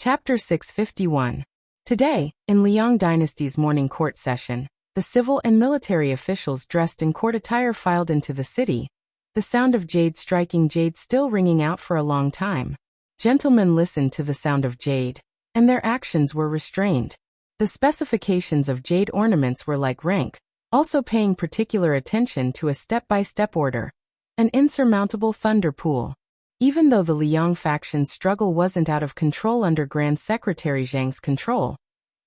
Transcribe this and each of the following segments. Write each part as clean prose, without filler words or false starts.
Chapter 651. Today, in Liang Dynasty's morning court session, the civil and military officials dressed in court attire filed into the city, the sound of jade striking jade still ringing out for a long time. Gentlemen listened to the sound of jade, and their actions were restrained. The specifications of jade ornaments were like rank, also paying particular attention to a step-by-step order, an insurmountable thunder pool. Even though the Liang faction's struggle wasn't out of control under Grand Secretary Zhang's control,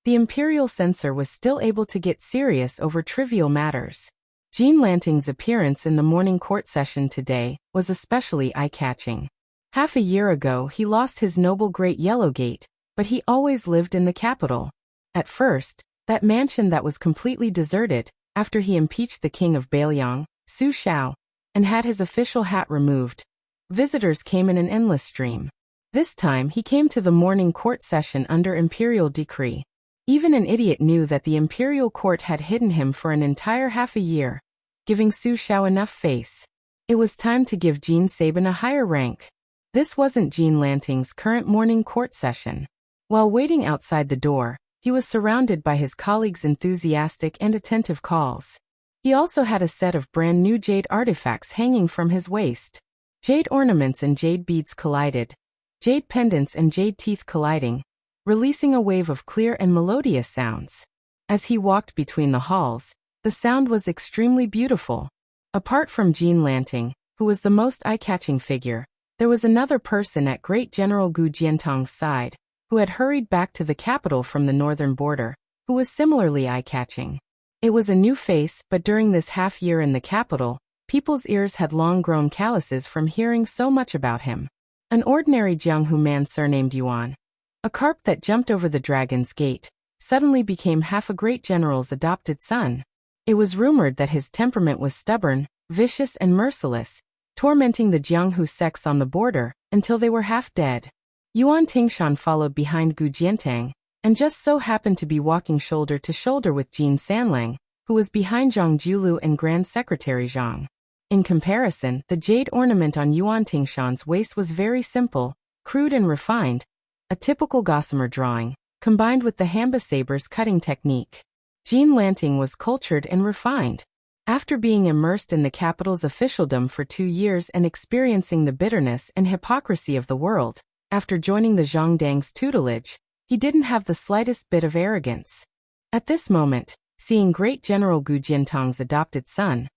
the imperial censor was still able to get serious over trivial matters. Jean Lanting's appearance in the morning court session today was especially eye-catching. Half a year ago he lost his noble Great Yellow Gate, but he always lived in the capital. At first, that mansion that was completely deserted, after he impeached the king of Bailiang, Su Xiao, and had his official hat removed, visitors came in an endless stream. This time he came to the morning court session under imperial decree. Even an idiot knew that the imperial court had hidden him for an entire half a year, giving Su Xiao enough face. It was time to give Jean Sabin a higher rank. This wasn't Jean Lanting's current morning court session. While waiting outside the door, he was surrounded by his colleagues' enthusiastic and attentive calls. He also had a set of brand new jade artifacts hanging from his waist. Jade ornaments and jade beads collided, jade pendants and jade teeth colliding, releasing a wave of clear and melodious sounds. As he walked between the halls, the sound was extremely beautiful. Apart from Jean Lanting, who was the most eye-catching figure, there was another person at Great General Gu Jiantang's side, who had hurried back to the capital from the northern border, who was similarly eye-catching. It was a new face, but during this half year in the capital, people's ears had long grown calluses from hearing so much about him. An ordinary Jianghu man surnamed Yuan, a carp that jumped over the dragon's gate, suddenly became half a great general's adopted son. It was rumored that his temperament was stubborn, vicious and merciless, tormenting the Jianghu sects on the border until they were half dead. Yuan Tingshan followed behind Gu Jiantang, and just so happened to be walking shoulder to shoulder with Jin Sanlang, who was behind Zhang Julu and Grand Secretary Zhang. In comparison, the jade ornament on Yuan Tingshan's waist was very simple, crude and refined, a typical gossamer drawing, combined with the Hamba saber's cutting technique. Jean Lanting was cultured and refined. After being immersed in the capital's officialdom for 2 years and experiencing the bitterness and hypocrisy of the world, after joining the Zhongdang's tutelage, he didn't have the slightest bit of arrogance. At this moment, seeing Great General Gu Jiantang's adopted son,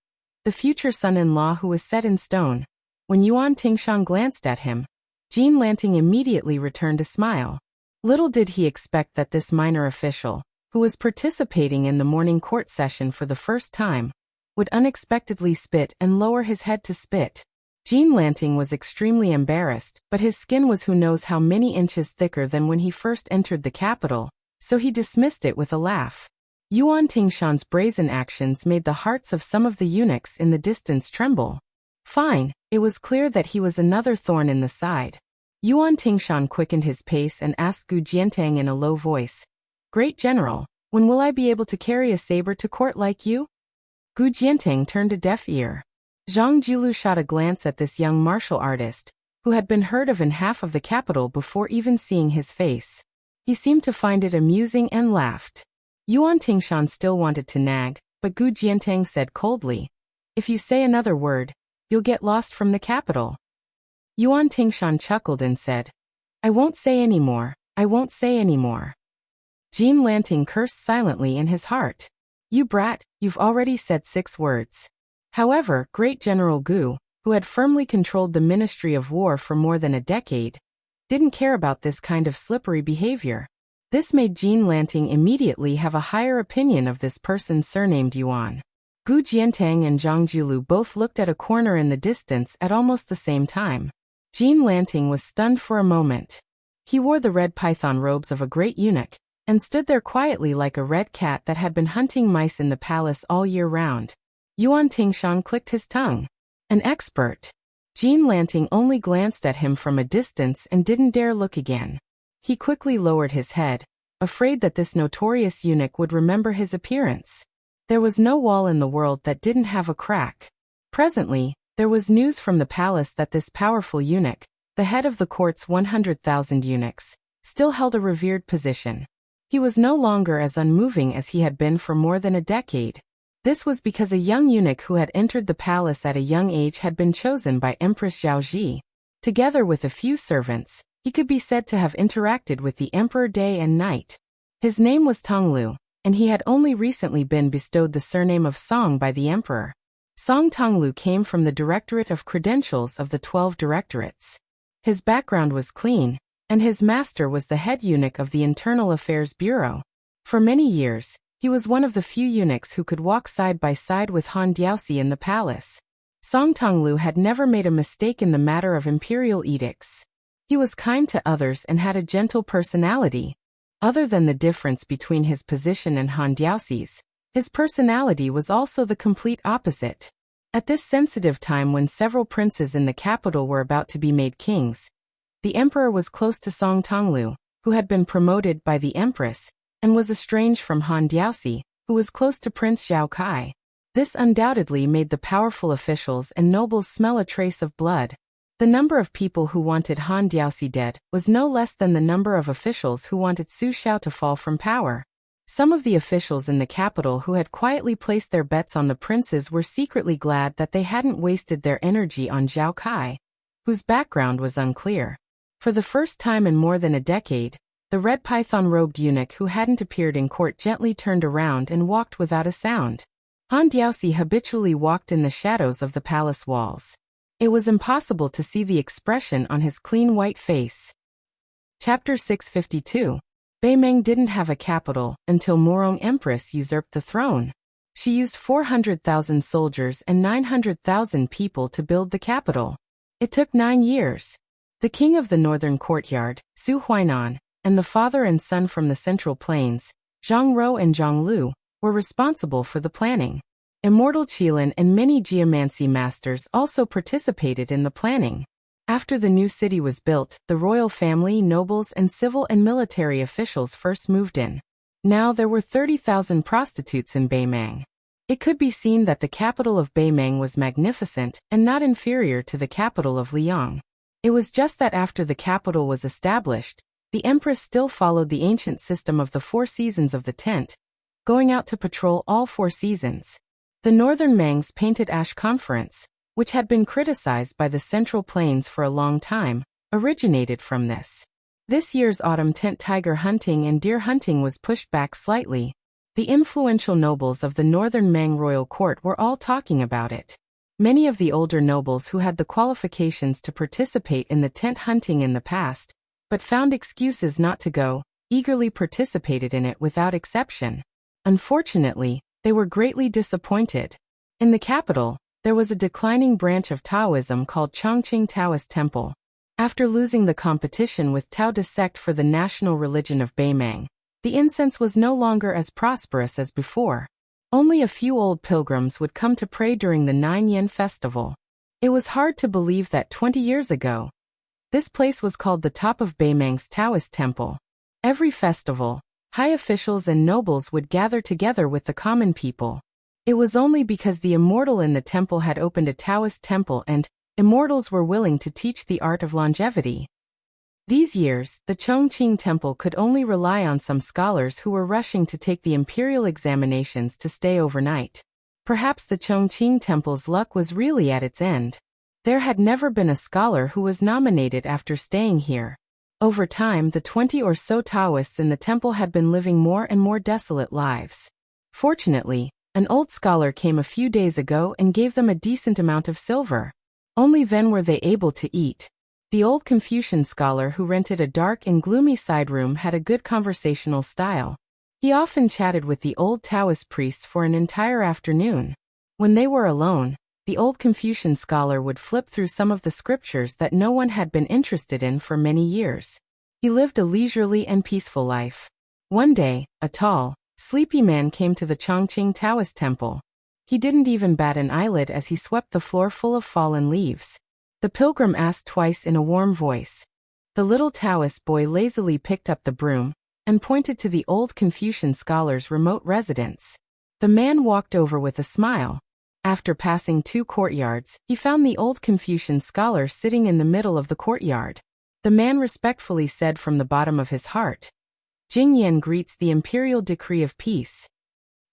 the future son-in-law who was set in stone, when Yuan Tingshan glanced at him, Jean Lanting immediately returned a smile. Little did he expect that this minor official, who was participating in the morning court session for the first time, would unexpectedly spit and lower his head to spit. Jean Lanting was extremely embarrassed, but his skin was who knows how many inches thicker than when he first entered the capital, so he dismissed it with a laugh. Yuan Tingshan's brazen actions made the hearts of some of the eunuchs in the distance tremble. Fine, it was clear that he was another thorn in the side. Yuan Tingshan quickened his pace and asked Gu Jiantang in a low voice, "Great General, when will I be able to carry a saber to court like you?" Gu Jiantang turned a deaf ear. Zhang Julu shot a glance at this young martial artist, who had been heard of in half of the capital before even seeing his face. He seemed to find it amusing and laughed. Yuan Tingshan still wanted to nag, but Gu Jiantang said coldly, "If you say another word, you'll get lost from the capital." Yuan Tingshan chuckled and said, "I won't say any more, I won't say any more." Jean Lanting cursed silently in his heart. "You brat, you've already said 6 words. However, Great General Gu, who had firmly controlled the Ministry of War for more than a decade, didn't care about this kind of slippery behavior. This made Jean Lanting immediately have a higher opinion of this person surnamed Yuan. Gu Jiantang and Zhang Julu both looked at a corner in the distance at almost the same time. Jean Lanting was stunned for a moment. He wore the red python robes of a great eunuch, and stood there quietly like a red cat that had been hunting mice in the palace all year round. Yuan Tingshan clicked his tongue. An expert. Jean Lanting only glanced at him from a distance and didn't dare look again. He quickly lowered his head, afraid that this notorious eunuch would remember his appearance. There was no wall in the world that didn't have a crack. Presently, there was news from the palace that this powerful eunuch, the head of the court's 100,000 eunuchs, still held a revered position. He was no longer as unmoving as he had been for more than a decade. This was because a young eunuch who had entered the palace at a young age had been chosen by Empress Zhaoji. Together with a few servants, he could be said to have interacted with the emperor day and night. His name was Tonglu, and he had only recently been bestowed the surname of Song by the emperor. Song Tonglu came from the Directorate of Credentials of the 12 Directorates. His background was clean, and his master was the head eunuch of the Internal Affairs Bureau. For many years, he was one of the few eunuchs who could walk side by side with Han Diaoxi in the palace. Song Tonglu had never made a mistake in the matter of imperial edicts. He was kind to others and had a gentle personality. Other than the difference between his position and Han Diaoxi's, his personality was also the complete opposite. At this sensitive time when several princes in the capital were about to be made kings, the emperor was close to Song Tonglu, who had been promoted by the empress, and was estranged from Han Diaoxi, who was close to Prince Zhao Kai. This undoubtedly made the powerful officials and nobles smell a trace of blood. The number of people who wanted Han Diaoxi dead was no less than the number of officials who wanted Su Xiao to fall from power. Some of the officials in the capital who had quietly placed their bets on the princes were secretly glad that they hadn't wasted their energy on Zhao Kai, whose background was unclear. For the first time in more than a decade, the red python-robed eunuch who hadn't appeared in court gently turned around and walked without a sound. Han Diaoxi habitually walked in the shadows of the palace walls. It was impossible to see the expression on his clean white face. Chapter 652. Beimeng didn't have a capital until Morong Empress usurped the throne. She used 400,000 soldiers and 900,000 people to build the capital. It took 9 years. The king of the northern courtyard, Su Huainan, and the father and son from the central plains, Zhang Rou and Zhang Lu, were responsible for the planning. Immortal Qilin and many geomancy masters also participated in the planning. After the new city was built, the royal family, nobles, and civil and military officials first moved in. Now there were 30,000 prostitutes in Beimeng. It could be seen that the capital of Beimeng was magnificent and not inferior to the capital of Liang. It was just that after the capital was established, the empress still followed the ancient system of the 4 seasons of the tent, going out to patrol all 4 seasons. The northern Mangs painted ash conference, which had been criticized by the Central Plains for a long time, originated from this. This year's autumn tent tiger hunting and deer hunting was pushed back slightly. The influential nobles of the northern Mang royal court were all talking about it. Many of the older nobles who had the qualifications to participate in the tent hunting in the past, but found excuses not to go, eagerly participated in it without exception. Unfortunately, they were greatly disappointed. In the capital, there was a declining branch of Taoism called Chongqing Taoist Temple. After losing the competition with Tao De sect for the national religion of Beimeng, the incense was no longer as prosperous as before. Only a few old pilgrims would come to pray during the 9-Yen festival. It was hard to believe that 20 years ago, this place was called the top of Beimeng's Taoist temple. Every festival, high officials and nobles would gather together with the common people. It was only because the immortal in the temple had opened a Taoist temple and immortals were willing to teach the art of longevity. These years, the Chongqing Temple could only rely on some scholars who were rushing to take the imperial examinations to stay overnight. Perhaps the Chongqing Temple's luck was really at its end. There had never been a scholar who was nominated after staying here. Over time, the 20 or so Taoists in the temple had been living more and more desolate lives. Fortunately, an old scholar came a few days ago and gave them a decent amount of silver. Only then were they able to eat. The old Confucian scholar who rented a dark and gloomy side room had a good conversational style. He often chatted with the old Taoist priests for an entire afternoon. When they were alone, the old Confucian scholar would flip through some of the scriptures that no one had been interested in for many years. He lived a leisurely and peaceful life. One day, a tall, sleepy man came to the Chongqing Taoist temple. He didn't even bat an eyelid as he swept the floor full of fallen leaves. The pilgrim asked twice in a warm voice. The little Taoist boy lazily picked up the broom and pointed to the old Confucian scholar's remote residence. The man walked over with a smile. After passing 2 courtyards, he found the old Confucian scholar sitting in the middle of the courtyard. The man respectfully said from the bottom of his heart. Jingyan greets the imperial decree of peace.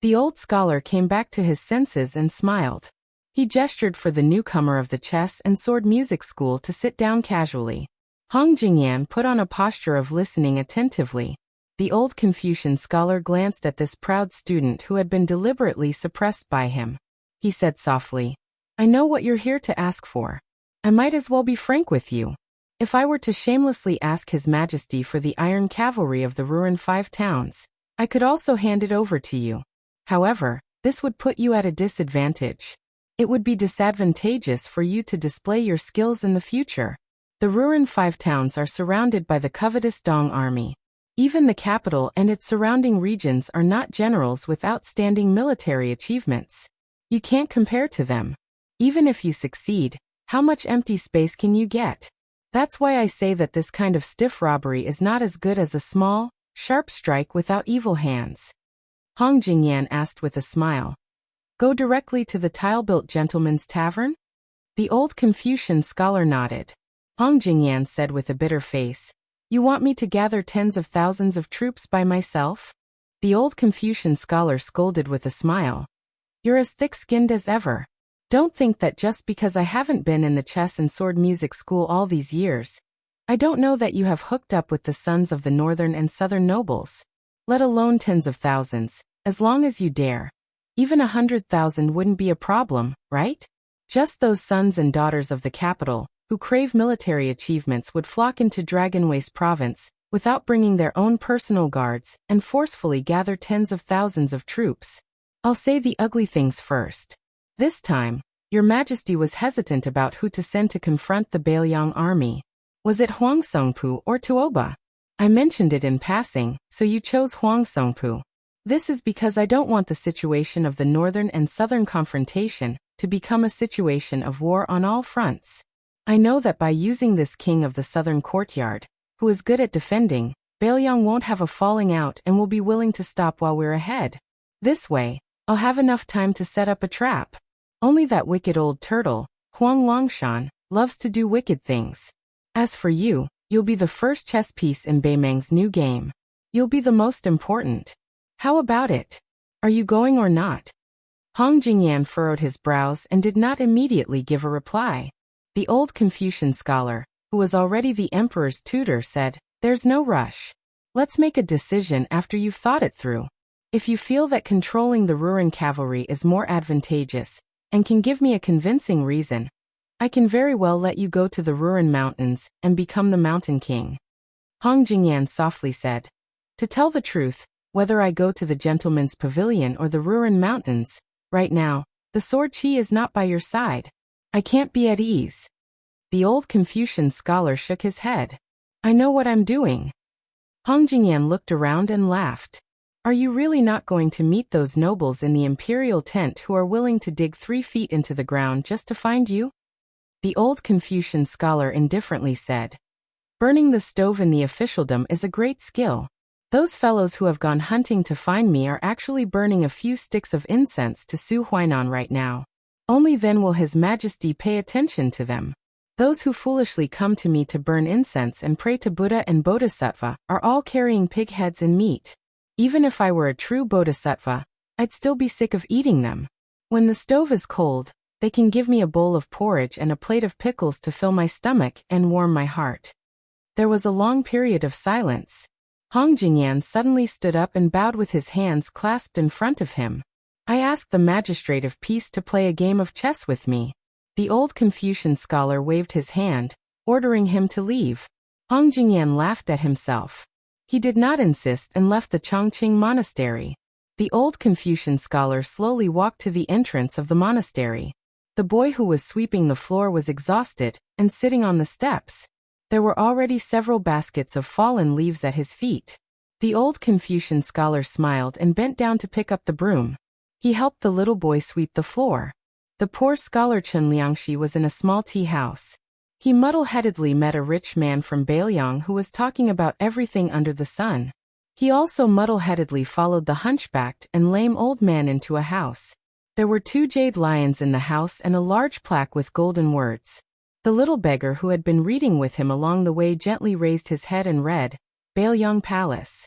The old scholar came back to his senses and smiled. He gestured for the newcomer of the chess and sword music school to sit down casually. Hong Jingyan put on a posture of listening attentively. The old Confucian scholar glanced at this proud student who had been deliberately suppressed by him. He said softly, "I know what you're here to ask for. I might as well be frank with you. If I were to shamelessly ask His Majesty for the iron cavalry of the ruined 5 towns, I could also hand it over to you. However, this would put you at a disadvantage. It would be disadvantageous for you to display your skills in the future. The ruined 5 towns are surrounded by the covetous Dong army. Even the capital and its surrounding regions are not generals with outstanding military achievements. You can't compare to them. Even if you succeed, how much empty space can you get? That's why I say that this kind of stiff robbery is not as good as a small, sharp strike without evil hands." Hong Jingyan asked with a smile. "Go directly to the tile-built gentleman's tavern?" The old Confucian scholar nodded. Hong Jingyan said with a bitter face, "You want me to gather tens of thousands of troops by myself?" The old Confucian scholar scolded with a smile. "You're as thick-skinned as ever. Don't think that just because I haven't been in the chess and sword music school all these years, I don't know that you have hooked up with the sons of the northern and southern nobles. Let alone tens of thousands, as long as you dare. Even 100,000 wouldn't be a problem, right? Just those sons and daughters of the capital, who crave military achievements, would flock into Dragon Waste province, without bringing their own personal guards, and forcefully gather tens of thousands of troops. I'll say the ugly things first. This time, Your Majesty was hesitant about who to send to confront the Bailiang army. Was it Huang Songpu or Tuoba? I mentioned it in passing, so you chose Huang Songpu. This is because I don't want the situation of the northern and southern confrontation to become a situation of war on all fronts. I know that by using this king of the southern courtyard, who is good at defending, Bailiang won't have a falling out and will be willing to stop while we're ahead. This way, I'll have enough time to set up a trap. Only that wicked old turtle, Huang Longshan, loves to do wicked things. As for you, you'll be the first chess piece in Beimang's new game. You'll be the most important. How about it? Are you going or not?" Hong Jingyan furrowed his brows and did not immediately give a reply. The old Confucian scholar, who was already the emperor's tutor, said, "There's no rush. Let's make a decision after you've thought it through. If you feel that controlling the Ruren cavalry is more advantageous, and can give me a convincing reason, I can very well let you go to the Ruren Mountains and become the Mountain King." Hong Jingyan softly said, "To tell the truth, whether I go to the Gentleman's Pavilion or the Ruren Mountains, right now, the sword chi is not by your side. I can't be at ease." The old Confucian scholar shook his head. "I know what I'm doing." Hong Jingyan looked around and laughed. "Are you really not going to meet those nobles in the imperial tent who are willing to dig 3 feet into the ground just to find you?" The old Confucian scholar indifferently said, "Burning the stove in the officialdom is a great skill. Those fellows who have gone hunting to find me are actually burning a few sticks of incense to Su Huainan right now. Only then will His Majesty pay attention to them. Those who foolishly come to me to burn incense and pray to Buddha and Bodhisattva are all carrying pig heads and meat. Even if I were a true Bodhisattva, I'd still be sick of eating them. When the stove is cold, they can give me a bowl of porridge and a plate of pickles to fill my stomach and warm my heart." There was a long period of silence. Hong Jingyan suddenly stood up and bowed with his hands clasped in front of him. "I ask the magistrate of peace to play a game of chess with me." The old Confucian scholar waved his hand, ordering him to leave. Hong Jingyan laughed at himself. He did not insist and left the Chongqing monastery. The old Confucian scholar slowly walked to the entrance of the monastery. The boy who was sweeping the floor was exhausted and sitting on the steps. There were already several baskets of fallen leaves at his feet. The old Confucian scholar smiled and bent down to pick up the broom. He helped the little boy sweep the floor. The poor scholar Chen Liangxi was in a small tea house. He muddle-headedly met a rich man from Bailiang who was talking about everything under the sun. He also muddle-headedly followed the hunchbacked and lame old man into a house. There were 2 jade lions in the house and a large plaque with golden words. The little beggar who had been reading with him along the way gently raised his head and read, Baelyang Palace.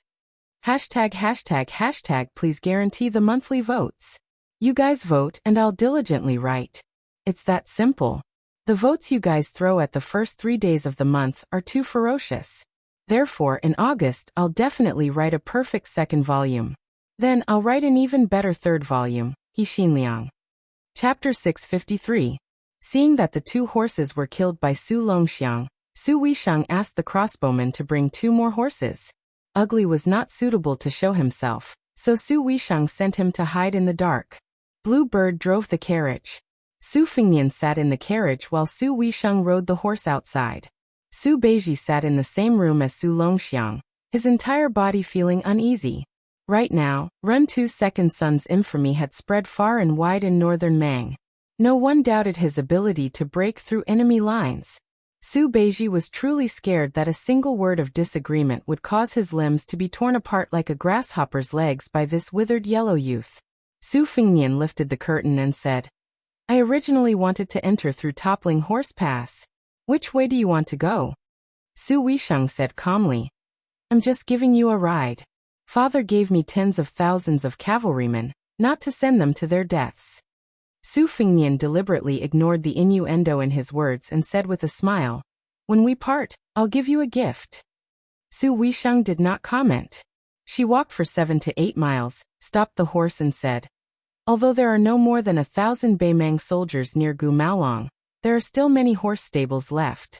####, please guarantee the monthly votes. You guys vote and I'll diligently write. It's that simple. The votes you guys throw at the first 3 days of the month are too ferocious. Therefore, in August, I'll definitely write a perfect second volume. Then I'll write an even better third volume, He Xinliang. Chapter 653. Seeing that the 2 horses were killed by Su Longxiang, Su Weisheng asked the crossbowman to bring 2 more horses. Ugly was not suitable to show himself, so Su Weisheng sent him to hide in the dark. Blue Bird drove the carriage. Su Fengnian sat in the carriage while Su Weisheng rode the horse outside. Su Beiji sat in the same room as Su Longxiang, his entire body feeling uneasy. Right now, Run Tu's second son's infamy had spread far and wide in northern Mang. No one doubted his ability to break through enemy lines. Su Beiji was truly scared that a single word of disagreement would cause his limbs to be torn apart like a grasshopper's legs by this withered yellow youth. Su Fengnian lifted the curtain and said, I originally wanted to enter through Toppling Horse Pass. Which way do you want to go? Su Weisheng said calmly, I'm just giving you a ride. Father gave me tens of thousands of cavalrymen, not to send them to their deaths. Su Fengnian deliberately ignored the innuendo in his words and said with a smile, When we part, I'll give you a gift. Su Weisheng did not comment. She walked for 7 to 8 miles, stopped the horse and said, Although there are no more than 1,000 Beimang soldiers near Gu Maolong, there are still many horse stables left.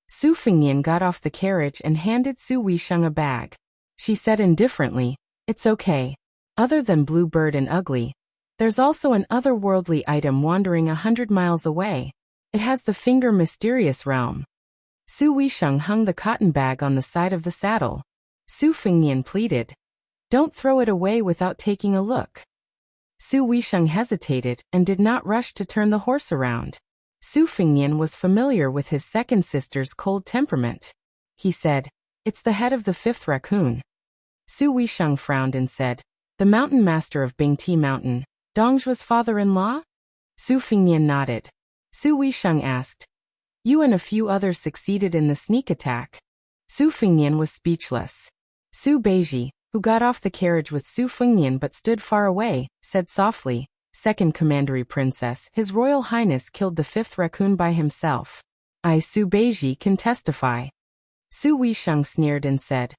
Su Fengnian got off the carriage and handed Su Weisheng a bag. She said indifferently, It's okay. Other than Blue Bird and Ugly, there's also an otherworldly item wandering 100 miles away. It has the finger mysterious realm. Su Weisheng hung the cotton bag on the side of the saddle. Su Fengnian pleaded, Don't throw it away without taking a look. Su Weisheng hesitated and did not rush to turn the horse around. Su Fengnian was familiar with his second sister's cold temperament. He said, It's the head of the 5th raccoon. Su Weisheng frowned and said, The mountain master of Bingti Mountain, Dongzhu's father-in-law? Su Fengnian nodded. Su Weisheng asked, You and a few others succeeded in the sneak attack. Su Fengnian was speechless. Su Beiji, who got off the carriage with Su Fengnian but stood far away, said softly, Second Commandery Princess, His Royal Highness killed the 5th raccoon by himself. I, Su Beiji, can testify. Su Weisheng sneered and said,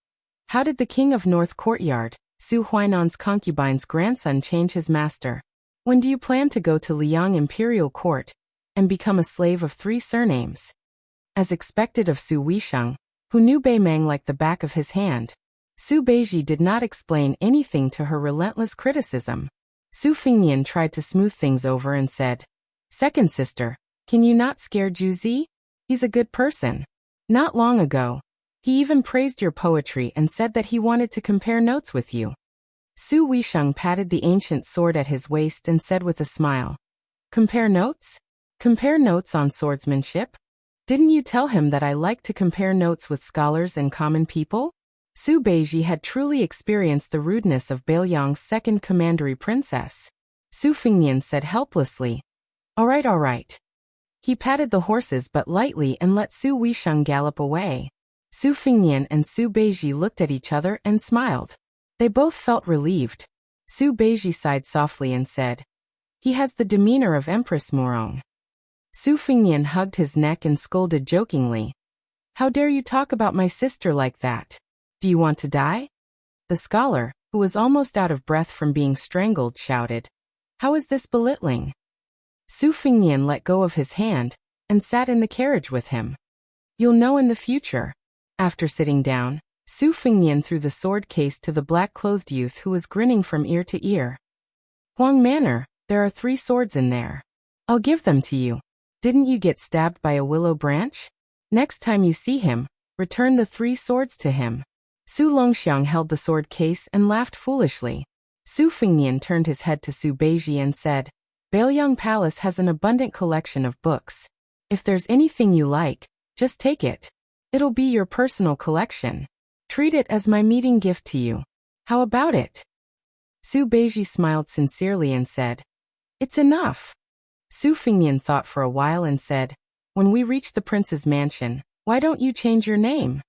How did the king of North Courtyard, Su Huainan's concubine's grandson, change his master? When do you plan to go to Liang Imperial Court and become a slave of 3 surnames? As expected of Su Weisheng, who knew Beimang like the back of his hand, Su Beiji did not explain anything to her relentless criticism. Su Fengnian tried to smooth things over and said, Second sister, can you not scare Juzi? He's a good person. Not long ago, he even praised your poetry and said that he wanted to compare notes with you. Su Weisheng patted the ancient sword at his waist and said with a smile, Compare notes? Compare notes on swordsmanship? Didn't you tell him that I like to compare notes with scholars and common people? Su Beiji had truly experienced the rudeness of Baelyang's second commandery princess. Su Fengnian said helplessly, All right. He patted the horses but lightly and let Su Weisheng gallop away. Su Fengnian and Su Beiji looked at each other and smiled. They both felt relieved. Su Beiji sighed softly and said, He has the demeanor of Empress Murong. Su Fengnian hugged his neck and scolded jokingly, How dare you talk about my sister like that? Do you want to die? The scholar, who was almost out of breath from being strangled, shouted, How is this belittling? Su Fengnian let go of his hand and sat in the carriage with him. You'll know in the future. After sitting down, Su Fengnian threw the sword case to the black-clothed youth who was grinning from ear to ear. Huang Manor, there are 3 swords in there. I'll give them to you. Didn't you get stabbed by a willow branch? Next time you see him, return the 3 swords to him. Su Longxiang held the sword case and laughed foolishly. Su Fengnian turned his head to Su Beiji and said, Baelyang Palace has an abundant collection of books. If there's anything you like, just take it. It'll be your personal collection. Treat it as my meeting gift to you. How about it? Su Beiji smiled sincerely and said, It's enough. Su Fengnian thought for a while and said, When we reach the prince's mansion, why don't you change your name?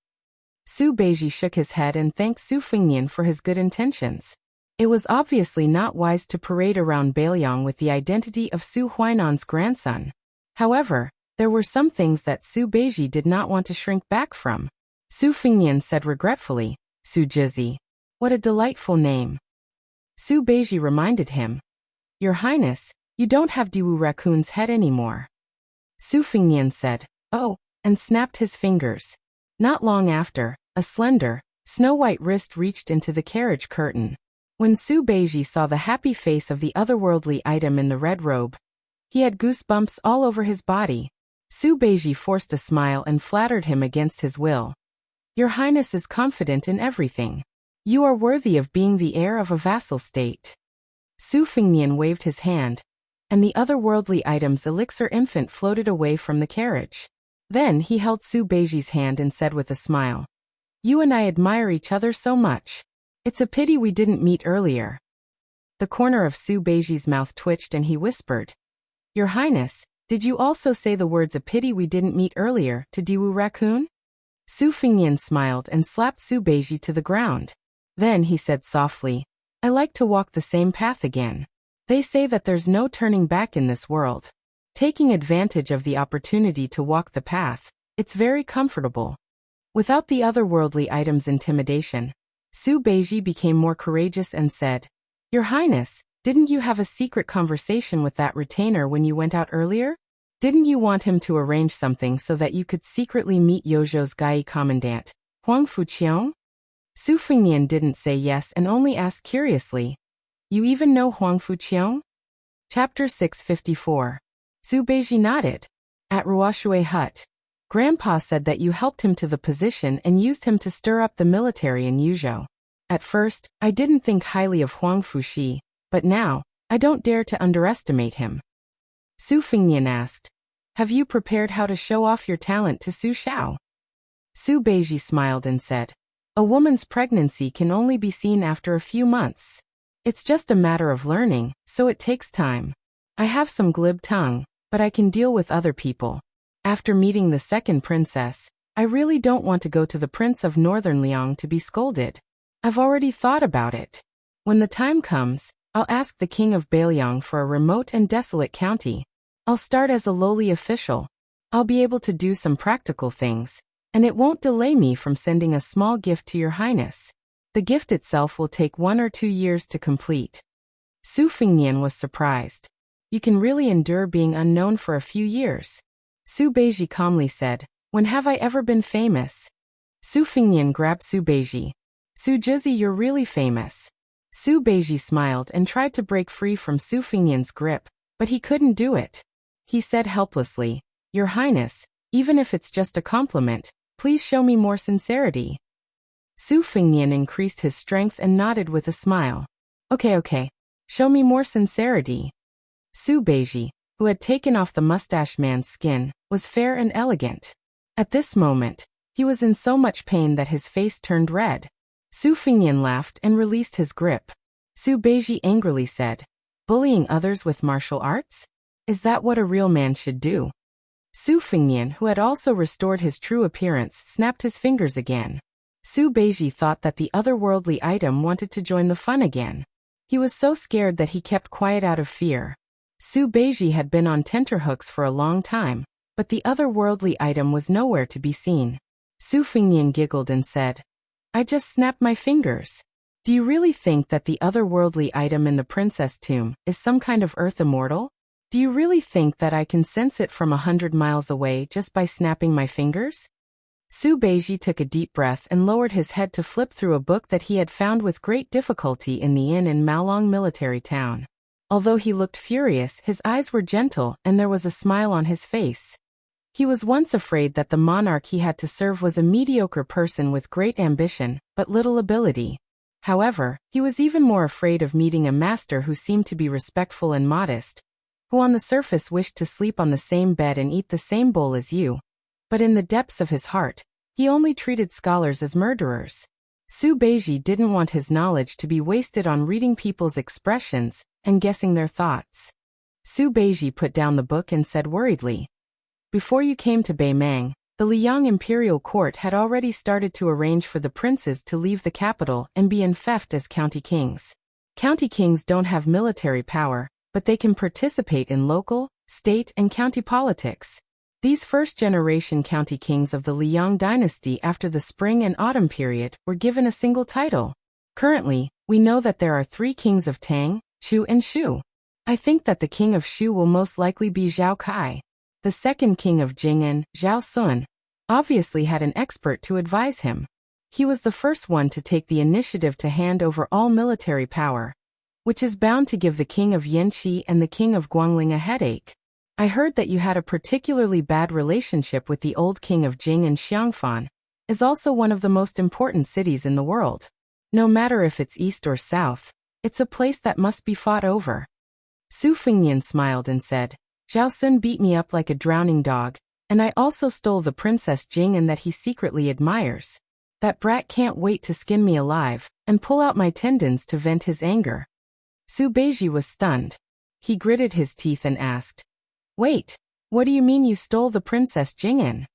Su Beiji shook his head and thanked Su Fengnian for his good intentions. It was obviously not wise to parade around Beiliang with the identity of Su Huainan's grandson. However, there were some things that Su Beiji did not want to shrink back from. Su Fengnian said regretfully, Su Jizi. What a delightful name. Su Beiji reminded him. Your Highness, you don't have Diwu Raccoon's head anymore. Su Fengnian said, oh, and snapped his fingers. Not long after, a slender, snow-white wrist reached into the carriage curtain. When Su Beiji saw the happy face of the otherworldly item in the red robe, he had goosebumps all over his body. Su Beiji forced a smile and flattered him against his will. Your Highness is confident in everything. You are worthy of being the heir of a vassal state. Su Fengnian waved his hand, and the otherworldly item's elixir infant floated away from the carriage. Then he held Su Beiji's hand and said with a smile, you and I admire each other so much. It's a pity we didn't meet earlier. The corner of Su Beiji's mouth twitched and he whispered, Your Highness, did you also say the words a pity we didn't meet earlier to Diwu Raccoon? Su Fengnian smiled and slapped Su Beiji to the ground. Then he said softly, I like to walk the same path again. They say that there's no turning back in this world. Taking advantage of the opportunity to walk the path, it's very comfortable. Without the otherworldly item's intimidation, Su Beiji became more courageous and said, Your Highness, didn't you have a secret conversation with that retainer when you went out earlier? Didn't you want him to arrange something so that you could secretly meet Yozhou's Gai commandant, Huang Fuqiang? Su Fengnian didn't say yes and only asked curiously, You even know Huang Fuqiang? Chapter 654. Su Beiji nodded. At Ruoshui Hut, Grandpa said that you helped him to the position and used him to stir up the military in Yuzhou. At first, I didn't think highly of Huang Fuxi, but now, I don't dare to underestimate him. Su Fengnian asked, Have you prepared how to show off your talent to Su Xiao? Su Beiji smiled and said, A woman's pregnancy can only be seen after a few months. It's just a matter of learning, so it takes time. I have some glib tongue, but I can deal with other people. After meeting the second princess, I really don't want to go to the Prince of Northern Liang to be scolded. I've already thought about it. When the time comes, I'll ask the King of Beiliang for a remote and desolate county. I'll start as a lowly official. I'll be able to do some practical things, and it won't delay me from sending a small gift to your Highness. The gift itself will take 1 or 2 years to complete. Su Fengnian was surprised. You can really endure being unknown for a few years. Su Beiji calmly said, When have I ever been famous? Su Fengnian grabbed Su Beiji. Su Jizi, you're really famous. Su Beiji smiled and tried to break free from Su Fengnian's grip, but he couldn't do it. He said helplessly, Your Highness, even if it's just a compliment, please show me more sincerity. Su Fengnian increased his strength and nodded with a smile. Okay. Show me more sincerity. Su Beiji, who had taken off the mustache man's skin, was fair and elegant. At this moment, he was in so much pain that his face turned red. Su Fengnian laughed and released his grip. Su Beiji angrily said, Bullying others with martial arts? Is that what a real man should do? Su Fengnian, who had also restored his true appearance, snapped his fingers again. Su Beiji thought that the otherworldly item wanted to join the fun again. He was so scared that he kept quiet out of fear. Su Beiji had been on tenterhooks for a long time, but the otherworldly item was nowhere to be seen. Su Fengnian giggled and said, I just snapped my fingers. Do you really think that the otherworldly item in the princess tomb is some kind of earth immortal? Do you really think that I can sense it from 100 miles away just by snapping my fingers? Su Beiji took a deep breath and lowered his head to flip through a book that he had found with great difficulty in the inn in Maolong military town. Although he looked furious, his eyes were gentle and there was a smile on his face. He was once afraid that the monarch he had to serve was a mediocre person with great ambition, but little ability. However, he was even more afraid of meeting a master who seemed to be respectful and modest, who on the surface wished to sleep on the same bed and eat the same bowl as you. But in the depths of his heart, he only treated scholars as murderers. Su Beiji didn't want his knowledge to be wasted on reading people's expressions and guessing their thoughts. Su Beiji put down the book and said worriedly, Before you came to Beimang, the Liang imperial court had already started to arrange for the princes to leave the capital and be enfeoffed as county kings. County kings don't have military power, but they can participate in local, state, and county politics. These first-generation county kings of the Liang dynasty after the spring and autumn period were given a single title. Currently, we know that there are 3 kings of Tang, Chu and Shu. I think that the king of Shu will most likely be Zhao Kai. The second king of Jing'an, Zhao Sun, obviously had an expert to advise him. He was the first one to take the initiative to hand over all military power, which is bound to give the king of Yanqi and the king of Guangling a headache. I heard that you had a particularly bad relationship with the old king of Jing, and Xiangfan is also one of the most important cities in the world. No matter if it's east or south, it's a place that must be fought over. Su Fengnian smiled and said, Zhao Sun beat me up like a drowning dog, and I also stole the Princess Jing'an that he secretly admires. That brat can't wait to skin me alive and pull out my tendons to vent his anger. Su Beiji was stunned. He gritted his teeth and asked, Wait, what do you mean you stole the Princess Jing'an?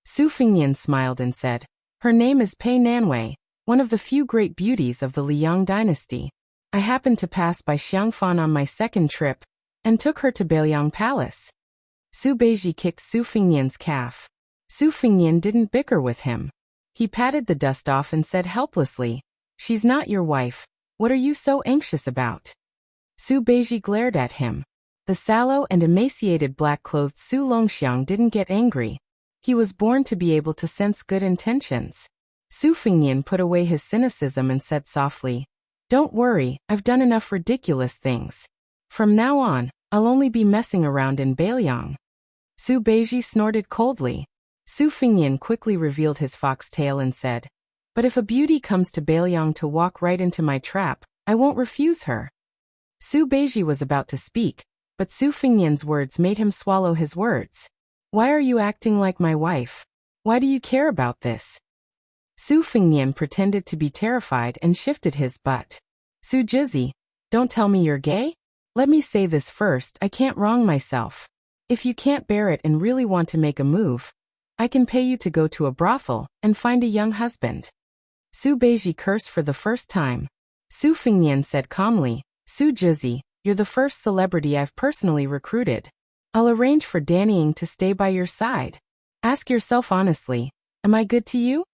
Su Fengnian smiled and said, Her name is Pei Nanwei, one of the few great beauties of the Liang dynasty. I happened to pass by Xiangfan on my second trip, and took her to Beiliang Palace. Su Beiji kicked Su Fengnian's calf. Su Fengnian didn't bicker with him. He patted the dust off and said helplessly, She's not your wife, what are you so anxious about? Su Beiji glared at him. The sallow and emaciated black-clothed Su Longxiang didn't get angry. He was born to be able to sense good intentions. Su Fengnian put away his cynicism and said softly, Don't worry, I've done enough ridiculous things. From now on, I'll only be messing around in Beiliang. Su Beiji snorted coldly. Su Fengnian quickly revealed his foxtail and said, But if a beauty comes to Beiliang to walk right into my trap, I won't refuse her. Su Beiji was about to speak, but Su Fengnian's words made him swallow his words. Why are you acting like my wife? Why do you care about this? Su Fengnian pretended to be terrified and shifted his butt. Su Jizi, don't tell me you're gay? Let me say this first, I can't wrong myself. If you can't bear it and really want to make a move, I can pay you to go to a brothel and find a young husband. Su Beiji cursed for the first time. Su Fengnian said calmly, Su Jizi, you're the first celebrity I've personally recruited. I'll arrange for Dannying to stay by your side. Ask yourself honestly, am I good to you?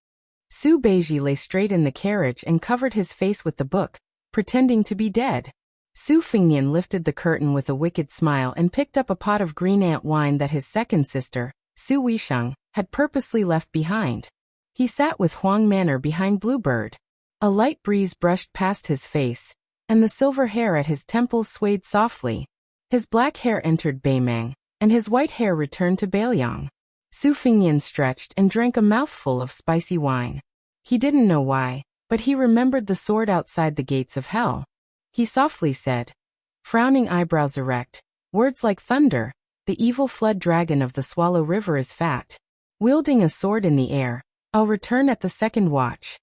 Su Beiji lay straight in the carriage and covered his face with the book, pretending to be dead. Su Fengnian lifted the curtain with a wicked smile and picked up a pot of green ant wine that his second sister, Su Weisheng, had purposely left behind. He sat with Huang Manor behind Bluebird. A light breeze brushed past his face, and the silver hair at his temples swayed softly. His black hair entered Beimang, and his white hair returned to Beiliang. Su Fengnian stretched and drank a mouthful of spicy wine. He didn't know why, but he remembered the sword outside the gates of hell. He softly said, frowning eyebrows erect, words like thunder, the evil flood dragon of the Swallow River is fat. Wielding a sword in the air, I'll return at the second watch.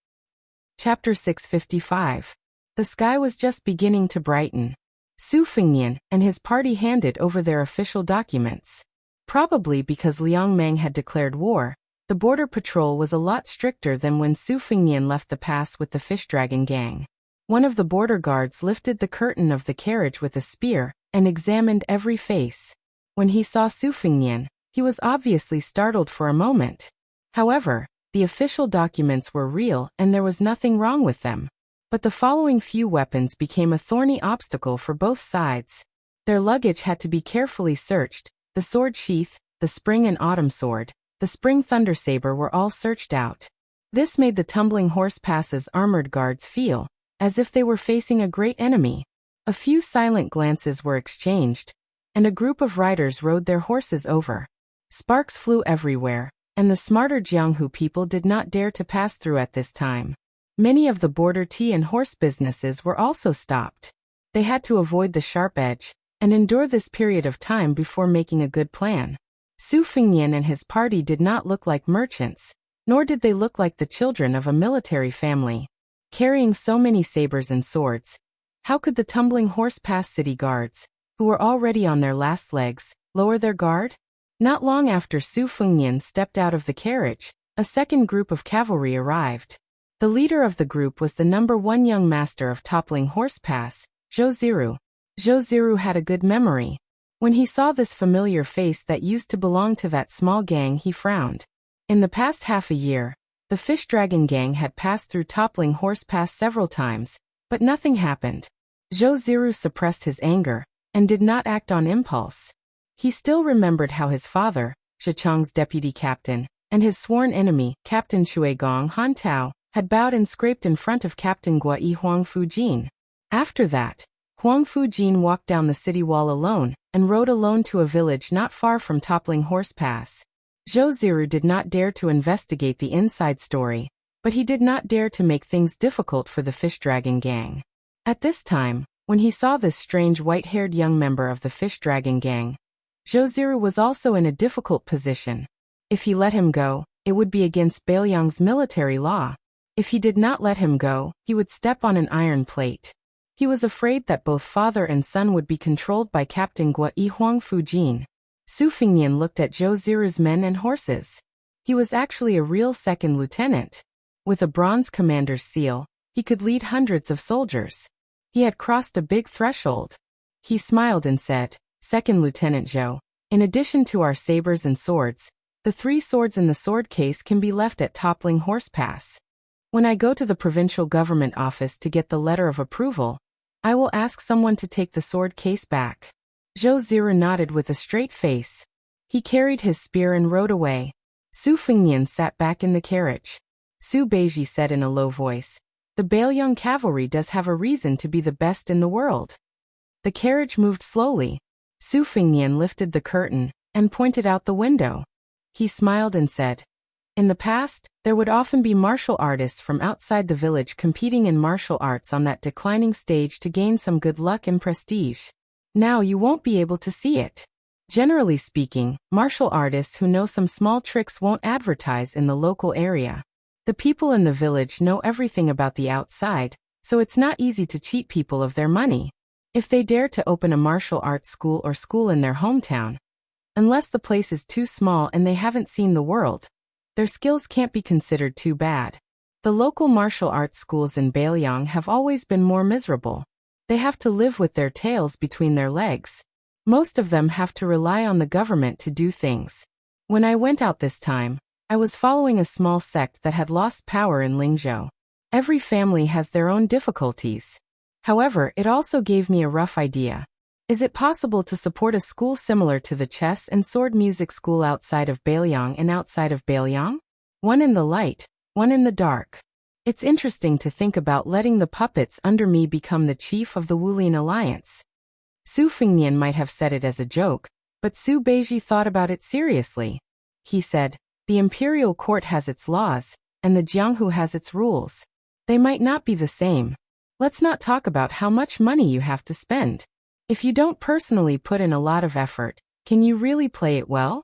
Chapter 655. The sky was just beginning to brighten. Su Fengnian and his party handed over their official documents. Probably because Liang Meng had declared war, the border patrol was a lot stricter than when Su Fengnian left the pass with the fish dragon gang. One of the border guards lifted the curtain of the carriage with a spear and examined every face. When he saw Su Fengnian, he was obviously startled for a moment. However, the official documents were real and there was nothing wrong with them. But the following few weapons became a thorny obstacle for both sides. Their luggage had to be carefully searched. The sword sheath, the spring and autumn sword, the spring thunder saber were all searched out. This made the tumbling horse pass's armored guards feel as if they were facing a great enemy. A few silent glances were exchanged, and a group of riders rode their horses over. Sparks flew everywhere, and the smarter Jianghu people did not dare to pass through at this time. Many of the border tea and horse businesses were also stopped. They had to avoid the sharp edge and endure this period of time before making a good plan. Su Fengnian and his party did not look like merchants, nor did they look like the children of a military family. Carrying so many sabers and swords, how could the tumbling horse pass city guards, who were already on their last legs, lower their guard? Not long after Su Fengnian stepped out of the carriage, a second group of cavalry arrived. The leader of the group was the #1 young master of Toppling Horse Pass, Zhou Ziru. Zhou Ziru had a good memory. When he saw this familiar face that used to belong to that small gang, he frowned. In the past half a year, the Fish Dragon gang had passed through Toppling Horse Pass several times, but nothing happened. Zhou Ziru suppressed his anger and did not act on impulse. He still remembered how his father, Shichong's deputy captain, and his sworn enemy, Captain Shuigong Han Tao, had bowed and scraped in front of Captain Guai Huang Fujin. After that, Huang Fujin walked down the city wall alone and rode alone to a village not far from Toppling Horse Pass. Zhou Ziru did not dare to investigate the inside story, but he did not dare to make things difficult for the Fish Dragon gang. At this time, when he saw this strange white-haired young member of the Fish Dragon gang, Zhou Ziru was also in a difficult position. If he let him go, it would be against Beiliang's military law. If he did not let him go, he would step on an iron plate. He was afraid that both father and son would be controlled by Captain Guai Huang Fujin. Su Fengnian looked at Zhou Ziru's men and horses. He was actually a real second lieutenant. With a bronze commander's seal, he could lead hundreds of soldiers. He had crossed a big threshold. He smiled and said, "Second Lieutenant Zhou, in addition to our sabers and swords, the 3 swords in the sword case can be left at Toppling Horse Pass. When I go to the provincial government office to get the letter of approval, I will ask someone to take the sword case back." Zhou Ziru nodded with a straight face. He carried his spear and rode away. Su Fengnian sat back in the carriage. Su Beiji said in a low voice, "The Beiliang cavalry does have a reason to be the best in the world." The carriage moved slowly. Su Fengnian lifted the curtain and pointed out the window. He smiled and said, "In the past, there would often be martial artists from outside the village competing in martial arts on that declining stage to gain some good luck and prestige. Now you won't be able to see it. Generally speaking, martial artists who know some small tricks won't advertise in the local area. The people in the village know everything about the outside, so it's not easy to cheat people of their money. If they dare to open a martial arts school or school in their hometown, unless the place is too small and they haven't seen the world, their skills can't be considered too bad. The local martial arts schools in Beiliang have always been more miserable. They have to live with their tails between their legs. Most of them have to rely on the government to do things. When I went out this time, I was following a small sect that had lost power in Lingzhou. Every family has their own difficulties. However, it also gave me a rough idea. Is it possible to support a school similar to the chess and sword music school outside of Beiliang and outside of Beiliang? One in the light, one in the dark. It's interesting to think about letting the puppets under me become the chief of the Wulin Alliance." Su Fengnian might have said it as a joke, but Su Beiji thought about it seriously. He said, "The imperial court has its laws, and the Jianghu has its rules. They might not be the same. Let's not talk about how much money you have to spend. If you don't personally put in a lot of effort, can you really play it well?"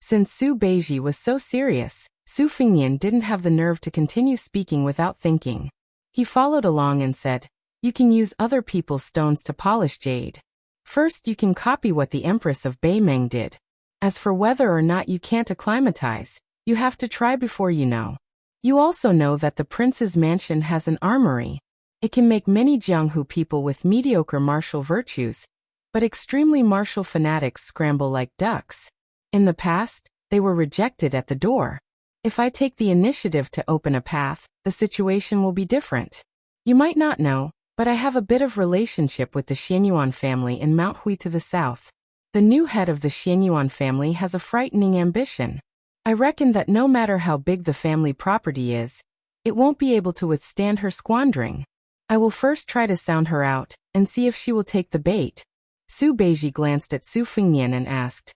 Since Su Beiji was so serious, Su Fengnian didn't have the nerve to continue speaking without thinking. He followed along and said, "You can use other people's stones to polish jade. First you can copy what the Empress of Beimeng did. As for whether or not you can't acclimatize, you have to try before you know. You also know that the prince's mansion has an armory. It can make many Jianghu people with mediocre martial virtues, but extremely martial fanatics scramble like ducks. In the past, they were rejected at the door. If I take the initiative to open a path, the situation will be different. You might not know, but I have a bit of relationship with the Xianyuan family in Mount Hui to the south. The new head of the Xianyuan family has a frightening ambition. I reckon that no matter how big the family property is, it won't be able to withstand her squandering. I will first try to sound her out and see if she will take the bait." Su Beiji glanced at Su Fengnian and asked,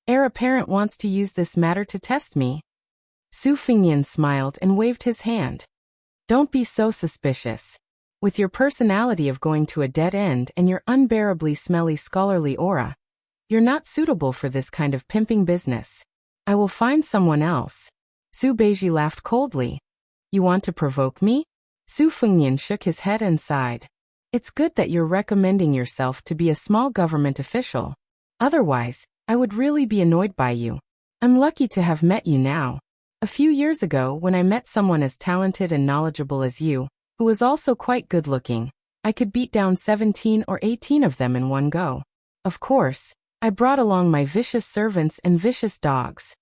"Heir apparent wants to use this matter to test me?" Su Fengnian smiled and waved his hand. "Don't be so suspicious. With your personality of going to a dead end and your unbearably smelly scholarly aura, you're not suitable for this kind of pimping business. I will find someone else." Su Beiji laughed coldly. "You want to provoke me?" Su Fengnian shook his head and sighed. "It's good that you're recommending yourself to be a small government official. Otherwise, I would really be annoyed by you. I'm lucky to have met you now. A few years ago, when I met someone as talented and knowledgeable as you, who was also quite good-looking, I could beat down 17 or 18 of them in one go. Of course, I brought along my vicious servants and vicious dogs.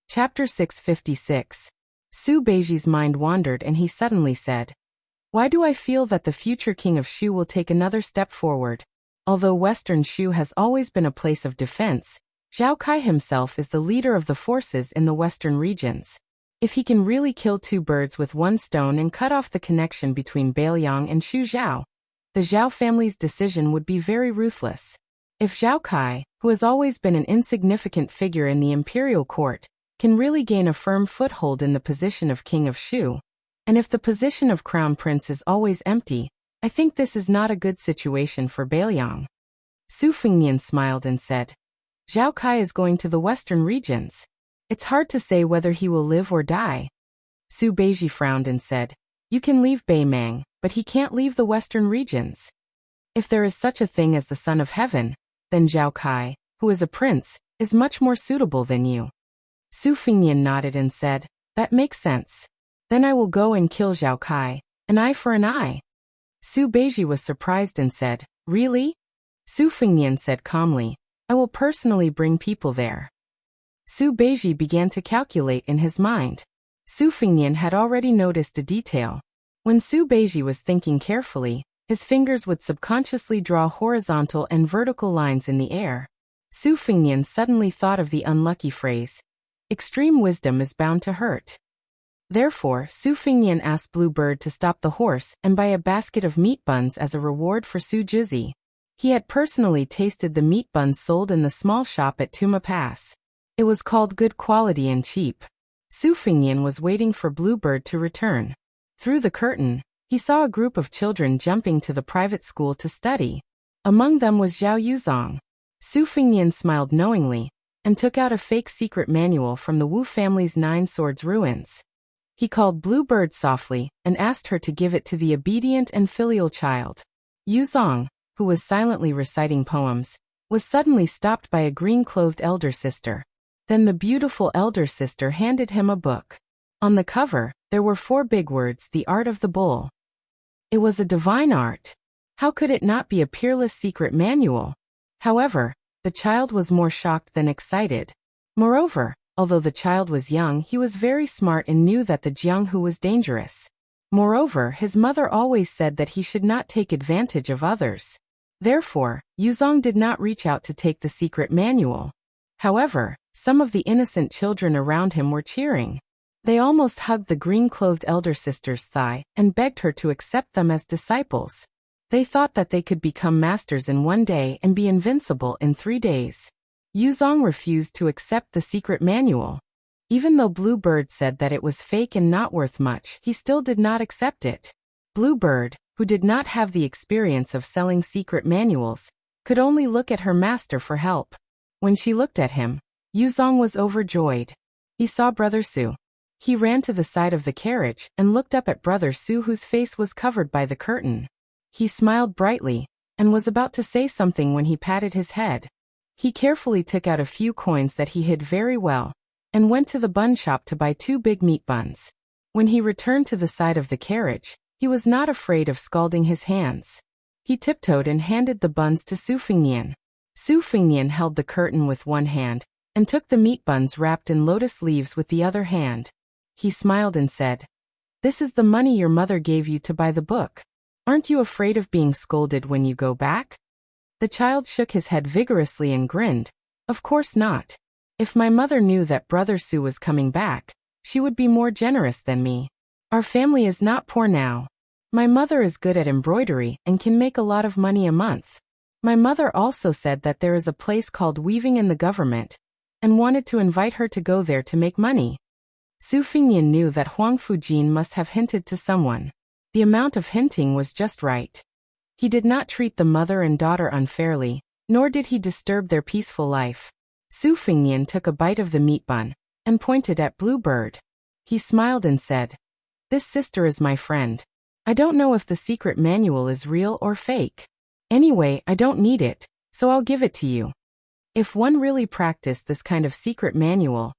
Chapter 656. Su Beiji's mind wandered and he suddenly said, "Why do I feel that the future king of Shu will take another step forward? Although Western Shu has always been a place of defense, Zhao Kai himself is the leader of the forces in the western regions. If he can really kill two birds with one stone and cut off the connection between Bailiang and Shu Zhao, the Zhao family's decision would be very ruthless. If Zhao Kai, who has always been an insignificant figure in the imperial court, can really gain a firm foothold in the position of king of Shu, and if the position of crown prince is always empty, I think this is not a good situation for Bailiang." Su Fengnian smiled and said, "Zhao Kai is going to the western regions. It's hard to say whether he will live or die." Su Beiji frowned and said, "You can leave Beimang, but he can't leave the western regions. If there is such a thing as the Son of Heaven, then Zhao Kai, who is a prince, is much more suitable than you." Su Fengnian nodded and said, "That makes sense. Then I will go and kill Zhao Kai, an eye for an eye." Su Beiji was surprised and said, "Really?" Su Fengnian said calmly, "I will personally bring people there." Su Beiji began to calculate in his mind. Su Fengnian had already noticed a detail. When Su Beiji was thinking carefully, his fingers would subconsciously draw horizontal and vertical lines in the air. Su Fengnian suddenly thought of the unlucky phrase, "Extreme wisdom is bound to hurt." Therefore, Su Fengnian asked Blue Bird to stop the horse and buy a basket of meat buns as a reward for Su Jizi. He had personally tasted the meat buns sold in the small shop at Tuma Pass. It was called good quality and cheap. Su Fengnian was waiting for Blue Bird to return. Through the curtain, he saw a group of children jumping to the private school to study. Among them was Zhao Yuzong. Su Fengnian smiled knowingly and took out a fake secret manual from the Wu family's 9 Swords ruins. He called Blue Bird softly and asked her to give it to the obedient and filial child. Yuzong, who was silently reciting poems, was suddenly stopped by a green-clothed elder sister. Then the beautiful elder sister handed him a book. On the cover, there were 4 big words, "The Art of the Bull." It was a divine art. How could it not be a peerless secret manual? However, the child was more shocked than excited. Moreover, although the child was young, he was very smart and knew that the Jianghu was dangerous. Moreover, his mother always said that he should not take advantage of others. Therefore, Yuzong did not reach out to take the secret manual. However, some of the innocent children around him were cheering. They almost hugged the green-clothed elder sister's thigh and begged her to accept them as disciples. They thought that they could become masters in 1 day and be invincible in 3 days. Yuzong refused to accept the secret manual. Even though Blue Bird said that it was fake and not worth much, he still did not accept it. Blue Bird, who did not have the experience of selling secret manuals, could only look at her master for help. When she looked at him, Yuzong was overjoyed. He saw Brother Su. He ran to the side of the carriage and looked up at Brother Su, whose face was covered by the curtain. He smiled brightly and was about to say something when he patted his head. He carefully took out a few coins that he hid very well and went to the bun shop to buy 2 big meat buns. When he returned to the side of the carriage, he was not afraid of scalding his hands. He tiptoed and handed the buns to Su Fengnian. Su Fengnian held the curtain with one hand and took the meat buns wrapped in lotus leaves with the other hand. He smiled and said, "This is the money your mother gave you to buy the book. Aren't you afraid of being scolded when you go back?" The child shook his head vigorously and grinned. "Of course not. If my mother knew that Brother Su was coming back, she would be more generous than me. Our family is not poor now. My mother is good at embroidery and can make a lot of money a month. My mother also said that there is a place called weaving in the government and wanted to invite her to go there to make money." Su Fengnian knew that Huang Fujin must have hinted to someone. The amount of hinting was just right. He did not treat the mother and daughter unfairly, nor did he disturb their peaceful life. Su Fengnian took a bite of the meat bun and pointed at Blue Bird. He smiled and said, "This sister is my friend. I don't know if the secret manual is real or fake. Anyway, I don't need it, so I'll give it to you." If one really practiced this kind of secret manual,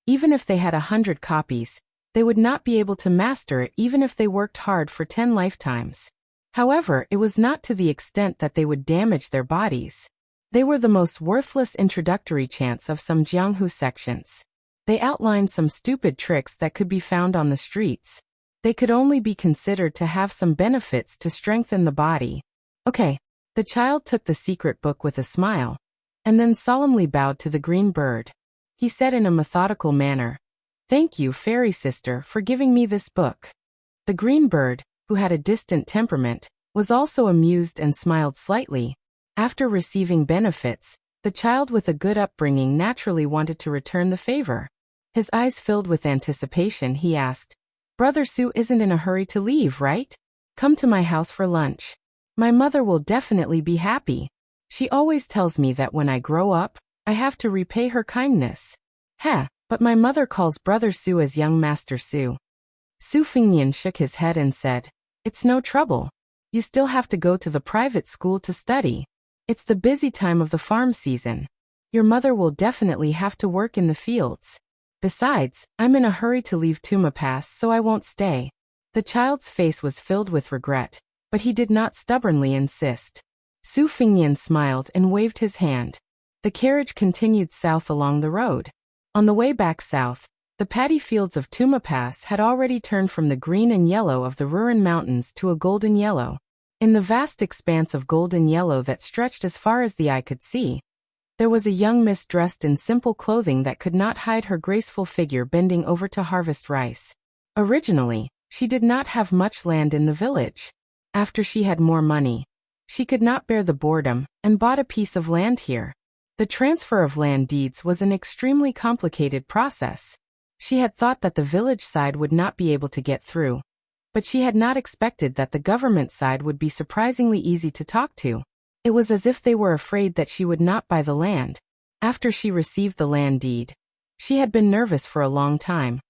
even if they had 100 copies, they would not be able to master it even if they worked hard for 10 lifetimes. However, it was not to the extent that they would damage their bodies. They were the most worthless introductory chants of some Jianghu sections. They outlined some stupid tricks that could be found on the streets. They could only be considered to have some benefits to strengthen the body. Okay. The child took the secret book with a smile, and then solemnly bowed to the green bird. He said in a methodical manner, "Thank you, fairy sister, for giving me this book." The green bird, who had a distant temperament, was also amused and smiled slightly. After receiving benefits, the child with a good upbringing naturally wanted to return the favor. His eyes filled with anticipation, he asked, "Brother Su isn't in a hurry to leave, right? Come to my house for lunch. My mother will definitely be happy. She always tells me that when I grow up, I have to repay her kindness." "Heh, but my mother calls Brother Su as young Master Su." Su Fingnian shook his head and said, "It's no trouble. You still have to go to the private school to study. It's the busy time of the farm season. Your mother will definitely have to work in the fields. Besides, I'm in a hurry to leave Tuma Pass, so I won't stay." The child's face was filled with regret, but he did not stubbornly insist. Su Fingnian smiled and waved his hand. The carriage continued south along the road. On the way back south, the paddy fields of Tuma Pass had already turned from the green and yellow of the Ruran Mountains to a golden yellow. In the vast expanse of golden yellow that stretched as far as the eye could see, there was a young miss dressed in simple clothing that could not hide her graceful figure bending over to harvest rice. Originally, she did not have much land in the village. After she had more money, she could not bear the boredom and bought a piece of land here. The transfer of land deeds was an extremely complicated process. She had thought that the village side would not be able to get through, but she had not expected that the government side would be surprisingly easy to talk to. It was as if they were afraid that she would not buy the land. After she received the land deed, she had been nervous for a long time,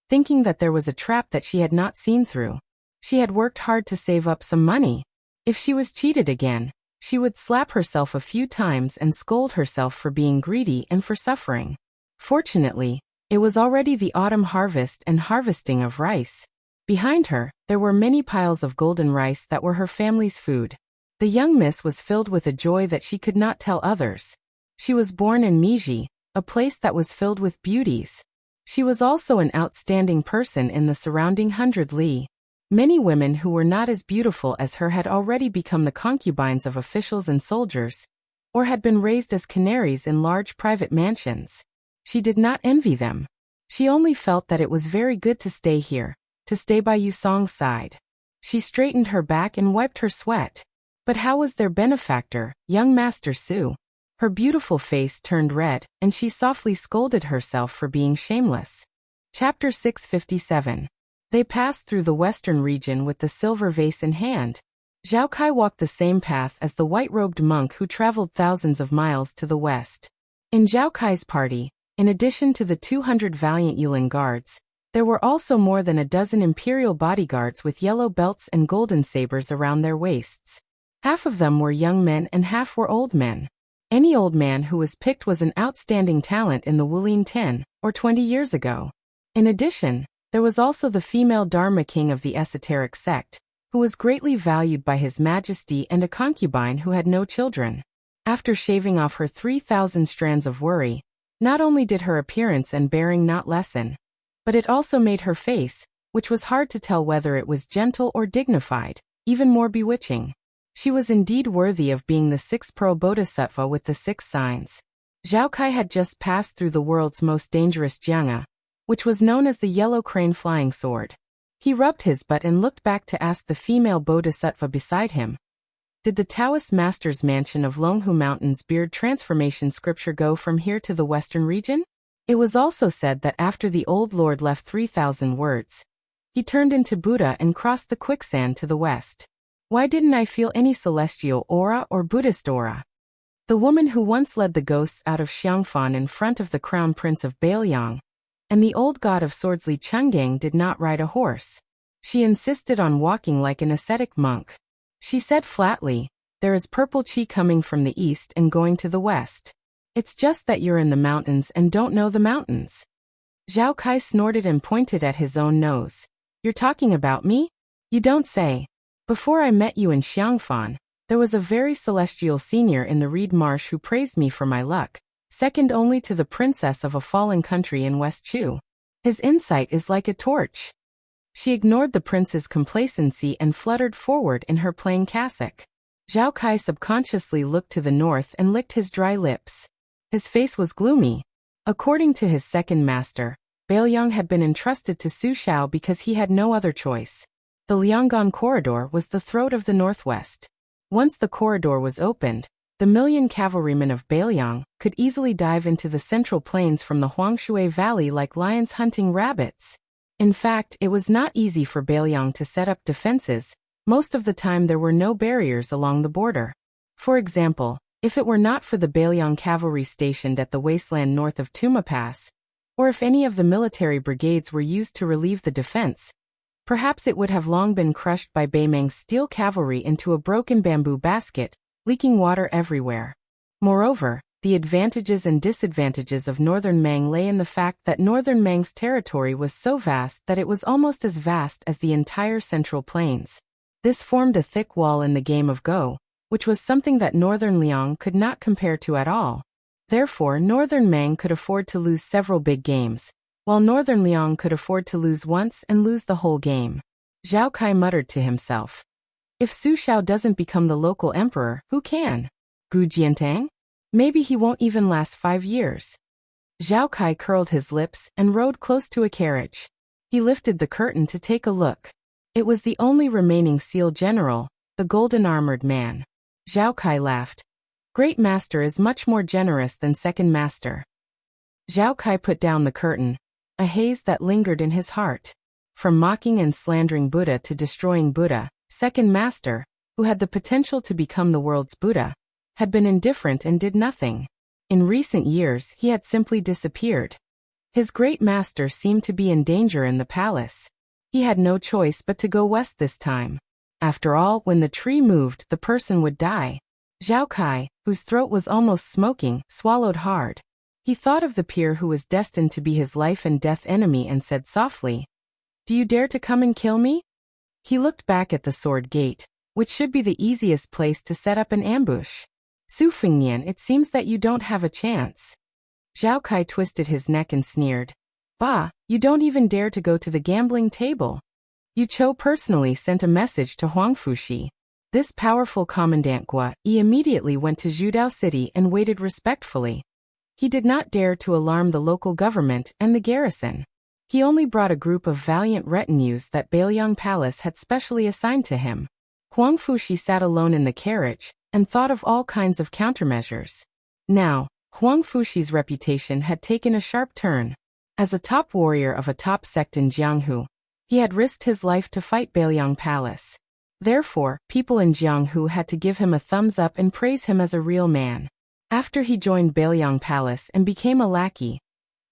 thinking that there was a trap that she had not seen through. She had worked hard to save up some money. If she was cheated again, she would slap herself a few times and scold herself for being greedy and for suffering. Fortunately, it was already the autumn harvest and harvesting of rice. Behind her, there were many piles of golden rice that were her family's food. The young miss was filled with a joy that she could not tell others. She was born in Miji, a place that was filled with beauties. She was also an outstanding person in the surrounding 100 li. Many women who were not as beautiful as her had already become the concubines of officials and soldiers, or had been raised as canaries in large private mansions. She did not envy them. She only felt that it was very good to stay here, to stay by Yusong's side. She straightened her back and wiped her sweat. But how was their benefactor, young Master Su? Her beautiful face turned red, and she softly scolded herself for being shameless. Chapter 657. They passed through the western region with the silver vase in hand. Zhao Kai walked the same path as the white-robed monk who traveled thousands of miles to the west. In Zhao Kai's party, in addition to the 200 valiant Yulin guards, there were also more than a dozen imperial bodyguards with yellow belts and golden sabers around their waists. Half of them were young men and half were old men. Any old man who was picked was an outstanding talent in the Wulin 10 or 20 years ago. In addition, there was also the female Dharma king of the esoteric sect, who was greatly valued by his majesty, and a concubine who had no children. After shaving off her 3,000 strands of worry, not only did her appearance and bearing not lessen, but it also made her face, which was hard to tell whether it was gentle or dignified, even more bewitching. She was indeed worthy of being the 6th pro bodhisattva with the 6 signs. Zhao Kai had just passed through the world's most dangerous jiangha, which was known as the Yellow Crane Flying Sword. He rubbed his butt and looked back to ask the female bodhisattva beside him, "Did the Taoist master's mansion of Longhu Mountain's beard transformation scripture go from here to the western region?" It was also said that after the old lord left 3,000 words, he turned into Buddha and crossed the quicksand to the west. Why didn't I feel any celestial aura or Buddhist aura? The woman who once led the ghosts out of Xiangfan in front of the crown prince of Bailiang, and the old god of swords Li Chenggang did not ride a horse. She insisted on walking like an ascetic monk. She said flatly, "There is purple qi coming from the east and going to the west." It's just that you're in the mountains and don't know the mountains. Zhao Kai snorted and pointed at his own nose. You're talking about me? You don't say. Before I met you in Xiangfan, there was a very celestial senior in the Reed Marsh who praised me for my luck, second only to the princess of a fallen country in West Chu. His insight is like a torch. She ignored the prince's complacency and fluttered forward in her plain cassock. Zhao Kai subconsciously looked to the north and licked his dry lips. His face was gloomy. According to his second master, Bailiang had been entrusted to Su Xiao because he had no other choice. The Lianggan corridor was the throat of the northwest. Once the corridor was opened, the million cavalrymen of Bailiang could easily dive into the central plains from the Huangshui Valley like lions hunting rabbits. In fact, it was not easy for Bailiang to set up defenses. Most of the time there were no barriers along the border. For example, if it were not for the Bailiang cavalry stationed at the wasteland north of Tuma Pass, or if any of the military brigades were used to relieve the defense, perhaps it would have long been crushed by Beimang's steel cavalry into a broken bamboo basket, leaking water everywhere. Moreover, the advantages and disadvantages of Northern Mang lay in the fact that Northern Mang's territory was so vast that it was almost as vast as the entire Central Plains. This formed a thick wall in the game of Go, which was something that Northern Liang could not compare to at all. Therefore, Northern Mang could afford to lose several big games, while Northern Liang could afford to lose once and lose the whole game. Zhao Kai muttered to himself. If Su Xiao doesn't become the local emperor, who can? Gu Jiantang? Maybe he won't even last 5 years. Zhao Kai curled his lips and rode close to a carriage. He lifted the curtain to take a look. It was the only remaining Seal General, the golden-armored man. Zhao Kai laughed. Great Master is much more generous than Second Master. Zhao Kai put down the curtain, a haze that lingered in his heart. From mocking and slandering Buddha to destroying Buddha, Second Master, who had the potential to become the world's Buddha, had been indifferent and did nothing. In recent years he had simply disappeared. His great master seemed to be in danger in the palace. He had no choice but to go west this time. After all, when the tree moved, the person would die. Zhao Kai, whose throat was almost smoking, swallowed hard. He thought of the peer who was destined to be his life and death enemy and said softly, "Do you dare to come and kill me?" He looked back at the sword gate, which should be the easiest place to set up an ambush. "Su Fengnian, it seems that you don't have a chance." Zhao Kai twisted his neck and sneered. "Bah, you don't even dare to go to the gambling table." Yu Chou personally sent a message to Huang Fushi. This powerful Commandant Gua Yi immediately went to Zhudao City and waited respectfully. He did not dare to alarm the local government and the garrison. He only brought a group of valiant retinues that Bailiang Palace had specially assigned to him. Huang Fushi sat alone in the carriage and thought of all kinds of countermeasures. Now, Huang Fushi's reputation had taken a sharp turn. As a top warrior of a top sect in Jianghu, he had risked his life to fight Bailiang Palace. Therefore, people in Jianghu had to give him a thumbs up and praise him as a real man. After he joined Bailiang Palace and became a lackey,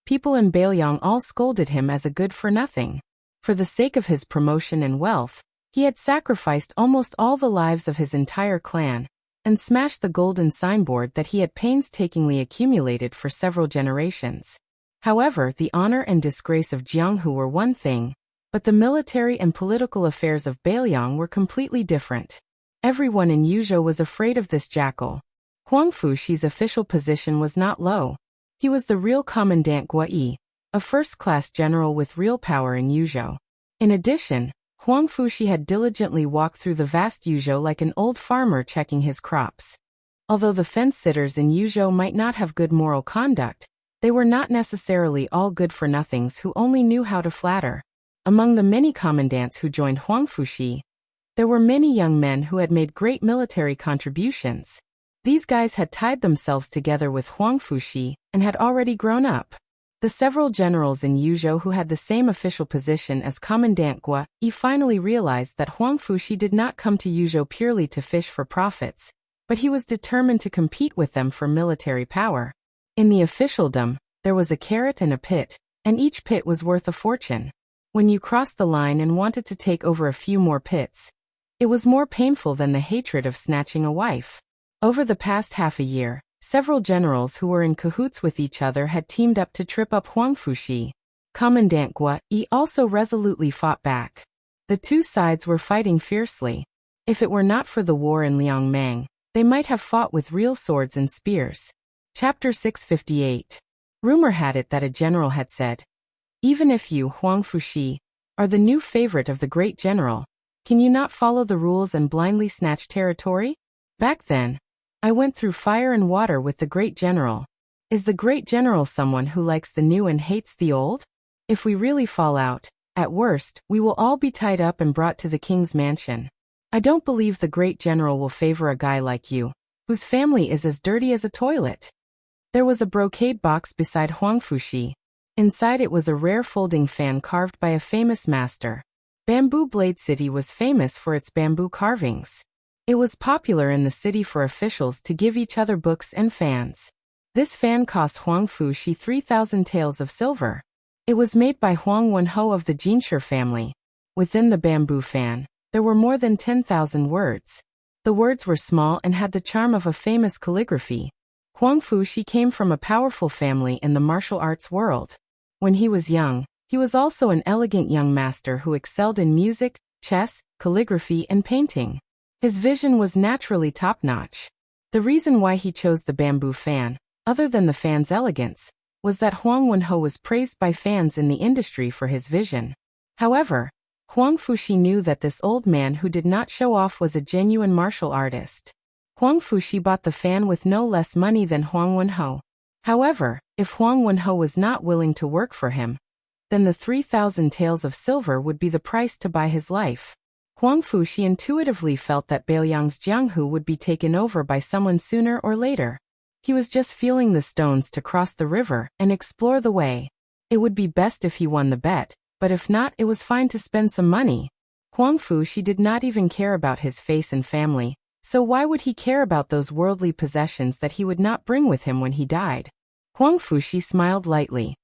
people in Bailiang all scolded him as a good-for-nothing. For the sake of his promotion and wealth, he had sacrificed almost all the lives of his entire clan and smashed the golden signboard that he had painstakingly accumulated for several generations. However, the honor and disgrace of Jianghu were one thing, but the military and political affairs of Bailiang were completely different. Everyone in Yuzhou was afraid of this jackal. Huang Fushi's official position was not low. He was the real Commandant Gua Yi, a first-class general with real power in Yuzhou. In addition, Huang Fushi had diligently walked through the vast Yuzhou like an old farmer checking his crops. Although the fence-sitters in Yuzhou might not have good moral conduct, they were not necessarily all good-for-nothings who only knew how to flatter. Among the many commandants who joined Huang Fushi, there were many young men who had made great military contributions. These guys had tied themselves together with Huang Fushi and had already grown up. The several generals in Yuzhou who had the same official position as Commandant Gua Yi finally realized that Huang Fushi did not come to Yuzhou purely to fish for profits, but he was determined to compete with them for military power. In the officialdom, there was a carrot and a pit, and each pit was worth a fortune. When you crossed the line and wanted to take over a few more pits, it was more painful than the hatred of snatching a wife. Over the past half a year, Several generals who were in cahoots with each other had teamed up to trip up Huang Fuxi. Commandant Guo Yi also resolutely fought back. The two sides were fighting fiercely. If it were not for the war in Liangmang, they might have fought with real swords and spears. Chapter 658. Rumor had it that a general had said, "Even if you, Huang Fuxi, are the new favorite of the great general, can you not follow the rules and blindly snatch territory? Back then, I went through fire and water with the great general. Is the great general someone who likes the new and hates the old? If we really fall out, at worst, we will all be tied up and brought to the king's mansion. I don't believe the great general will favor a guy like you, whose family is as dirty as a toilet." There was a brocade box beside Huang Fuxi. Inside it was a rare folding fan carved by a famous master. Bamboo Blade City was famous for its bamboo carvings. It was popular in the city for officials to give each other books and fans. This fan cost Huang Fuxi 3,000 taels of silver. It was made by Huang Wenhou of the Jinshi family. Within the bamboo fan, there were more than 10,000 words. The words were small and had the charm of a famous calligraphy. Huang Fuxi came from a powerful family in the martial arts world. When he was young, he was also an elegant young master who excelled in music, chess, calligraphy, and painting. His vision was naturally top-notch. The reason why he chose the bamboo fan, other than the fan's elegance, was that Huang Wenhou was praised by fans in the industry for his vision. However, Huang Fuxi knew that this old man who did not show off was a genuine martial artist. Huang Fuxi bought the fan with no less money than Huang Wenhou. However, if Huang Wenhou was not willing to work for him, then the 3,000 taels of silver would be the price to buy his life. Huang Fuxi intuitively felt that Beiliang's Jianghu would be taken over by someone sooner or later. He was just feeling the stones to cross the river and explore the way. It would be best if he won the bet, but if not, it was fine to spend some money. Huang Fuxi did not even care about his face and family, so why would he care about those worldly possessions that he would not bring with him when he died? Huang Fuxi smiled lightly.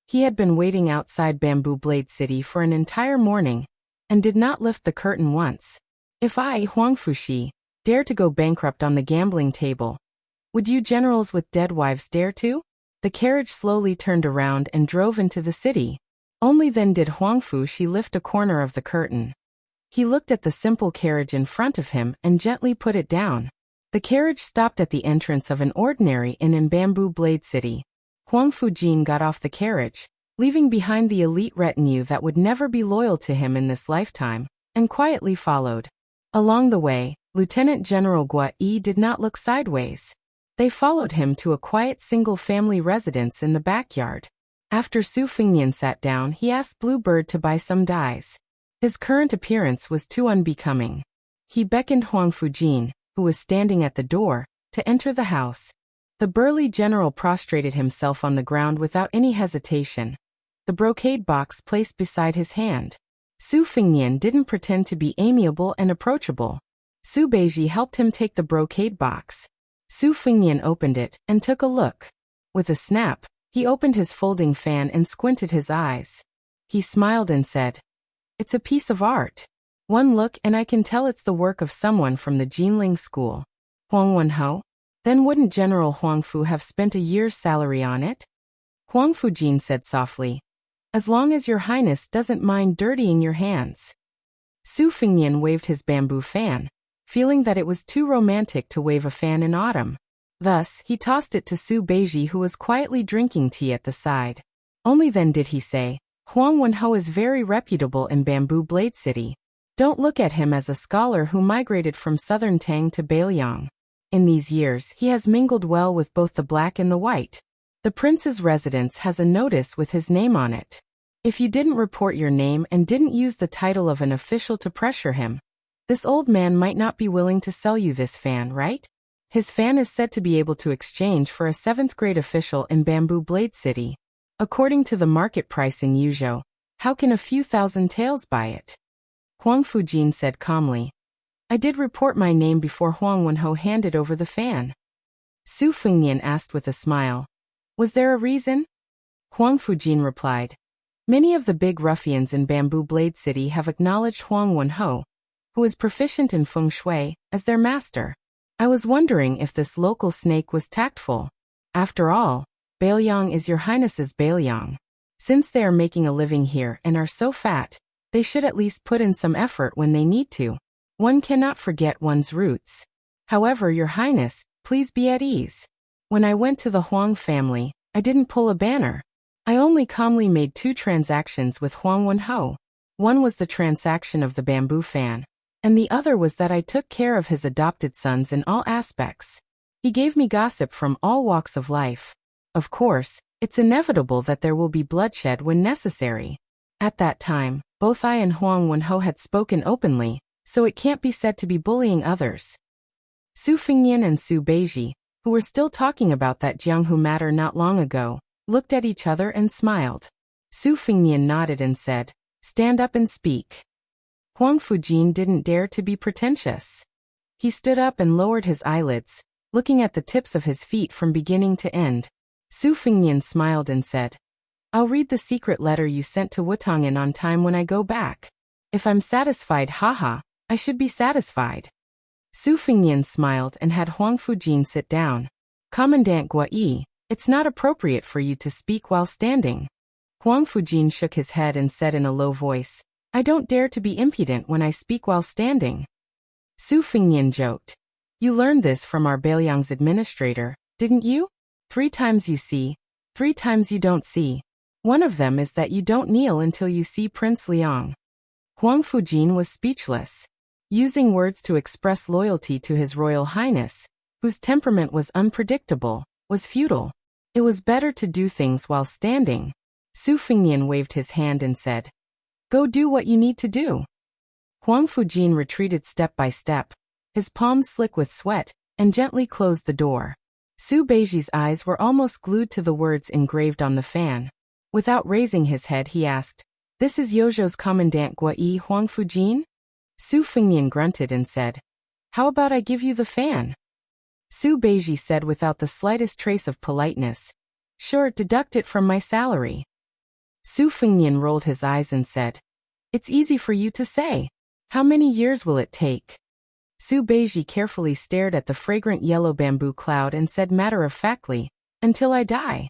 He had been waiting outside Bamboo Blade City for an entire morning, and did not lift the curtain once. If I, Huang Fuxi, dare to go bankrupt on the gambling table, would you generals with dead wives dare to? The carriage slowly turned around and drove into the city. Only then did Huang Fuxi lift a corner of the curtain. He looked at the simple carriage in front of him and gently put it down. The carriage stopped at the entrance of an ordinary inn in Bamboo Blade City. Huang Fujian got off the carriage, leaving behind the elite retinue that would never be loyal to him in this lifetime, and quietly followed. Along the way, Lieutenant General Guo Yi did not look sideways. They followed him to a quiet single-family residence in the backyard. After Su Fengnian sat down, he asked Bluebird to buy some dyes. His current appearance was too unbecoming. He beckoned Huang Fujian, who was standing at the door, to enter the house. The burly general prostrated himself on the ground without any hesitation, the brocade box placed beside his hand. Su Fengnian didn't pretend to be amiable and approachable. Su Beiji helped him take the brocade box. Su Fengnian opened it and took a look. With a snap, he opened his folding fan and squinted his eyes. He smiled and said, "It's a piece of art. One look and I can tell it's the work of someone from the Jinling school." Huang Wenhou? Then wouldn't General Huang Fu have spent a year's salary on it? Huang Fujian said softly, "As long as your highness doesn't mind dirtying your hands." Su Fengnian waved his bamboo fan, feeling that it was too romantic to wave a fan in autumn. Thus, he tossed it to Su Beiji, who was quietly drinking tea at the side. Only then did he say, "Huang Wenhou is very reputable in Bamboo Blade City. Don't look at him as a scholar who migrated from southern Tang to Beiliang. In these years, he has mingled well with both the black and the white. The prince's residence has a notice with his name on it. If you didn't report your name and didn't use the title of an official to pressure him, this old man might not be willing to sell you this fan, right? His fan is said to be able to exchange for a 7th-grade official in Bamboo Blade City. According to the market price in Yuzhou, how can a few thousand taels buy it?" Huang Fujian said calmly, "I did report my name before Huang Wenhou handed over the fan." Su Fengnian asked with a smile, "Was there a reason?" Huang Fujian replied, "Many of the big ruffians in Bamboo Blade City have acknowledged Huang Wenhou, who is proficient in feng shui, as their master. I was wondering if this local snake was tactful. After all, Baelyang is your highness's Baelyang. Since they are making a living here and are so fat, they should at least put in some effort when they need to. One cannot forget one's roots. However, your highness, please be at ease. When I went to the Huang family, I didn't pull a banner. I only calmly made 2 transactions with Huang Wenho. One was the transaction of the bamboo fan, and the other was that I took care of his adopted sons in all aspects. He gave me gossip from all walks of life. Of course, it's inevitable that there will be bloodshed when necessary. At that time, both I and Huang Wenho had spoken openly, so it can't be said to be bullying others. Su Fengnian and Su Beiji, who were still talking about that Jianghu matter not long ago, looked at each other and smiled. Su Fengnian nodded and said, "Stand up and speak." Huang Fujin didn't dare to be pretentious. He stood up and lowered his eyelids, looking at the tips of his feet from beginning to end. Su Fengnian smiled and said, "I'll read the secret letter you sent to Wutong'an on time when I go back. If I'm satisfied, haha, I should be satisfied." Su Fengnian smiled and had Huang Fujin sit down. "Commandant Guai, it's not appropriate for you to speak while standing." Huang Fujin shook his head and said in a low voice, "I don't dare to be impudent when I speak while standing." Su Fengnian joked, "You learned this from our Baelyang's administrator, didn't you? 3 times you see, 3 times you don't see. One of them is that you don't kneel until you see Prince Liang." Huang Fujin was speechless. Using words to express loyalty to His Royal Highness, whose temperament was unpredictable, was futile. It was better to do things while standing. Su Fengnian waved his hand and said, "Go do what you need to do." Huang Fujin retreated step by step, his palms slick with sweat, and gently closed the door. Su Beiji's eyes were almost glued to the words engraved on the fan. Without raising his head, he asked, "This is Yozhou's Commandant Guai Huang Fujin?" Su Fengnian grunted and said, "How about I give you the fan?" Su Beiji said without the slightest trace of politeness, "Sure, deduct it from my salary." Su Fengnian rolled his eyes and said, "It's easy for you to say. How many years will it take?" Su Beiji carefully stared at the fragrant yellow bamboo cloud and said matter-of-factly, "Until I die."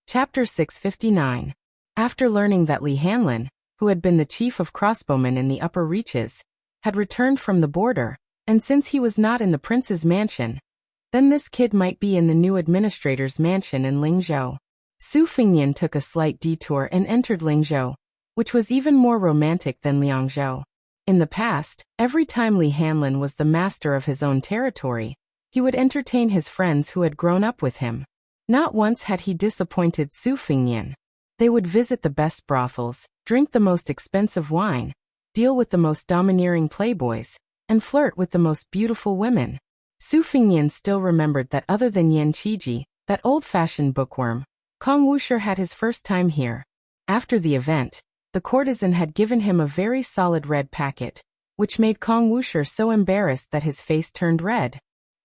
Chapter 659. After learning that Li Hanlin, who had been the chief of crossbowmen in the upper reaches, had returned from the border, and since he was not in the prince's mansion, then this kid might be in the new administrator's mansion in Lingzhou. Su Fengnian took a slight detour and entered Lingzhou, which was even more romantic than Liangzhou. In the past, every time Li Hanlin was the master of his own territory, he would entertain his friends who had grown up with him. Not once had he disappointed Su Fengnian. They would visit the best brothels, drink the most expensive wine, deal with the most domineering playboys, and flirt with the most beautiful women. Su Fengnian still remembered that other than Yan Qiji, that old-fashioned bookworm, Kong Wuxia had his first time here. After the event, the courtesan had given him a very solid red packet, which made Kong Wuxia so embarrassed that his face turned red.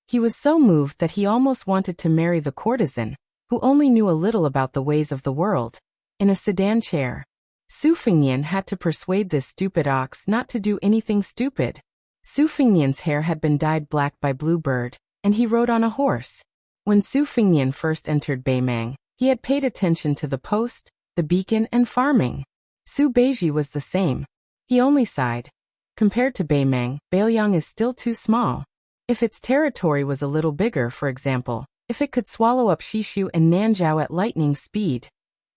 He was so moved that he almost wanted to marry the courtesan, who only knew a little about the ways of the world, in a sedan chair. Su Fengnian had to persuade this stupid ox not to do anything stupid. Su Fengnian's hair had been dyed black by Blue Bird, and he rode on a horse. When Su Fengnian first entered Baimang, he had paid attention to the post, the beacon, and farming. Su Beiji was the same. He only sighed. Compared to Baimang, Baelyang is still too small. If its territory was a little bigger, for example, if it could swallow up Shishu and Nanzhou at lightning speed.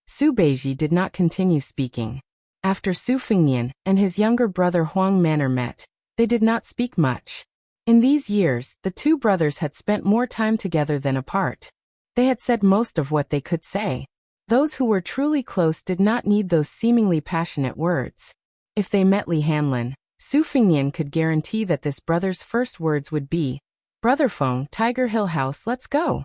Su Beiji did not continue speaking. After Su Fengnian and his younger brother Huang Manner met, they did not speak much. In these years, the 2 brothers had spent more time together than apart. They had said most of what they could say. Those who were truly close did not need those seemingly passionate words. If they met Li Hanlin, Su Fengnian could guarantee that this brother's first words would be, "Brother Feng, Tiger Hill House, let's go."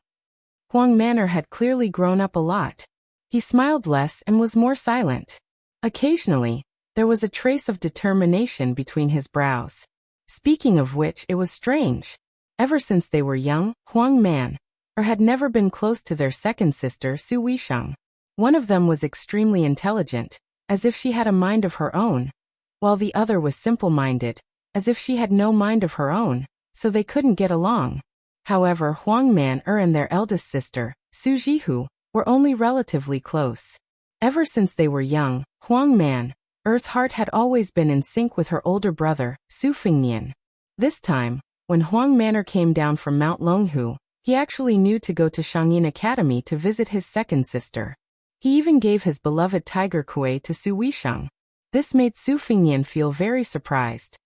Huang Manner had clearly grown up a lot. He smiled less and was more silent. Occasionally, there was a trace of determination between his brows. Speaking of which, it was strange. Ever since they were young, Huang Man, had never been close to their second sister, Su Weisheng. One of them was extremely intelligent, as if she had a mind of her own, while the other was simple-minded, as if she had no mind of her own. so they couldn't get along. However, Huang Man-er and their eldest sister, Su Jihu, were only relatively close. Ever since they were young, Huang Man-er's heart had always been in sync with her older brother, Su Fengnian. This time, when Huang Man-er came down from Mount Longhu, he actually knew to go to Shangyin Academy to visit his second sister. He even gave his beloved tiger Kuei to Su Weisheng. This made Su Fengnian feel very surprised.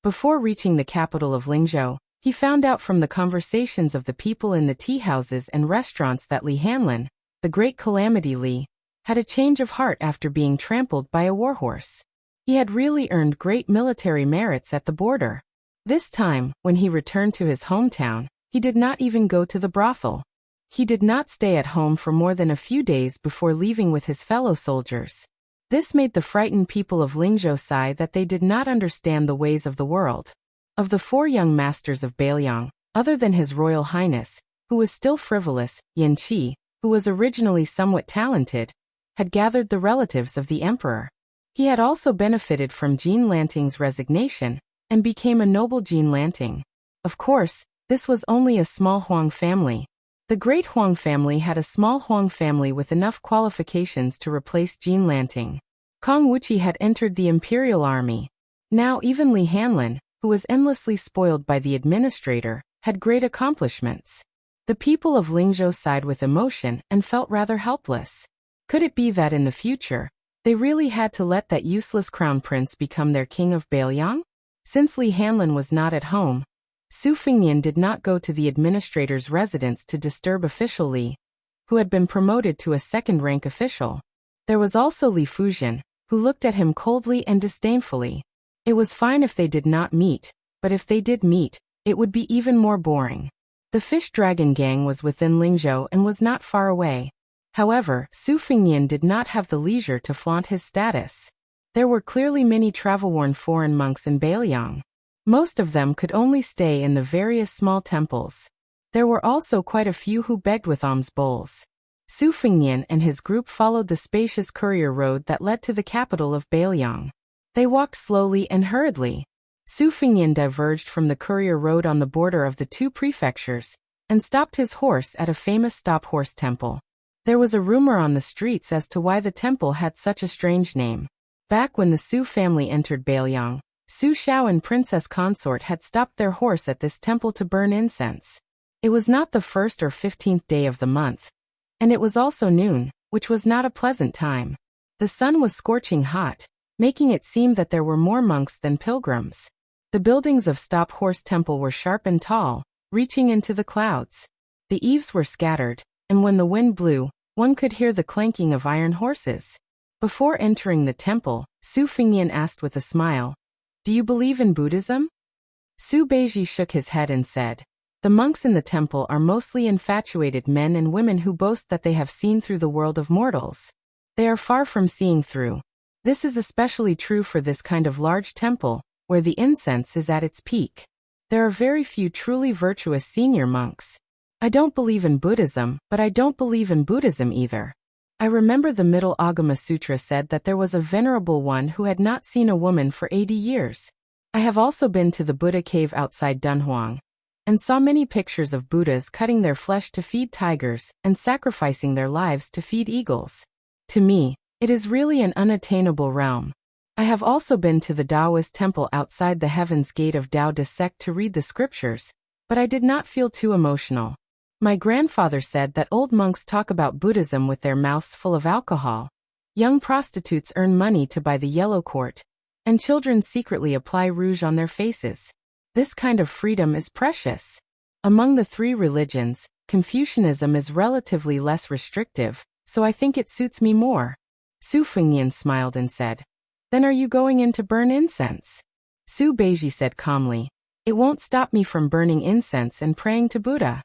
Before reaching the capital of Lingzhou, he found out from the conversations of the people in the tea houses and restaurants that Li Hanlin, the great calamity Li, had a change of heart after being trampled by a warhorse. He had really earned great military merits at the border. This time, when he returned to his hometown, he did not even go to the brothel. He did not stay at home for more than a few days before leaving with his fellow soldiers. This made the frightened people of Lingzhou sigh that they did not understand the ways of the world. Of the 4 young masters of Beiliang, other than His Royal Highness, who was still frivolous, Yin Qi, who was originally somewhat talented, had gathered the relatives of the emperor. He had also benefited from Jean Lanting's resignation, and became a noble Jean Lanting. Of course, this was only a small Huang family. The great Huang family had a small Huang family with enough qualifications to replace Jean Lanting. Kong Wuxi had entered the imperial army. Now even Li Hanlin, who was endlessly spoiled by the administrator, had great accomplishments. The people of Lingzhou sighed with emotion and felt rather helpless. Could it be that in the future, they really had to let that useless crown prince become their king of Beiliang? Since Li Hanlin was not at home, Su Fengnian did not go to the administrator's residence to disturb official Li, who had been promoted to a second-rank official. There was also Li Fujian, who looked at him coldly and disdainfully. It was fine if they did not meet, but if they did meet, it would be even more boring. The Fish Dragon gang was within Lingzhou and was not far away. However, Su Fengnian did not have the leisure to flaunt his status. There were clearly many travel-worn foreign monks in Beiliang. Most of them could only stay in the various small temples. There were also quite a few who begged with alms bowls. Su Fengnian and his group followed the spacious courier road that led to the capital of Beiliang. They walked slowly and hurriedly. Su Fengnian diverged from the courier road on the border of the 2 prefectures, and stopped his horse at a famous stop-horse temple. There was a rumor on the streets as to why the temple had such a strange name. Back when the Su family entered Beiliang, Su Xiao and Princess Consort had stopped their horse at this temple to burn incense. It was not the 1st or 15th day of the month, and it was also noon, which was not a pleasant time. The sun was scorching hot, making it seem that there were more monks than pilgrims. The buildings of Stop Horse Temple were sharp and tall, reaching into the clouds. The eaves were scattered, and when the wind blew, one could hear the clanking of iron horses. Before entering the temple, Su Fengnian asked with a smile, "Do you believe in Buddhism?" Su Beiji shook his head and said, "The monks in the temple are mostly infatuated men and women who boast that they have seen through the world of mortals. They are far from seeing through. This is especially true for this kind of large temple, where the incense is at its peak. There are very few truly virtuous senior monks. I don't believe in Buddhism, but I don't believe in Buddhism either. I remember the Middle Agama Sutra said that there was a venerable one who had not seen a woman for 80 years. I have also been to the Buddha cave outside Dunhuang, and saw many pictures of Buddhas cutting their flesh to feed tigers and sacrificing their lives to feed eagles. To me, it is really an unattainable realm. I have also been to the Taoist temple outside the Heaven's Gate of Tao De Sect to read the scriptures, but I did not feel too emotional. My grandfather said that old monks talk about Buddhism with their mouths full of alcohol. Young prostitutes earn money to buy the yellow quart, and children secretly apply rouge on their faces. This kind of freedom is precious. Among the 3 religions, Confucianism is relatively less restrictive, so I think it suits me more." Su Fengnian smiled and said, "Then are you going in to burn incense?" Su Beiji said calmly, "It won't stop me from burning incense and praying to Buddha."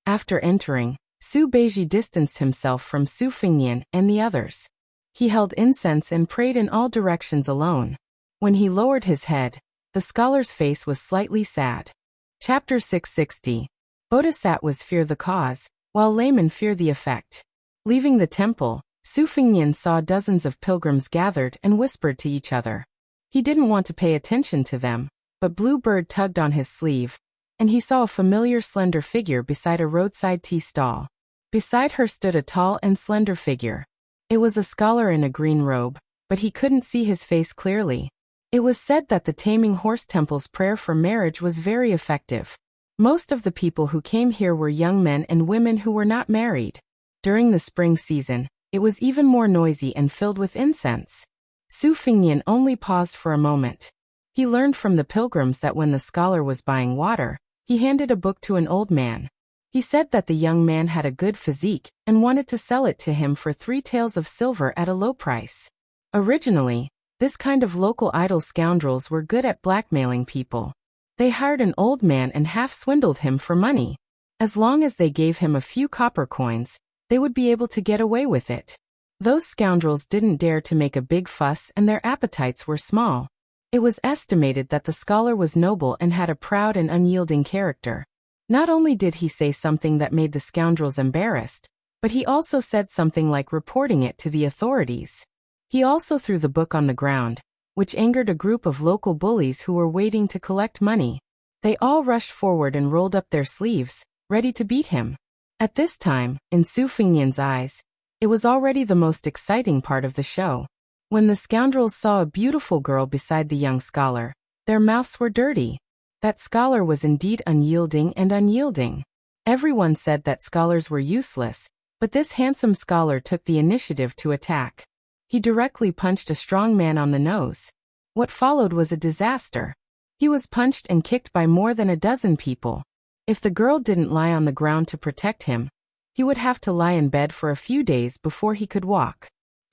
After entering, Su Beiji distanced himself from Su Fengnian and the others. He held incense and prayed in all directions alone. When he lowered his head, the scholar's face was slightly sad. Chapter 660. Bodhisattvas fear the cause, while laymen fear the effect. Leaving the temple, Su Fengnian saw dozens of pilgrims gathered and whispered to each other. He didn't want to pay attention to them, but Blue Bird tugged on his sleeve, and he saw a familiar slender figure beside a roadside tea stall. Beside her stood a tall and slender figure. It was a scholar in a green robe, but he couldn't see his face clearly. It was said that the Taming Horse Temple's prayer for marriage was very effective. Most of the people who came here were young men and women who were not married. During the spring season, it was even more noisy and filled with incense. Su Fingnian only paused for a moment. He learned from the pilgrims that when the scholar was buying water, he handed a book to an old man. He said that the young man had a good physique and wanted to sell it to him for 3 taels of silver at a low price. Originally, this kind of local idle scoundrels were good at blackmailing people. They hired an old man and half swindled him for money. As long as they gave him a few copper coins, they would be able to get away with it. Those scoundrels didn't dare to make a big fuss and their appetites were small. It was estimated that the scholar was noble and had a proud and unyielding character. Not only did he say something that made the scoundrels embarrassed, but he also said something like reporting it to the authorities. He also threw the book on the ground, which angered a group of local bullies who were waiting to collect money. They all rushed forward and rolled up their sleeves, ready to beat him. At this time, in Su Fingnian's eyes, it was already the most exciting part of the show. When the scoundrels saw a beautiful girl beside the young scholar, their mouths were dirty. That scholar was indeed unyielding and unyielding. Everyone said that scholars were useless, but this handsome scholar took the initiative to attack. He directly punched a strong man on the nose. What followed was a disaster. He was punched and kicked by more than a dozen people. If the girl didn't lie on the ground to protect him, he would have to lie in bed for a few days before he could walk.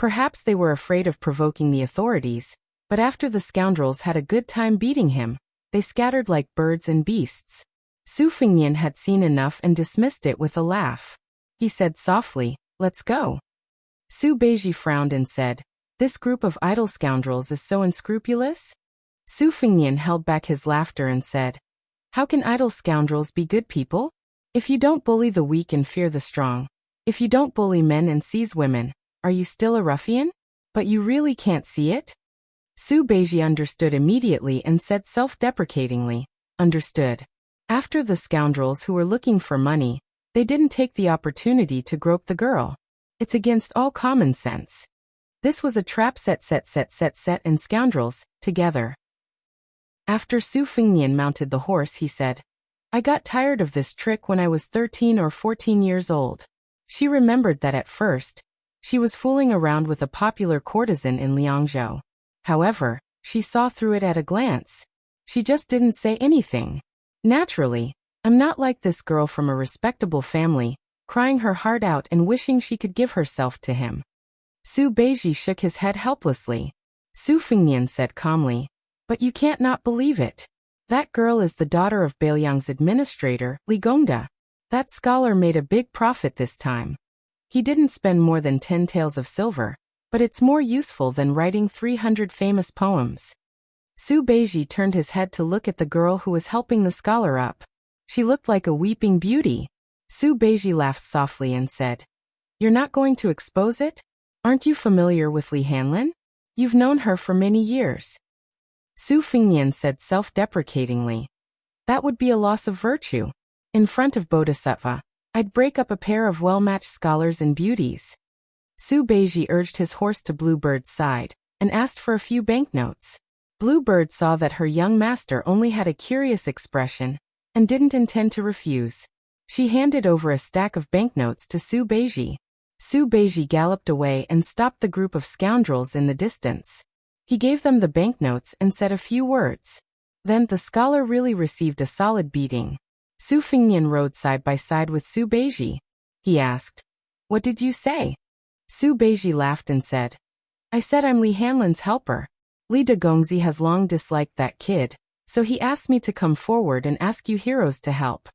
Perhaps they were afraid of provoking the authorities, but after the scoundrels had a good time beating him, they scattered like birds and beasts. Su Fingnian had seen enough and dismissed it with a laugh. He said softly, "Let's go." Su Beiji frowned and said, "This group of idle scoundrels is so unscrupulous?" Su Fingnian held back his laughter and said, "How can idle scoundrels be good people? If you don't bully the weak and fear the strong, if you don't bully men and seize women, are you still a ruffian? But you really can't see it?" Su Beiji understood immediately and said self-deprecatingly, "Understood." After the scoundrels who were looking for money, they didn't take the opportunity to grope the girl. It's against all common sense. This was a trap set and scoundrels, together. After Su Fingnian mounted the horse, he said, "I got tired of this trick when I was 13 or 14 years old." She remembered that at first, she was fooling around with a popular courtesan in Liangzhou. However, she saw through it at a glance. She just didn't say anything. Naturally, I'm not like this girl from a respectable family, crying her heart out and wishing she could give herself to him. Su Beiji shook his head helplessly. Su Fingnian said calmly, "But you can't not believe it. That girl is the daughter of Beiliang's administrator, Li Gongda. That scholar made a big profit this time. He didn't spend more than 10 taels of silver, but it's more useful than writing 300 famous poems." Su Beiji turned his head to look at the girl who was helping the scholar up. She looked like a weeping beauty. Su Beiji laughed softly and said, "You're not going to expose it? Aren't you familiar with Li Hanlin? You've known her for many years." Su Fingnian said self-deprecatingly, "That would be a loss of virtue. In front of Bodhisattva, I'd break up a pair of well-matched scholars and beauties." Su Beiji urged his horse to Bluebird's side and asked for a few banknotes. Bluebird saw that her young master only had a curious expression and didn't intend to refuse. She handed over a stack of banknotes to Su Beiji. Su Beiji galloped away and stopped the group of scoundrels in the distance. He gave them the banknotes and said a few words. Then the scholar really received a solid beating. Su Fingnian rode side by side with Su Beiji. He asked, "What did you say?" Su Beiji laughed and said, "I said I'm Li Hanlin's helper. Li Degongzi has long disliked that kid, so he asked me to come forward and ask you heroes to help."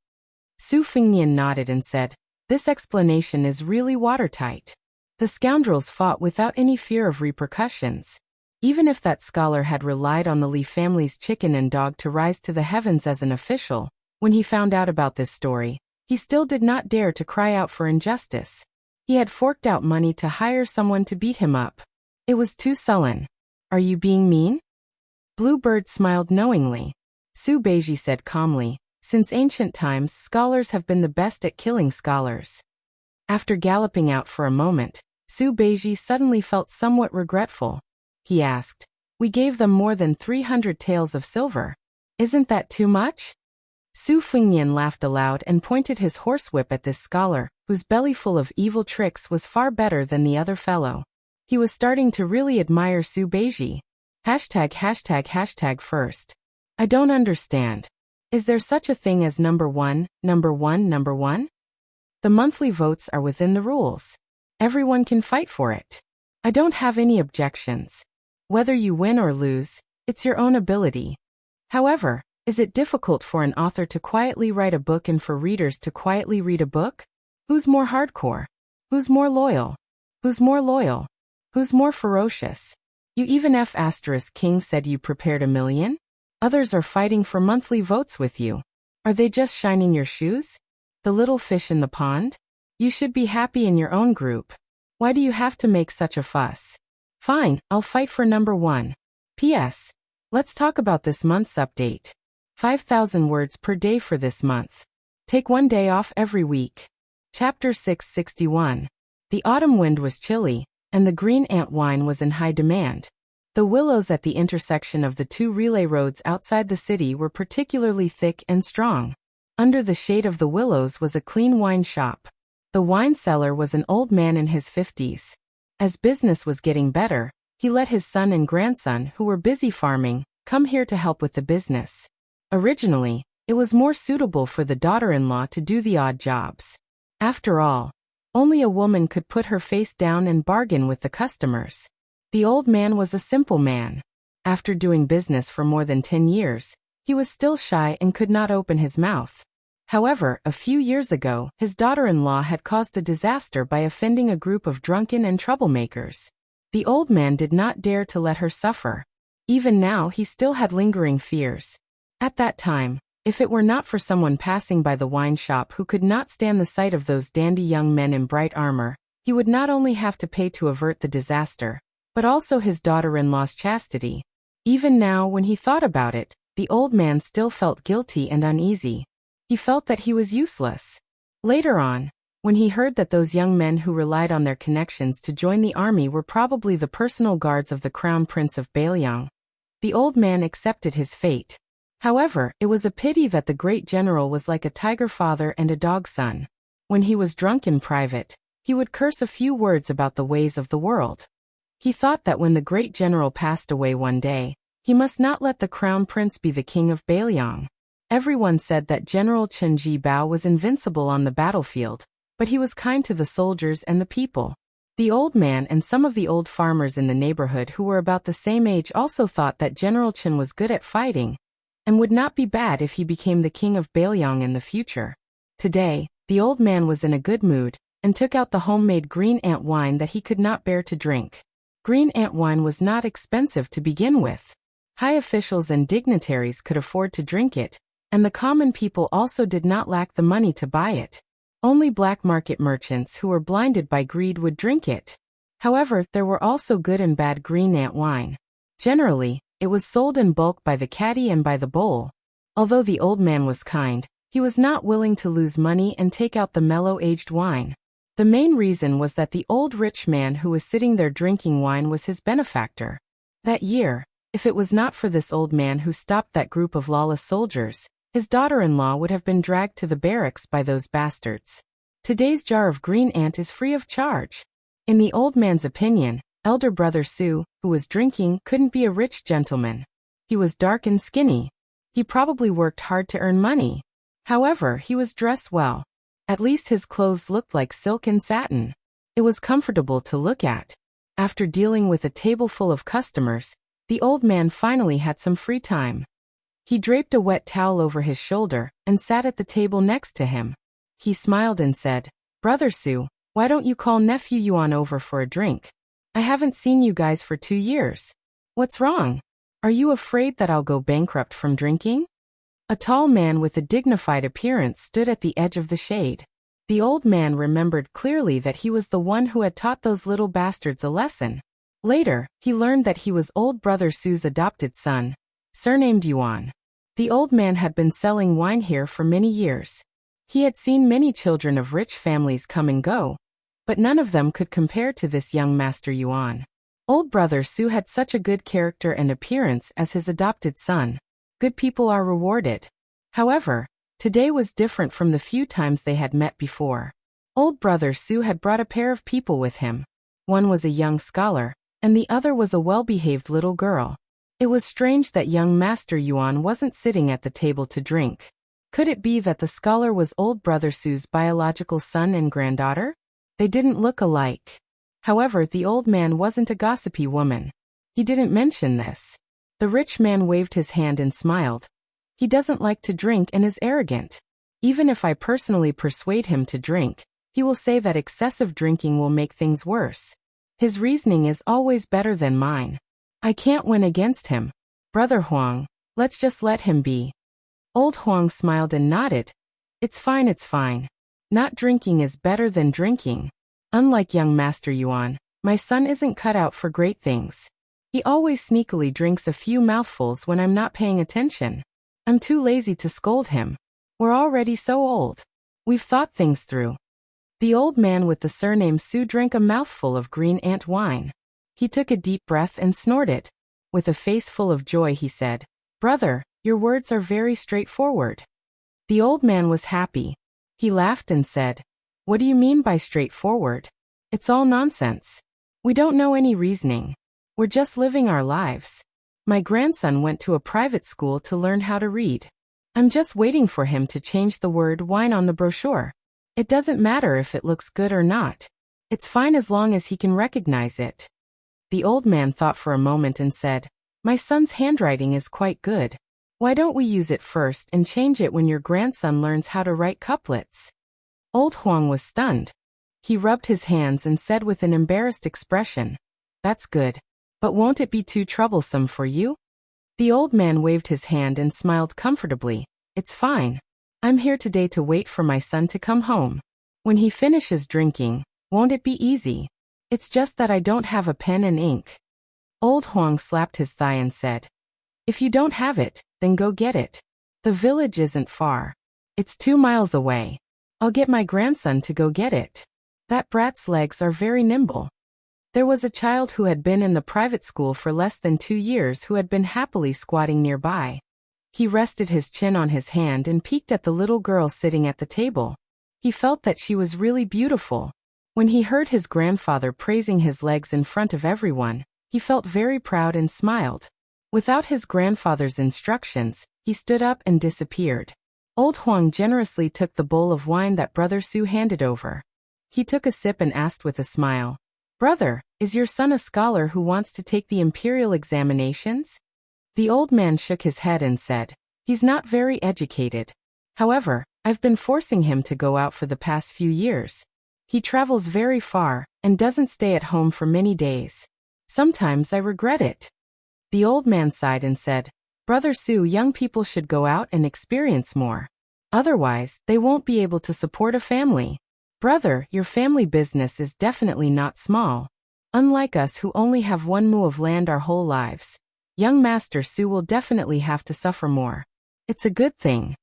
Su Fingnian nodded and said, "This explanation is really watertight." The scoundrels fought without any fear of repercussions. Even if that scholar had relied on the Li family's chicken and dog to rise to the heavens as an official, when he found out about this story, he still did not dare to cry out for injustice. He had forked out money to hire someone to beat him up. It was too sullen. "Are you being mean?" Bluebird smiled knowingly. Su Beiji said calmly, Since ancient times, scholars have been the best at killing scholars. After galloping out for a moment, Su Beiji suddenly felt somewhat regretful. He asked, "We gave them more than 300 taels of silver. Isn't that too much?" Su Fengnian laughed aloud and pointed his horsewhip at this scholar, whose belly full of evil tricks was far better than the other fellow. He was starting to really admire Su Beiji. ##### first. I don't understand. Is there such a thing as number one? The monthly votes are within the rules. Everyone can fight for it. I don't have any objections. Whether you win or lose, it's your own ability. However, is it difficult for an author to quietly write a book and for readers to quietly read a book? Who's more hardcore? Who's more loyal? Who's more loyal? Who's more ferocious? You even King said you prepared 1 million? Others are fighting for monthly votes with you. Are they just shining your shoes? The little fish in the pond? You should be happy in your own group. Why do you have to make such a fuss? Fine, I'll fight for number 1. P.S. Let's talk about this month's update. 5,000 words per day for this month. Take 1 day off every week. Chapter 661. The autumn wind was chilly, and the green ant wine was in high demand. The willows at the intersection of the 2 relay roads outside the city were particularly thick and strong. Under the shade of the willows was a clean wine shop. The wine seller was an old man in his 50s. As business was getting better, he let his son and grandson, who were busy farming, come here to help with the business. Originally, it was more suitable for the daughter-in-law to do the odd jobs. After all, only a woman could put her face down and bargain with the customers. The old man was a simple man. After doing business for more than 10 years, he was still shy and could not open his mouth. However, a few years ago, his daughter-in-law had caused a disaster by offending a group of drunken and troublemakers. The old man did not dare to let her suffer. Even now he still had lingering fears. At that time, if it were not for someone passing by the wine shop who could not stand the sight of those dandy young men in bright armor, he would not only have to pay to avert the disaster, but also his daughter-in-law's chastity. Even now, when he thought about it, the old man still felt guilty and uneasy. He felt that he was useless. Later on, when he heard that those young men who relied on their connections to join the army were probably the personal guards of the Crown Prince of Bailiang, the old man accepted his fate. However, it was a pity that the great general was like a tiger father and a dog son. When he was drunk in private, he would curse a few words about the ways of the world. He thought that when the great general passed away one day, he must not let the crown prince be the king of Bailiang. Everyone said that General Chen Jibao was invincible on the battlefield, but he was kind to the soldiers and the people. The old man and some of the old farmers in the neighborhood who were about the same age also thought that General Chen was good at fighting, and would not be bad if he became the king of Bailiang in the future. Today, the old man was in a good mood, and took out the homemade green ant wine that he could not bear to drink. Green ant wine was not expensive to begin with. High officials and dignitaries could afford to drink it, and the common people also did not lack the money to buy it. Only black market merchants who were blinded by greed would drink it. However, there were also good and bad green ant wine. Generally, it was sold in bulk by the caddy and by the bowl. Although the old man was kind, he was not willing to lose money and take out the mellow-aged wine. The main reason was that the old rich man who was sitting there drinking wine was his benefactor. That year, if it was not for this old man who stopped that group of lawless soldiers, his daughter-in-law would have been dragged to the barracks by those bastards. Today's jar of green ant is free of charge. In the old man's opinion, elder brother Su, who was drinking, couldn't be a rich gentleman. He was dark and skinny. He probably worked hard to earn money. However, he was dressed well. At least his clothes looked like silk and satin. It was comfortable to look at. After dealing with a table full of customers, the old man finally had some free time. He draped a wet towel over his shoulder and sat at the table next to him. He smiled and said, "Brother Su, why don't you call nephew Yuan over for a drink? I haven't seen you guys for 2 years. What's wrong? Are you afraid that I'll go bankrupt from drinking?" A tall man with a dignified appearance stood at the edge of the shade. The old man remembered clearly that he was the one who had taught those little bastards a lesson. Later, he learned that he was old brother Su's adopted son, surnamed Yuan. The old man had been selling wine here for many years. He had seen many children of rich families come and go, but none of them could compare to this young Master Yuan. Old brother Su had such a good character and appearance as his adopted son. Good people are rewarded. However, today was different from the few times they had met before. Old brother Su had brought a pair of people with him. One was a young scholar, and the other was a well-behaved little girl. It was strange that young Master Yuan wasn't sitting at the table to drink. Could it be that the scholar was old brother Su's biological son and granddaughter? They didn't look alike. However, the old man wasn't a gossipy woman. He didn't mention this. The rich man waved his hand and smiled. He doesn't like to drink and is arrogant. Even if I personally persuade him to drink, he will say that excessive drinking will make things worse. His reasoning is always better than mine. I can't win against him. Brother Huang, let's just let him be. Old Huang smiled and nodded. It's fine, it's fine. Not drinking is better than drinking. Unlike young Master Yuan, my son isn't cut out for great things. He always sneakily drinks a few mouthfuls when I'm not paying attention. I'm too lazy to scold him. We're already so old. We've thought things through. The old man with the surname Su drank a mouthful of green ant wine. He took a deep breath and snorted. With a face full of joy he said, "Brother, your words are very straightforward." The old man was happy. He laughed and said, "What do you mean by straightforward? It's all nonsense. We don't know any reasoning. We're just living our lives. My grandson went to a private school to learn how to read. I'm just waiting for him to change the word wine on the brochure. It doesn't matter if it looks good or not. It's fine as long as he can recognize it." The old man thought for a moment and said, "My son's handwriting is quite good. Why don't we use it first and change it when your grandson learns how to write couplets?" Old Huang was stunned. He rubbed his hands and said with an embarrassed expression, "That's good. But won't it be too troublesome for you?" The old man waved his hand and smiled comfortably. "It's fine. I'm here today to wait for my son to come home. When he finishes drinking, won't it be easy? It's just that I don't have a pen and ink." Old Huang slapped his thigh and said, "If you don't have it, then go get it. The village isn't far. It's 2 miles away. I'll get my grandson to go get it. That brat's legs are very nimble." There was a child who had been in the private school for less than 2 years who had been happily squatting nearby. He rested his chin on his hand and peeked at the little girl sitting at the table. He felt that she was really beautiful. When he heard his grandfather praising his legs in front of everyone, he felt very proud and smiled. Without his grandfather's instructions, he stood up and disappeared. Old Huang generously took the bowl of wine that Brother Su handed over. He took a sip and asked with a smile, "Brother, is your son a scholar who wants to take the imperial examinations?" The old man shook his head and said, "He's not very educated. However, I've been forcing him to go out for the past few years. He travels very far and doesn't stay at home for many days. Sometimes I regret it." The old man sighed and said, "Brother Su, young people should go out and experience more. Otherwise, they won't be able to support a family. Brother, your family business is definitely not small. Unlike us who only have 1 mu of land our whole lives. Young Master Su will definitely have to suffer more. It's a good thing."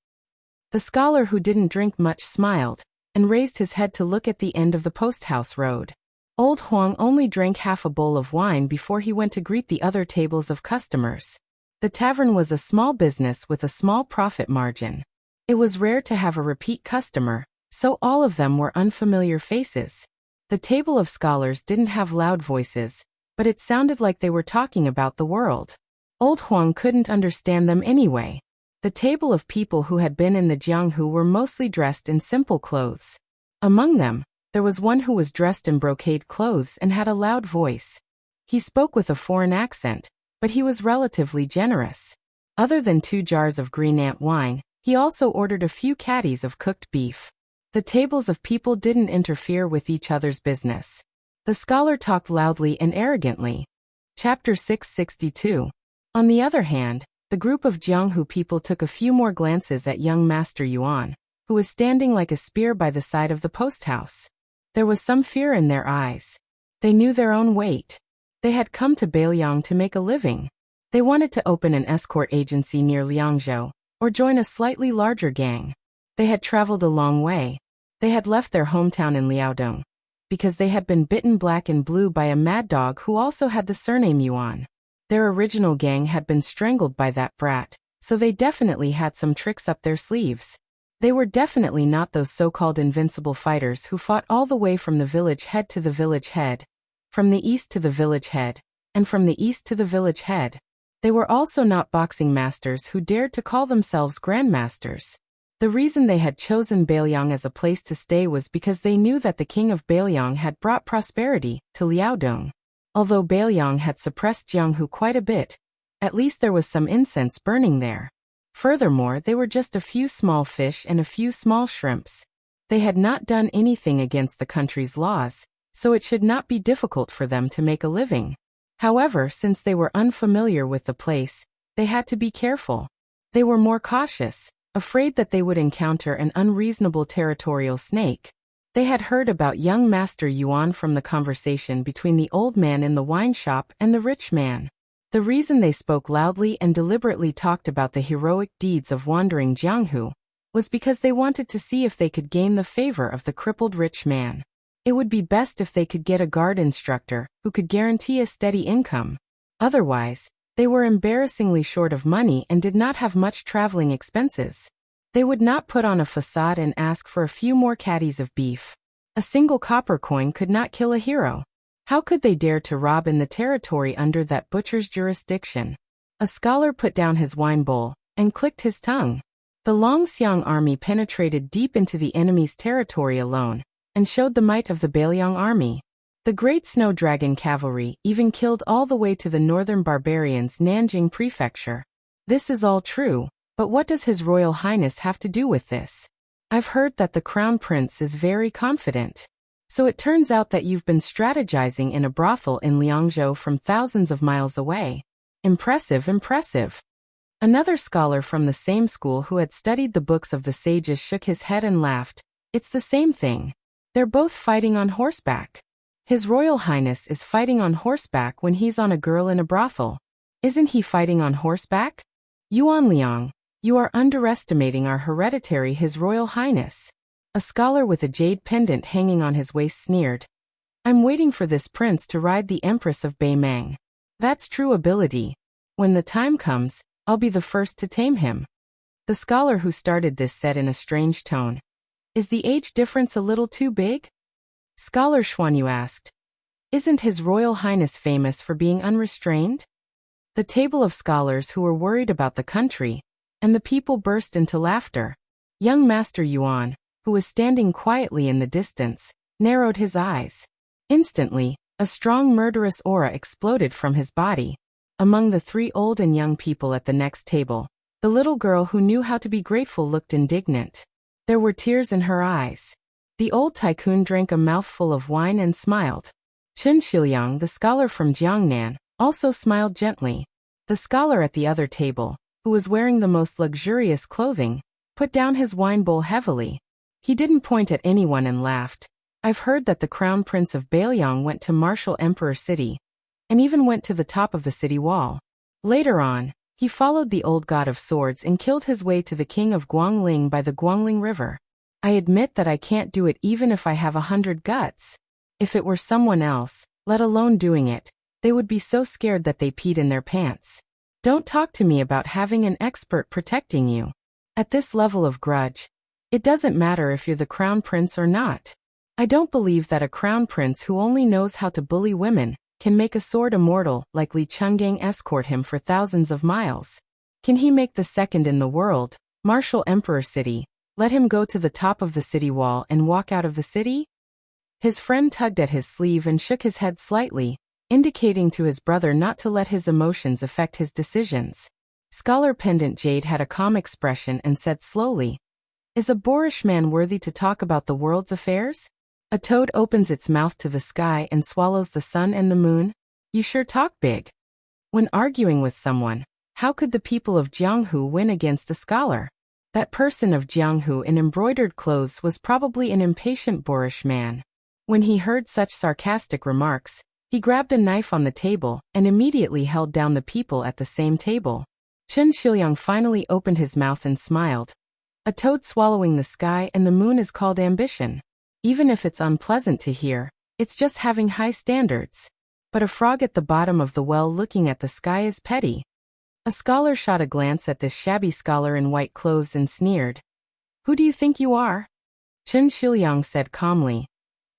The scholar who didn't drink much smiled and raised his head to look at the end of the post-house road. Old Huang only drank half a bowl of wine before he went to greet the other tables of customers. The tavern was a small business with a small profit margin. It was rare to have a repeat customer, so all of them were unfamiliar faces. The table of scholars didn't have loud voices, but it sounded like they were talking about the world. Old Huang couldn't understand them anyway. The table of people who had been in the Jianghu were mostly dressed in simple clothes. Among them, there was one who was dressed in brocade clothes and had a loud voice. He spoke with a foreign accent, but he was relatively generous. Other than 2 jars of green ant wine, he also ordered a few caddies of cooked beef. The tables of people didn't interfere with each other's business. The scholar talked loudly and arrogantly. Chapter 662. On the other hand, the group of Jianghu people took a few more glances at young Master Yuan, who was standing like a spear by the side of the post house. There was some fear in their eyes. They knew their own weight. They had come to Beiliang to make a living. They wanted to open an escort agency near Liangzhou, or join a slightly larger gang. They had traveled a long way. They had left their hometown in Liaodong because they had been bitten black and blue by a mad dog who also had the surname Yuan. Their original gang had been strangled by that brat, so they definitely had some tricks up their sleeves. They were definitely not those so-called invincible fighters who fought all the way from the village head to the village head, from the east to the village head, and from the east to the village head. They were also not boxing masters who dared to call themselves grandmasters. The reason they had chosen Bailiang as a place to stay was because they knew that the king of Bailiang had brought prosperity to Liaodong. Although Bailiang had suppressed Jianghu quite a bit, at least there was some incense burning there. Furthermore, they were just a few small fish and a few small shrimps. They had not done anything against the country's laws, so it should not be difficult for them to make a living. However, since they were unfamiliar with the place, they had to be careful. They were more cautious, afraid that they would encounter an unreasonable territorial snake. They had heard about young Master Yuan from the conversation between the old man in the wine shop and the rich man. The reason they spoke loudly and deliberately talked about the heroic deeds of wandering Jianghu was because they wanted to see if they could gain the favor of the crippled rich man. It would be best if they could get a guard instructor who could guarantee a steady income. Otherwise, they were embarrassingly short of money and did not have much traveling expenses. They would not put on a facade and ask for a few more caddies of beef. A single copper coin could not kill a hero. How could they dare to rob in the territory under that butcher's jurisdiction? A scholar put down his wine bowl and clicked his tongue. The Longxiang army penetrated deep into the enemy's territory alone and showed the might of the Bailiang army. The Great Snow Dragon cavalry even killed all the way to the northern barbarians' Nanjing prefecture. This is all true, but what does His Royal Highness have to do with this? I've heard that the Crown Prince is very confident. So it turns out that you've been strategizing in a brothel in Liangzhou from thousands of miles away. Impressive, impressive. Another scholar from the same school who had studied the books of the sages shook his head and laughed. It's the same thing. They're both fighting on horseback. His Royal Highness is fighting on horseback when he's on a girl in a brothel. Isn't he fighting on horseback? Yuan Liang, you are underestimating our hereditary His Royal Highness. A scholar with a jade pendant hanging on his waist sneered. I'm waiting for this prince to ride the Empress of Beimang. That's true ability. When the time comes, I'll be the first to tame him. The scholar who started this said in a strange tone. Is the age difference a little too big? Scholar Xuanyu asked. Isn't His Royal Highness famous for being unrestrained? The table of scholars who were worried about the country, and the people burst into laughter. Young Master Yuan, who was standing quietly in the distance, narrowed his eyes. Instantly, a strong murderous aura exploded from his body. Among the three old and young people at the next table, the little girl who knew how to be grateful looked indignant. There were tears in her eyes. The old tycoon drank a mouthful of wine and smiled. Chen Xiliang, the scholar from Jiangnan, also smiled gently. The scholar at the other table, who was wearing the most luxurious clothing, put down his wine bowl heavily. He didn't point at anyone and laughed. I've heard that the Crown Prince of Bailiang went to marshal Emperor City, and even went to the top of the city wall. Later on, he followed the old god of swords and killed his way to the king of Guangling by the Guangling River. I admit that I can't do it even if I have 100 guts. If it were someone else, let alone doing it, they would be so scared that they peed in their pants. Don't talk to me about having an expert protecting you. At this level of grudge, it doesn't matter if you're the crown prince or not. I don't believe that a crown prince who only knows how to bully women can make a sword immortal like Li Chenggang escort him for thousands of miles. Can he make the second in the world, marshal Emperor City, let him go to the top of the city wall and walk out of the city? His friend tugged at his sleeve and shook his head slightly, indicating to his brother not to let his emotions affect his decisions. Scholar Pendant Jade had a calm expression and said slowly, Is a boorish man worthy to talk about the world's affairs? A toad opens its mouth to the sky and swallows the sun and the moon? You sure talk big. When arguing with someone, how could the people of Jianghu win against a scholar? That person of Jianghu in embroidered clothes was probably an impatient boorish man. When he heard such sarcastic remarks, he grabbed a knife on the table and immediately held down the people at the same table. Chen Shiliang finally opened his mouth and smiled. A toad swallowing the sky and the moon is called ambition. Even if it's unpleasant to hear, it's just having high standards. But a frog at the bottom of the well looking at the sky is petty. A scholar shot a glance at this shabby scholar in white clothes and sneered. Who do you think you are? Chen Shiliang said calmly.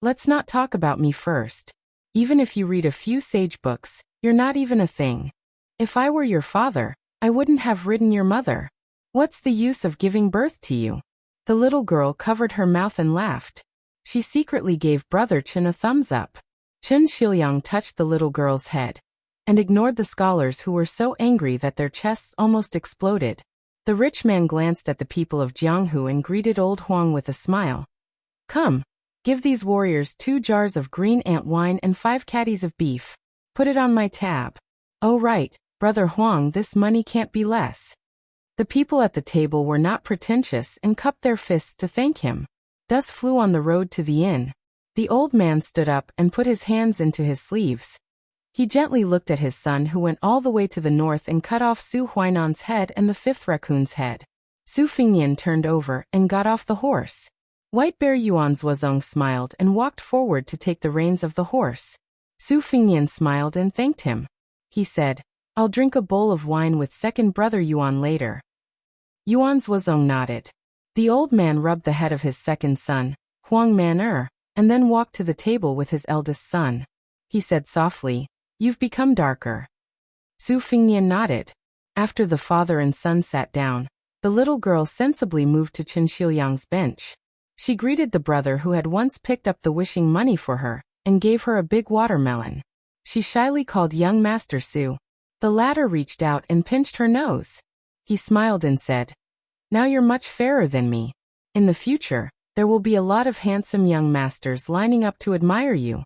Let's not talk about me first. Even if you read a few sage books, you're not even a thing. If I were your father, I wouldn't have ridden your mother. What's the use of giving birth to you? The little girl covered her mouth and laughed. She secretly gave Brother Chen a thumbs up. Chen Shiliang touched the little girl's head and ignored the scholars who were so angry that their chests almost exploded. The rich man glanced at the people of Jianghu and greeted old Huang with a smile. Come, give these warriors 2 jars of green ant wine and 5 caddies of beef. Put it on my tab. Oh right, Brother Huang, this money can't be less. The people at the table were not pretentious and cupped their fists to thank him. Dust flew on the road to the inn. The old man stood up and put his hands into his sleeves. He gently looked at his son who went all the way to the north and cut off Su Huainan's head and the 5th raccoon's head. Su Fingnian turned over and got off the horse. White Bear Yuan Zuozong smiled and walked forward to take the reins of the horse. Su Fingnian smiled and thanked him. He said, I'll drink a bowl of wine with second brother Yuan later. Yuan Zuozong nodded. The old man rubbed the head of his second son, Huang Man and then walked to the table with his eldest son. He said softly, You've become darker. Su Fingnian nodded. After the father and son sat down, the little girl sensibly moved to Chen Shiliang's bench. She greeted the brother who had once picked up the wishing money for her, and gave her a big watermelon. She shyly called young Master Su. The latter reached out and pinched her nose. He smiled and said, Now you're much fairer than me. In the future, there will be a lot of handsome young masters lining up to admire you.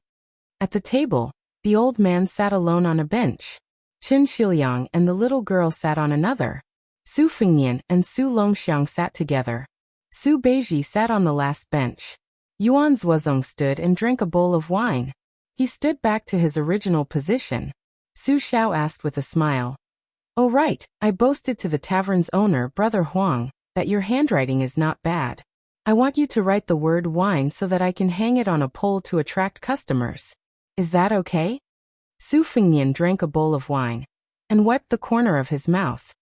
At the table, the old man sat alone on a bench. Chen Shiliang and the little girl sat on another. Su Fingnian and Su Longxiang sat together. Su Beiji sat on the last bench. Yuan Zuozong stood and drank a bowl of wine. He stood back to his original position. Su Xiao asked with a smile. Oh right, I boasted to the tavern's owner, Brother Huang, that your handwriting is not bad. I want you to write the word wine so that I can hang it on a pole to attract customers. Is that okay? Su Fingnian drank a bowl of wine and wiped the corner of his mouth.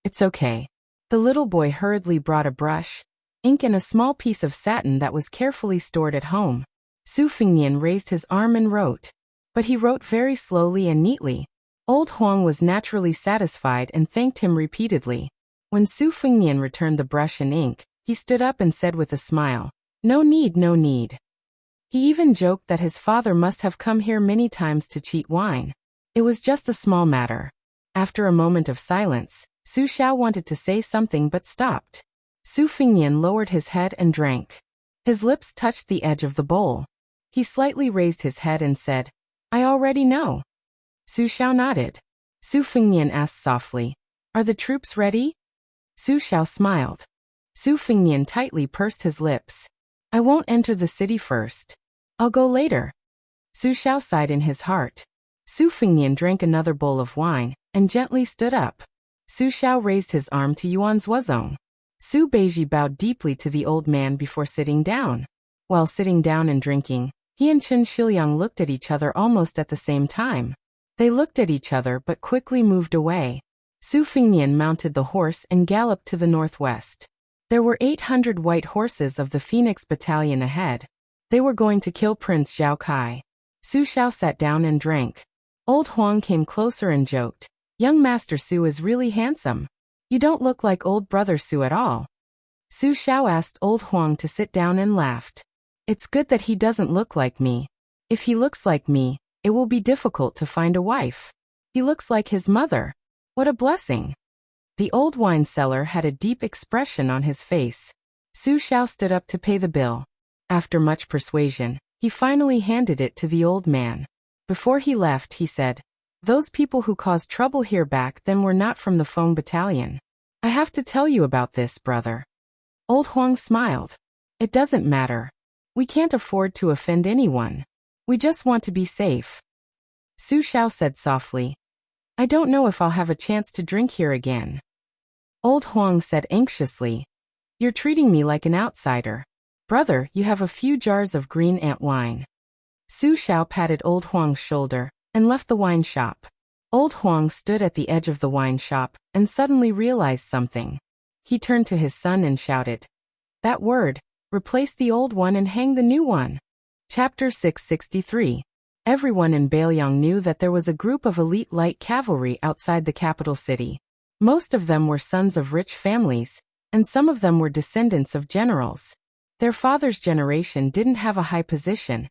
It's okay. The little boy hurriedly brought a brush, ink and a small piece of satin that was carefully stored at home. Su Fingnian raised his arm and wrote. But he wrote very slowly and neatly. Old Huang was naturally satisfied and thanked him repeatedly. When Su Fingnian returned the brush and ink, he stood up and said with a smile, No need, no need. He even joked that his father must have come here many times to cheat wine. It was just a small matter. After a moment of silence, Su Xiao wanted to say something but stopped. Su Fingnian lowered his head and drank. His lips touched the edge of the bowl. He slightly raised his head and said, I already know. Su Xiao nodded. Su Fingnian asked softly, Are the troops ready? Su Xiao smiled. Su Fingnian tightly pursed his lips. I won't enter the city first. I'll go later. Su Xiao sighed in his heart. Su Fingnian drank another bowl of wine and gently stood up. Su Xiao raised his arm to Yuan Zuozong. Su Beiji bowed deeply to the old man before sitting down. While sitting down and drinking, he and Chen Shiliang looked at each other almost at the same time. They looked at each other but quickly moved away. Su Fingnian mounted the horse and galloped to the northwest. There were 800 white horses of the Phoenix Battalion ahead. They were going to kill Prince Zhao Kai. Su Xiao sat down and drank. Old Huang came closer and joked, Young Master Su is really handsome. You don't look like old brother Su at all. Su Xiao asked old Huang to sit down and laughed. It's good that he doesn't look like me. If he looks like me, it will be difficult to find a wife. He looks like his mother. What a blessing. The old wine seller had a deep expression on his face. Su Xiao stood up to pay the bill. After much persuasion, he finally handed it to the old man. Before he left, he said, Those people who caused trouble here back then were not from the Feng Battalion. I have to tell you about this, brother. Old Huang smiled. It doesn't matter. We can't afford to offend anyone. We just want to be safe. Su Xiao said softly, I don't know if I'll have a chance to drink here again. Old Huang said anxiously. You're treating me like an outsider. Brother, you have a few jars of green ant wine. Su Xiao patted Old Huang's shoulder and left the wine shop. Old Huang stood at the edge of the wine shop and suddenly realized something. He turned to his son and shouted, That word, replace the old one and hang the new one. Chapter 663. Everyone in Bailiang knew that there was a group of elite light cavalry outside the capital city. Most of them were sons of rich families, and some of them were descendants of generals. Their father's generation didn't have a high position,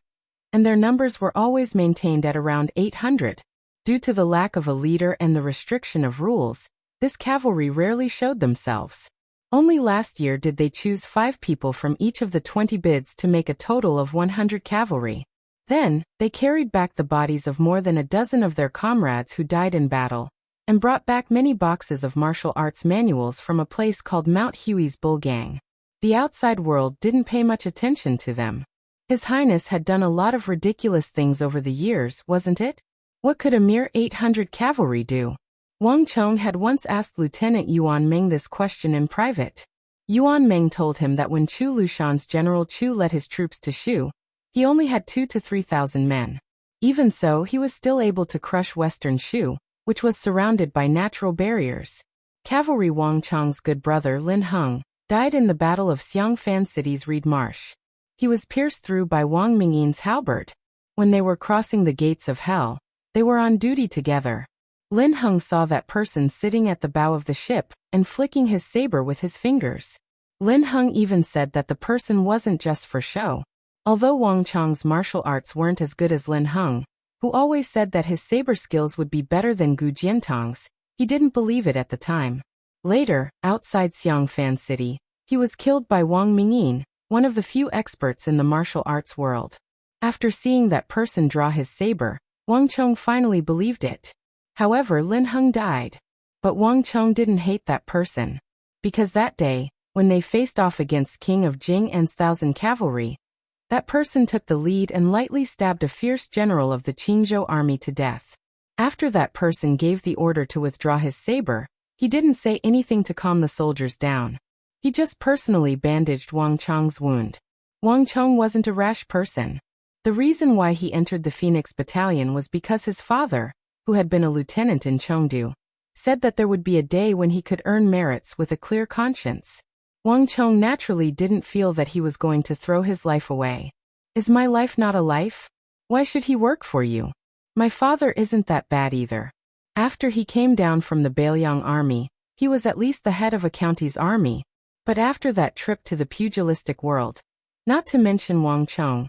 and their numbers were always maintained at around 800. Due to the lack of a leader and the restriction of rules, this cavalry rarely showed themselves. Only last year did they choose 5 people from each of the 20 bids to make a total of 100 cavalry. Then, they carried back the bodies of more than a dozen of their comrades who died in battle, and brought back many boxes of martial arts manuals from a place called Mount Huey's Bull Gang. The outside world didn't pay much attention to them. His Highness had done a lot of ridiculous things over the years, wasn't it? What could a mere 800 cavalry do? Wang Chong had once asked Lieutenant Yuan Meng this question in private. Yuan Meng told him that when Chu Lushan's General Chu led his troops to Shu, he only had 2,000 to 3,000 men. Even so, he was still able to crush western Shu, which was surrounded by natural barriers. Cavalry Wang Chong's good brother Lin Heng died in the Battle of Xiangfan City's Reed Marsh. He was pierced through by Wang Mingyin's halberd. When they were crossing the gates of hell, they were on duty together. Lin Heng saw that person sitting at the bow of the ship and flicking his saber with his fingers. Lin Heng even said that the person wasn't just for show. Although Wang Chong's martial arts weren't as good as Lin Heng, who always said that his saber skills would be better than Gu Jiantong's, he didn't believe it at the time. Later, outside Xiangfan City, he was killed by Wang Mingyin, one of the few experts in the martial arts world. After seeing that person draw his saber, Wang Chong finally believed it. However, Lin Heng died. But Wang Chong didn't hate that person. Because that day, when they faced off against King of Jing and 1,000 cavalry, that person took the lead and lightly stabbed a fierce general of the Qingzhou army to death. After that person gave the order to withdraw his saber, he didn't say anything to calm the soldiers down. He just personally bandaged Wang Chong's wound. Wang Chong wasn't a rash person. The reason why he entered the Phoenix Battalion was because his father, who had been a lieutenant in Chengdu, said that there would be a day when he could earn merits with a clear conscience. Wang Chong naturally didn't feel that he was going to throw his life away. Is my life not a life? Why should he work for you? My father isn't that bad either. After he came down from the Bailiang army, he was at least the head of a county's army. But after that trip to the pugilistic world, not to mention Wang Chong,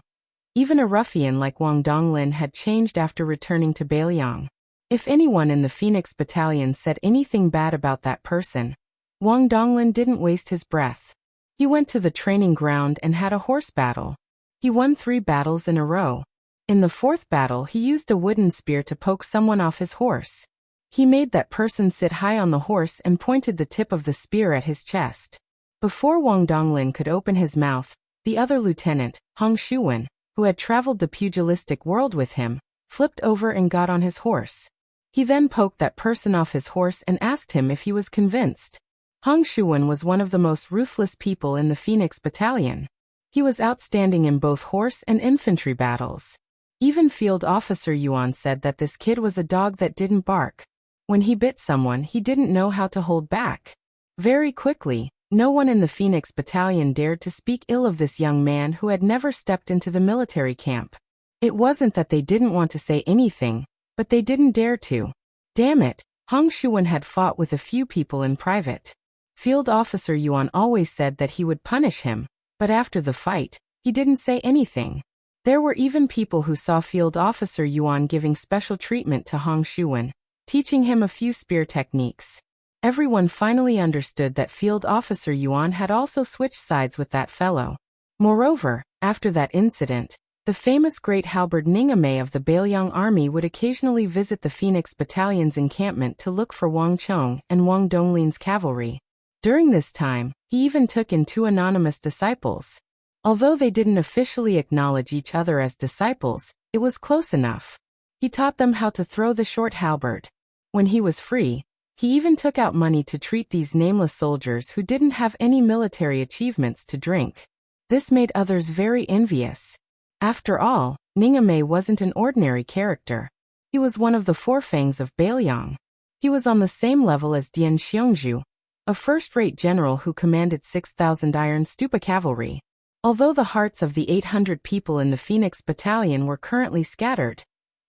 even a ruffian like Wang Donglin had changed after returning to Bailiang. If anyone in the Phoenix Battalion said anything bad about that person, Wang Donglin didn't waste his breath. He went to the training ground and had a horse battle. He won 3 battles in a row. In the 4th battle, he used a wooden spear to poke someone off his horse. He made that person sit high on the horse and pointed the tip of the spear at his chest. Before Wang Donglin could open his mouth, the other lieutenant, Hong Shuwen, who had traveled the pugilistic world with him, flipped over and got on his horse. He then poked that person off his horse and asked him if he was convinced. Hong Shuwen was one of the most ruthless people in the Phoenix Battalion. He was outstanding in both horse and infantry battles. Even Field Officer Yuan said that this kid was a dog that didn't bark. When he bit someone, he didn't know how to hold back. Very quickly, no one in the Phoenix Battalion dared to speak ill of this young man who had never stepped into the military camp. It wasn't that they didn't want to say anything, but they didn't dare to. Damn it, Hong Shuwen had fought with a few people in private. Field Officer Yuan always said that he would punish him, but after the fight, he didn't say anything. There were even people who saw Field Officer Yuan giving special treatment to Hong Shuwen, teaching him a few spear techniques. Everyone finally understood that Field Officer Yuan had also switched sides with that fellow. Moreover, after that incident, the famous Great Halberd Ningame of the Bailiang army would occasionally visit the Phoenix Battalion's encampment to look for Wang Chong and Wang Donglin's cavalry. During this time, he even took in 2 anonymous disciples. Although they didn't officially acknowledge each other as disciples, it was close enough. He taught them how to throw the short halberd. When he was free, he even took out money to treat these nameless soldiers who didn't have any military achievements to drink. This made others very envious. After all, Ningame wasn't an ordinary character. He was one of the four fangs of Bailiang. He was on the same level as Dian Xiongju, a first-rate general who commanded 6,000 iron stupa cavalry. Although the hearts of the 800 people in the Phoenix Battalion were currently scattered,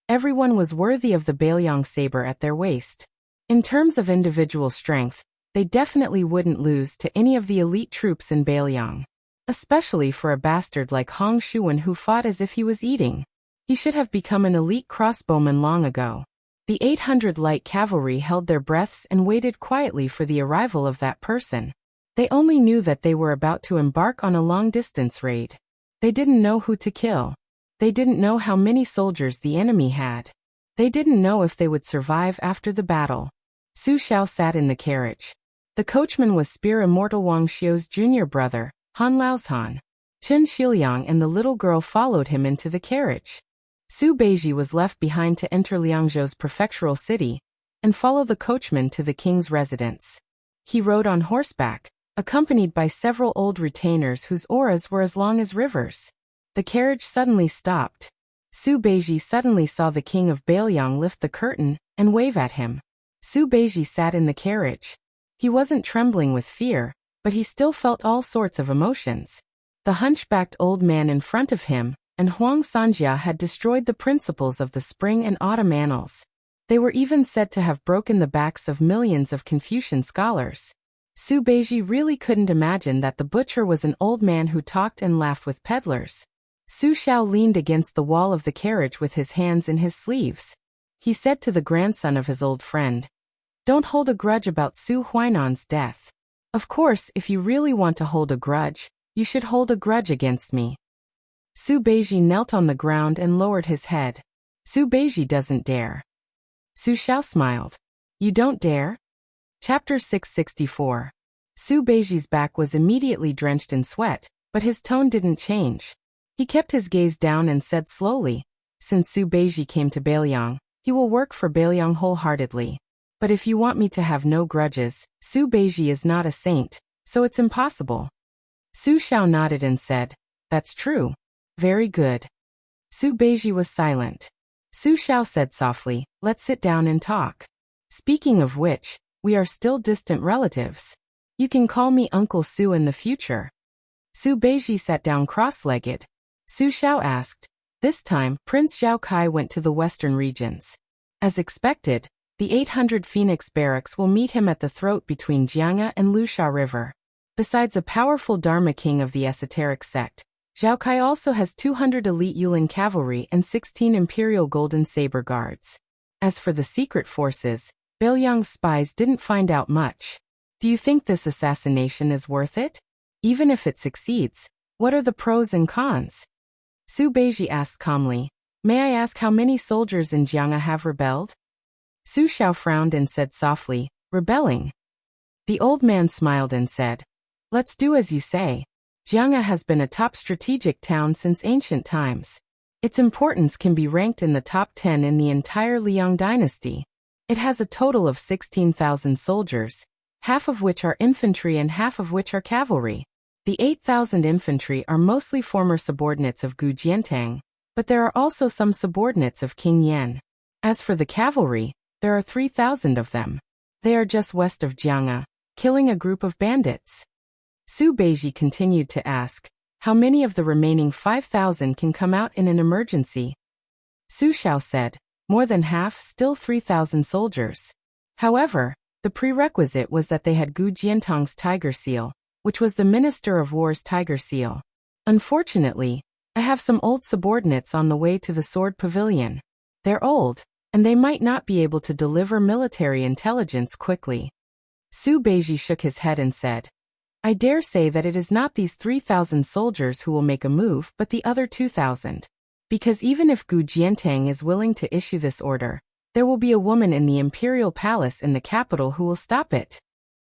everyone was worthy of the Bailiang saber at their waist. In terms of individual strength, they definitely wouldn't lose to any of the elite troops in Bailiang. Especially for a bastard like Hong Shuwen who fought as if he was eating. He should have become an elite crossbowman long ago. The 800 light cavalry held their breaths and waited quietly for the arrival of that person. They only knew that they were about to embark on a long-distance raid. They didn't know who to kill. They didn't know how many soldiers the enemy had. They didn't know if they would survive after the battle. Su Xiao sat in the carriage. The coachman was Spear Immortal Wang Xiu's junior brother, Han Laozhan. Chen Xiliang and the little girl followed him into the carriage. Su Beiji was left behind to enter Liangzhou's prefectural city and follow the coachman to the king's residence. He rode on horseback, accompanied by several old retainers whose auras were as long as rivers. The carriage suddenly stopped. Su Beiji suddenly saw the king of Bailiang lift the curtain and wave at him. Su Beiji sat in the carriage. He wasn't trembling with fear, but he still felt all sorts of emotions. The hunchbacked old man in front of him and Huang Sanjia had destroyed the principles of the spring and autumn annals. They were even said to have broken the backs of millions of Confucian scholars. Su Beiji really couldn't imagine that the butcher was an old man who talked and laughed with peddlers. Su Xiao leaned against the wall of the carriage with his hands in his sleeves. He said to the grandson of his old friend, "Don't hold a grudge about Su Huainan's death. Of course, if you really want to hold a grudge, you should hold a grudge against me." Su Beiji knelt on the ground and lowered his head. Su Beiji doesn't dare. Su Xiao smiled. "You don't dare?" Chapter 664. Su Beiji's back was immediately drenched in sweat, but his tone didn't change. He kept his gaze down and said slowly, "Since Su Beiji came to Bailiang, he will work for Bailiang wholeheartedly. But if you want me to have no grudges, Su Beiji is not a saint, so it's impossible." Su Xiao nodded and said, "That's true. Very good." Su Beiji was silent. Su Xiao said softly, "Let's sit down and talk. Speaking of which, we are still distant relatives. You can call me Uncle Su in the future." Su Beiji sat down cross-legged. Su Xiao asked, "This time, Prince Zhao Kai went to the western regions. As expected, the 800 Phoenix barracks will meet him at the throat between Jianghe and Lusha River. Besides a powerful Dharma king of the esoteric sect, Zhao Kai also has 200 elite Yulin cavalry and 16 imperial golden saber guards. As for the secret forces, Bailiang's spies didn't find out much. Do you think this assassination is worth it? Even if it succeeds, what are the pros and cons?" Su Beiji asked calmly, "May I ask how many soldiers in Jianghe have rebelled?" Su Xiao frowned and said softly, "Rebelling?" The old man smiled and said, "Let's do as you say. Jianghe has been a top strategic town since ancient times. Its importance can be ranked in the top 10 in the entire Liang dynasty. It has a total of 16,000 soldiers, half of which are infantry and half of which are cavalry. The 8,000 infantry are mostly former subordinates of Gu Jiantang, but there are also some subordinates of King Yan. As for the cavalry, there are 3,000 of them. They are just west of Jianghe, killing a group of bandits." Su Beiji continued to ask, "How many of the remaining 5,000 can come out in an emergency?" Su Xiao said, "More than half, still 3,000 soldiers. However, the prerequisite was that they had Gu Jiantang's tiger seal, which was the Minister of War's tiger seal. Unfortunately, I have some old subordinates on the way to the Sword Pavilion. They're old, and they might not be able to deliver military intelligence quickly." Su Beiji shook his head and said, "I dare say that it is not these 3,000 soldiers who will make a move but the other 2,000. Because even if Gu Jiantang is willing to issue this order, there will be a woman in the imperial palace in the capital who will stop it."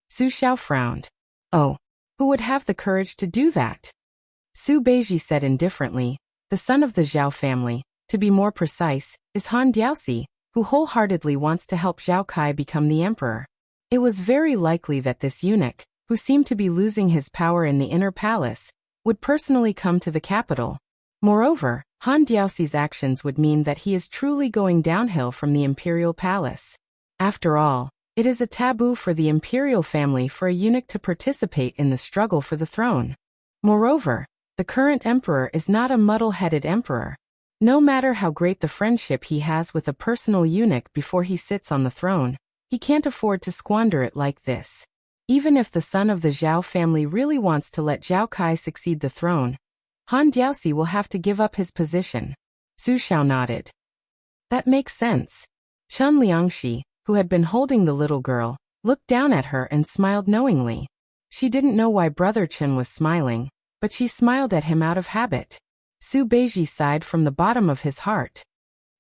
Su Xiao frowned. "Oh, who would have the courage to do that?" Su Beiji said indifferently, "The son of the Zhao family, to be more precise, is Han Diaoxi, who wholeheartedly wants to help Zhao Kai become the emperor. It was very likely that this eunuch, who seemed to be losing his power in the inner palace, would personally come to the capital. Moreover, Han Diaoxi's actions would mean that he is truly going downhill from the imperial palace. After all, it is a taboo for the imperial family for a eunuch to participate in the struggle for the throne. Moreover, the current emperor is not a muddle-headed emperor. No matter how great the friendship he has with a personal eunuch before he sits on the throne, he can't afford to squander it like this. Even if the son of the Zhao family really wants to let Zhao Kai succeed the throne, Han Diaoxi will have to give up his position. Su Xiao nodded. That makes sense. Chun Liangxi, who had been holding the little girl, looked down at her and smiled knowingly. She didn't know why Brother Chen was smiling, but she smiled at him out of habit. Su Beiji sighed from the bottom of his heart.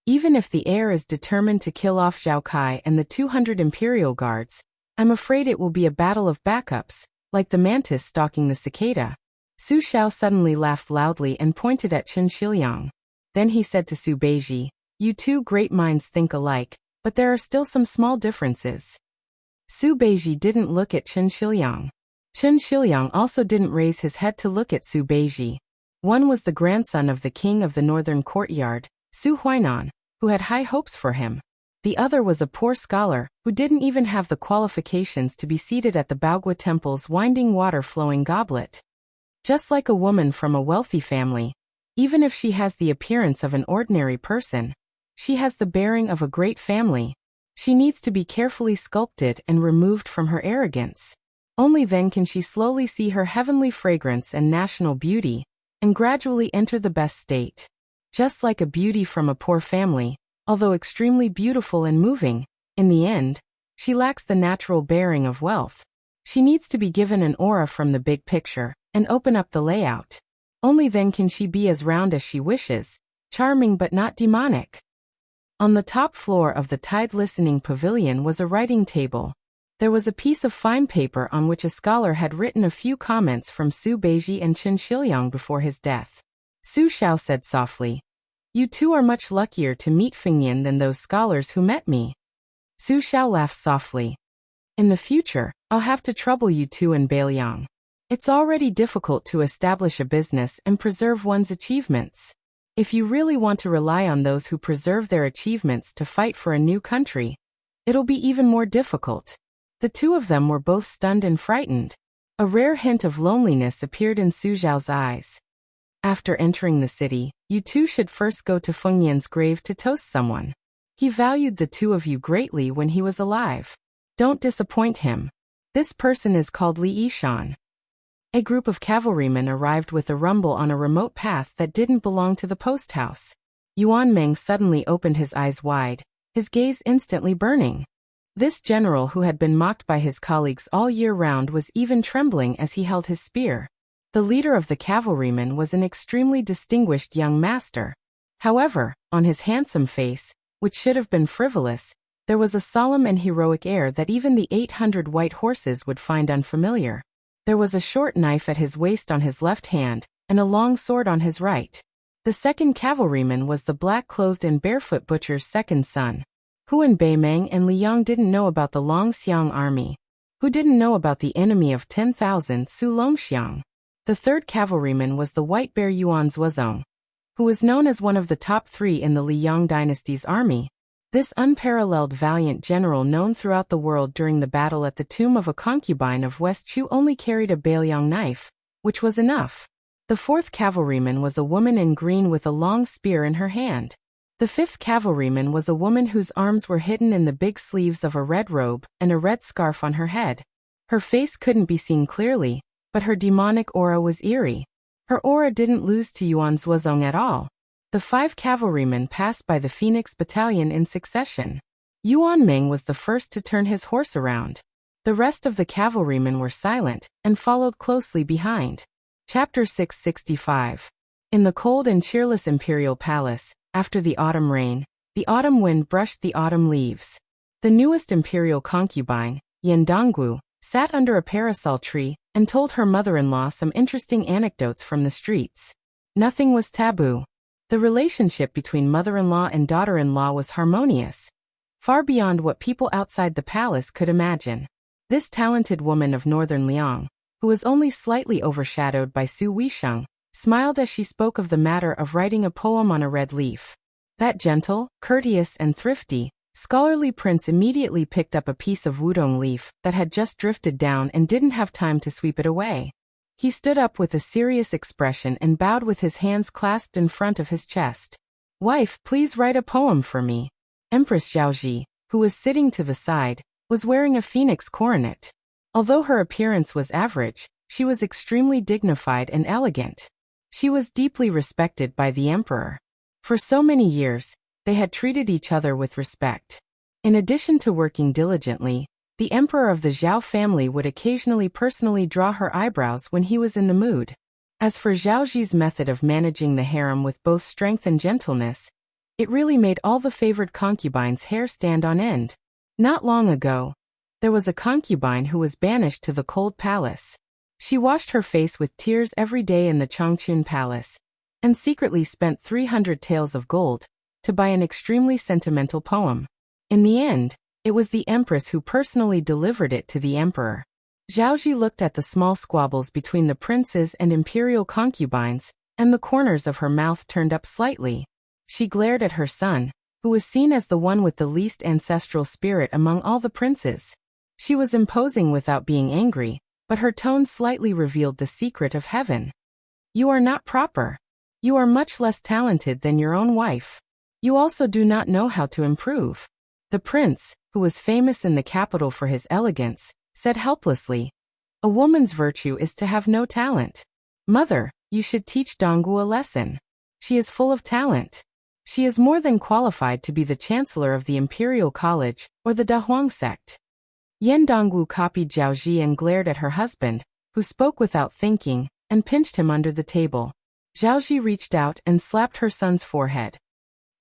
Even if the heir is determined to kill off Zhao Kai and the 200 imperial guards, I'm afraid it will be a battle of backups, like the mantis stalking the cicada. Su Xiao suddenly laughed loudly and pointed at Chen Shiliang. Then he said to Su Beiji, "You two great minds think alike, but there are still some small differences." Su Beiji didn't look at Chen Shiliang. Chen Shiliang also didn't raise his head to look at Su Beiji. One was the grandson of the king of the northern courtyard, Su Huainan, who had high hopes for him. The other was a poor scholar, who didn't even have the qualifications to be seated at the Baogua Temple's winding water-flowing goblet. Just like a woman from a wealthy family, even if she has the appearance of an ordinary person, she has the bearing of a great family. She needs to be carefully sculpted and removed from her arrogance. Only then can she slowly see her heavenly fragrance and national beauty, and gradually enter the best state. Just like a beauty from a poor family, although extremely beautiful and moving, in the end, she lacks the natural bearing of wealth. She needs to be given an aura from the big picture, and open up the layout. Only then can she be as round as she wishes, charming but not demonic. On the top floor of the Tide Listening Pavilion was a writing table. There was a piece of fine paper on which a scholar had written a few comments from Su Beiji and Chen Shiliang before his death. Su Xiao said softly, "You two are much luckier to meet Fengyan than those scholars who met me." Su Xiao laughed softly. "In the future, I'll have to trouble you two in Beiliang. It's already difficult to establish a business and preserve one's achievements. If you really want to rely on those who preserve their achievements to fight for a new country, it'll be even more difficult." The two of them were both stunned and frightened. A rare hint of loneliness appeared in Su Xiao's eyes. "After entering the city, you two should first go to Feng Yan's grave to toast someone. He valued the two of you greatly when he was alive. Don't disappoint him. This person is called Li Yishan." A group of cavalrymen arrived with a rumble on a remote path that didn't belong to the post house. Yuan Meng suddenly opened his eyes wide, his gaze instantly burning. This general who had been mocked by his colleagues all year round was even trembling as he held his spear. The leader of the cavalrymen was an extremely distinguished young master. However, on his handsome face, which should have been frivolous, there was a solemn and heroic air that even the 800 white horses would find unfamiliar. There was a short knife at his waist on his left hand, and a long sword on his right. The second cavalryman was the black-clothed and barefoot butcher's second son. Huan Beimeng and Li Yang didn't know about the Longxiang army. Who didn't know about the enemy of 10,000 Su Longxiang? The third cavalryman was the white bear Yuan Zuozong, who was known as one of the top 3 in the Liang dynasty's army. This unparalleled valiant general known throughout the world during the battle at the tomb of a concubine of West Chu only carried a Beiliang knife, which was enough. The fourth cavalryman was a woman in green with a long spear in her hand. The fifth cavalryman was a woman whose arms were hidden in the big sleeves of a red robe and a red scarf on her head. Her face couldn't be seen clearly, but her demonic aura was eerie. Her aura didn't lose to Yuan Zuozong at all. The 5 cavalrymen passed by the Phoenix Battalion in succession. Yuan Ming was the first to turn his horse around. The rest of the cavalrymen were silent and followed closely behind. Chapter 665. In the cold and cheerless imperial palace, after the autumn rain, the autumn wind brushed the autumn leaves. The newest imperial concubine, Yan Donggu, sat under a parasol tree and told her mother-in-law some interesting anecdotes from the streets. Nothing was taboo. The relationship between mother-in-law and daughter-in-law was harmonious, far beyond what people outside the palace could imagine. This talented woman of northern Liang, who was only slightly overshadowed by Su Weisheng, smiled as she spoke of the matter of writing a poem on a red leaf. That gentle, courteous and thrifty, scholarly prince immediately picked up a piece of wudong leaf that had just drifted down and didn't have time to sweep it away. He stood up with a serious expression and bowed with his hands clasped in front of his chest. "Wife, please write a poem for me." Empress Zhaoji, who was sitting to the side, was wearing a phoenix coronet. Although her appearance was average, she was extremely dignified and elegant. She was deeply respected by the emperor. For so many years, they had treated each other with respect. In addition to working diligently, the emperor of the Zhao family would occasionally personally draw her eyebrows when he was in the mood. As for Zhaoji's method of managing the harem with both strength and gentleness, it really made all the favored concubines' hair stand on end. Not long ago, there was a concubine who was banished to the cold palace. She washed her face with tears every day in the Changchun Palace, and secretly spent 300 taels of gold to buy an extremely sentimental poem. In the end, it was the empress who personally delivered it to the emperor. Zhaoji looked at the small squabbles between the princes and imperial concubines, and the corners of her mouth turned up slightly. She glared at her son, who was seen as the one with the least ancestral spirit among all the princes. She was imposing without being angry, but her tone slightly revealed the secret of heaven. "You are not proper. You are much less talented than your own wife. You also do not know how to improve." The prince, who was famous in the capital for his elegance, said helplessly, "A woman's virtue is to have no talent. Mother, you should teach Dongwu a lesson. She is full of talent. She is more than qualified to be the chancellor of the Imperial College or the Dahuang sect." Yan Dongwu copied Zhaoji and glared at her husband, who spoke without thinking, and pinched him under the table. Zhaoji reached out and slapped her son's forehead.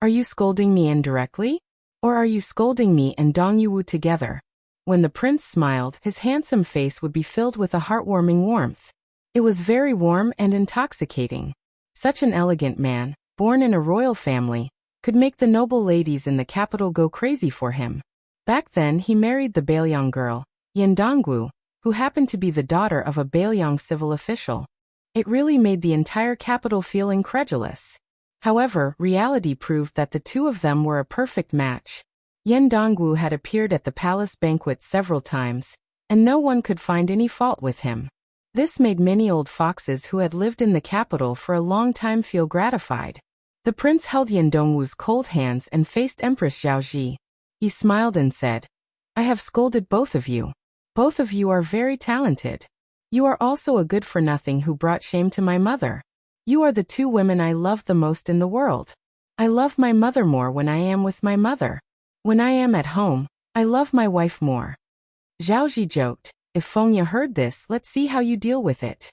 "Are you scolding me indirectly? Or are you scolding me and Dong Yuwu together?" When the prince smiled, his handsome face would be filled with a heartwarming warmth. It was very warm and intoxicating. Such an elegant man, born in a royal family, could make the noble ladies in the capital go crazy for him. Back then he married the Bailiang girl, Yan Dongwu, who happened to be the daughter of a Bailiang civil official. It really made the entire capital feel incredulous. However, reality proved that the two of them were a perfect match. Yan Dongwu had appeared at the palace banquet several times, and no one could find any fault with him. This made many old foxes who had lived in the capital for a long time feel gratified. The prince held Yan Dongwu's cold hands and faced Empress Zhaoji. He smiled and said, "I have scolded both of you. Both of you are very talented. You are also a good-for-nothing who brought shame to my mother. You are the two women I love the most in the world. I love my mother more when I am with my mother. When I am at home, I love my wife more." Zhaoji joked, "If Fengya heard this, let's see how you deal with it."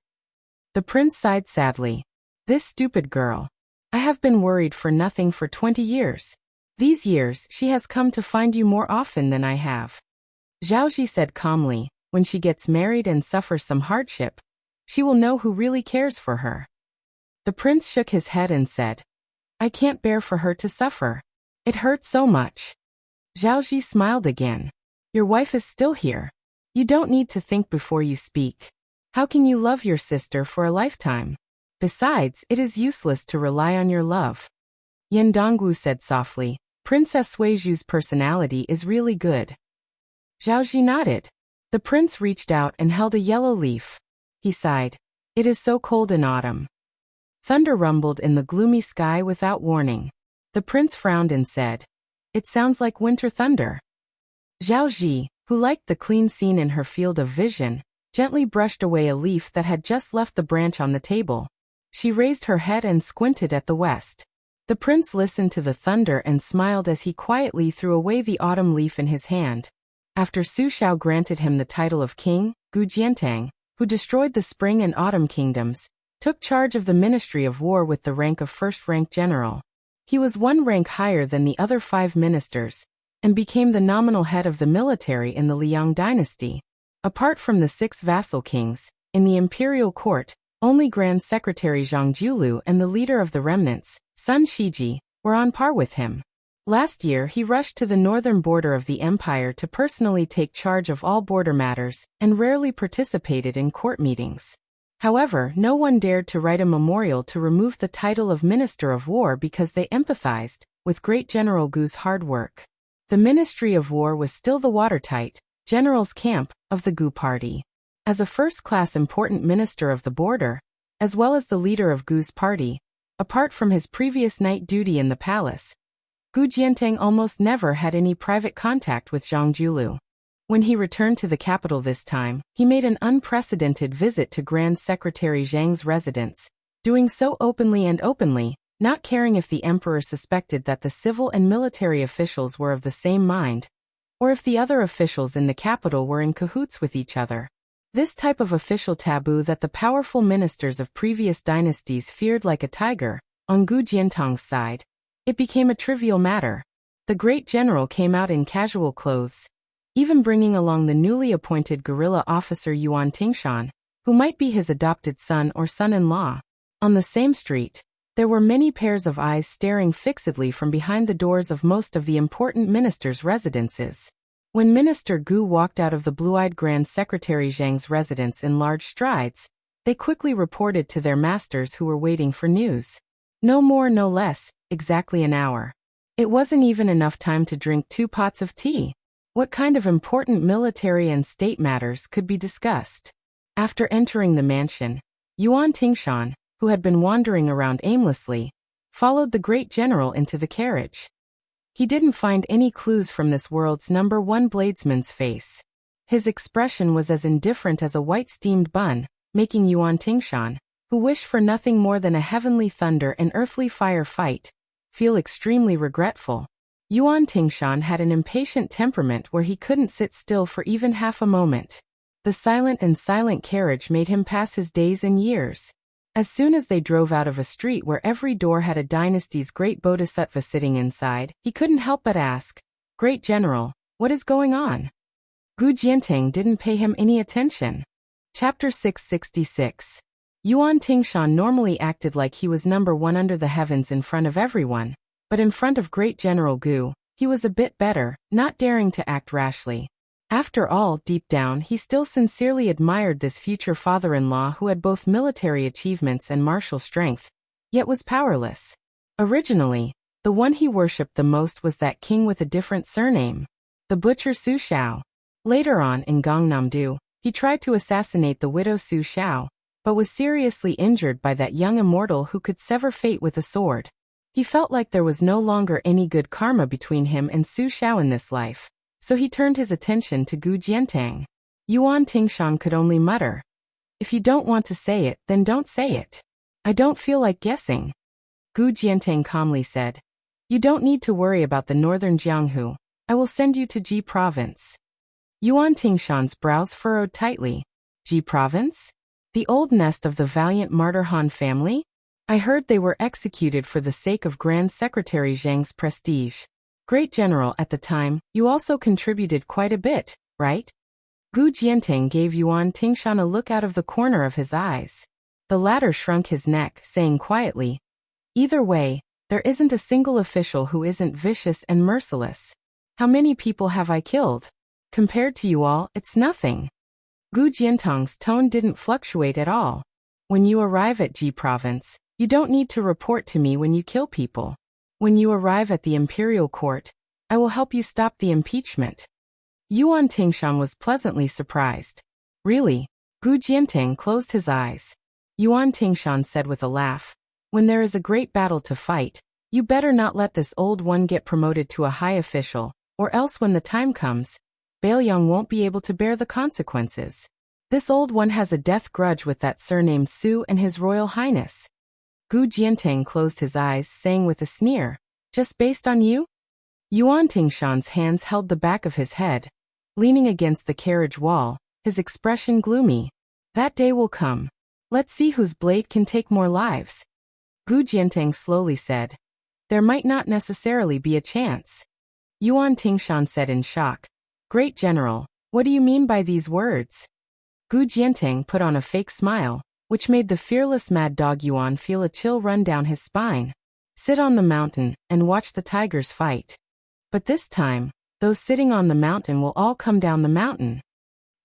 The prince sighed sadly. "This stupid girl. I have been worried for nothing for 20 years. These years she has come to find you more often than I have." Zhaoji said calmly, "When she gets married and suffers some hardship, she will know who really cares for her." The prince shook his head and said, "I can't bear for her to suffer. It hurts so much." Zhaoji smiled again. "Your wife is still here. You don't need to think before you speak. How can you love your sister for a lifetime? Besides, it is useless to rely on your love." Yan Dongwu said softly, "Princess Suiju's personality is really good." Zhaoji nodded. The prince reached out and held a yellow leaf. He sighed. "It is so cold in autumn." Thunder rumbled in the gloomy sky without warning. The prince frowned and said, "It sounds like winter thunder." Zhaoji, who liked the clean scene in her field of vision, gently brushed away a leaf that had just left the branch on the table. She raised her head and squinted at the west. The prince listened to the thunder and smiled as he quietly threw away the autumn leaf in his hand. After Su Shao granted him the title of king, Gu Jiantang, who destroyed the spring and autumn kingdoms, took charge of the Ministry of War with the rank of first-rank general. He was one rank higher than the other 5 ministers, and became the nominal head of the military in the Liang dynasty. Apart from the 6 vassal kings, in the imperial court, only Grand Secretary Zhang Jiulu and the leader of the remnants, Sun Shiji, were on par with him. Last year he rushed to the northern border of the empire to personally take charge of all border matters, and rarely participated in court meetings. However, no one dared to write a memorial to remove the title of Minister of War because they empathized with Great General Gu's hard work. The Ministry of War was still the watertight general's camp of the Gu party. As a first-class important minister of the border, as well as the leader of Gu's party, apart from his previous night duty in the palace, Gu Jiantang almost never had any private contact with Zhang Julu. When he returned to the capital this time, he made an unprecedented visit to Grand Secretary Zhang's residence, doing so openly, not caring if the emperor suspected that the civil and military officials were of the same mind, or if the other officials in the capital were in cahoots with each other. This type of official taboo that the powerful ministers of previous dynasties feared like a tiger, on Gu Jiantang's side, it became a trivial matter. The great general came out in casual clothes, even bringing along the newly appointed guerrilla officer Yuan Tingshan, who might be his adopted son or son-in-law. On the same street, there were many pairs of eyes staring fixedly from behind the doors of most of the important ministers' residences. When Minister Gu walked out of the blue-eyed Grand Secretary Zhang's residence in large strides, they quickly reported to their masters who were waiting for news. No more, no less, exactly an hour. It wasn't even enough time to drink 2 pots of tea. What kind of important military and state matters could be discussed? After entering the mansion, Yuan Tingshan, who had been wandering around aimlessly, followed the great general into the carriage. He didn't find any clues from this world's #1 bladesman's face. His expression was as indifferent as a white steamed bun, making Yuan Tingshan, who wished for nothing more than a heavenly thunder and earthly fire fight, feel extremely regretful. Yuan Tingshan had an impatient temperament where he couldn't sit still for even half a moment. The silent carriage made him pass his days and years. As soon as they drove out of a street where every door had a dynasty's great bodhisattva sitting inside, he couldn't help but ask, "Great General, what is going on?" Gu Jiantang didn't pay him any attention. Chapter 666. Yuan Tingshan normally acted like he was #1 under the heavens in front of everyone, but in front of Great General Gu, he was a bit better, not daring to act rashly. After all, deep down, he still sincerely admired this future father-in-law who had both military achievements and martial strength, yet was powerless. Originally, the one he worshipped the most was that king with a different surname, the butcher Su Xiao. Later on in Gangnam-do, he tried to assassinate the widow Su Xiao, but was seriously injured by that young immortal who could sever fate with a sword. He felt like there was no longer any good karma between him and Su Xiao in this life, so he turned his attention to Gu Jiantang. Yuan Tingshan could only mutter, "If you don't want to say it, then don't say it. I don't feel like guessing." Gu Jiantang calmly said, "You don't need to worry about the northern Jianghu. I will send you to Ji Province." Yuan Tingshan's brows furrowed tightly. Ji Province? The old nest of the valiant martyr Han family? I heard they were executed for the sake of Grand Secretary Zhang's prestige. Great General, at the time, you also contributed quite a bit, right? Gu Jiantang gave Yuan Tingshan a look out of the corner of his eyes. The latter shrunk his neck, saying quietly, "Either way, there isn't a single official who isn't vicious and merciless. How many people have I killed? Compared to you all, it's nothing." Gu Jiantang's tone didn't fluctuate at all. "When you arrive at Ji Province, you don't need to report to me when you kill people. When you arrive at the imperial court, I will help you stop the impeachment." Yuan Tingshan was pleasantly surprised. "Really?" Gu Jiantang closed his eyes. Yuan Tingshan said with a laugh, "When there is a great battle to fight, you better not let this old one get promoted to a high official, or else when the time comes, Baoyang won't be able to bear the consequences. This old one has a death grudge with that surnamed Su and His Royal Highness." Gu Jiantang closed his eyes, saying with a sneer, "Just based on you?" Yuan Tingshan's hands held the back of his head, leaning against the carriage wall, his expression gloomy. "That day will come. Let's see whose blade can take more lives." Gu Jiantang slowly said, "There might not necessarily be a chance." Yuan Tingshan said in shock, "Great General, what do you mean by these words?" Gu Jiantang put on a fake smile, which made the fearless mad dog Yuan feel a chill run down his spine. Sit on the mountain and watch the tigers fight. But this time, those sitting on the mountain will all come down the mountain.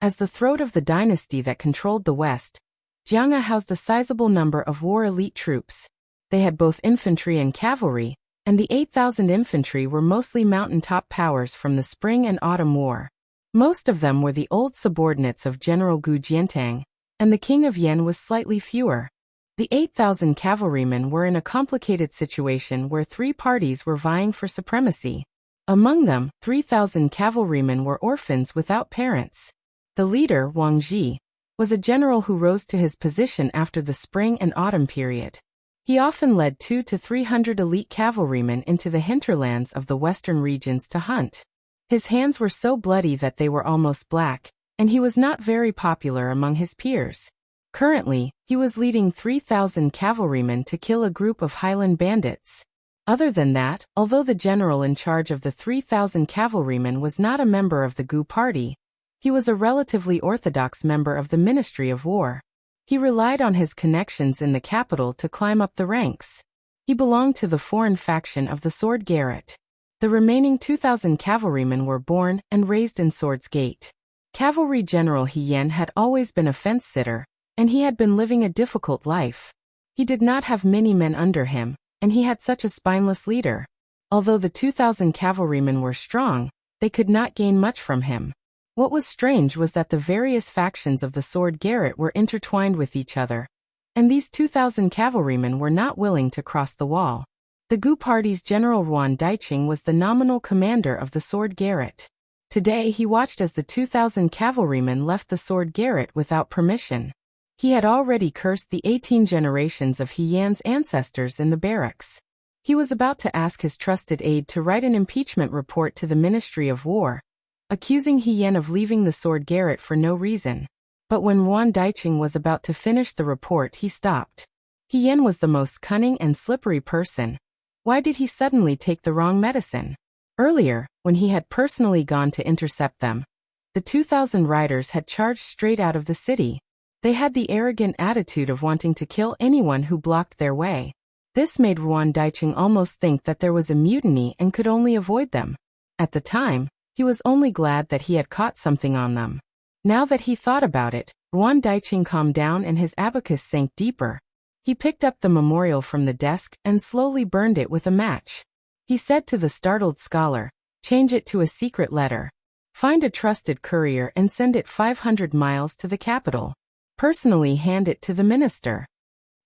As the throat of the dynasty that controlled the west, Jiang'e housed a sizable number of war elite troops. They had both infantry and cavalry, and the 8,000 infantry were mostly mountaintop powers from the Spring and Autumn War. Most of them were the old subordinates of General Gu Jiantang, and the King of Yan was slightly fewer. The 8,000 cavalrymen were in a complicated situation where three parties were vying for supremacy. Among them, 3,000 cavalrymen were orphans without parents. The leader, Wang Ji, was a general who rose to his position after the spring and autumn period. He often led 200 to 300 elite cavalrymen into the hinterlands of the western regions to hunt. His hands were so bloody that they were almost black, and he was not very popular among his peers. Currently, he was leading 3,000 cavalrymen to kill a group of highland bandits. Other than that, although the general in charge of the 3,000 cavalrymen was not a member of the Gu party, he was a relatively orthodox member of the Ministry of War. He relied on his connections in the capital to climb up the ranks. He belonged to the foreign faction of the Sword Garret. The remaining 2,000 cavalrymen were born and raised in Swords Gate. Cavalry General He Yan had always been a fence-sitter, and he had been living a difficult life. He did not have many men under him, and he had such a spineless leader. Although the 2,000 cavalrymen were strong, they could not gain much from him. What was strange was that the various factions of the Sword Garret were intertwined with each other, and these 2,000 cavalrymen were not willing to cross the wall. The Gu party's General Ruan Daiqing was the nominal commander of the Sword Garret. Today he watched as the 2,000 cavalrymen left the Sword Garret without permission. He had already cursed the 18 generations of He Yan's ancestors in the barracks. He was about to ask his trusted aide to write an impeachment report to the Ministry of War, accusing He Yan of leaving the Sword Garret for no reason. But when Ruan Daiqing was about to finish the report, he stopped. He Yan was the most cunning and slippery person. Why did he suddenly take the wrong medicine? Earlier, when he had personally gone to intercept them, the 2,000 riders had charged straight out of the city. They had the arrogant attitude of wanting to kill anyone who blocked their way. This made Ruan Daiqing almost think that there was a mutiny and could only avoid them. At the time, he was only glad that he had caught something on them. Now that he thought about it, Ruan Daiqing calmed down and his abacus sank deeper. He picked up the memorial from the desk and slowly burned it with a match. He said to the startled scholar, "Change it to a secret letter. Find a trusted courier and send it 500 miles to the capital. Personally hand it to the minister."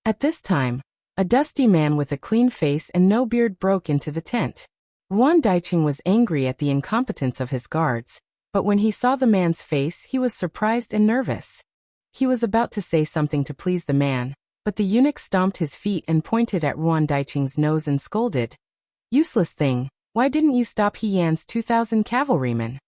At this time, a dusty man with a clean face and no beard broke into the tent. Ruan Daiqing was angry at the incompetence of his guards, but when he saw the man's face he was surprised and nervous. He was about to say something to please the man, but the eunuch stomped his feet and pointed at Ruan Daiqing's nose and scolded, "Useless thing, why didn't you stop He Yan's 2,000 cavalrymen?"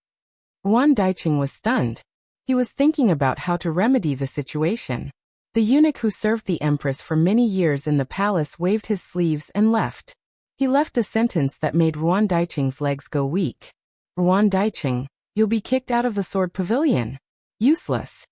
Ruan Daiqing was stunned. He was thinking about how to remedy the situation. The eunuch who served the empress for many years in the palace waved his sleeves and left. He left a sentence that made Ruan Daiqing's legs go weak. "Ruan Daiqing, you'll be kicked out of the sword pavilion. Useless."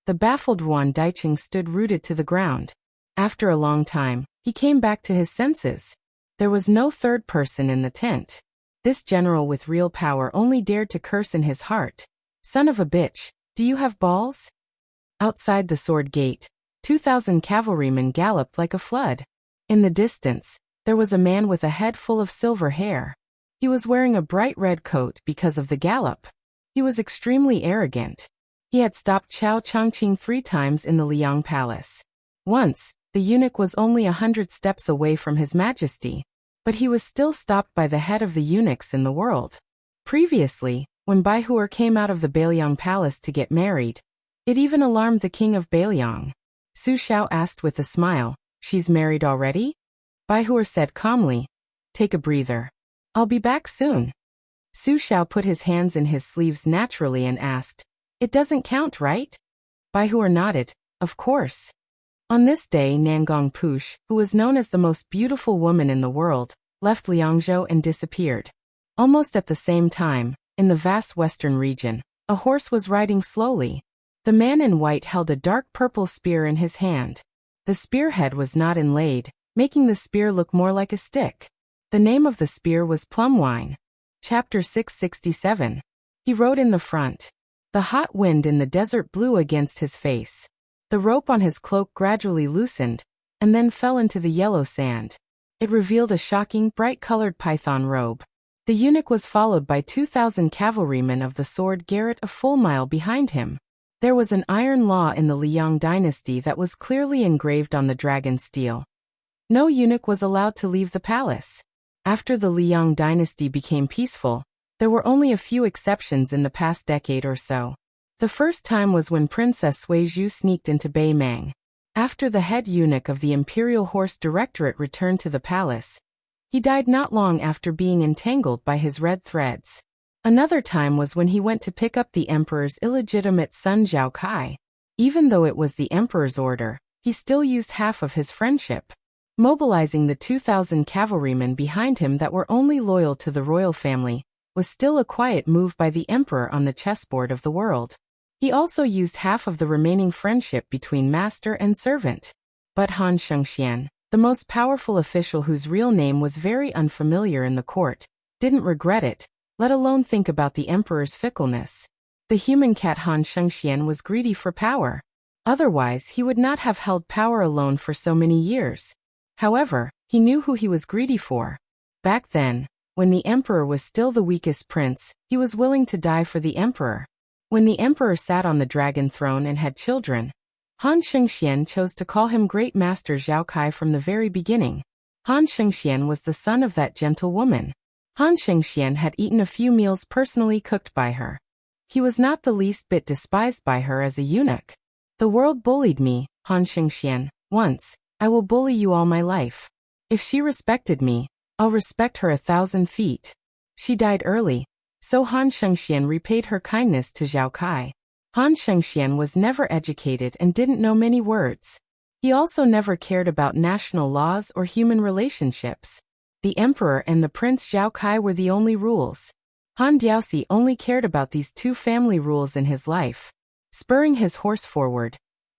The baffled Ruan Daiqing stood rooted to the ground. After a long time, he came back to his senses. There was no third person in the tent. This general with real power only dared to curse in his heart. "Son of a bitch, do you have balls?" Outside the sword gate, 2,000 cavalrymen galloped like a flood. In the distance, there was a man with a head full of silver hair. He was wearing a bright red coat because of the gallop. He was extremely arrogant. He had stopped Chao Changqing 3 times in the Liang Palace. Once, the eunuch was only 100 steps away from His Majesty, but he was still stopped by the head of the eunuchs in the world. Previously, when Baihuer came out of the Bailiang Palace to get married, it even alarmed the king of Bailiang. Su Xiao asked with a smile, "She's married already?" Baihuer said calmly, "Take a breather. I'll be back soon." Su Xiao put his hands in his sleeves naturally and asked, "It doesn't count, right?" Baihuer nodded, "Of course." On this day, Nangong Push, who was known as the most beautiful woman in the world, left Liangzhou and disappeared. Almost at the same time, in the vast western region, a horse was riding slowly. The man in white held a dark purple spear in his hand. The spearhead was not inlaid, making the spear look more like a stick. The name of the spear was Plum Wine. Chapter 667. He rode in the front. The hot wind in the desert blew against his face. The rope on his cloak gradually loosened, and then fell into the yellow sand. It revealed a shocking, bright-colored python robe. The eunuch was followed by 2,000 cavalrymen of the sword Garrett a full mile behind him. There was an iron law in the Liang dynasty that was clearly engraved on the dragon steel. No eunuch was allowed to leave the palace. After the Liang dynasty became peaceful, there were only a few exceptions in the past decade or so. The first time was when Princess Suizhu sneaked into Beimang. After the head eunuch of the Imperial Horse Directorate returned to the palace, he died not long after being entangled by his red threads. Another time was when he went to pick up the emperor's illegitimate son Zhao Kai. Even though it was the emperor's order, he still used half of his friendship, mobilizing the 2,000 cavalrymen behind him that were only loyal to the royal family. Was still a quiet move by the emperor on the chessboard of the world. He also used half of the remaining friendship between master and servant. But Han Shengxian, the most powerful official whose real name was very unfamiliar in the court, didn't regret it, let alone think about the emperor's fickleness. The human cat Han Shengxian was greedy for power. Otherwise, he would not have held power alone for so many years. However, he knew who he was greedy for. Back then, when the emperor was still the weakest prince, he was willing to die for the emperor. When the emperor sat on the dragon throne and had children, Han Shengxian chose to call him Great Master Zhao Kai from the very beginning. Han Shengxian was the son of that gentle woman. Han Shengxian had eaten a few meals personally cooked by her. He was not the least bit despised by her as a eunuch. The world bullied me, Han Shengxian, once. I will bully you all my life. If she respected me, I'll respect her 1,000 feet. She died early, so Han Shengxian repaid her kindness to Zhao Kai. Han Shengxian was never educated and didn't know many words. He also never cared about national laws or human relationships. The emperor and the prince Zhao Kai were the only rules. Han Diaoxi only cared about these two family rules in his life. Spurring his horse forward,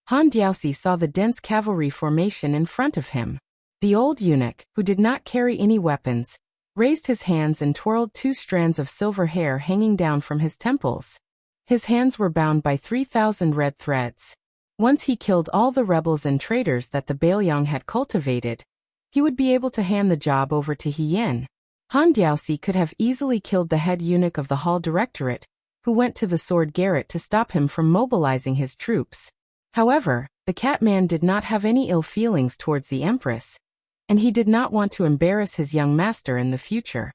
Han Diaoxi saw the dense cavalry formation in front of him. The old eunuch, who did not carry any weapons, raised his hands and twirled 2 strands of silver hair hanging down from his temples. His hands were bound by 3,000 red threads. Once he killed all the rebels and traitors that the Bailiang had cultivated, he would be able to hand the job over to Hien. Han Diaoxi could have easily killed the head eunuch of the Hall Directorate, who went to the sword garret to stop him from mobilizing his troops. However, the Catman did not have any ill feelings towards the Empress, and he did not want to embarrass his young master in the future.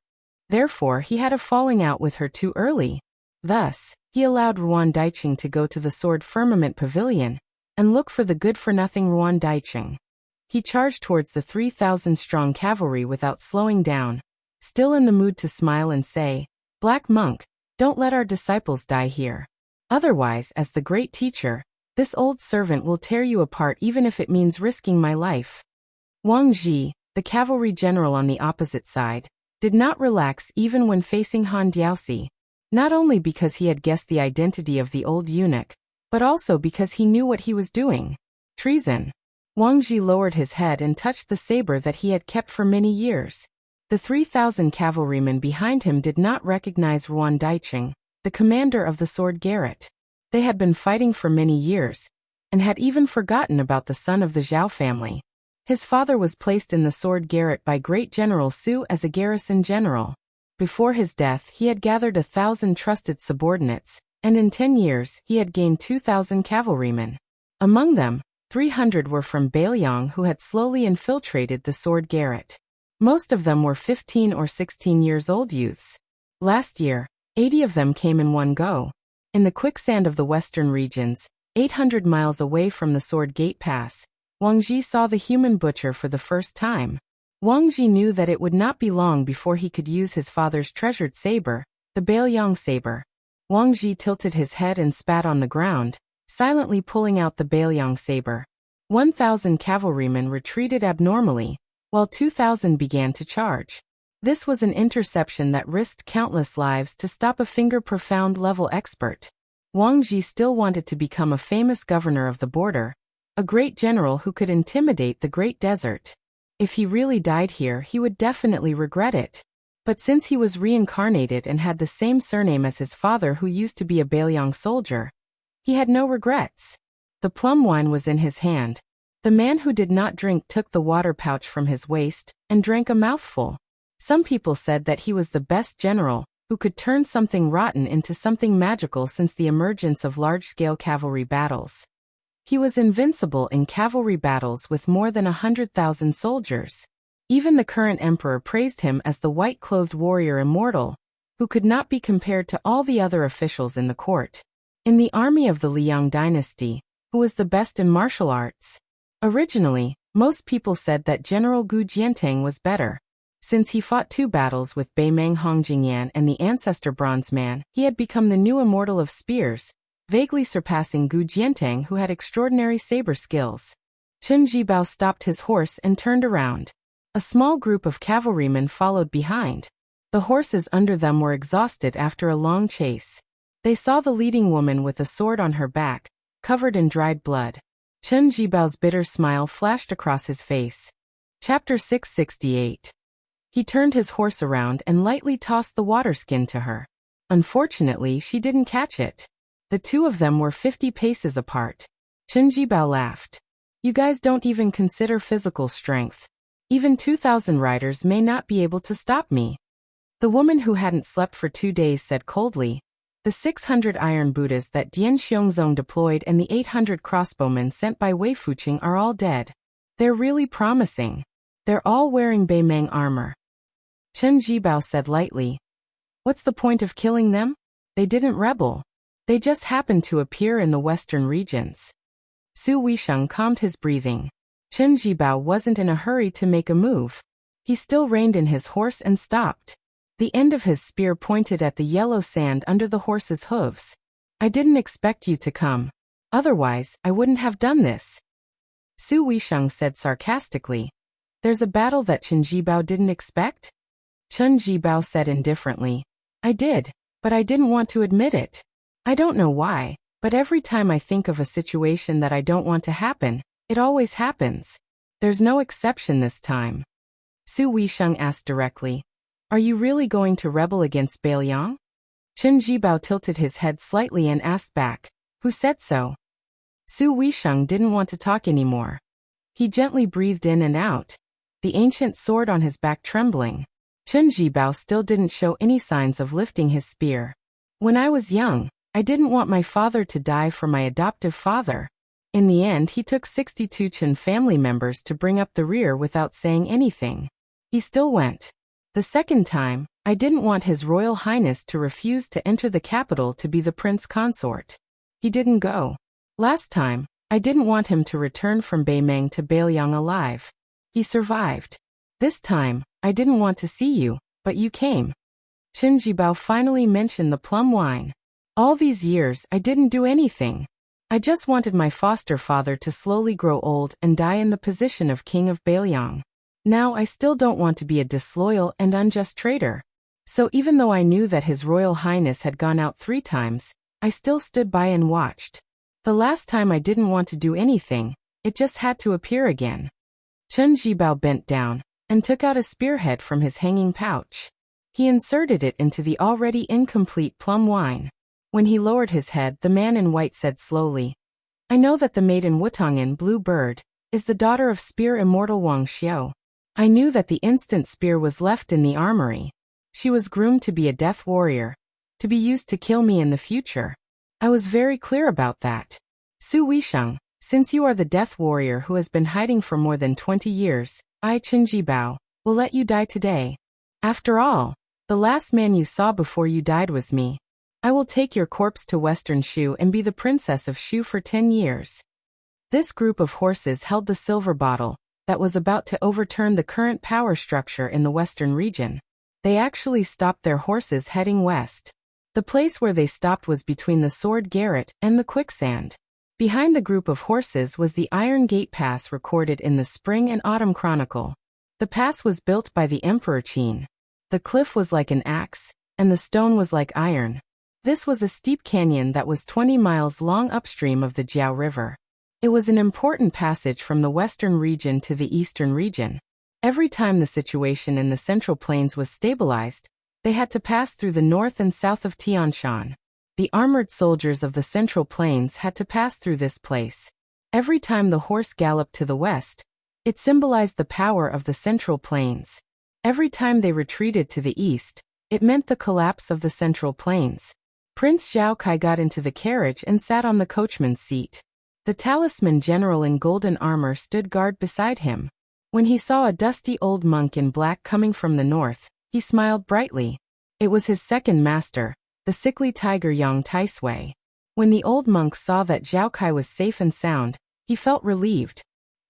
Therefore, he had a falling out with her too early. Thus, he allowed Ruan Daiqing to go to the Sword Firmament Pavilion and look for the good-for-nothing Ruan Daiqing. He charged towards the 3,000-strong cavalry without slowing down, still in the mood to smile and say, "Black monk, don't let our disciples die here. Otherwise, as the great teacher, this old servant will tear you apart even if it means risking my life." Wang Ji, the cavalry general on the opposite side, did not relax even when facing Han Diaoxi, not only because he had guessed the identity of the old eunuch, but also because he knew what he was doing. Treason. Wang Ji lowered his head and touched the saber that he had kept for many years. The 3,000 cavalrymen behind him did not recognize Ruan Daiqing, the commander of the sword garret. They had been fighting for many years, and had even forgotten about the son of the Zhao family. His father was placed in the sword garret by Great General Su as a garrison general. Before his death, he had gathered 1,000 trusted subordinates, and in 10 years, he had gained 2,000 cavalrymen. Among them, 300 were from Bailiang who had slowly infiltrated the sword garret. Most of them were 15 or 16 years old youths. Last year, 80 of them came in one go. In the quicksand of the western regions, 800 miles away from the Sword Gate Pass, Wang Ji saw the human butcher for the first time. Wang Ji knew that it would not be long before he could use his father's treasured saber, the Bailiang saber. Wang Ji tilted his head and spat on the ground, silently pulling out the Bailiang saber. 1,000 cavalrymen retreated abnormally, while 2,000 began to charge. This was an interception that risked countless lives to stop a finger-profound level expert. Wang Ji still wanted to become a famous governor of the border, a great general who could intimidate the great desert. If he really died here, he would definitely regret it. But since he was reincarnated and had the same surname as his father who used to be a Bailiang soldier, he had no regrets. The plum wine was in his hand. The man who did not drink took the water pouch from his waist and drank a mouthful. Some people said that he was the best general, who could turn something rotten into something magical since the emergence of large-scale cavalry battles. He was invincible in cavalry battles with more than 100,000 soldiers. Even the current emperor praised him as the white-clothed warrior immortal, who could not be compared to all the other officials in the court. In the army of the Liang dynasty, who was the best in martial arts? Originally, most people said that General Gu Jiantang was better. Since he fought 2 battles with Beimeng Hongjingyan and the ancestor Bronze Man, he had become the new immortal of spears, vaguely surpassing Gu Jiantang, who had extraordinary saber skills. Chen Jibao stopped his horse and turned around. A small group of cavalrymen followed behind. The horses under them were exhausted after a long chase. They saw the leading woman with a sword on her back, covered in dried blood. Chen Jibao's bitter smile flashed across his face. Chapter 668. He turned his horse around and lightly tossed the water skin to her. Unfortunately, she didn't catch it. The two of them were 50 paces apart. Chen Jibao laughed. You guys don't even consider physical strength. Even 2,000 riders may not be able to stop me. The woman who hadn't slept for 2 days said coldly. The 600 iron Buddhas that Dian Xiongzong deployed and the 800 crossbowmen sent by Wei Fuqing are all dead. They're really promising. They're all wearing Beimeng armor. Chen Jibao said lightly. What's the point of killing them? They didn't rebel. They just happened to appear in the western regions. Su Weisheng calmed his breathing. Chen Jibao wasn't in a hurry to make a move. He still reined in his horse and stopped. The end of his spear pointed at the yellow sand under the horse's hooves. I didn't expect you to come. Otherwise, I wouldn't have done this. Su Weisheng said sarcastically. There's a battle that Chen Jibao didn't expect? Chen Jibao said indifferently. I did, but I didn't want to admit it. I don't know why, but every time I think of a situation that I don't want to happen, it always happens. There's no exception this time. Su Weisheng asked directly. Are you really going to rebel against Bailiang? Chen Jibao tilted his head slightly and asked back. Who said so? Su Weisheng didn't want to talk anymore. He gently breathed in and out, the ancient sword on his back trembling. Chen Jibao still didn't show any signs of lifting his spear. When I was young, I didn't want my father to die for my adoptive father. In the end, he took 62 Chen family members to bring up the rear without saying anything. He still went. The second time, I didn't want His Royal Highness to refuse to enter the capital to be the prince consort. He didn't go. Last time, I didn't want him to return from Beimeng to Bailiang alive. He survived. This time, I didn't want to see you, but you came. Chen Jibao finally mentioned the plum wine. All these years, I didn't do anything. I just wanted my foster father to slowly grow old and die in the position of king of Bailiang. Now I still don't want to be a disloyal and unjust traitor. So even though I knew that His Royal Highness had gone out 3 times, I still stood by and watched. The last time I didn't want to do anything, it just had to appear again. Chen Jibao bent down and took out a spearhead from his hanging pouch. He inserted it into the already incomplete plum wine. When he lowered his head, the man in white said slowly, I know that the maiden Wutongin Blue Bird is the daughter of spear immortal Wang Xiao. I knew that the instant spear was left in the armory. She was groomed to be a death warrior, to be used to kill me in the future. I was very clear about that. Su Weisheng, since you are the death warrior who has been hiding for more than 20 years, I, Chen Jibao, will let you die today. After all, the last man you saw before you died was me. I will take your corpse to Western Shu and be the princess of Shu for 10 years. This group of horses held the silver bottle that was about to overturn the current power structure in the western region. They actually stopped their horses heading west. The place where they stopped was between the Sword Garret and the quicksand. Behind the group of horses was the Iron Gate Pass recorded in the Spring and Autumn Chronicle. The pass was built by the Emperor Qin. The cliff was like an axe, and the stone was like iron. This was a steep canyon that was 20 miles long upstream of the Jiao River. It was an important passage from the western region to the eastern region. Every time the situation in the Central Plains was stabilized, they had to pass through the north and south of Tian Shan. The armored soldiers of the Central Plains had to pass through this place. Every time the horse galloped to the west, it symbolized the power of the Central Plains. Every time they retreated to the east, it meant the collapse of the Central Plains. Prince Zhao Kai got into the carriage and sat on the coachman's seat. The talisman general in golden armor stood guard beside him. When he saw a dusty old monk in black coming from the north, he smiled brightly. It was his second master, the sickly tiger Yang Taisui. When the old monk saw that Zhao Kai was safe and sound, he felt relieved.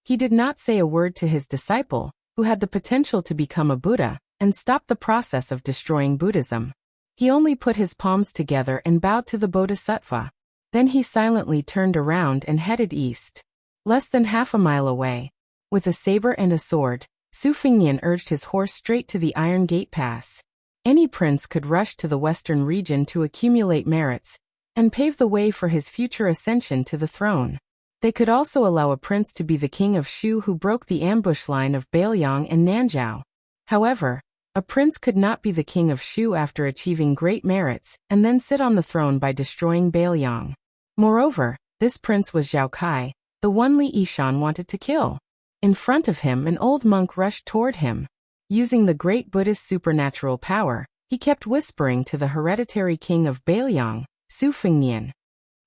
He did not say a word to his disciple, who had the potential to become a Buddha, and stop the process of destroying Buddhism. He only put his palms together and bowed to the Bodhisattva. Then he silently turned around and headed east. Less than half a mile away, with a saber and a sword, Su Fengnian urged his horse straight to the Iron Gate Pass. Any prince could rush to the western region to accumulate merits, and pave the way for his future ascension to the throne. They could also allow a prince to be the king of Shu who broke the ambush line of Bailiang and Nanzhao. However, a prince could not be the king of Shu after achieving great merits and then sit on the throne by destroying Bailiang. Moreover, this prince was Zhao Kai, the one Li Yishan wanted to kill. In front of him, an old monk rushed toward him. Using the great Buddhist supernatural power, he kept whispering to the hereditary king of Bailiang, Su Fengnian.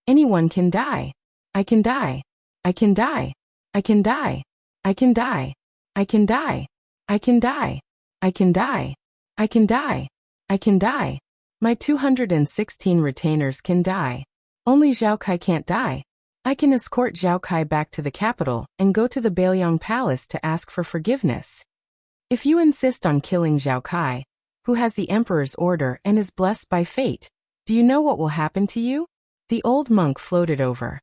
Anyone can die. I can die. I can die. I can die. I can die. I can die. I can die. I can die. I can die. I can die. My 216 retainers can die. Only Zhao Kai can't die. I can escort Zhao Kai back to the capital and go to the Bailiang Palace to ask for forgiveness. If you insist on killing Zhao Kai, who has the emperor's order and is blessed by fate, do you know what will happen to you? The old monk floated over.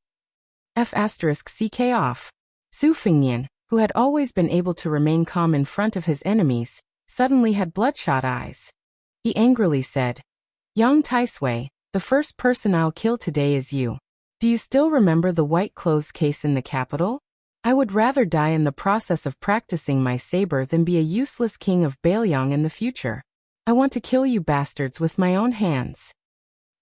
F***ck off. Su Fengnian, who had always been able to remain calm in front of his enemies, suddenly had bloodshot eyes. He angrily said, Yang Taisui, the first person I'll kill today is you. Do you still remember the white clothes case in the capital? I would rather die in the process of practicing my saber than be a useless king of Bailiang in the future. I want to kill you bastards with my own hands.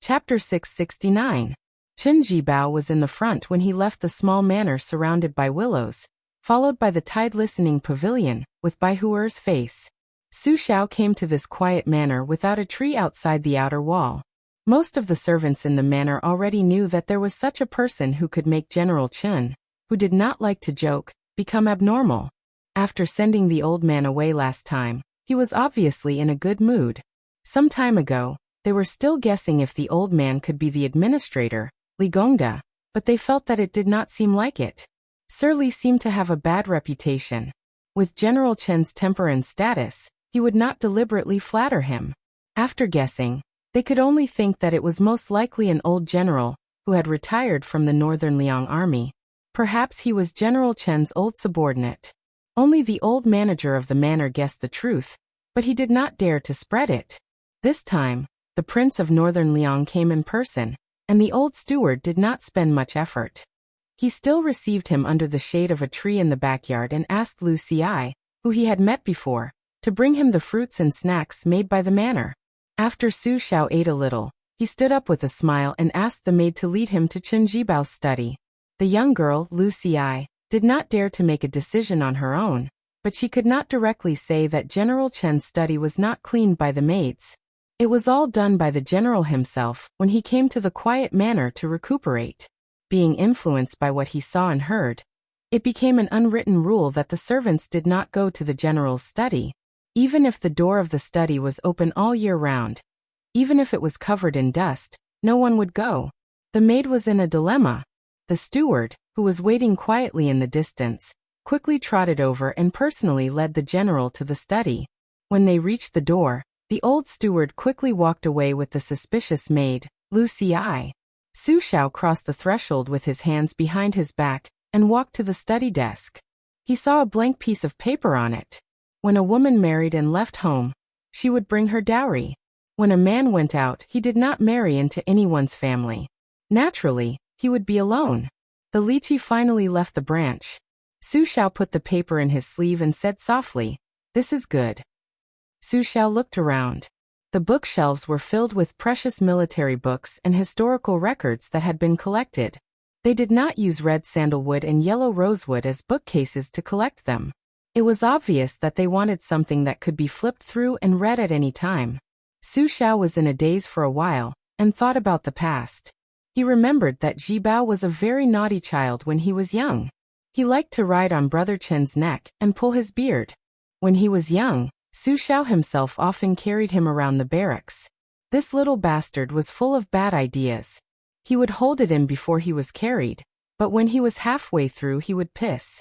Chapter 669. Chen Jibao was in the front when he left the small manor surrounded by willows, followed by the tide-listening pavilion, with Baihuer's face. Su Xiao came to this quiet manor without a tree outside the outer wall. Most of the servants in the manor already knew that there was such a person who could make General Chen, who did not like to joke, become abnormal. After sending the old man away last time, he was obviously in a good mood. Some time ago, they were still guessing if the old man could be the administrator, Li Gongda, but they felt that it did not seem like it. Sir Li seemed to have a bad reputation. With General Chen's temper and status, he would not deliberately flatter him. After guessing, they could only think that it was most likely an old general, who had retired from the Northern Liang army. Perhaps he was General Chen's old subordinate. Only the old manager of the manor guessed the truth, but he did not dare to spread it. This time, the Prince of Northern Liang came in person, and the old steward did not spend much effort. He still received him under the shade of a tree in the backyard and asked Wuxia, who he had met before, to bring him the fruits and snacks made by the manor. After Su Xiao ate a little, he stood up with a smile and asked the maid to lead him to Chen Jibao's study. The young girl, Wuxia, did not dare to make a decision on her own, but she could not directly say that General Chen's study was not cleaned by the maids. It was all done by the general himself when he came to the quiet manor to recuperate. Being influenced by what he saw and heard, it became an unwritten rule that the servants did not go to the general's study, even if the door of the study was open all year round. Even if it was covered in dust, no one would go. The maid was in a dilemma. The steward, who was waiting quietly in the distance, quickly trotted over and personally led the general to the study. When they reached the door, the old steward quickly walked away with the suspicious maid, Wuxia. Su Xiao crossed the threshold with his hands behind his back and walked to the study desk. He saw a blank piece of paper on it. When a woman married and left home, she would bring her dowry. When a man went out, he did not marry into anyone's family. Naturally, he would be alone. The lychee finally left the branch. Su Xiao put the paper in his sleeve and said softly, This is good. Su Xiao looked around. The bookshelves were filled with precious military books and historical records that had been collected. They did not use red sandalwood and yellow rosewood as bookcases to collect them. It was obvious that they wanted something that could be flipped through and read at any time. Su Xiao was in a daze for a while, and thought about the past. He remembered that Jibao was a very naughty child when he was young. He liked to ride on Brother Chen's neck and pull his beard. When he was young, Su Xiao himself often carried him around the barracks. This little bastard was full of bad ideas. He would hold it in before he was carried, but when he was halfway through he would piss.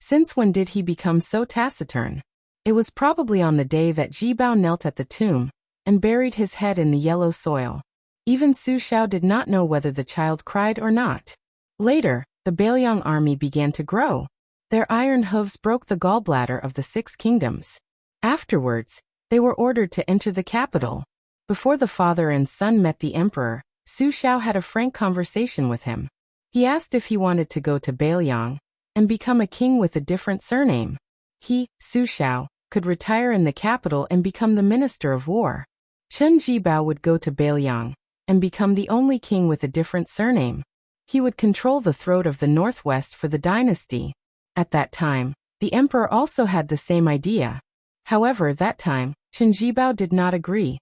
Since when did he become so taciturn? It was probably on the day that Jibao knelt at the tomb and buried his head in the yellow soil. Even Su Xiao did not know whether the child cried or not. Later, the Bailiang army began to grow. Their iron hooves broke the gallbladder of the 6 kingdoms. Afterwards, they were ordered to enter the capital. Before the father and son met the emperor, Su Xiao had a frank conversation with him. He asked if he wanted to go to Bailiang and become a king with a different surname. He, Su Xiao, could retire in the capital and become the minister of war. Chen Jibao would go to Bailiang and become the only king with a different surname. He would control the throat of the northwest for the dynasty. At that time, the emperor also had the same idea. However, that time, Chen Jibao did not agree.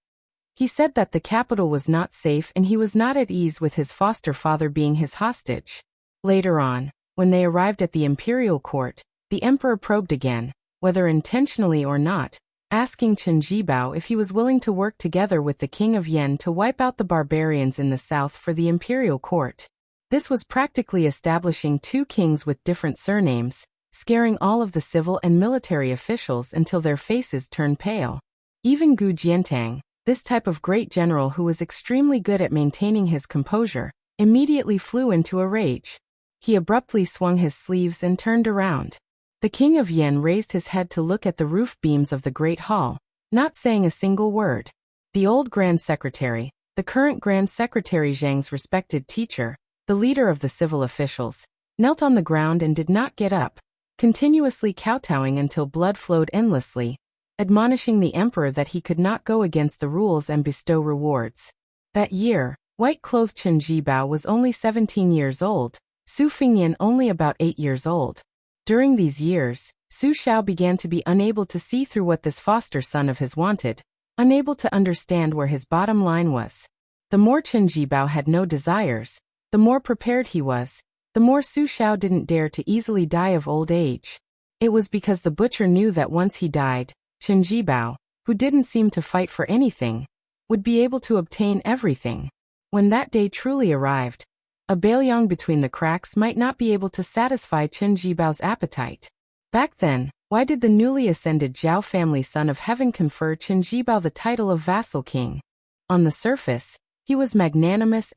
He said that the capital was not safe and he was not at ease with his foster father being his hostage. Later on, when they arrived at the imperial court, the emperor probed again, whether intentionally or not, asking Chen Jibao if he was willing to work together with the king of Yan to wipe out the barbarians in the south for the imperial court. This was practically establishing 2 kings with different surnames, scaring all of the civil and military officials until their faces turned pale. Even Gu Jiantang, this type of great general who was extremely good at maintaining his composure, immediately flew into a rage. He abruptly swung his sleeves and turned around. The king of Yan raised his head to look at the roof beams of the great hall, not saying a single word. The old Grand Secretary, the current Grand Secretary Zhang's respected teacher, the leader of the civil officials, knelt on the ground and did not get up, continuously kowtowing until blood flowed endlessly, admonishing the emperor that he could not go against the rules and bestow rewards. That year, white-clothed Chen Jibao was only 17 years old, Su Fingyan only about 8 years old. During these years, Su Xiao began to be unable to see through what this foster son of his wanted, unable to understand where his bottom line was. The more Chen Jibao had no desires, the more prepared he was, the more Su Xiao didn't dare to easily die of old age. It was because the butcher knew that once he died, Chen Jibao, who didn't seem to fight for anything, would be able to obtain everything. When that day truly arrived, a Bailiang between the cracks might not be able to satisfy Chen Jibao's appetite. Back then, why did the newly ascended Zhao family son of heaven confer Chen Jibao the title of vassal king? On the surface, he was magnanimous,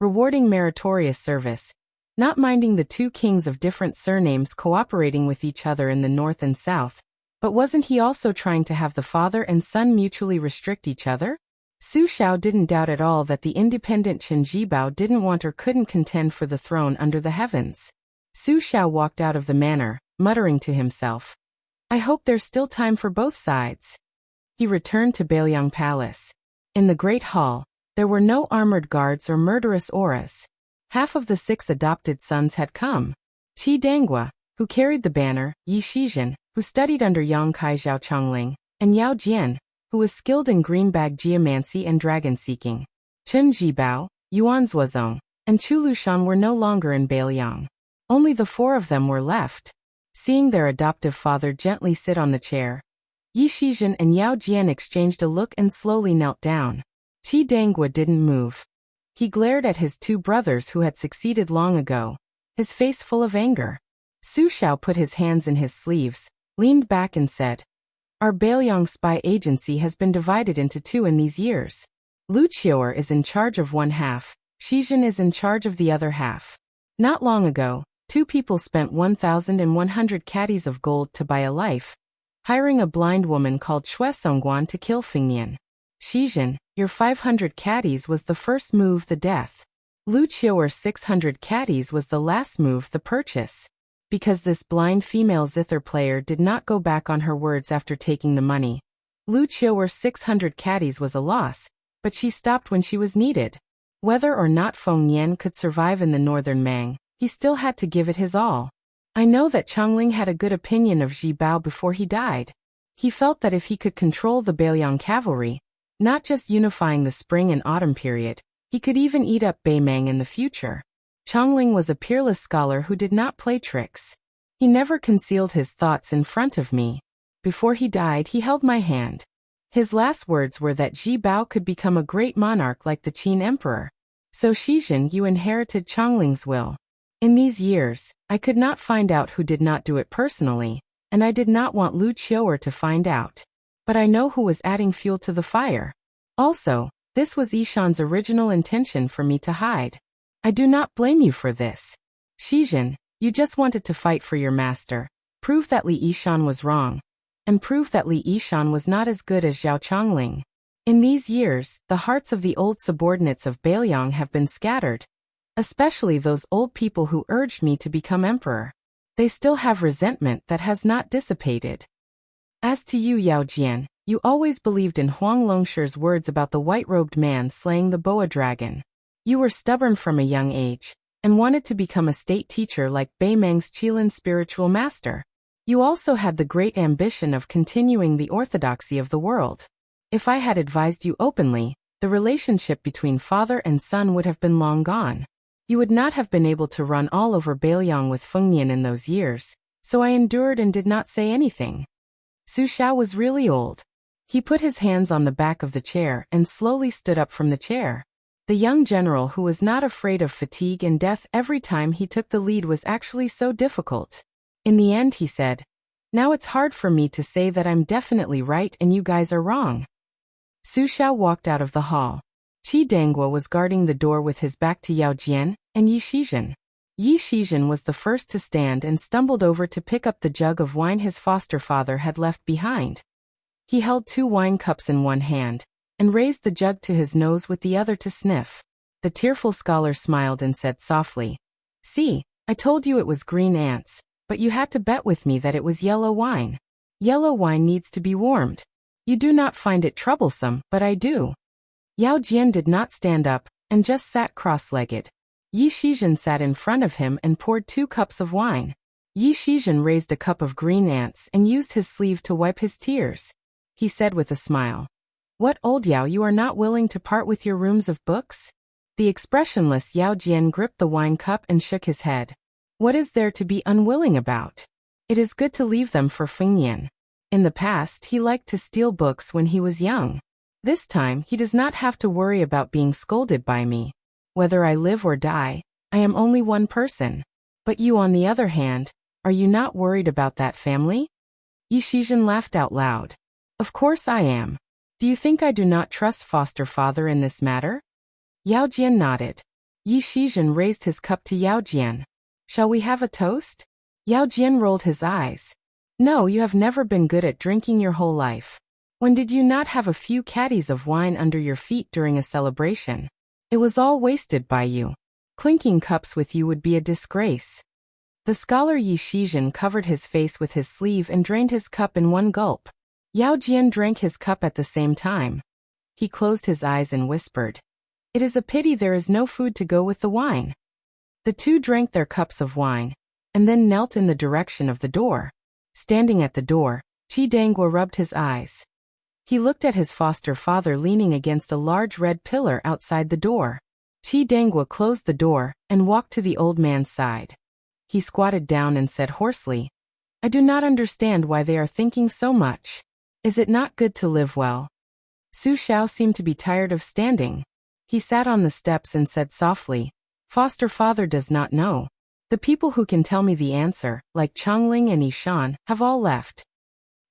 rewarding meritorious service, not minding the 2 kings of different surnames cooperating with each other in the north and south. But wasn't he also trying to have the father and son mutually restrict each other? Su Xiao didn't doubt at all that the independent Chen Jibao didn't want or couldn't contend for the throne under the heavens. Su Xiao walked out of the manor, muttering to himself, "I hope there's still time for both sides." He returned to Bailiang Palace. In the great hall, there were no armored guards or murderous auras. Half of the 6 adopted sons had come. Qi Danghua, who carried the banner, Yi Shizhen, who studied under Yang Kai Zhao Chongling, and Yao Jian, who was skilled in greenbag geomancy and dragon-seeking. Chen Jibao, Yuan Zuozong, and Chu Lushan were no longer in Bailiang. Only the 4 of them were left. Seeing their adoptive father gently sit on the chair, Yi Shizhen and Yao Jian exchanged a look and slowly knelt down. Qi Danghua didn't move. He glared at his 2 brothers who had succeeded long ago, his face full of anger. Su Xiao put his hands in his sleeves, leaned back and said, "Our Bailiang spy agency has been divided into 2 in these years. Lu Qiuer is in charge of one half, Shizhen is in charge of the other half. Not long ago, 2 people spent 1,100 caddies of gold to buy a life, hiring a blind woman called Xue Songguan to kill Fingyan. Shizhen, your 500 caddies was the first move, the death. Lu Qiuer's 600 caddies was the last move, the purchase. because this blind female zither player did not go back on her words after taking the money. Lu Qiuer's 600 caddies was a loss, but she stopped when she was needed. Whether or not Feng Yan could survive in the northern Mang, he still had to give it his all. I know that Chongling had a good opinion of Ji Bao before he died. He felt that if he could control the Beiliang cavalry, not just unifying the spring and autumn period, he could even eat up Beimang in the future. Chongling was a peerless scholar who did not play tricks. He never concealed his thoughts in front of me. Before he died, he held my hand. His last words were that Ji Bao could become a great monarch like the Qin emperor. So Xizhen, you inherited Chongling's will. In these years, I could not find out who did not do it personally, and I did not want Lu Qiuer to find out. But I know who was adding fuel to the fire. Also, this was Yishan's original intention for me to hide. I do not blame you for this. Xizhen, you just wanted to fight for your master, prove that Li Yishan was wrong, and prove that Li Yishan was not as good as Zhao Chongling. In these years, the hearts of the old subordinates of Beiliang have been scattered, especially those old people who urged me to become emperor. They still have resentment that has not dissipated. As to you, Yao Jian, you always believed in Huang Longshi's words about the white-robed man slaying the boa dragon. You were stubborn from a young age, and wanted to become a state teacher like Beimang's Qilin spiritual master. You also had the great ambition of continuing the orthodoxy of the world. If I had advised you openly, the relationship between father and son would have been long gone. You would not have been able to run all over Beiliang with Feng Yan in those years, so I endured and did not say anything. Su Xiao was really old. He put his hands on the back of the chair and slowly stood up from the chair. The young general who was not afraid of fatigue and death every time he took the lead was actually so difficult. In the end, he said, "Now it's hard for me to say that I'm definitely right and you guys are wrong." Su Xiao walked out of the hall. Qi Dangua was guarding the door with his back to Yao Jian and Yi Xizhen. Yi Xizhen was the first to stand and stumbled over to pick up the jug of wine his foster father had left behind. He held 2 wine cups in one hand, and raised the jug to his nose with the other to sniff. The tearful scholar smiled and said softly, "See, I told you it was green ants, but you had to bet with me that it was yellow wine. Yellow wine needs to be warmed. You do not find it troublesome, but I do." Yao Jian did not stand up, and just sat cross-legged. Yi Xizhen sat in front of him and poured 2 cups of wine. Yi Xizhen raised a cup of green ants and used his sleeve to wipe his tears. He said with a smile, "What, old Yao, you are not willing to part with your rooms of books?" The expressionless Yao Jian gripped the wine cup and shook his head. "What is there to be unwilling about? It is good to leave them for Feng Yan. In the past, he liked to steal books when he was young. This time, he does not have to worry about being scolded by me. Whether I live or die, I am only one person. But you, on the other hand, are you not worried about that family?" Yi Xizhen laughed out loud. "Of course I am. Do you think I do not trust foster father in this matter?" Yao Jian nodded. Yi Xizhen raised his cup to Yao Jian. "Shall we have a toast?" Yao Jian rolled his eyes. "No, you have never been good at drinking your whole life. When did you not have a few caddies of wine under your feet during a celebration? It was all wasted by you. Clinking cups with you would be a disgrace." The scholar Yi Xizhen covered his face with his sleeve and drained his cup in one gulp. Yao Jian drank his cup at the same time. He closed his eyes and whispered, "It is a pity there is no food to go with the wine." The two drank their cups of wine, and then knelt in the direction of the door. Standing at the door, Qi Dangua rubbed his eyes. He looked at his foster father leaning against a large red pillar outside the door. Qi Dangua closed the door and walked to the old man's side. He squatted down and said hoarsely, "I do not understand why they are thinking so much. Is it not good to live well?" Su Xiao seemed to be tired of standing. He sat on the steps and said softly, "Foster father does not know. The people who can tell me the answer, like Chongling and Yishan, have all left."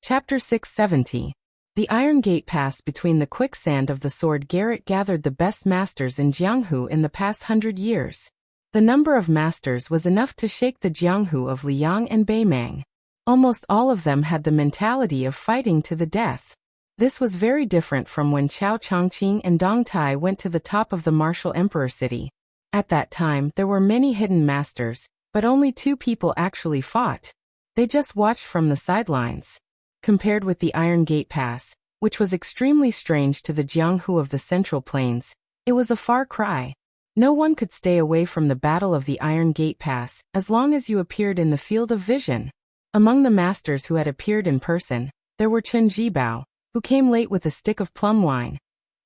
Chapter 670. The Iron Gate passed between the quicksand of the sword. Garrett gathered the best masters in Jianghu in the past 100 years. The number of masters was enough to shake the Jianghu of Liang and Beimang. Almost all of them had the mentality of fighting to the death. This was very different from when Chao Chongqing and Dong Tai went to the top of the martial emperor city. At that time, there were many hidden masters, But only 2 people actually fought. They just watched from the sidelines. Compared with the Iron Gate Pass, which was extremely strange to the Jianghu of the Central Plains, it was a far cry. No one could stay away from the Battle of the Iron Gate Pass as long as you appeared in the field of vision. Among the masters who had appeared in person, there were Chen Jibao, who came late with a stick of plum wine,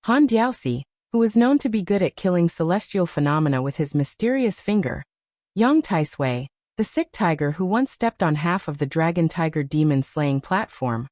Han Diaoxi, who was known to be good at killing celestial phenomena with his mysterious finger, Yang Taisui, the sick tiger who once stepped on half of the dragon tiger demon-slaying platform,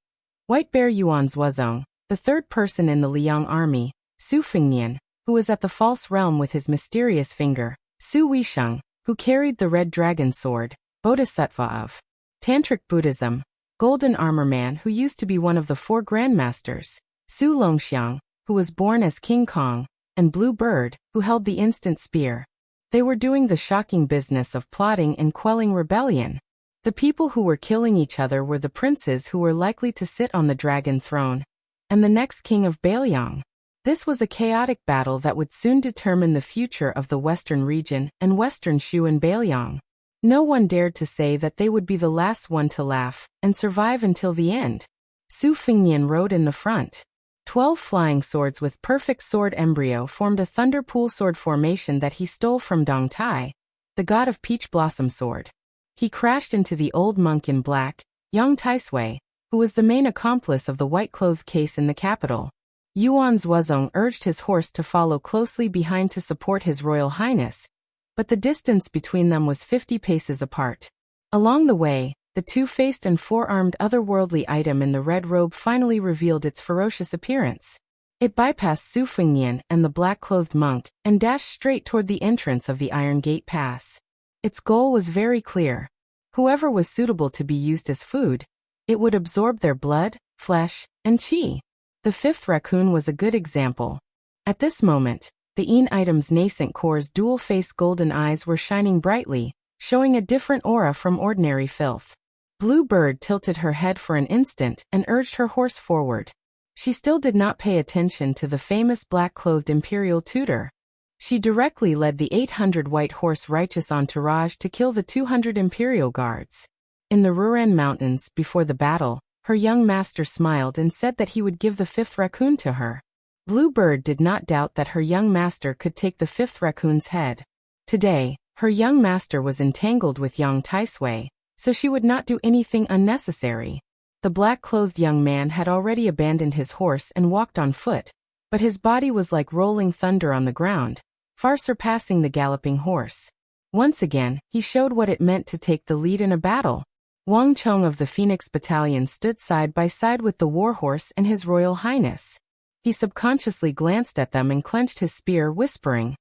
White Bear Yuan Zuozong, the third person in the Liang army, Su Fengnian, who was at the false realm with his mysterious finger, Su Weisheng, who carried the red dragon sword, Bodhisattva of Tantric Buddhism, Golden Armor Man who used to be one of the 4 grandmasters, Su Longxiang, who was born as King Kong, and Blue Bird, who held the instant spear. They were doing the shocking business of plotting and quelling rebellion. The people who were killing each other were the princes who were likely to sit on the dragon throne, and the next king of Bailiang. This was a chaotic battle that would soon determine the future of the western region and western Shu and Bailiang. No one dared to say that they would be the last one to laugh and survive until the end. Su Fengnian rode in the front. 12 flying swords with perfect sword embryo formed a thunder pool sword formation that he stole from Dong Tai, the god of peach blossom sword. He crashed into the old monk in black, Yang Taisui, who was the main accomplice of the white-clothed case in the capital. Yuan Zuozong urged his horse to follow closely behind to support his royal highness, but the distance between them was 50 paces apart. Along the way, the 2-faced and 4-armed otherworldly item in the red robe finally revealed its ferocious appearance. It bypassed Su Fengnian and the black-clothed monk and dashed straight toward the entrance of the Iron Gate Pass. Its goal was very clear. Whoever was suitable to be used as food, it would absorb their blood, flesh, and qi. The 5th raccoon was a good example. At this moment, the Een item's nascent core's dual-faced golden eyes were shining brightly, showing a different aura from ordinary filth. Blue Bird tilted her head for an instant and urged her horse forward. She still did not pay attention to the famous black-clothed imperial tutor. She directly led the 800 white horse righteous entourage to kill the 200 imperial guards. In the Ruran Mountains, before the battle, her young master smiled and said that he would give the 5th raccoon to her. Blue Bird did not doubt that her young master could take the 5th raccoon's head. Today, her young master was entangled with Yang Taisui, so she would not do anything unnecessary. The black-clothed young man had already abandoned his horse and walked on foot, but his body was like rolling thunder on the ground, far surpassing the galloping horse. Once again, he showed what it meant to take the lead in a battle. Wang Chong of the Phoenix Battalion stood side by side with the warhorse and His Royal Highness. He subconsciously glanced at them and clenched his spear, whispering,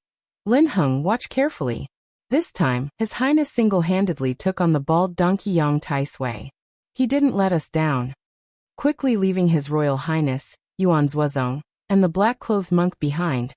"Lin Heng, watch carefully." This time, His Highness single-handedly took on the bald donkey Yang Taisui. He didn't let us down. Quickly leaving His Royal Highness, Yuan Zuozong, and the black-clothed monk behind,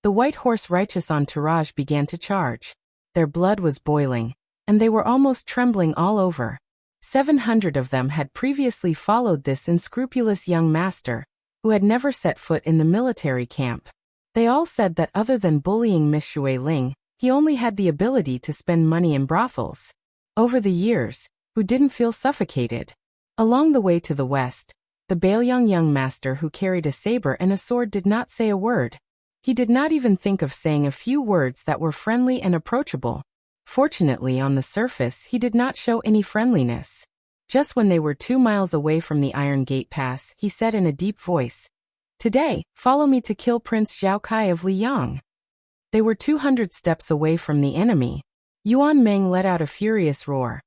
the white horse righteous entourage began to charge. Their blood was boiling, and they were almost trembling all over. 700 of them had previously followed this unscrupulous young master, who had never set foot in the military camp. They all said that other than bullying Miss Shui Ling, he only had the ability to spend money in brothels. Over the years, who didn't feel suffocated. Along the way to the west, the Bailiang young master who carried a saber and a sword did not say a word. He did not even think of saying a few words that were friendly and approachable. Fortunately, on the surface, he did not show any friendliness. Just when they were 2 miles away from the Iron Gate Pass, he said in a deep voice, "Today, follow me to kill Prince Zhao Kai of Liang." They were 200 steps away from the enemy. Yuan Meng let out a furious roar.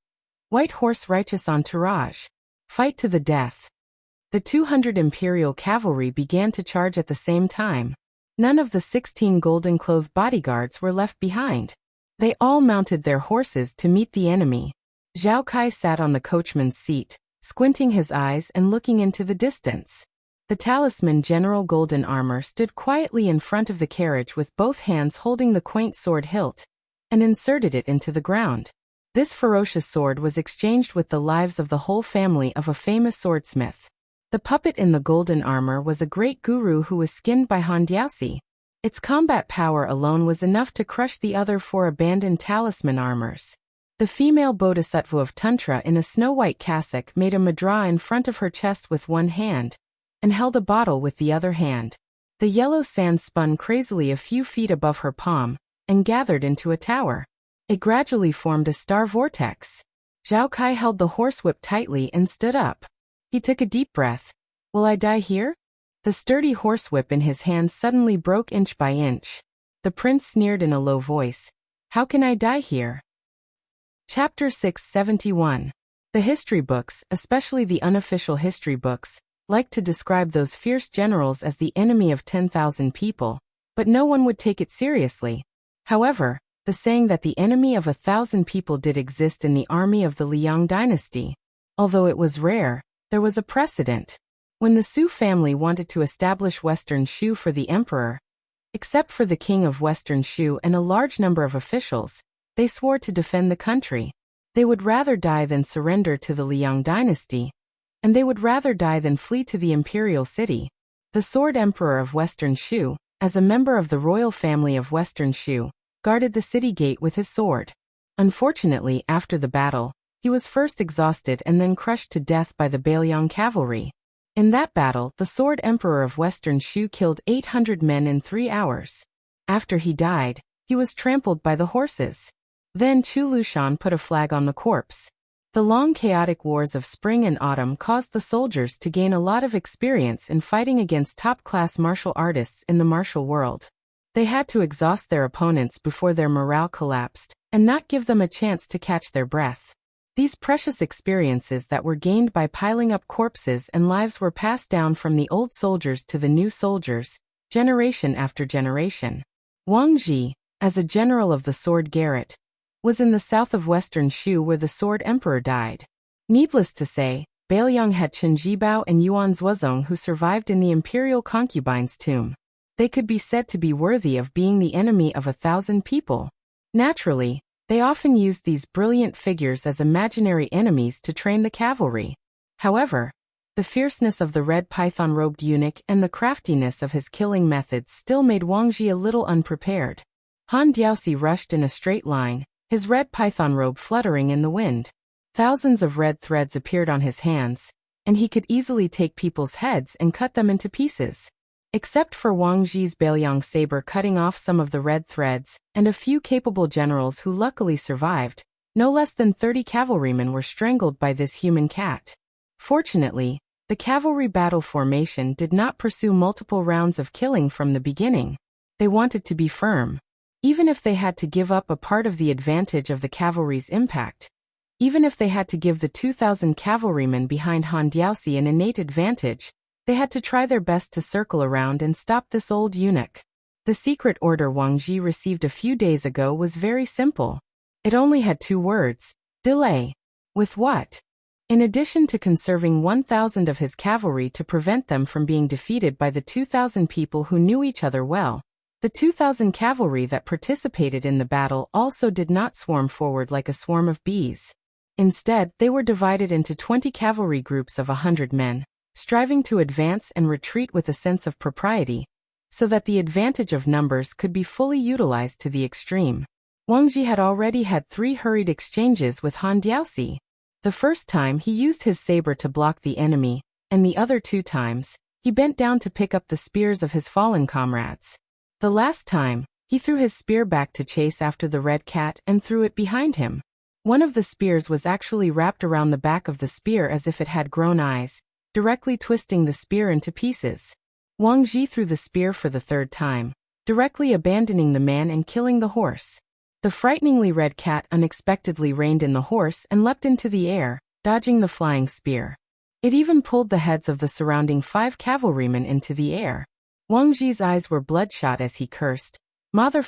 "White horse righteous entourage. Fight to the death." The 200 imperial cavalry began to charge at the same time. None of the 16 golden-clothed bodyguards were left behind. They all mounted their horses to meet the enemy. Zhao Kai sat on the coachman's seat, squinting his eyes and looking into the distance. The talisman General Golden Armor stood quietly in front of the carriage with both hands holding the quaint sword hilt, and inserted it into the ground. This ferocious sword was exchanged with the lives of the whole family of a famous swordsmith. The puppet in the golden armor was a great guru who was skinned by Han Diaoxi. Its combat power alone was enough to crush the other 4 abandoned talisman armors. The female bodhisattva of Tantra in a snow-white cassock made a mudra in front of her chest with one hand, and held a bottle with the other hand. The yellow sand spun crazily a few feet above her palm, and gathered into a tower. It gradually formed a star vortex. Zhao Kai held the horsewhip tightly and stood up. He took a deep breath. Will I die here? The sturdy horsewhip in his hand suddenly broke inch by inch. The prince sneered in a low voice. How can I die here? Chapter 671. The history books, especially the unofficial history books, like to describe those fierce generals as the enemy of 10,000 people, but no one would take it seriously. However, the saying that the enemy of 1,000 people did exist in the army of the Liang dynasty. Although it was rare, there was a precedent. When the Su family wanted to establish Western Shu for the emperor, except for the king of Western Shu and a large number of officials, they swore to defend the country. They would rather die than surrender to the Liang dynasty, and they would rather die than flee to the imperial city. The Sword Emperor of Western Shu, as a member of the royal family of Western Shu, guarded the city gate with his sword. Unfortunately, after the battle, he was first exhausted and then crushed to death by the Bailiang cavalry. In that battle, the Sword Emperor of Western Shu killed 800 men in 3 hours. After he died, he was trampled by the horses. Then Chu Lushan put a flag on the corpse. The long chaotic wars of spring and autumn caused the soldiers to gain a lot of experience in fighting against top-class martial artists in the martial world. They had to exhaust their opponents before their morale collapsed, and not give them a chance to catch their breath. These precious experiences that were gained by piling up corpses and lives were passed down from the old soldiers to the new soldiers, generation after generation. Wang Ji, as a general of the Sword Garret, was in the south of Western Shu where the Sword Emperor died. Needless to say, Bailiang had Chen Jibao and Yuan Zuozong who survived in the imperial concubine's tomb. They could be said to be worthy of being the enemy of 1,000 people. Naturally, they often used these brilliant figures as imaginary enemies to train the cavalry. However, the fierceness of the red python-robed eunuch and the craftiness of his killing methods still made Wang Ji a little unprepared. Han Diaosi rushed in a straight line, his red python robe fluttering in the wind. Thousands of red threads appeared on his hands, and he could easily take people's heads and cut them into pieces. Except for Wang Ji's Bailiang saber cutting off some of the red threads, and a few capable generals who luckily survived, no less than 30 cavalrymen were strangled by this human cat. Fortunately, the cavalry battle formation did not pursue multiple rounds of killing from the beginning. They wanted to be firm. Even if they had to give up a part of the advantage of the cavalry's impact, even if they had to give the 2,000 cavalrymen behind Han Diaosi an innate advantage, they had to try their best to circle around and stop this old eunuch. The secret order Wang Ji received a few days ago was very simple. It only had 2 words: delay. With what? In addition to conserving 1,000 of his cavalry to prevent them from being defeated by the 2,000 people who knew each other well, the 2,000 cavalry that participated in the battle also did not swarm forward like a swarm of bees. Instead, they were divided into 20 cavalry groups of 100 men, striving to advance and retreat with a sense of propriety, so that the advantage of numbers could be fully utilized to the extreme. Wang Ji had already had 3 hurried exchanges with Han Diaosi. The first time he used his saber to block the enemy, and the other 2 times, he bent down to pick up the spears of his fallen comrades. The last time, he threw his spear back to chase after the red cat and threw it behind him. One of the spears was actually wrapped around the back of the spear as if it had grown eyes, directly twisting the spear into pieces. Wang Ji threw the spear for the 3rd time, directly abandoning the man and killing the horse. The frighteningly red cat unexpectedly reined in the horse and leapt into the air, dodging the flying spear. It even pulled the heads of the surrounding 5 cavalrymen into the air. Wang Ji's eyes were bloodshot as he cursed, "Mother***,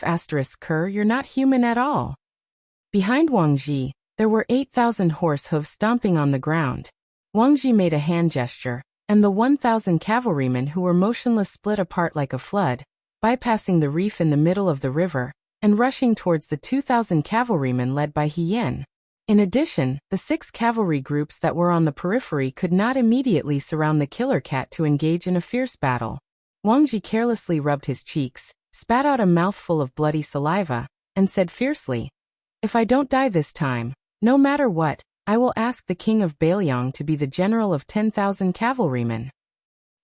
you're not human at all." Behind Wang Ji, there were 8,000 horse hooves stomping on the ground. Wang Ji made a hand gesture, and the 1,000 cavalrymen who were motionless split apart like a flood, bypassing the reef in the middle of the river, and rushing towards the 2,000 cavalrymen led by He Yan. In addition, the 6 cavalry groups that were on the periphery could not immediately surround the killer cat to engage in a fierce battle. Wang Ji carelessly rubbed his cheeks, spat out a mouthful of bloody saliva, and said fiercely, "If I don't die this time, No matter what, I will ask the king of Bailiang to be the general of 10,000 cavalrymen.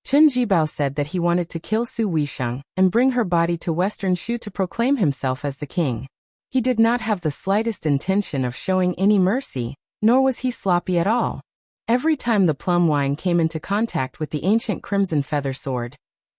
Chen Jibao said that he wanted to kill Su Weisheng and bring her body to Western Shu to proclaim himself as the king. He did not have the slightest intention of showing any mercy, nor was he sloppy at all. Every time the plum wine came into contact with the ancient crimson feather sword,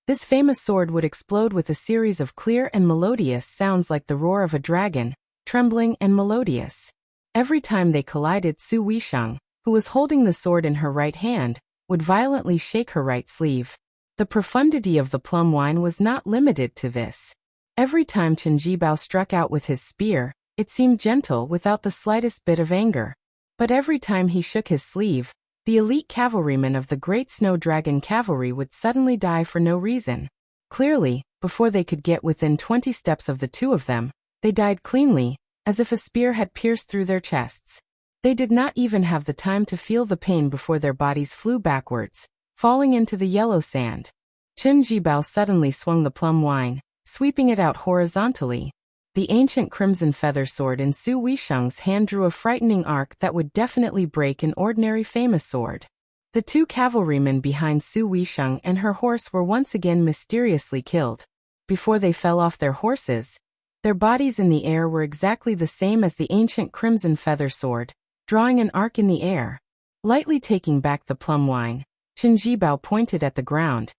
this famous sword would explode with a series of clear and melodious sounds like the roar of a dragon, trembling and melodious. Every time they collided, Su Weisheng, who was holding the sword in her right hand, would violently shake her right sleeve. The profundity of the plum wine was not limited to this. Every time Chen Jibao struck out with his spear, it seemed gentle without the slightest bit of anger. But every time he shook his sleeve, the elite cavalrymen of the Great Snow Dragon Cavalry would suddenly die for no reason. Clearly, before they could get within 20 steps of the two of them, they died cleanly, as if a spear had pierced through their chests. They did not even have the time to feel the pain before their bodies flew backwards, falling into the yellow sand. Chen Jibao suddenly swung the plum wine, sweeping it out horizontally. The ancient crimson feather sword in Su Weisheng's hand drew a frightening arc that would definitely break an ordinary famous sword. The two cavalrymen behind Su Weisheng and her horse were once again mysteriously killed. Before they fell off their horses, their bodies in the air were exactly the same as the ancient crimson feather sword, drawing an arc in the air. Lightly taking back the plum wine, Chen Jibao pointed at the ground,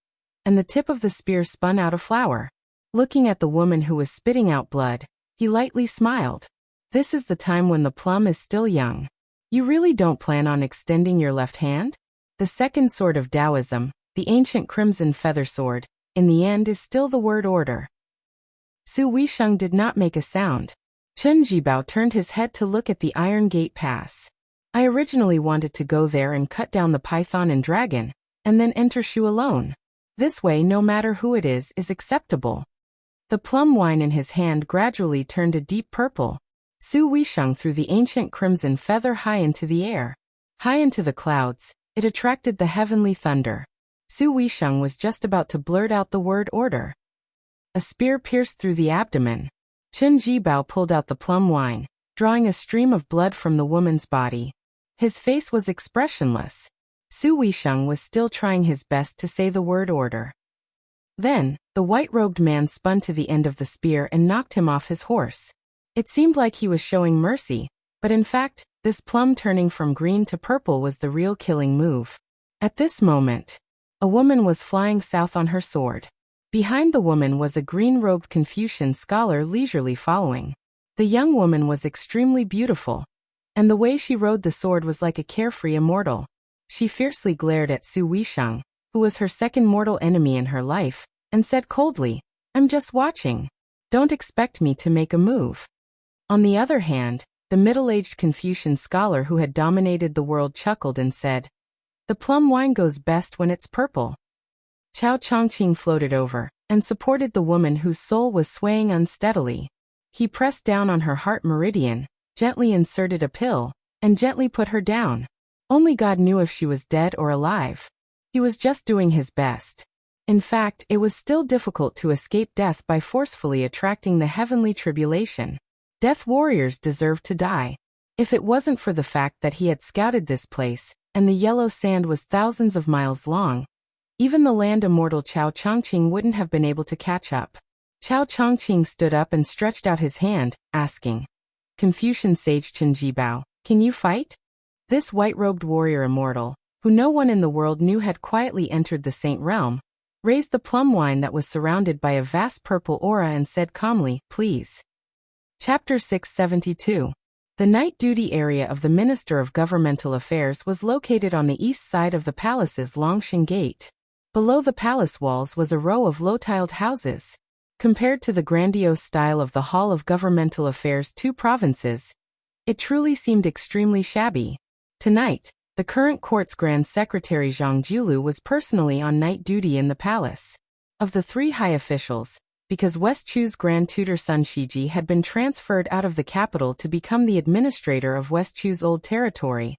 and the tip of the spear spun out a flower. Looking at the woman who was spitting out blood, he lightly smiled. This is the time when the plum is still young. You really don't plan on extending your left hand? The second sword of Taoism, the ancient crimson feather sword, in the end is still the word order. Su Weisheng did not make a sound. Chen Jibao turned his head to look at the Iron Gate Pass. I originally wanted to go there and cut down the python and dragon, and then enter Shu alone. This way no matter who it is acceptable. The plum wine in his hand gradually turned a deep purple. Su Weisheng threw the ancient crimson feather high into the air. High into the clouds, it attracted the heavenly thunder. Su Weisheng was just about to blurt out the word order. A spear pierced through the abdomen. Chen Jibao pulled out the plum wine, drawing a stream of blood from the woman's body. His face was expressionless. Su Weisheng was still trying his best to say the word order. Then, the white-robed man spun to the end of the spear and knocked him off his horse. It seemed like he was showing mercy, but in fact, this plum turning from green to purple was the real killing move. At this moment, a woman was flying south on her sword. Behind the woman was a green-robed Confucian scholar leisurely following. The young woman was extremely beautiful, and the way she rode the sword was like a carefree immortal. She fiercely glared at Su Weisheng, who was her second mortal enemy in her life, and said coldly, "I'm just watching. Don't expect me to make a move." On the other hand, the middle-aged Confucian scholar who had dominated the world chuckled and said, "The plum wine goes best when it's purple." Chao Chongqing floated over and supported the woman whose soul was swaying unsteadily. He pressed down on her heart meridian, gently inserted a pill, and gently put her down. Only God knew if she was dead or alive. He was just doing his best. In fact, it was still difficult to escape death by forcefully attracting the heavenly tribulation. Death warriors deserved to die. If it wasn't for the fact that he had scouted this place, and the yellow sand was thousands of miles long, even the land immortal Chao Chongqing wouldn't have been able to catch up. Chao Chongqing stood up and stretched out his hand, asking, "Confucian sage Chen Jibao, can you fight?" This white-robed warrior immortal, who no one in the world knew had quietly entered the saint realm, raised the plum wine that was surrounded by a vast purple aura and said calmly, "Please." Chapter 672. The night duty area of the Minister of Governmental Affairs was located on the east side of the palace's Longshan Gate. Below the palace walls was a row of low-tiled houses. Compared to the grandiose style of the Hall of Governmental Affairs' two provinces, it truly seemed extremely shabby. Tonight, the current court's Grand Secretary Zhang Julu was personally on night duty in the palace. Of the three high officials, because West Chu's Grand Tutor Sun Shiji had been transferred out of the capital to become the administrator of West Chu's old territory,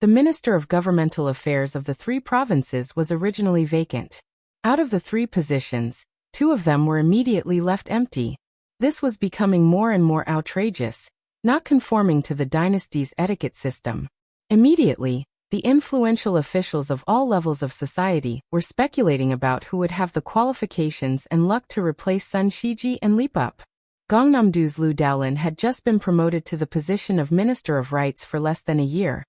the Minister of Governmental Affairs of the three provinces was originally vacant. Out of the three positions, two of them were immediately left empty. This was becoming more and more outrageous. not conforming to the dynasty's etiquette system. Immediately, the influential officials of all levels of society were speculating about who would have the qualifications and luck to replace Sun Shiji and leap up. Gangnam-do's Lu Daolin had just been promoted to the position of Minister of Rights for less than a year.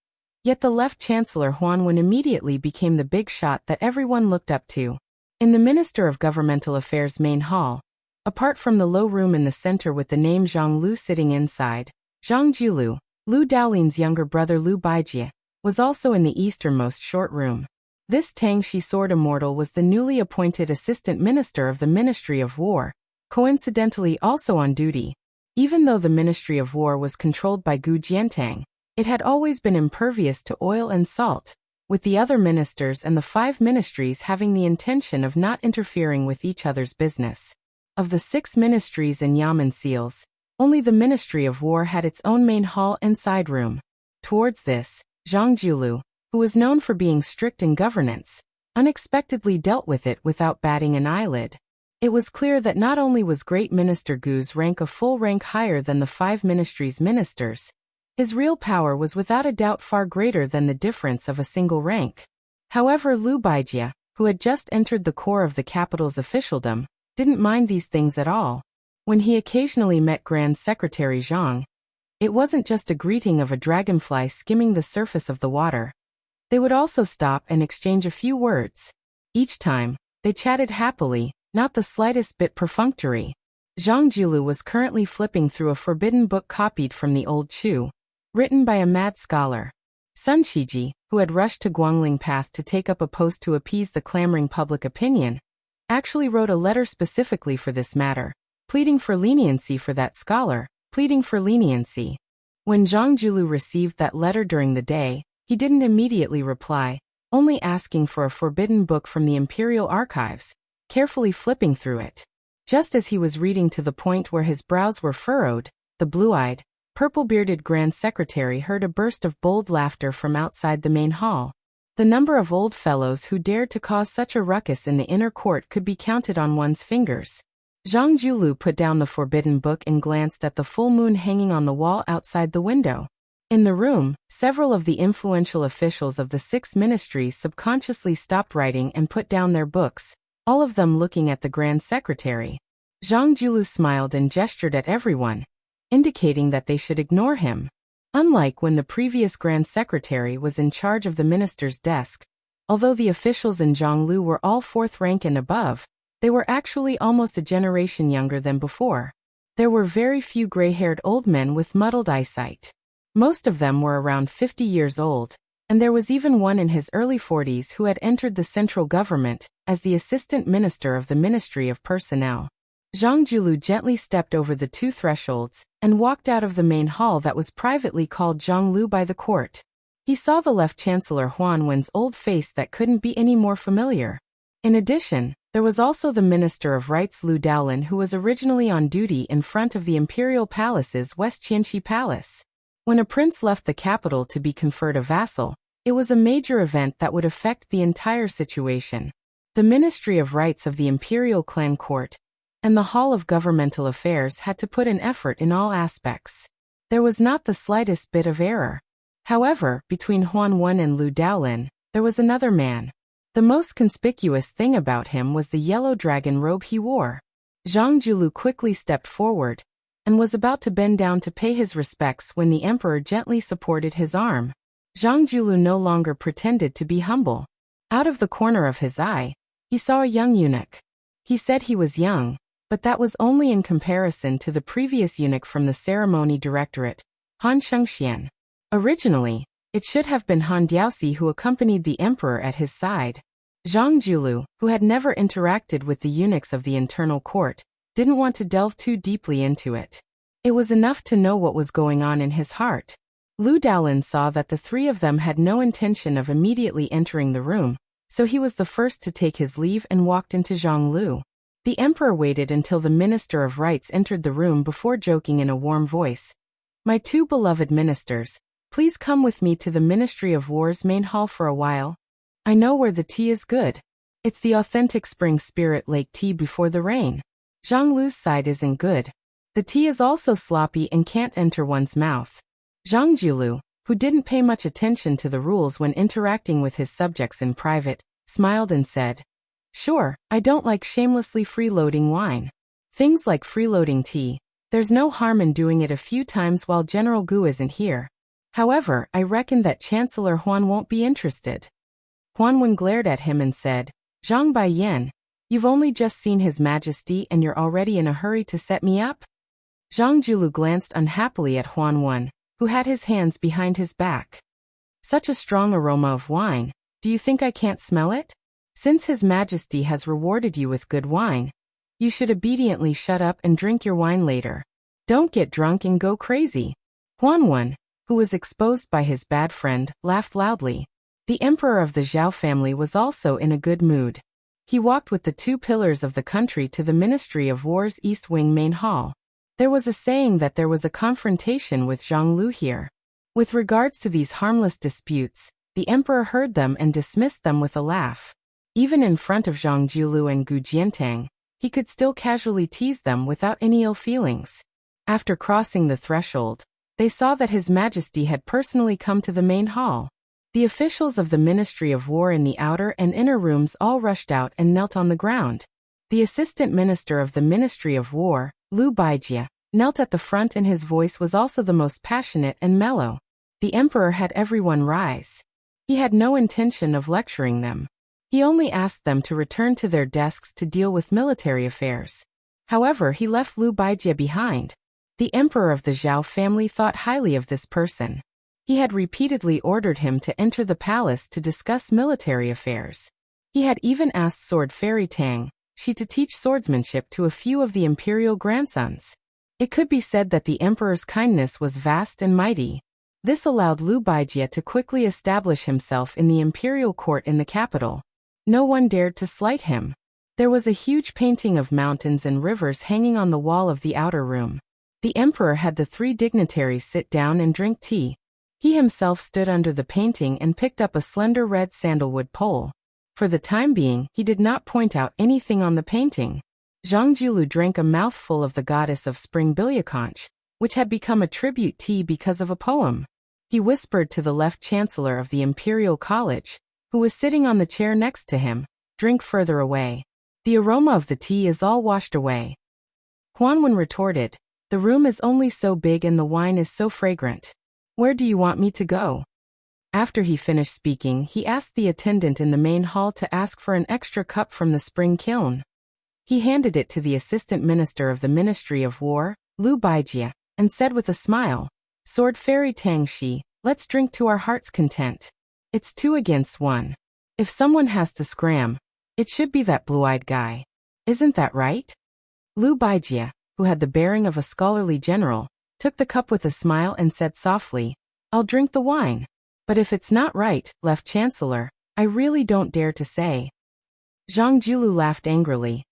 Yet the left chancellor Huan Wen immediately became the big shot that everyone looked up to. In the Minister of Governmental Affairs main hall, apart from the low room in the center with the name Zhang Lu sitting inside, Zhang Jiulu, Lu Daolin's younger brother Lu Baijie, was also in the easternmost short room. This Tangxi sword immortal was the newly appointed assistant minister of the Ministry of War, coincidentally also on duty. Even though the Ministry of War was controlled by Gu Jiantang, it had always been impervious to oil and salt, with the other ministers and the 5 ministries having the intention of not interfering with each other's business. Of the 6 ministries and yamen seals, only the Ministry of War had its own main hall and side room. Towards this, Zhang Jiulu, who was known for being strict in governance, unexpectedly dealt with it without batting an eyelid. It was clear that not only was Great Minister Gu's rank a full rank higher than the 5 ministries' ministers, his real power was without a doubt far greater than the difference of a single rank. However, Lu Baijie, who had just entered the core of the capital's officialdom, didn't mind these things at all. When he occasionally met Grand Secretary Zhang, it wasn't just a greeting of a dragonfly skimming the surface of the water. They would also stop and exchange a few words. Each time, they chatted happily, not the slightest bit perfunctory. Zhang Jiulu was currently flipping through a forbidden book copied from the old Chu, written by a mad scholar. Sun Shiji, who had rushed to Guangling Path to take up a post to appease the clamoring public opinion, actually wrote a letter specifically for this matter, pleading for leniency for that scholar, pleading for leniency. When Zhang Jiulu received that letter during the day, he didn't immediately reply, only asking for a forbidden book from the Imperial Archives, carefully flipping through it. Just as he was reading to the point where his brows were furrowed, the blue-eyed, purple-bearded Grand Secretary heard a burst of bold laughter from outside the main hall. The number of old fellows who dared to cause such a ruckus in the inner court could be counted on one's fingers. Zhang Jiulu put down the forbidden book and glanced at the full moon hanging on the wall outside the window. In the room, several of the influential officials of the 6 ministries subconsciously stopped writing and put down their books, all of them looking at the Grand Secretary. Zhang Jiulu smiled and gestured at everyone, indicating that they should ignore him. Unlike when the previous Grand Secretary was in charge of the minister's desk, although the officials in Zhonglu were all 4th rank and above, they were actually almost a generation younger than before. There were very few gray-haired old men with muddled eyesight. Most of them were around 50 years old, and there was even one in his early 40s who had entered the central government as the assistant minister of the Ministry of Personnel. Zhang Jiulu gently stepped over the 2 thresholds and walked out of the main hall that was privately called Zhonglu by the court. He saw the left chancellor Huan Wen's old face that couldn't be any more familiar. In addition, there was also the Minister of Rights Lu Daolin, who was originally on duty in front of the Imperial Palace's West Qianxi Palace. When a prince left the capital to be conferred a vassal, it was a major event that would affect the entire situation. The Ministry of Rights of the Imperial Clan Court and the Hall of Governmental Affairs had to put in effort in all aspects. There was not the slightest bit of error. However, between Huan Wen and Lu Daolin, there was another man. The most conspicuous thing about him was the yellow dragon robe he wore. Zhang Jiulu quickly stepped forward and was about to bend down to pay his respects when the emperor gently supported his arm. Zhang Jiulu no longer pretended to be humble. Out of the corner of his eye, he saw a young eunuch. He said he was young, but that was only in comparison to the previous eunuch from the ceremony directorate, Han Shengxian. Originally, it should have been Han Diaoxi who accompanied the emperor at his side. Zhang Jiulu, who had never interacted with the eunuchs of the internal court, didn't want to delve too deeply into it. It was enough to know what was going on in his heart. Lu Daolin saw that the 3 of them had no intention of immediately entering the room, so he was the first to take his leave and walked into Zhonglu. The emperor waited until the Minister of Rights entered the room before joking in a warm voice, "My 2 beloved ministers, please come with me to the Ministry of War's main hall for a while. I know where the tea is good. It's the authentic spring spirit lake tea before the rain. Zhonglu's side isn't good. The tea is also sloppy and can't enter one's mouth. Zhang Jiulu, who didn't pay much attention to the rules when interacting with his subjects in private, smiled and said, "Sure, I don't like shamelessly freeloading wine. Things like freeloading tea, there's no harm in doing it a few times while General Gu isn't here. However, I reckon that Chancellor Huan won't be interested." Huanwen glared at him and said, "Zhang Baiyan, you've only just seen His Majesty and you're already in a hurry to set me up?" Zhang Jiulu glanced unhappily at Huanwen, who had his hands behind his back. "Such a strong aroma of wine, do you think I can't smell it? Since His Majesty has rewarded you with good wine, you should obediently shut up and drink your wine later. Don't get drunk and go crazy." Huanwen, who was exposed by his bad friend, laughed loudly. The emperor of the Zhao family was also in a good mood. He walked with the two pillars of the country to the Ministry of War's East Wing main hall. There was a saying that there was a confrontation with Zhang Lu here. With regards to these harmless disputes, the emperor heard them and dismissed them with a laugh. Even in front of Zhang Jiulu and Gu Jiantang, he could still casually tease them without any ill feelings. After crossing the threshold, they saw that His Majesty had personally come to the main hall. The officials of the Ministry of War in the outer and inner rooms all rushed out and knelt on the ground. The Assistant Minister of the Ministry of War, Liu Baijie, knelt at the front and his voice was also the most passionate and mellow. The emperor had everyone rise. He had no intention of lecturing them. He only asked them to return to their desks to deal with military affairs. However, he left Liu Baijie behind. The emperor of the Zhao family thought highly of this person. He had repeatedly ordered him to enter the palace to discuss military affairs. He had even asked Sword Fairy Tang, she to teach swordsmanship to a few of the imperial grandsons. It could be said that the emperor's kindness was vast and mighty. This allowed Liu Baijie to quickly establish himself in the imperial court in the capital. No one dared to slight him. There was a huge painting of mountains and rivers hanging on the wall of the outer room. The emperor had the three dignitaries sit down and drink tea. He himself stood under the painting and picked up a slender red sandalwood pole. For the time being, he did not point out anything on the painting. Zhang Jiulu drank a mouthful of the goddess of spring Bilyaconch, which had become a tribute tea because of a poem. He whispered to the left chancellor of the Imperial College, who was sitting on the chair next to him, "Drink further away. The aroma of the tea is all washed away." Huanwen retorted, "The room is only so big and the wine is so fragrant. Where do you want me to go?" After he finished speaking, he asked the attendant in the main hall to ask for an extra cup from the spring kiln. He handed it to the Assistant Minister of the Ministry of War, Liu Baijie, and said with a smile, "Sword Fairy Tang Shi, let's drink to our heart's content. It's 2 against 1. If someone has to scram, it should be that blue-eyed guy. Isn't that right?" Liu Baijie, who had the bearing of a scholarly general, took the cup with a smile and said softly, "I'll drink the wine. But if it's not right, Left Chancellor, I really don't dare to say." Zhang Jiulu laughed angrily.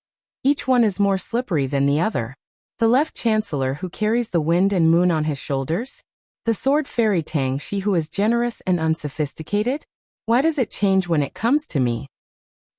Each one is more slippery than the other. The Left Chancellor who carries the wind and moon on his shoulders? The Sword Fairy Tang Shi who is generous and unsophisticated? Why does it change when it comes to me?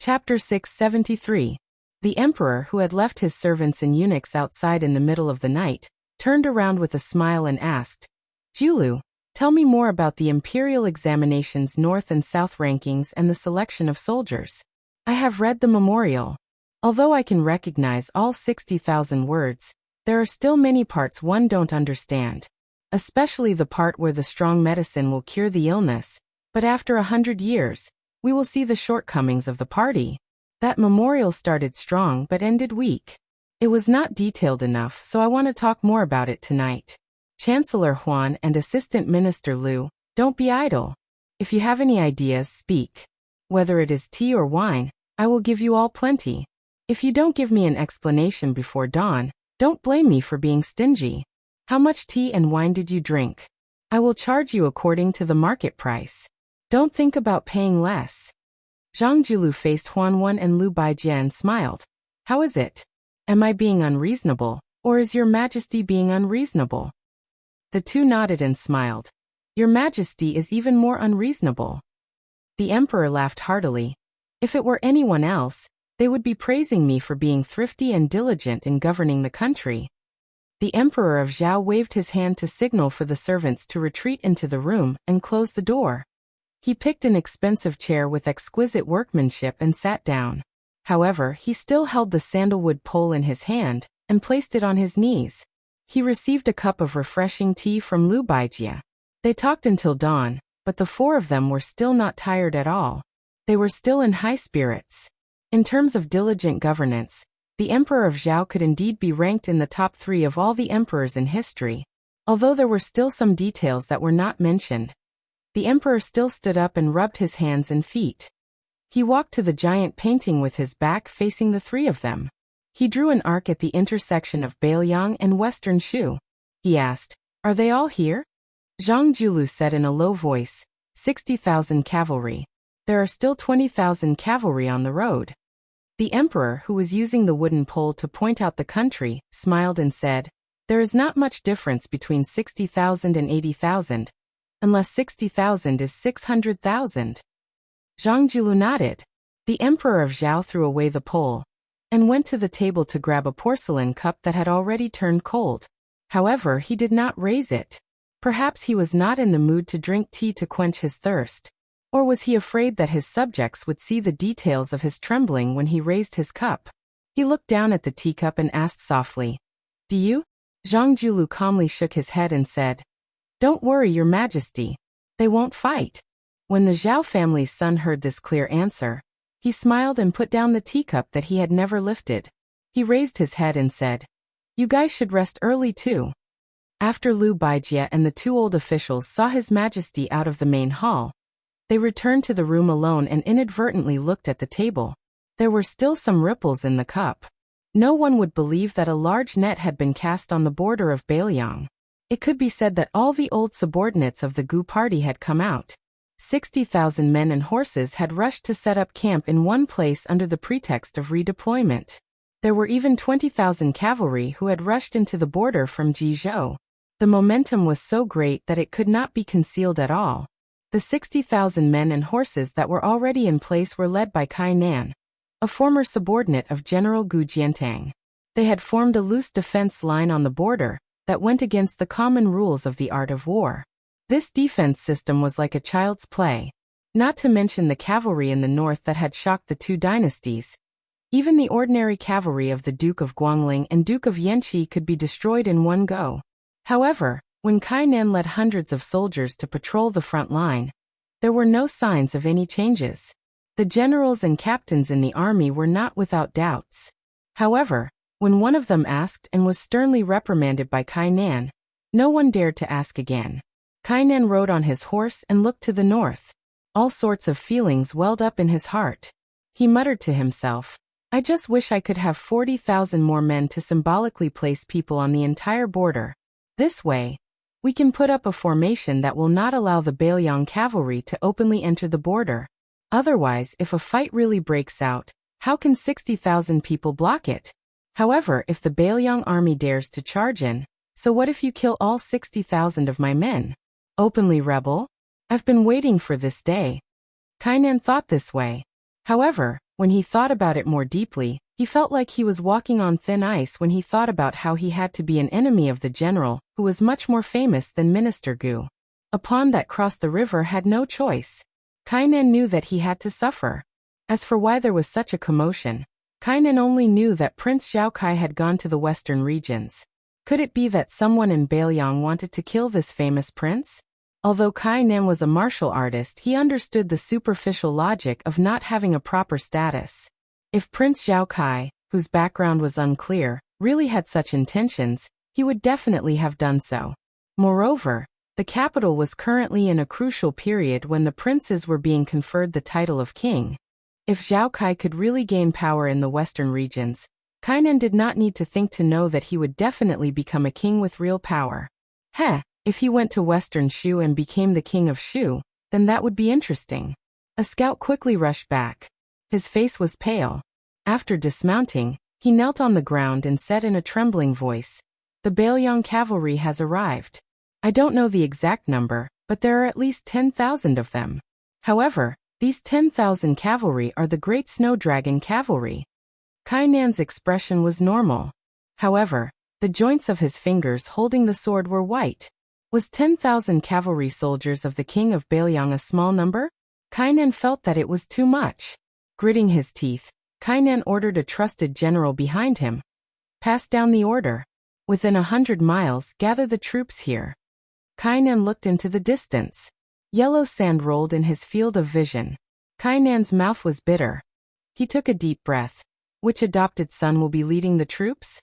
Chapter 673. The emperor, who had left his servants and eunuchs outside in the middle of the night, turned around with a smile and asked, "Jiulu, tell me more about the imperial examinations North and South rankings and the selection of soldiers. I have read the memorial. Although I can recognize all 60,000 words, there are still many parts one don't understand. Especially the part where the strong medicine will cure the illness, but after 100 years, we will see the shortcomings of the party. That memorial started strong but ended weak. It was not detailed enough, so I want to talk more about it tonight. Chancellor Huan and Assistant Minister Liu, don't be idle. If you have any ideas, speak. Whether it is tea or wine, I will give you all plenty. If you don't give me an explanation before dawn, don't blame me for being stingy. How much tea and wine did you drink? I will charge you according to the market price. Don't think about paying less." Zhang Jiulu faced Huanwen and Liu Baijie and smiled. "How is it? Am I being unreasonable, or is your Majesty being unreasonable?" The two nodded and smiled. "Your Majesty is even more unreasonable." The emperor laughed heartily. "If it were anyone else, they would be praising me for being thrifty and diligent in governing the country." The emperor of Zhao waved his hand to signal for the servants to retreat into the room and close the door. He picked an expensive chair with exquisite workmanship and sat down. However, he still held the sandalwood pole in his hand and placed it on his knees. He received a cup of refreshing tea from Lu Baijia. They talked until dawn, but the four of them were still not tired at all. They were still in high spirits. In terms of diligent governance, the Emperor of Zhao could indeed be ranked in the top 3 of all the emperors in history, although there were still some details that were not mentioned. The emperor still stood up and rubbed his hands and feet. He walked to the giant painting with his back facing the 3 of them. He drew an arc at the intersection of Bailiang and Western Shu. He asked, "Are they all here?" Zhang Julu said in a low voice, 60,000 cavalry. There are still 20,000 cavalry on the road. The emperor, who was using the wooden pole to point out the country, smiled and said, "There is not much difference between 60,000 and 80,000, unless 60,000 is 600,000. Zhang Julu nodded. The emperor of Zhao threw away the pole and went to the table to grab a porcelain cup that had already turned cold. However, he did not raise it. Perhaps he was not in the mood to drink tea to quench his thirst. Or was he afraid that his subjects would see the details of his trembling when he raised his cup? He looked down at the teacup and asked softly, "Do you?" Zhang Julu calmly shook his head and said, "Don't worry, Your Majesty. They won't fight." When the Zhao family's son heard this clear answer, he smiled and put down the teacup that he had never lifted. He raised his head and said, "You guys should rest early too." After Lu Baijia and the 2 old officials saw His Majesty out of the main hall, they returned to the room alone and inadvertently looked at the table. There were still some ripples in the cup. No one would believe that a large net had been cast on the border of Bailiang. It could be said that all the old subordinates of the Gu party had come out. 60,000 men and horses had rushed to set up camp in one place under the pretext of redeployment. There were even 20,000 cavalry who had rushed into the border from Jizhou. The momentum was so great that it could not be concealed at all. The 60,000 men and horses that were already in place were led by Kai Nan, a former subordinate of General Gu Jiantang. They had formed a loose defense line on the border that went against the common rules of the art of war. This defense system was like a child's play, not to mention the cavalry in the north that had shocked the 2 dynasties. Even the ordinary cavalry of the Duke of Guangling and Duke of Yanqi could be destroyed in one go. However, when Kai Nan led hundreds of soldiers to patrol the front line, there were no signs of any changes. The generals and captains in the army were not without doubts. However, when one of them asked and was sternly reprimanded by Kai Nan, no one dared to ask again. Kai Nan rode on his horse and looked to the north. All sorts of feelings welled up in his heart. He muttered to himself, "I just wish I could have 40,000 more men to symbolically place people on the entire border. This way, we can put up a formation that will not allow the Bailiang cavalry to openly enter the border. Otherwise, if a fight really breaks out, how can 60,000 people block it? However, if the Bailiang army dares to charge in, so what if you kill all 60,000 of my men? Openly rebel? I've been waiting for this day." Kai Nan thought this way. However, when he thought about it more deeply, he felt like he was walking on thin ice when he thought about how he had to be an enemy of the general, who was much more famous than Minister Gu. A pawn that crossed the river had no choice. Kai Nan knew that he had to suffer. As for why there was such a commotion, Kai Nan only knew that Prince Zhao Kai had gone to the western regions. Could it be that someone in Bailiang wanted to kill this famous prince? Although Kai Nan was a martial artist, he understood the superficial logic of not having a proper status. If Prince Zhao Kai, whose background was unclear, really had such intentions, he would definitely have done so. Moreover, the capital was currently in a crucial period when the princes were being conferred the title of king. If Zhao Kai could really gain power in the western regions, Kai Nan did not need to think to know that he would definitely become a king with real power. If he went to western Shu and became the king of Shu, then that would be interesting. A scout quickly rushed back. His face was pale. After dismounting, he knelt on the ground and said in a trembling voice, "The Bailiang cavalry has arrived. I don't know the exact number, but there are at least 10,000 of them. However, these 10,000 cavalry are the Great Snow Dragon cavalry." Kai Nan's expression was normal. However, The joints of his fingers holding the sword were white. Was 10,000 cavalry soldiers of the king of Bailiang a small number? Kainan felt that it was too much. Gritting his teeth, Kainan ordered a trusted general behind him. Pass down the order. Within 100 miles, gather the troops here. Kainan looked into the distance. Yellow sand rolled in his field of vision. Kainan's mouth was bitter. He took a deep breath. Which adopted son will be leading the troops?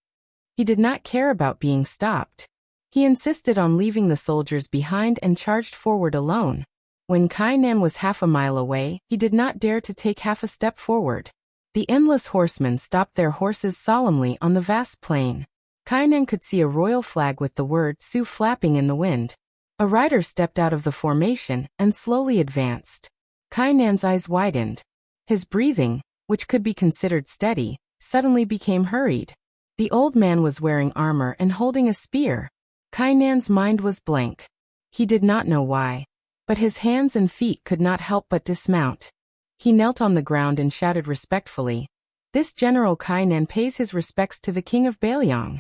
He did not care about being stopped. He insisted on leaving the soldiers behind and charged forward alone. When Kainan was half a mile away, he did not dare to take half a step forward. The endless horsemen stopped their horses solemnly on the vast plain. Kainan could see a royal flag with the word Su flapping in the wind. A rider stepped out of the formation and slowly advanced. Kainan's eyes widened. His breathing, which could be considered steady, suddenly became hurried. The old man was wearing armor and holding a spear. Kainan's mind was blank. He did not know why. But his hands and feet could not help but dismount. He knelt on the ground and shouted respectfully, "This General Kainan pays his respects to the king of Bailiang."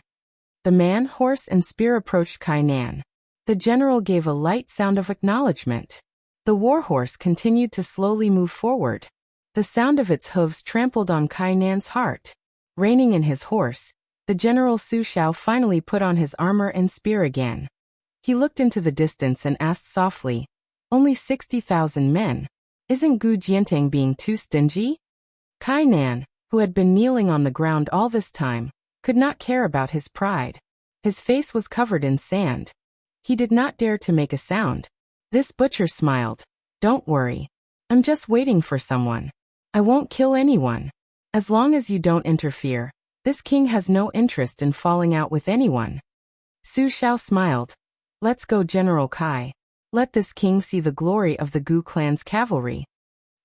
The man, horse and spear approached Kainan. The general gave a light sound of acknowledgement. The warhorse continued to slowly move forward. The sound of its hooves trampled on Kainan's heart. Reining in his horse, the general Su Shao finally put on his armor and spear again. He looked into the distance and asked softly, "Only 60,000 men. Isn't Gu Jiantang being too stingy?" Kainan, who had been kneeling on the ground all this time, could not care about his pride. His face was covered in sand. He did not dare to make a sound. This butcher smiled. "Don't worry. I'm just waiting for someone. I won't kill anyone. As long as you don't interfere, this king has no interest in falling out with anyone." Su Shao smiled. "Let's go, General Kai. Let this king see the glory of the Gu clan's cavalry."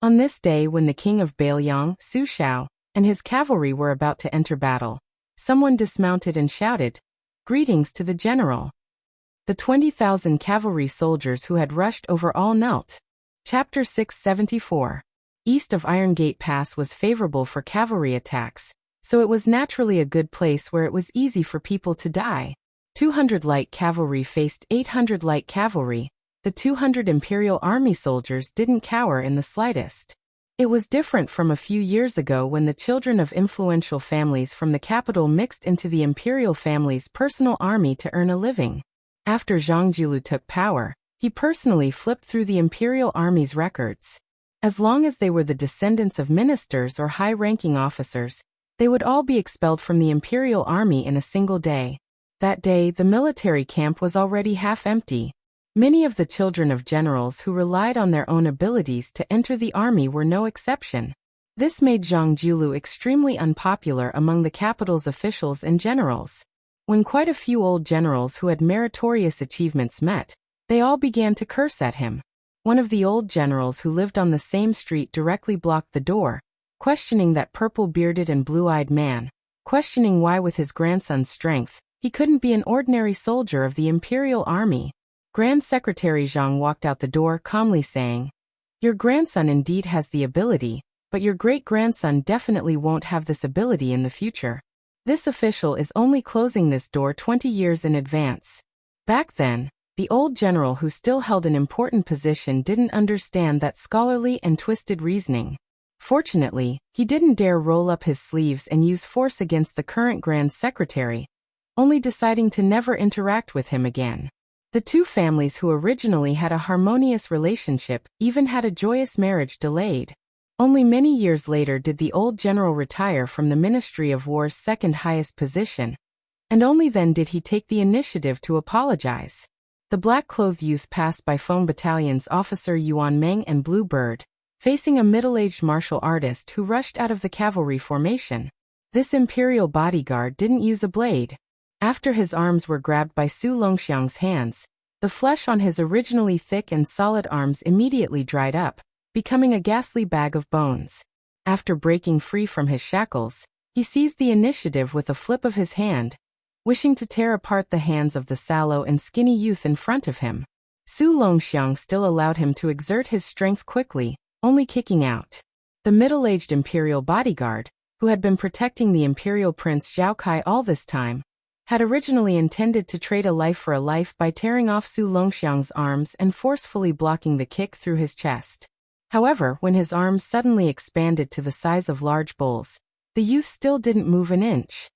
On this day when the king of Bailiang, Su Shao, and his cavalry were about to enter battle, someone dismounted and shouted, "Greetings to the general." The 20,000 cavalry soldiers who had rushed over all knelt. Chapter 674. East of Iron Gate Pass was favorable for cavalry attacks, so it was naturally a good place where it was easy for people to die. 200 light cavalry faced 800 light cavalry. The 200 Imperial Army soldiers didn't cower in the slightest. It was different from a few years ago when the children of influential families from the capital mixed into the Imperial family's personal army to earn a living. After Zhang Jiulu took power, he personally flipped through the Imperial Army's records. As long as they were the descendants of ministers or high-ranking officers, they would all be expelled from the Imperial Army in a single day. That day, the military camp was already half empty. Many of the children of generals who relied on their own abilities to enter the army were no exception. This made Zhang Jiulu extremely unpopular among the capital's officials and generals. When quite a few old generals who had meritorious achievements met, they all began to curse at him. One of the old generals who lived on the same street directly blocked the door, questioning that purple-bearded and blue-eyed man, questioning why with his grandson's strength, he couldn't be an ordinary soldier of the Imperial Army. Grand Secretary Zhang walked out the door calmly saying, "Your grandson indeed has the ability, but your great-grandson definitely won't have this ability in the future. This official is only closing this door 20 years in advance." Back then, the old general who still held an important position didn't understand that scholarly and twisted reasoning. Fortunately, he didn't dare roll up his sleeves and use force against the current Grand Secretary, only deciding to never interact with him again. The two families who originally had a harmonious relationship even had a joyous marriage delayed. Only many years later did the old general retire from the Ministry of War's second highest position, and only then did he take the initiative to apologize. The black-clothed youth passed by Feng Battalion's officer Yuan Meng and Blue Bird, facing a middle-aged martial artist who rushed out of the cavalry formation. This imperial bodyguard didn't use a blade. After his arms were grabbed by Su Longxiang's hands, the flesh on his originally thick and solid arms immediately dried up, becoming a ghastly bag of bones. After breaking free from his shackles, he seized the initiative with a flip of his hand, wishing to tear apart the hands of the sallow and skinny youth in front of him. Su Longxiang still allowed him to exert his strength quickly, only kicking out. The middle-aged imperial bodyguard, who had been protecting the imperial prince Zhao Kai all this time, had originally intended to trade a life for a life by tearing off Su Longxiang's arms and forcefully blocking the kick through his chest. However, when his arms suddenly expanded to the size of large bowls, the youth still didn't move an inch.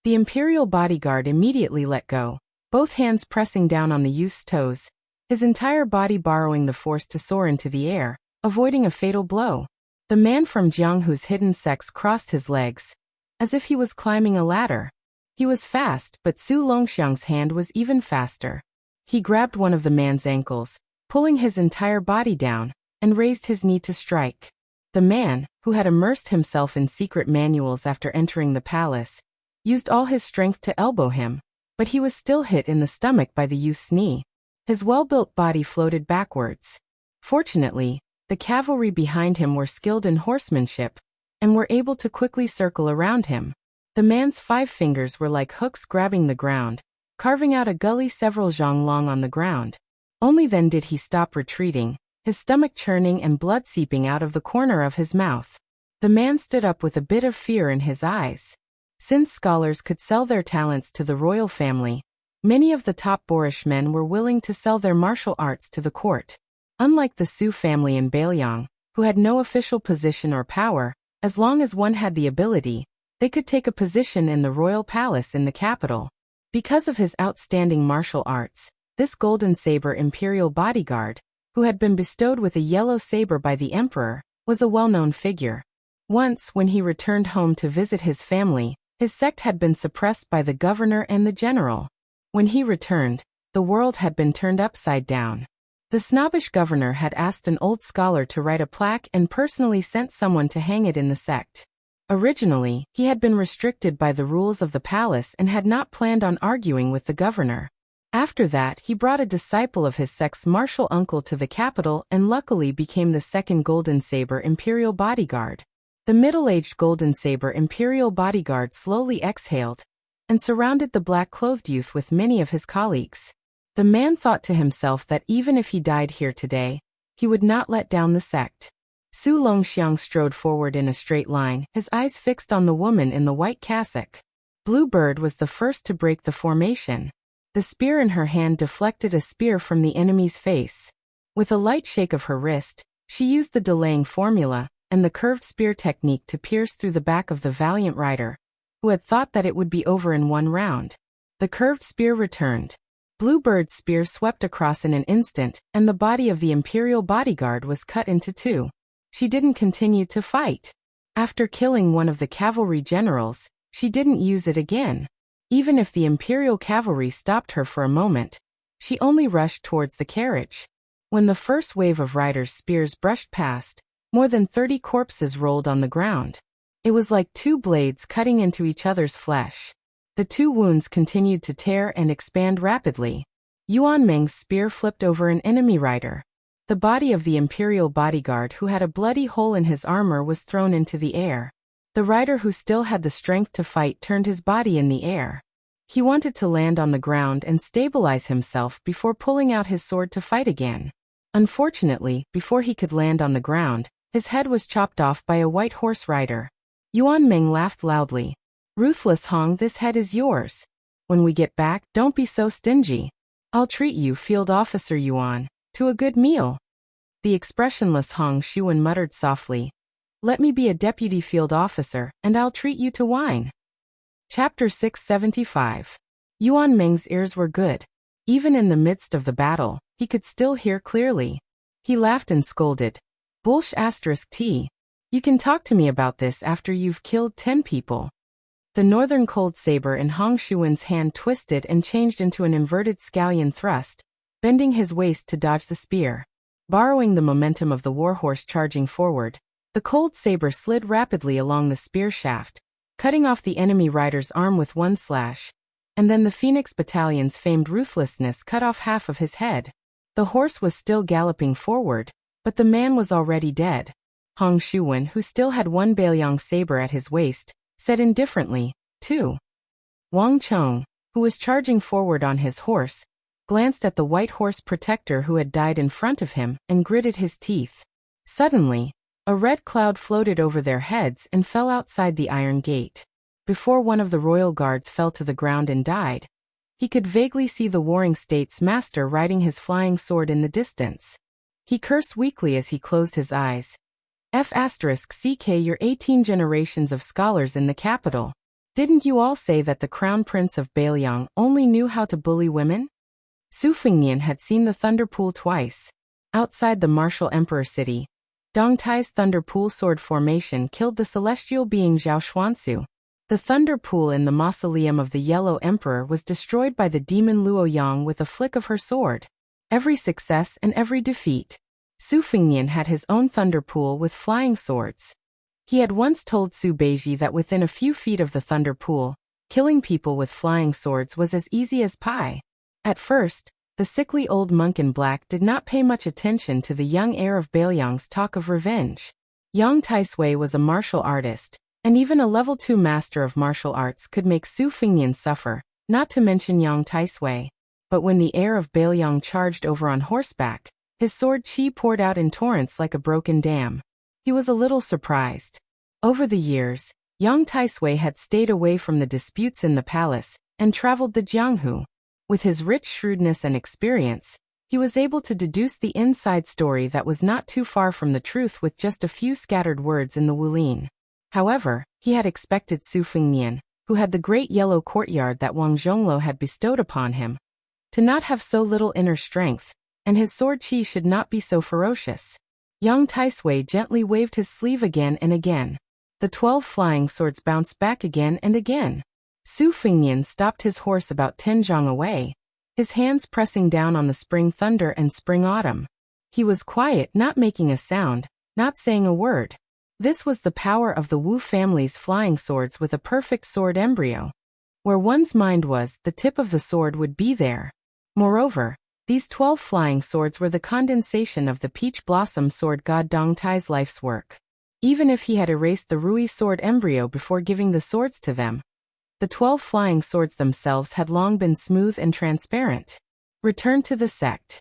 The imperial bodyguard immediately let go, both hands pressing down on the youth's toes, his entire body borrowing the force to soar into the air, avoiding a fatal blow. The man from Jianghu's hidden sex crossed his legs, as if he was climbing a ladder. He was fast, but Su Longxiang's hand was even faster. He grabbed one of the man's ankles, pulling his entire body down, and raised his knee to strike. The man, who had immersed himself in secret manuals after entering the palace, used all his strength to elbow him, but he was still hit in the stomach by the youth's knee. His well-built body floated backwards. Fortunately, the cavalry behind him were skilled in horsemanship, and were able to quickly circle around him. The man's 5 fingers were like hooks grabbing the ground, carving out a gully several zhang long on the ground. Only then did he stop retreating, his stomach churning and blood seeping out of the corner of his mouth. The man stood up with a bit of fear in his eyes. Since scholars could sell their talents to the royal family, many of the top boorish men were willing to sell their martial arts to the court. Unlike the Su family in Beiliang, who had no official position or power, as long as one had the ability, they could take a position in the royal palace in the capital. Because of his outstanding martial arts, this golden saber imperial bodyguard, who had been bestowed with a yellow saber by the emperor, was a well-known figure. Once, when he returned home to visit his family, his sect had been suppressed by the governor and the general. When he returned, the world had been turned upside down. The snobbish governor had asked an old scholar to write a plaque and personally sent someone to hang it in the sect. Originally, he had been restricted by the rules of the palace and had not planned on arguing with the governor. After that, he brought a disciple of his sect's martial uncle to the capital and luckily became the second Golden Saber Imperial Bodyguard. The middle-aged Golden Saber Imperial Bodyguard slowly exhaled and surrounded the black-clothed youth with many of his colleagues. The man thought to himself that even if he died here today, he would not let down the sect. Su Longxiang strode forward in a straight line, his eyes fixed on the woman in the white cassock. Blue Bird was the first to break the formation. The spear in her hand deflected a spear from the enemy's face. With a light shake of her wrist, she used the delaying formula and the curved spear technique to pierce through the back of the valiant rider, who had thought that it would be over in one round. The curved spear returned. Blue Bird's spear swept across in an instant, and the body of the imperial bodyguard was cut into 2. She didn't continue to fight. After killing one of the cavalry generals, she didn't use it again. Even if the imperial cavalry stopped her for a moment, she only rushed towards the carriage. When the first wave of riders' spears brushed past, more than 30 corpses rolled on the ground. It was like 2 blades cutting into each other's flesh. The 2 wounds continued to tear and expand rapidly. Yuan Meng's spear flipped over an enemy rider. The body of the imperial bodyguard who had a bloody hole in his armor was thrown into the air. The rider who still had the strength to fight turned his body in the air. He wanted to land on the ground and stabilize himself before pulling out his sword to fight again. Unfortunately, before he could land on the ground, his head was chopped off by a white horse rider. Yuan Meng laughed loudly. "Ruthless Hong, this head is yours. When we get back, don't be so stingy. I'll treat you, Field Officer Yuan, to a good meal." The expressionless Hong Shuan muttered softly, "Let me be a deputy field officer, and I'll treat you to wine." Chapter 675. Yuan Meng's ears were good. Even in the midst of the battle, he could still hear clearly. He laughed and scolded. "Bullsh *T. You can talk to me about this after you've killed 10 people." The northern cold saber in Hong Shuan's hand twisted and changed into an inverted scallion thrust, bending his waist to dodge the spear. Borrowing the momentum of the warhorse charging forward, the cold saber slid rapidly along the spear shaft, cutting off the enemy rider's arm with one slash, and then the Phoenix Battalion's famed ruthlessness cut off half of his head. The horse was still galloping forward, but the man was already dead. Hong Shuan, who still had one Beiliang saber at his waist, said indifferently, "2." Wang Chong, who was charging forward on his horse, glanced at the white horse protector who had died in front of him and gritted his teeth. Suddenly, a red cloud floated over their heads and fell outside the iron gate. before one of the royal guards fell to the ground and died. He could vaguely see the Warring States master riding his flying sword in the distance. He cursed weakly as he closed his eyes. F***ck your 18 generations of scholars in the capital. Didn't you all say that the crown prince of Bailiang only knew how to bully women? Su Fengnian had seen the Thunder Pool twice. Outside the martial emperor city, Dong Tai's Thunder Pool sword formation killed the celestial being Zhao Xuansu. The Thunder Pool in the mausoleum of the Yellow Emperor was destroyed by the demon Luo Yang with a flick of her sword. Every success and every defeat. Su Fengnian had his own Thunder Pool with flying swords. He had once told Su Beiji that within a few feet of the Thunder Pool, killing people with flying swords was as easy as pie. At first, the sickly old monk in black did not pay much attention to the young heir of Bailiang's talk of revenge. Yang Taisui was a martial artist, and even a level 2 master of martial arts could make Su Fengnian suffer, not to mention Yang Taisui. But when the heir of Bailiang charged over on horseback, his sword qi poured out in torrents like a broken dam. He was a little surprised. Over the years, Yang Taisui had stayed away from the disputes in the palace and traveled the Jianghu. With his rich shrewdness and experience, he was able to deduce the inside story that was not too far from the truth with just a few scattered words in the Wulin. However, he had expected Su Fengnian, who had the great yellow courtyard that Wang Zhongluo had bestowed upon him, to not have so little inner strength, and his sword qi should not be so ferocious. Yang Taisui gently waved his sleeve again and again. The 12 flying swords bounced back again and again. Su Fengnian stopped his horse about 10 zhang away, his hands pressing down on the spring thunder and spring autumn. He was quiet, not making a sound, not saying a word. This was the power of the Wu family's flying swords with a perfect sword embryo. Where one's mind was, the tip of the sword would be there. Moreover, these 12 flying swords were the condensation of the peach blossom sword god Dong Tai's life's work. Even if he had erased the Rui sword embryo before giving the swords to them, the 12 flying swords themselves had long been smooth and transparent. Return to the sect.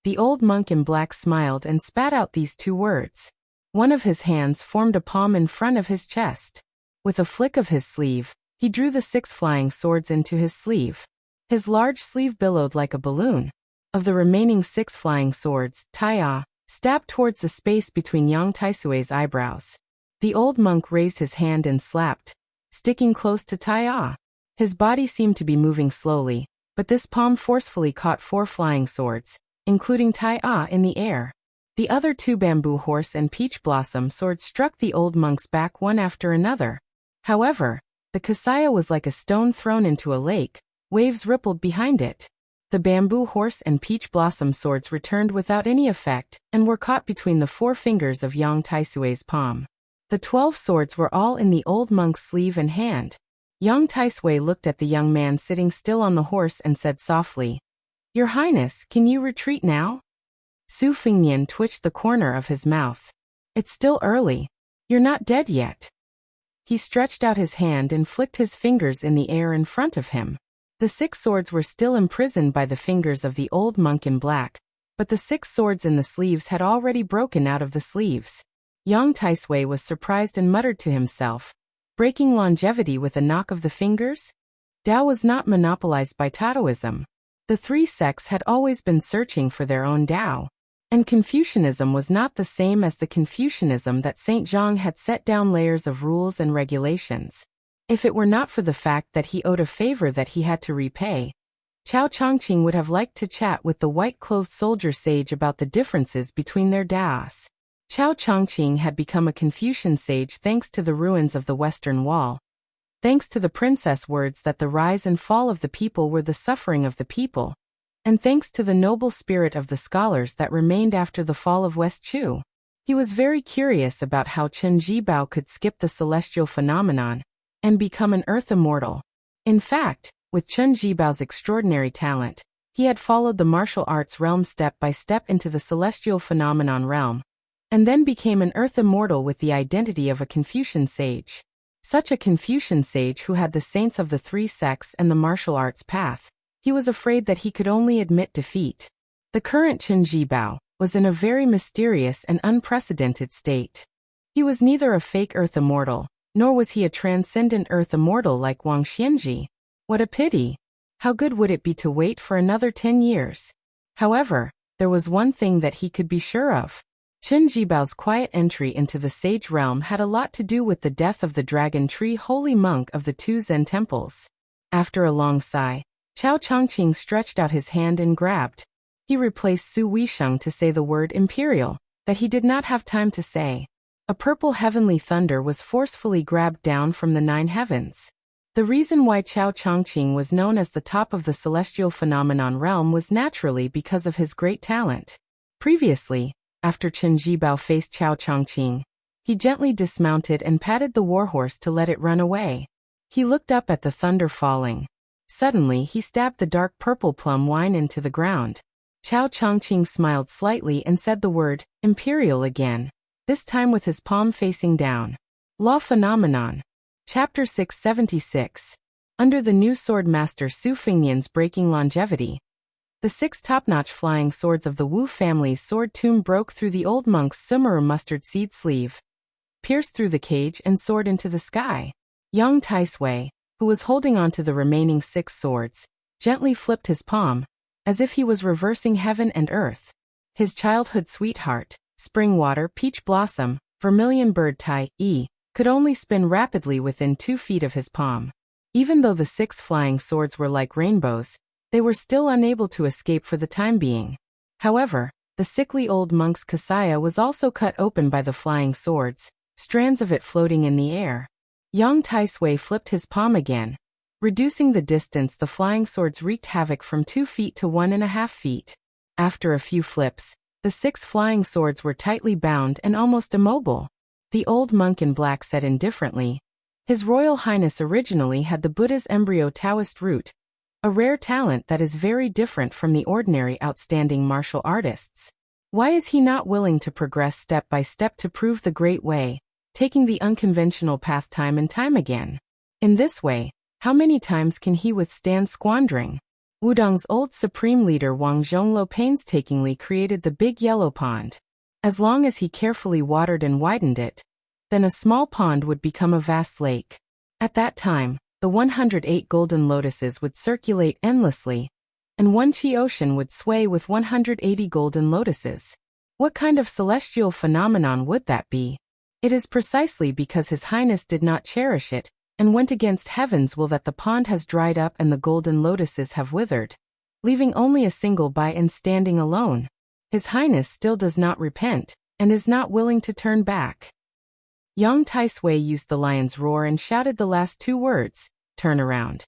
The old monk in black smiled and spat out these 2 words. One of his hands formed a palm in front of his chest. With a flick of his sleeve, he drew the 6 flying swords into his sleeve. His large sleeve billowed like a balloon. Of the remaining 6 flying swords, Tai stabbed towards the space between Yang Taisui's eyebrows. The old monk raised his hand and slapped, sticking close to Tai. His body seemed to be moving slowly, but this palm forcefully caught 4 flying swords, including Tai in the air. The other 2 bamboo horse and peach blossom swords struck the old monk's back one after another. However, the Kasaya was like a stone thrown into a lake, waves rippled behind it. The bamboo horse and peach blossom swords returned without any effect and were caught between the 4 fingers of Yang Taisui's palm. The 12 swords were all in the old monk's sleeve and hand. Yang Taisui looked at the young man sitting still on the horse and said softly, "Your Highness, can you retreat now?" Su Fengnian twitched the corner of his mouth. "It's still early. You're not dead yet." He stretched out his hand and flicked his fingers in the air in front of him. The 6 swords were still imprisoned by the fingers of the old monk in black, but the 6 swords in the sleeves had already broken out of the sleeves. Yang Taisui was surprised and muttered to himself, "Breaking longevity with a knock of the fingers?" Tao was not monopolized by Taoism. The 3 sects had always been searching for their own Tao, and Confucianism was not the same as the Confucianism that Saint Zhang had set down layers of rules and regulations. If it were not for the fact that he owed a favor that he had to repay, Chao Chongqing would have liked to chat with the white-clothed soldier sage about the differences between their Daos. Chao Chongqing had become a Confucian sage thanks to the ruins of the Western Wall, thanks to the princess words that the rise and fall of the people were the suffering of the people, and thanks to the noble spirit of the scholars that remained after the fall of West Chu. He was very curious about how Chen Jibao could skip the celestial phenomenon and become an earth immortal. In fact, with Chen Jibao's extraordinary talent, he had followed the martial arts realm step by step into the celestial phenomenon realm, and then became an earth immortal with the identity of a Confucian sage. Such a Confucian sage who had the saints of the 3 sects and the martial arts path, he was afraid that he could only admit defeat. The current Chen Jibao was in a very mysterious and unprecedented state. He was neither a fake earth immortal, Nor was he a transcendent earth immortal like Wang Xianji. What a pity! How good would it be to wait for another 10 years? However, there was one thing that he could be sure of. Chen Jibao's quiet entry into the sage realm had a lot to do with the death of the dragon tree holy monk of the 2 Zen temples. After a long sigh, Chao Chongqing stretched out his hand and grabbed. He replaced Su Weisheng to say the word imperial, that he did not have time to say. A purple heavenly thunder was forcefully grabbed down from the 9 heavens. The reason why Chao Chongqing was known as the top of the celestial phenomenon realm was naturally because of his great talent. Previously, after Chen Jibao faced Chao Chongqing, he gently dismounted and patted the warhorse to let it run away. He looked up at the thunder falling. Suddenly he stabbed the dark purple plum wine into the ground. Chao Chongqing smiled slightly and said the word, imperial again, this time with his palm facing down. Law Phenomenon. Chapter 676. Under the new sword master Su Fengnian's breaking longevity, the 6 top-notch flying swords of the Wu family's sword tomb broke through the old monk's Sumeru mustard seed sleeve, pierced through the cage and soared into the sky. Young Taisui, who was holding on to the remaining 6 swords, gently flipped his palm, as if he was reversing heaven and earth. His childhood sweetheart, spring water peach blossom, vermilion bird Tai-E, could only spin rapidly within 2 feet of his palm. Even though the 6 flying swords were like rainbows, they were still unable to escape for the time being. However, the sickly old monk's kasaya was also cut open by the flying swords, strands of it floating in the air. Young Taisui flipped his palm again. Reducing the distance, the flying swords wreaked havoc from 2 feet to 1.5 feet. After a few flips, the 6 flying swords were tightly bound and almost immobile. The old monk in black said indifferently, His Royal Highness originally had the Buddha's embryo Taoist root, a rare talent that is very different from the ordinary outstanding martial artists. Why is he not willing to progress step by step to prove the great way, taking the unconventional path time and time again? In this way, how many times can he withstand squandering? Wudong's old supreme leader Wang Zhonglo painstakingly created the big yellow pond. As long as he carefully watered and widened it, then a small pond would become a vast lake. At that time, the 108 golden lotuses would circulate endlessly, and one Qi ocean would sway with 180 golden lotuses. What kind of celestial phenomenon would that be? It is precisely because His Highness did not cherish it, and went against heaven's will, that the pond has dried up and the golden lotuses have withered, leaving only a single Bai-in standing alone. His Highness still does not repent, and is not willing to turn back. Young Taisui used the lion's roar and shouted the last 2 words, turn around.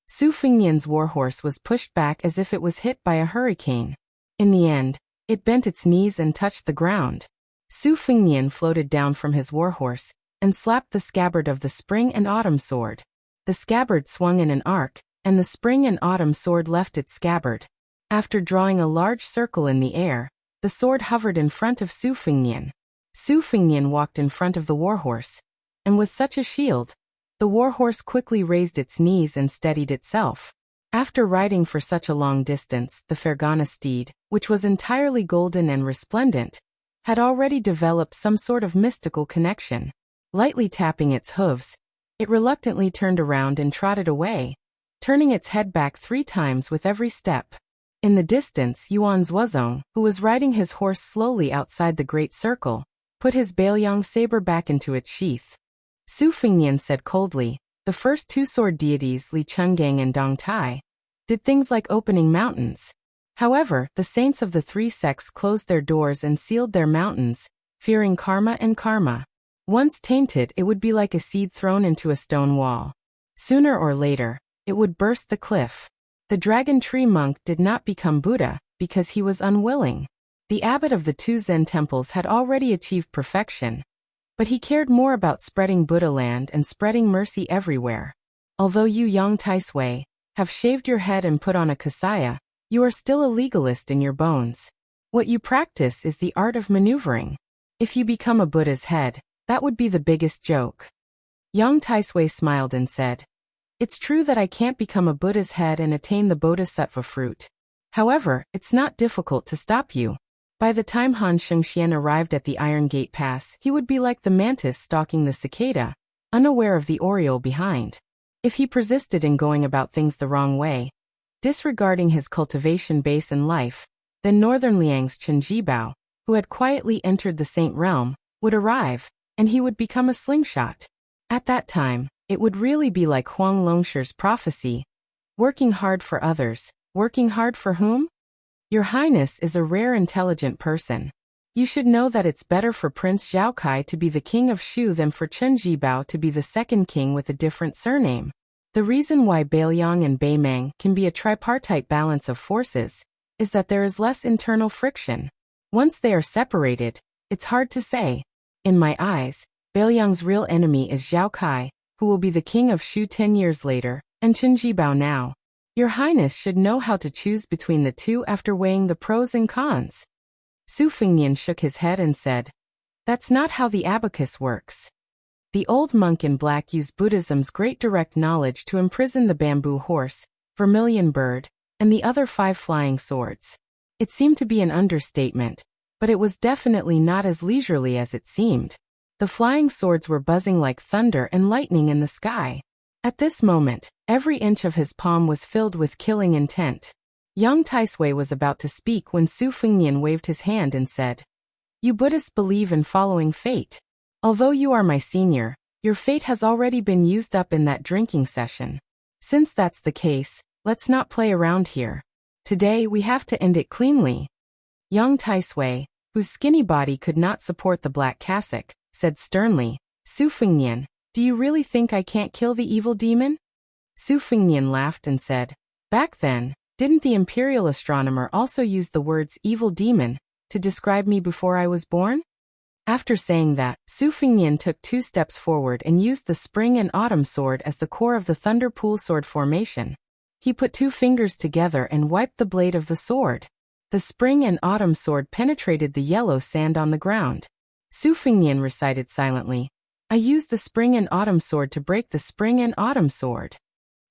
Su Fengnian's warhorse was pushed back as if it was hit by a hurricane. In the end, it bent its knees and touched the ground. Su Fengnian floated down from his warhorse, and slapped the scabbard of the spring and autumn sword. The scabbard swung in an arc, and the spring and autumn sword left its scabbard. After drawing a large circle in the air, the sword hovered in front of Su Fengnian. Su Fengnian walked in front of the warhorse, and with such a shield, the warhorse quickly raised its knees and steadied itself. After riding for such a long distance, the Fergana steed, which was entirely golden and resplendent, had already developed some sort of mystical connection. Lightly tapping its hooves, it reluctantly turned around and trotted away, turning its head back 3 times with every step. In the distance, Yuan Zuozong, who was riding his horse slowly outside the great circle, put his Baoyang saber back into its sheath. Su Fengnian said coldly, the first 2 sword deities Li Chenggang and Dong Tai did things like opening mountains. However, the saints of the 3 sects closed their doors and sealed their mountains, fearing karma and karma. Once tainted, it would be like a seed thrown into a stone wall. Sooner or later, it would burst the cliff. The dragon tree monk did not become Buddha because he was unwilling. The abbot of the 2 Zen temples had already achieved perfection, but he cared more about spreading Buddha land and spreading mercy everywhere. Although you, young Taisui, have shaved your head and put on a kasaya, you are still a legalist in your bones. What you practice is the art of maneuvering. If you become a Buddha's head, that would be the biggest joke. Young Taisui smiled and said, It's true that I can't become a Buddha's head and attain the bodhisattva fruit. However, it's not difficult to stop you. By the time Han Shengxian arrived at the Iron Gate Pass, he would be like the mantis stalking the cicada, unaware of the aureole behind. If he persisted in going about things the wrong way, disregarding his cultivation base in life, then Northern Liang's Chen Jibao, who had quietly entered the Saint Realm, would arrive, and he would become a slingshot. At that time, it would really be like Huang Longshi's prophecy. Working hard for others. Working hard for whom? Your Highness is a rare intelligent person. You should know that it's better for Prince Zhao Kai to be the king of Shu than for Chen Jibao to be the second king with a different surname. The reason why Beiliang and Beimang can be a tripartite balance of forces is that there is less internal friction. Once they are separated, it's hard to say. In my eyes, Beiliang's real enemy is Zhao Kai, who will be the king of Shu 10 years later, and Chen Jibao now. Your Highness should know how to choose between the two after weighing the pros and cons. Su Fengnian shook his head and said, "That's not how the abacus works." The old monk in black used Buddhism's great direct knowledge to imprison the bamboo horse, vermilion bird, and the other 5 flying swords. It seemed to be an understatement, but it was definitely not as leisurely as it seemed. The flying swords were buzzing like thunder and lightning in the sky. At this moment, every inch of his palm was filled with killing intent. Young Taisui was about to speak when Su Fengnian waved his hand and said, "You Buddhists believe in following fate. Although you are my senior, your fate has already been used up in that drinking session. Since that's the case, let's not play around here. Today we have to end it cleanly." Young Taisui, whose skinny body could not support the black cassock, said sternly, "Su Fengnian, do you really think I can't kill the evil demon?" Su Fengnian laughed and said, "Back then, didn't the imperial astronomer also use the words evil demon to describe me before I was born?" After saying that, Su Fengnian took 2 steps forward and used the spring and autumn sword as the core of the thunder pool sword formation. He put 2 fingers together and wiped the blade of the sword. The spring and autumn sword penetrated the yellow sand on the ground. Su Fengnian recited silently, "I used the spring and autumn sword to break the spring and autumn sword."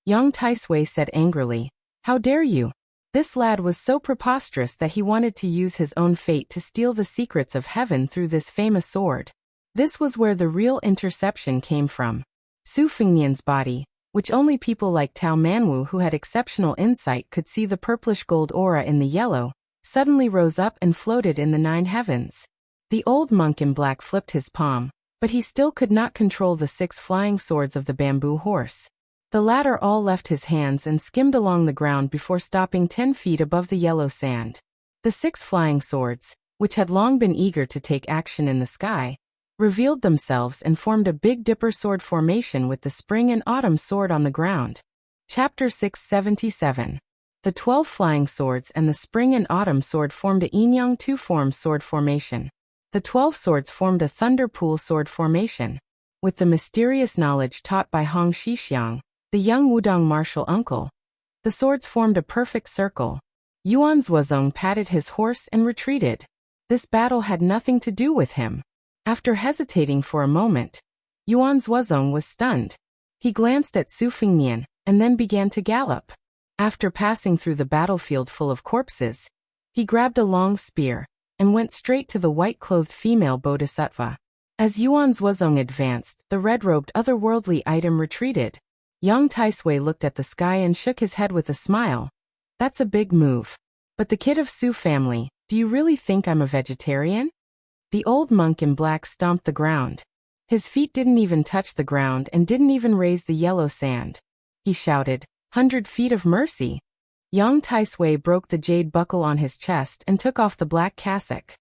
Young Taisui said angrily, "How dare you?" This lad was so preposterous that he wanted to use his own fate to steal the secrets of heaven through this famous sword. This was where the real interception came from. Su Fengnian's body, which only people like Tao Manwu who had exceptional insight could see the purplish gold aura in the yellow, suddenly rose up and floated in the 9 heavens. The old monk in black flipped his palm, but he still could not control the 6 flying swords of the bamboo horse. The latter all left his hands and skimmed along the ground before stopping 10 feet above the yellow sand. The 6 flying swords, which had long been eager to take action in the sky, revealed themselves and formed a Big Dipper sword formation with the spring and autumn sword on the ground. Chapter 677. The 12 flying swords and the spring and autumn sword formed a Yin Yang 2-form sword formation. The 12 swords formed a thunder pool sword formation. With the mysterious knowledge taught by Hong Shixiang, the young Wudong martial uncle, the swords formed a perfect circle. Yuan Zuozong patted his horse and retreated. This battle had nothing to do with him. After hesitating for a moment, Yuan Zuozong was stunned. He glanced at Su Fengnian, and then began to gallop. After passing through the battlefield full of corpses, he grabbed a long spear, and went straight to the white-clothed female bodhisattva. As Yuan Zuozong advanced, the red-robed otherworldly item retreated. Young Taisui looked at the sky and shook his head with a smile. "That's a big move. But the kid of Su family, do you really think I'm a vegetarian?" The old monk in black stomped the ground. His feet didn't even touch the ground and didn't even raise the yellow sand. He shouted, "100 feet of mercy." Young Taisui broke the jade buckle on his chest and took off the black cassock.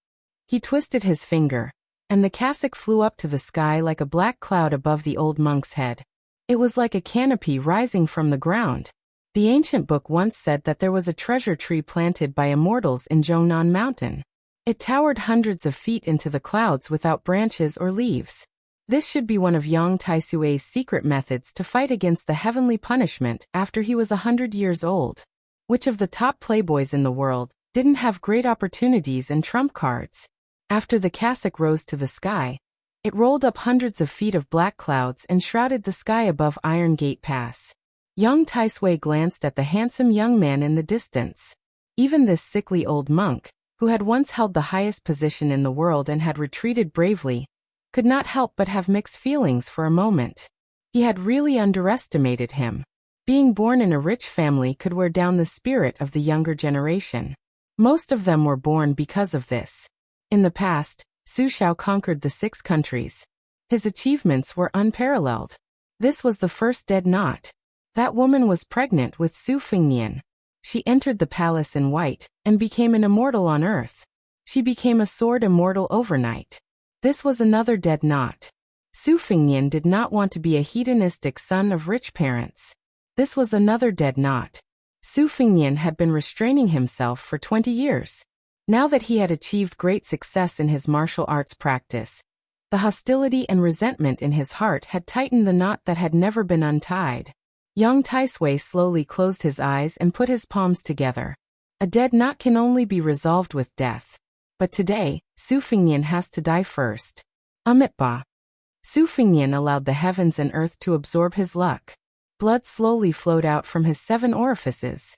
He twisted his finger, and the cassock flew up to the sky like a black cloud above the old monk's head. It was like a canopy rising from the ground. The ancient book once said that there was a treasure tree planted by immortals in Zhongnan Mountain. It towered hundreds of feet into the clouds without branches or leaves. This should be one of Yang Taisui's secret methods to fight against the heavenly punishment after he was 100 years old. Which of the top playboys in the world didn't have great opportunities and trump cards? After the cassock rose to the sky, it rolled up hundreds of feet of black clouds and shrouded the sky above Iron Gate Pass. Young Taisui glanced at the handsome young man in the distance. Even this sickly old monk, who had once held the highest position in the world and had retreated bravely, could not help but have mixed feelings for a moment. He had really underestimated him. Being born in a rich family could wear down the spirit of the younger generation. Most of them were born because of this. In the past, Su Xiao conquered the 6 countries. His achievements were unparalleled. This was the first dead knot. That woman was pregnant with Su Fengnian. She entered the palace in white and became an immortal on earth. She became a sword immortal overnight. This was another dead knot. Su Fengnian did not want to be a hedonistic son of rich parents. This was another dead knot. Su Fengnian had been restraining himself for 20 years. Now that he had achieved great success in his martial arts practice, the hostility and resentment in his heart had tightened the knot that had never been untied. Young Taisui slowly closed his eyes and put his palms together. A dead knot can only be resolved with death. But today, Su Fengnian has to die first. Amitba. Su Fengnian allowed the heavens and earth to absorb his luck. Blood slowly flowed out from his 7 orifices.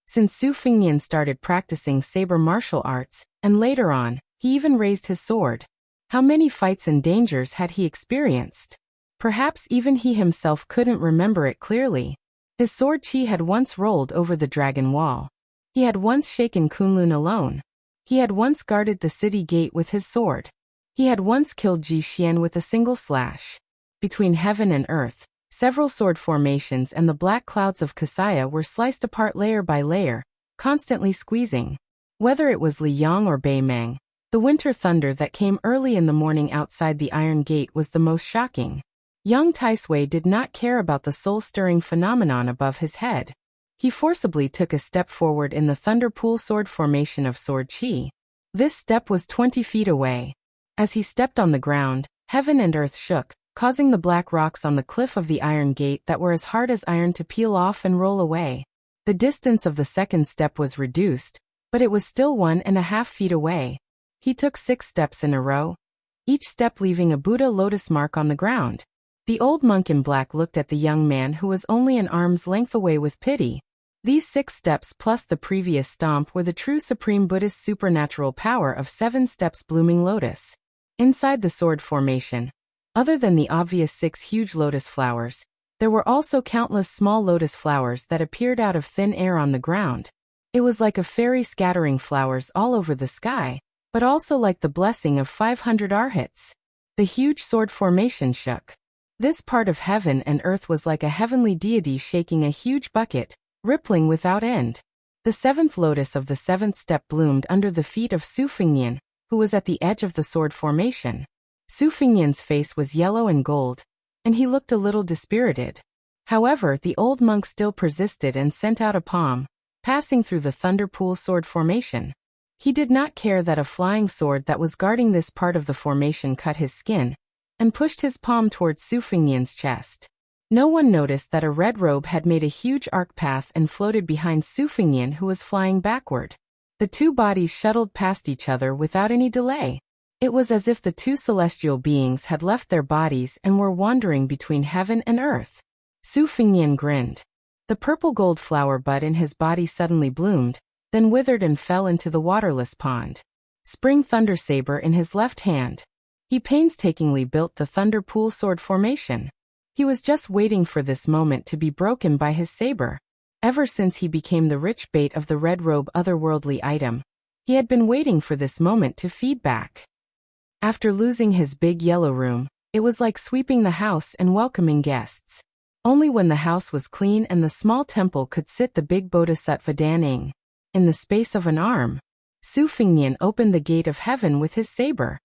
Since Su Fengnian started practicing saber martial arts, and later on, he even raised his sword. How many fights and dangers had he experienced? Perhaps even he himself couldn't remember it clearly. His sword chi had once rolled over the dragon wall. He had once shaken Kunlun alone. He had once guarded the city gate with his sword. He had once killed Ji Xian with a single slash. Between heaven and earth, several sword formations and the black clouds of Kasaya were sliced apart layer by layer, constantly squeezing. Whether it was Liang or Beimang, the winter thunder that came early in the morning outside the Iron Gate was the most shocking. Young Taisui did not care about the soul-stirring phenomenon above his head. He forcibly took a step forward in the thunder pool sword formation of sword chi. This step was 20 feet away. As he stepped on the ground, heaven and earth shook, causing the black rocks on the cliff of the Iron Gate that were as hard as iron to peel off and roll away. The distance of the second step was reduced, but it was still 1.5 feet away. He took 6 steps in a row, each step leaving a Buddha lotus mark on the ground. The old monk in black looked at the young man who was only an arm's length away with pity. These 6 steps plus the previous stomp were the true supreme Buddhist supernatural power of 7 steps blooming lotus. Inside the sword formation, other than the obvious 6 huge lotus flowers, there were also countless small lotus flowers that appeared out of thin air on the ground. It was like a fairy scattering flowers all over the sky, but also like the blessing of 500 arhats. The huge sword formation shook. This part of heaven and earth was like a heavenly deity shaking a huge bucket, rippling without end. The 7th lotus of the 7th step bloomed under the feet of Su Fengnian, who was at the edge of the sword formation. Su Fengnian's face was yellow and gold, and he looked a little dispirited. However, the old monk still persisted and sent out a palm, passing through the thunder pool sword formation. He did not care that a flying sword that was guarding this part of the formation cut his skin, and pushed his palm towards Su Fengnian's chest. No one noticed that a red robe had made a huge arc path and floated behind Su Fengnian, who was flying backward. The 2 bodies shuttled past each other without any delay. It was as if the 2 celestial beings had left their bodies and were wandering between heaven and earth. Su Fengnian grinned. The purple gold flower bud in his body suddenly bloomed, then withered and fell into the waterless pond. Spring thunder saber in his left hand. He painstakingly built the thunder pool sword formation. He was just waiting for this moment to be broken by his saber. Ever since he became the rich bait of the red robe otherworldly item, he had been waiting for this moment to feed back. After losing his big yellow room, it was like sweeping the house and welcoming guests. Only when the house was clean and the small temple could sit the big Bodhisattva Daning. In the space of an arm, Su Fengnian opened the gate of heaven with his saber.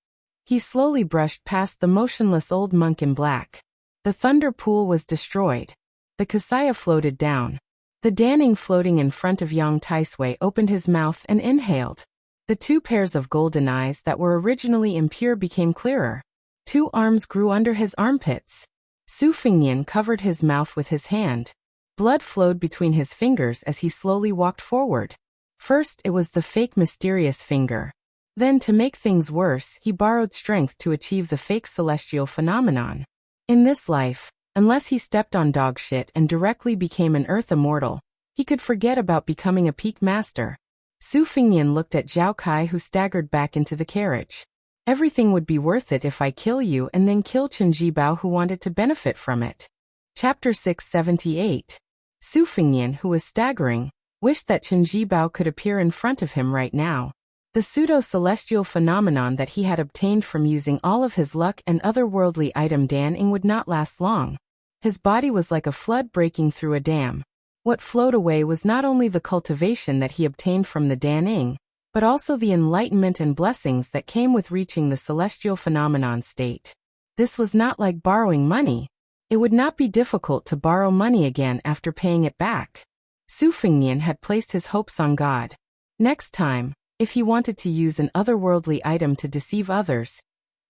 He slowly brushed past the motionless old monk in black. The thunder pool was destroyed. The Kasaya floated down. The Daning floating in front of Yang Taisui opened his mouth and inhaled. The 2 pairs of golden eyes that were originally impure became clearer. 2 arms grew under his armpits. Su Fengnian covered his mouth with his hand. Blood flowed between his fingers as he slowly walked forward. First, it was the fake mysterious finger. Then, to make things worse, he borrowed strength to achieve the fake celestial phenomenon. In this life, unless he stepped on dog shit and directly became an earth immortal, he could forget about becoming a peak master. Su Fengnian looked at Zhao Kai, who staggered back into the carriage. Everything would be worth it if I kill you and then kill Chen Jibao who wanted to benefit from it. Chapter 678. Su Fengnian, who was staggering, wished that Chen Jibao could appear in front of him right now. The pseudo-celestial phenomenon that he had obtained from using all of his luck and otherworldly item Daning would not last long. His body was like a flood breaking through a dam. What flowed away was not only the cultivation that he obtained from the Daning, but also the enlightenment and blessings that came with reaching the celestial phenomenon state. This was not like borrowing money. It would not be difficult to borrow money again after paying it back. Su Fengnian had placed his hopes on God. Next time, if he wanted to use an otherworldly item to deceive others,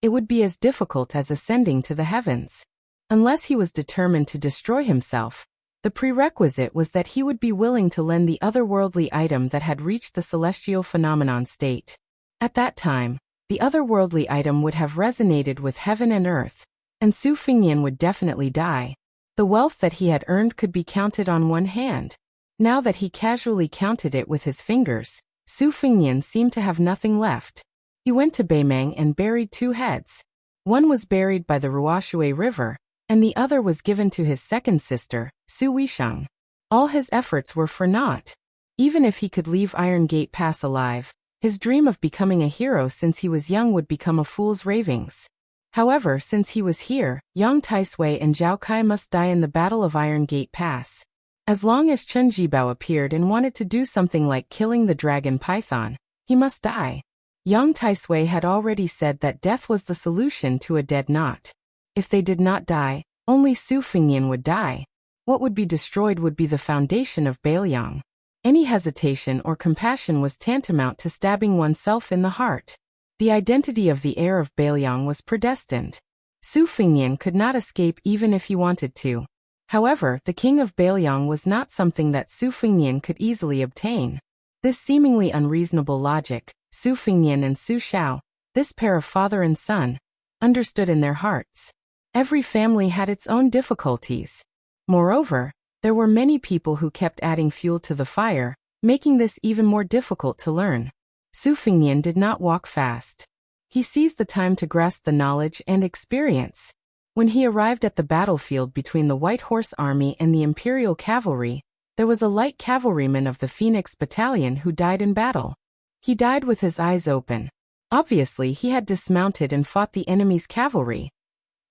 it would be as difficult as ascending to the heavens. Unless he was determined to destroy himself, the prerequisite was that he would be willing to lend the otherworldly item that had reached the celestial phenomenon state. At that time, the otherworldly item would have resonated with heaven and earth, and Su Fengnian would definitely die. The wealth that he had earned could be counted on one hand. Now that he casually counted it with his fingers, Su Fengnian seemed to have nothing left. He went to Beimeng and buried 2 heads. One was buried by the Ruoshui River, and the other was given to his second sister, Su Weisheng. All his efforts were for naught. Even if he could leave Iron Gate Pass alive, his dream of becoming a hero since he was young would become a fool's ravings. However, since he was here, Yang Taisui and Zhao Kai must die in the Battle of Iron Gate Pass. As long as Chen Jibao appeared and wanted to do something like killing the dragon python, he must die. Yang Taisui had already said that death was the solution to a dead knot. If they did not die, only Su Fengnian would die. What would be destroyed would be the foundation of Beiliang. Any hesitation or compassion was tantamount to stabbing oneself in the heart. The identity of the heir of Beiliang was predestined. Su Fengnian could not escape even if he wanted to. However, the king of Beiliang was not something that Su Fengnian could easily obtain. This seemingly unreasonable logic, Su Fengnian and Su Xiao, this pair of father and son, understood in their hearts. Every family had its own difficulties. Moreover, there were many people who kept adding fuel to the fire, making this even more difficult to learn. Su Fengnian did not walk fast. He seized the time to grasp the knowledge and experience. When he arrived at the battlefield between the White Horse Army and the Imperial Cavalry, there was a light cavalryman of the Phoenix Battalion who died in battle. He died with his eyes open. Obviously, he had dismounted and fought the enemy's cavalry.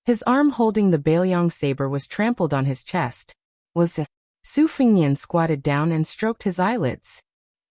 His arm holding the Beiliang saber was trampled on his chest. Su Fengnian squatted down and stroked his eyelids.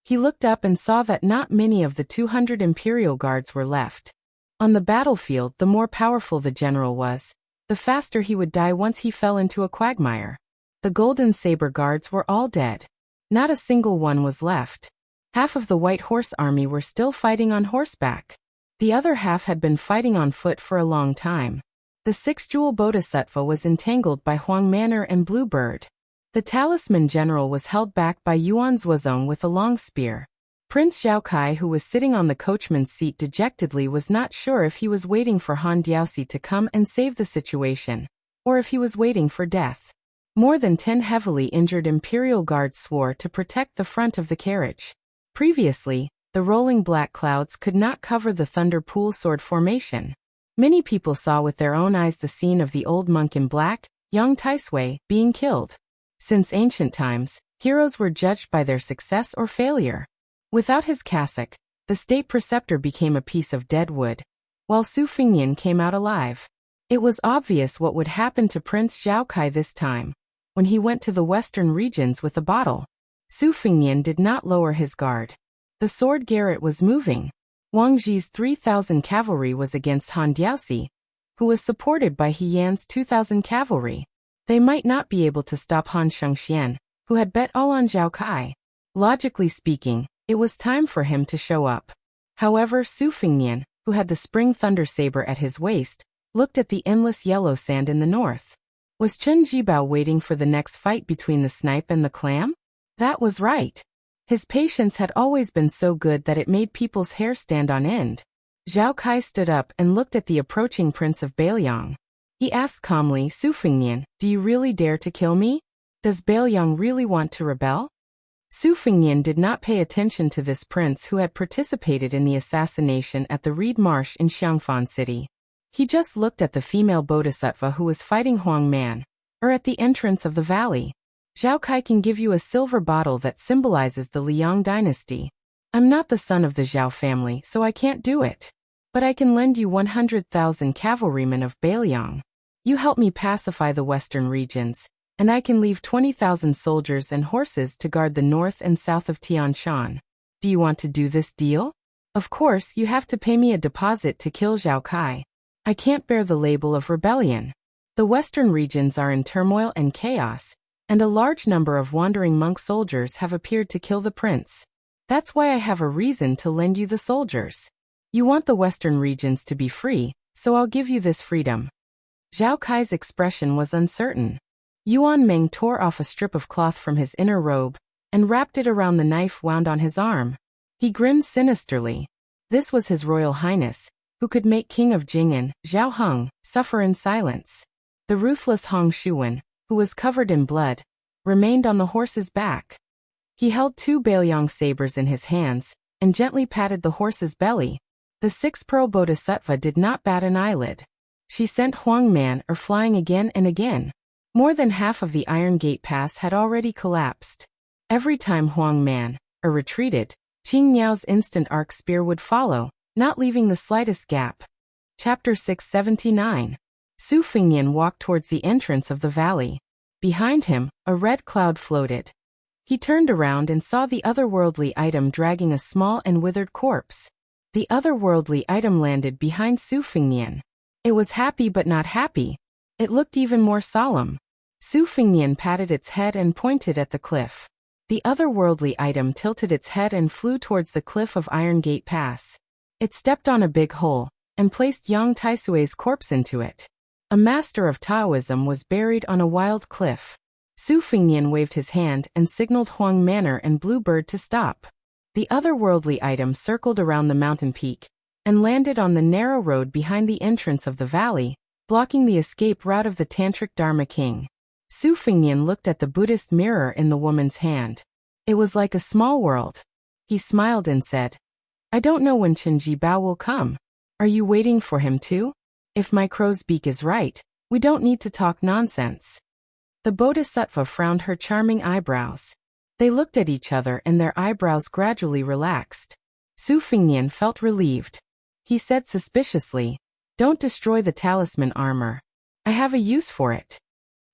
He looked up and saw that not many of the 200 Imperial Guards were left. On the battlefield, the more powerful the general was, the faster he would die once he fell into a quagmire. The Golden Saber Guards were all dead. Not a single one was left. Half of the White Horse Army were still fighting on horseback. The other half had been fighting on foot for a long time. The 6-jewel Bodhisattva was entangled by Huang Manor and Bluebird. The talisman general was held back by Yuan Zuozong with a long spear. Prince Zhao Kai, who was sitting on the coachman's seat dejectedly, was not sure if he was waiting for Han Diaosi to come and save the situation, or if he was waiting for death. More than 10 heavily injured Imperial Guards swore to protect the front of the carriage. Previously, the rolling black clouds could not cover the Thunder Pool sword formation. Many people saw with their own eyes the scene of the old monk in black, Yang Taisui, being killed. Since ancient times, heroes were judged by their success or failure. Without his cassock, the state preceptor became a piece of dead wood, while Su Fengnian came out alive. It was obvious what would happen to Prince Zhao Kai this time, when he went to the western regions with a bottle. Su Fengnian did not lower his guard. The sword garret was moving. Wang Ji's 3,000 cavalry was against Han Diaosi, who was supported by He Yan's 2,000 cavalry. They might not be able to stop Han Shengxian, who had bet all on Zhao Kai. Logically speaking, it was time for him to show up. However, Su Fengnian, who had the spring thunder saber at his waist, looked at the endless yellow sand in the north. Was Chen Jibao waiting for the next fight between the snipe and the clam? That was right. His patience had always been so good that it made people's hair stand on end. Zhao Kai stood up and looked at the approaching Prince of Beiliang. He asked calmly, Su Fengnian, do you really dare to kill me? Does Beiliang really want to rebel? Su Fengnian did not pay attention to this prince who had participated in the assassination at the Reed Marsh in Xiangfan City. He just looked at the female bodhisattva who was fighting Huang Man, or at the entrance of the valley. Zhao Kai can give you a silver bottle that symbolizes the Liang dynasty. I'm not the son of the Zhao family, so I can't do it. But I can lend you 100,000 cavalrymen of Beiliang. You help me pacify the western regions, and I can leave 20,000 soldiers and horses to guard the north and south of Tianshan. Do you want to do this deal? Of course, you have to pay me a deposit to kill Zhao Kai. I can't bear the label of rebellion. The western regions are in turmoil and chaos, and a large number of wandering monk soldiers have appeared to kill the prince. That's why I have a reason to lend you the soldiers. You want the western regions to be free, so I'll give you this freedom. Zhao Kai's expression was uncertain. Yuan Meng tore off a strip of cloth from his inner robe and wrapped it around the knife wound on his arm. He grinned sinisterly. This was His Royal Highness, who could make King of Jing'an, Zhao Heng, suffer in silence. The ruthless Hong Shuwen, who was covered in blood, remained on the horse's back. He held 2 Beiliang sabers in his hands and gently patted the horse's belly. The 6-pearl bodhisattva did not bat an eyelid. She sent Huang Man flying again and again. More than half of the Iron Gate Pass had already collapsed. Every time Huang Man retreated, Qing Niao's instant arc spear would follow, not leaving the slightest gap. Chapter 679. Su Fengnian walked towards the entrance of the valley. Behind him, a red cloud floated. He turned around and saw the otherworldly item dragging a small and withered corpse. The otherworldly item landed behind Su Fengnian. It was happy but not happy. It looked even more solemn. Su Fengnian patted its head and pointed at the cliff. The otherworldly item tilted its head and flew towards the cliff of Iron Gate Pass. It stepped on a big hole and placed Yang Taisui's corpse into it. A master of Taoism was buried on a wild cliff. Su Fengnian waved his hand and signaled Huang Manor and Bluebird to stop. The otherworldly item circled around the mountain peak and landed on the narrow road behind the entrance of the valley, blocking the escape route of the Tantric Dharma King. Su Fengnian looked at the Buddhist mirror in the woman's hand. It was like a small world. He smiled and said, I don't know when Chen Jibao will come. Are you waiting for him too? If my crow's beak is right, we don't need to talk nonsense. The bodhisattva frowned her charming eyebrows. They looked at each other and their eyebrows gradually relaxed. Su Fengnian felt relieved. He said suspiciously, Don't destroy the talisman armor. I have a use for it.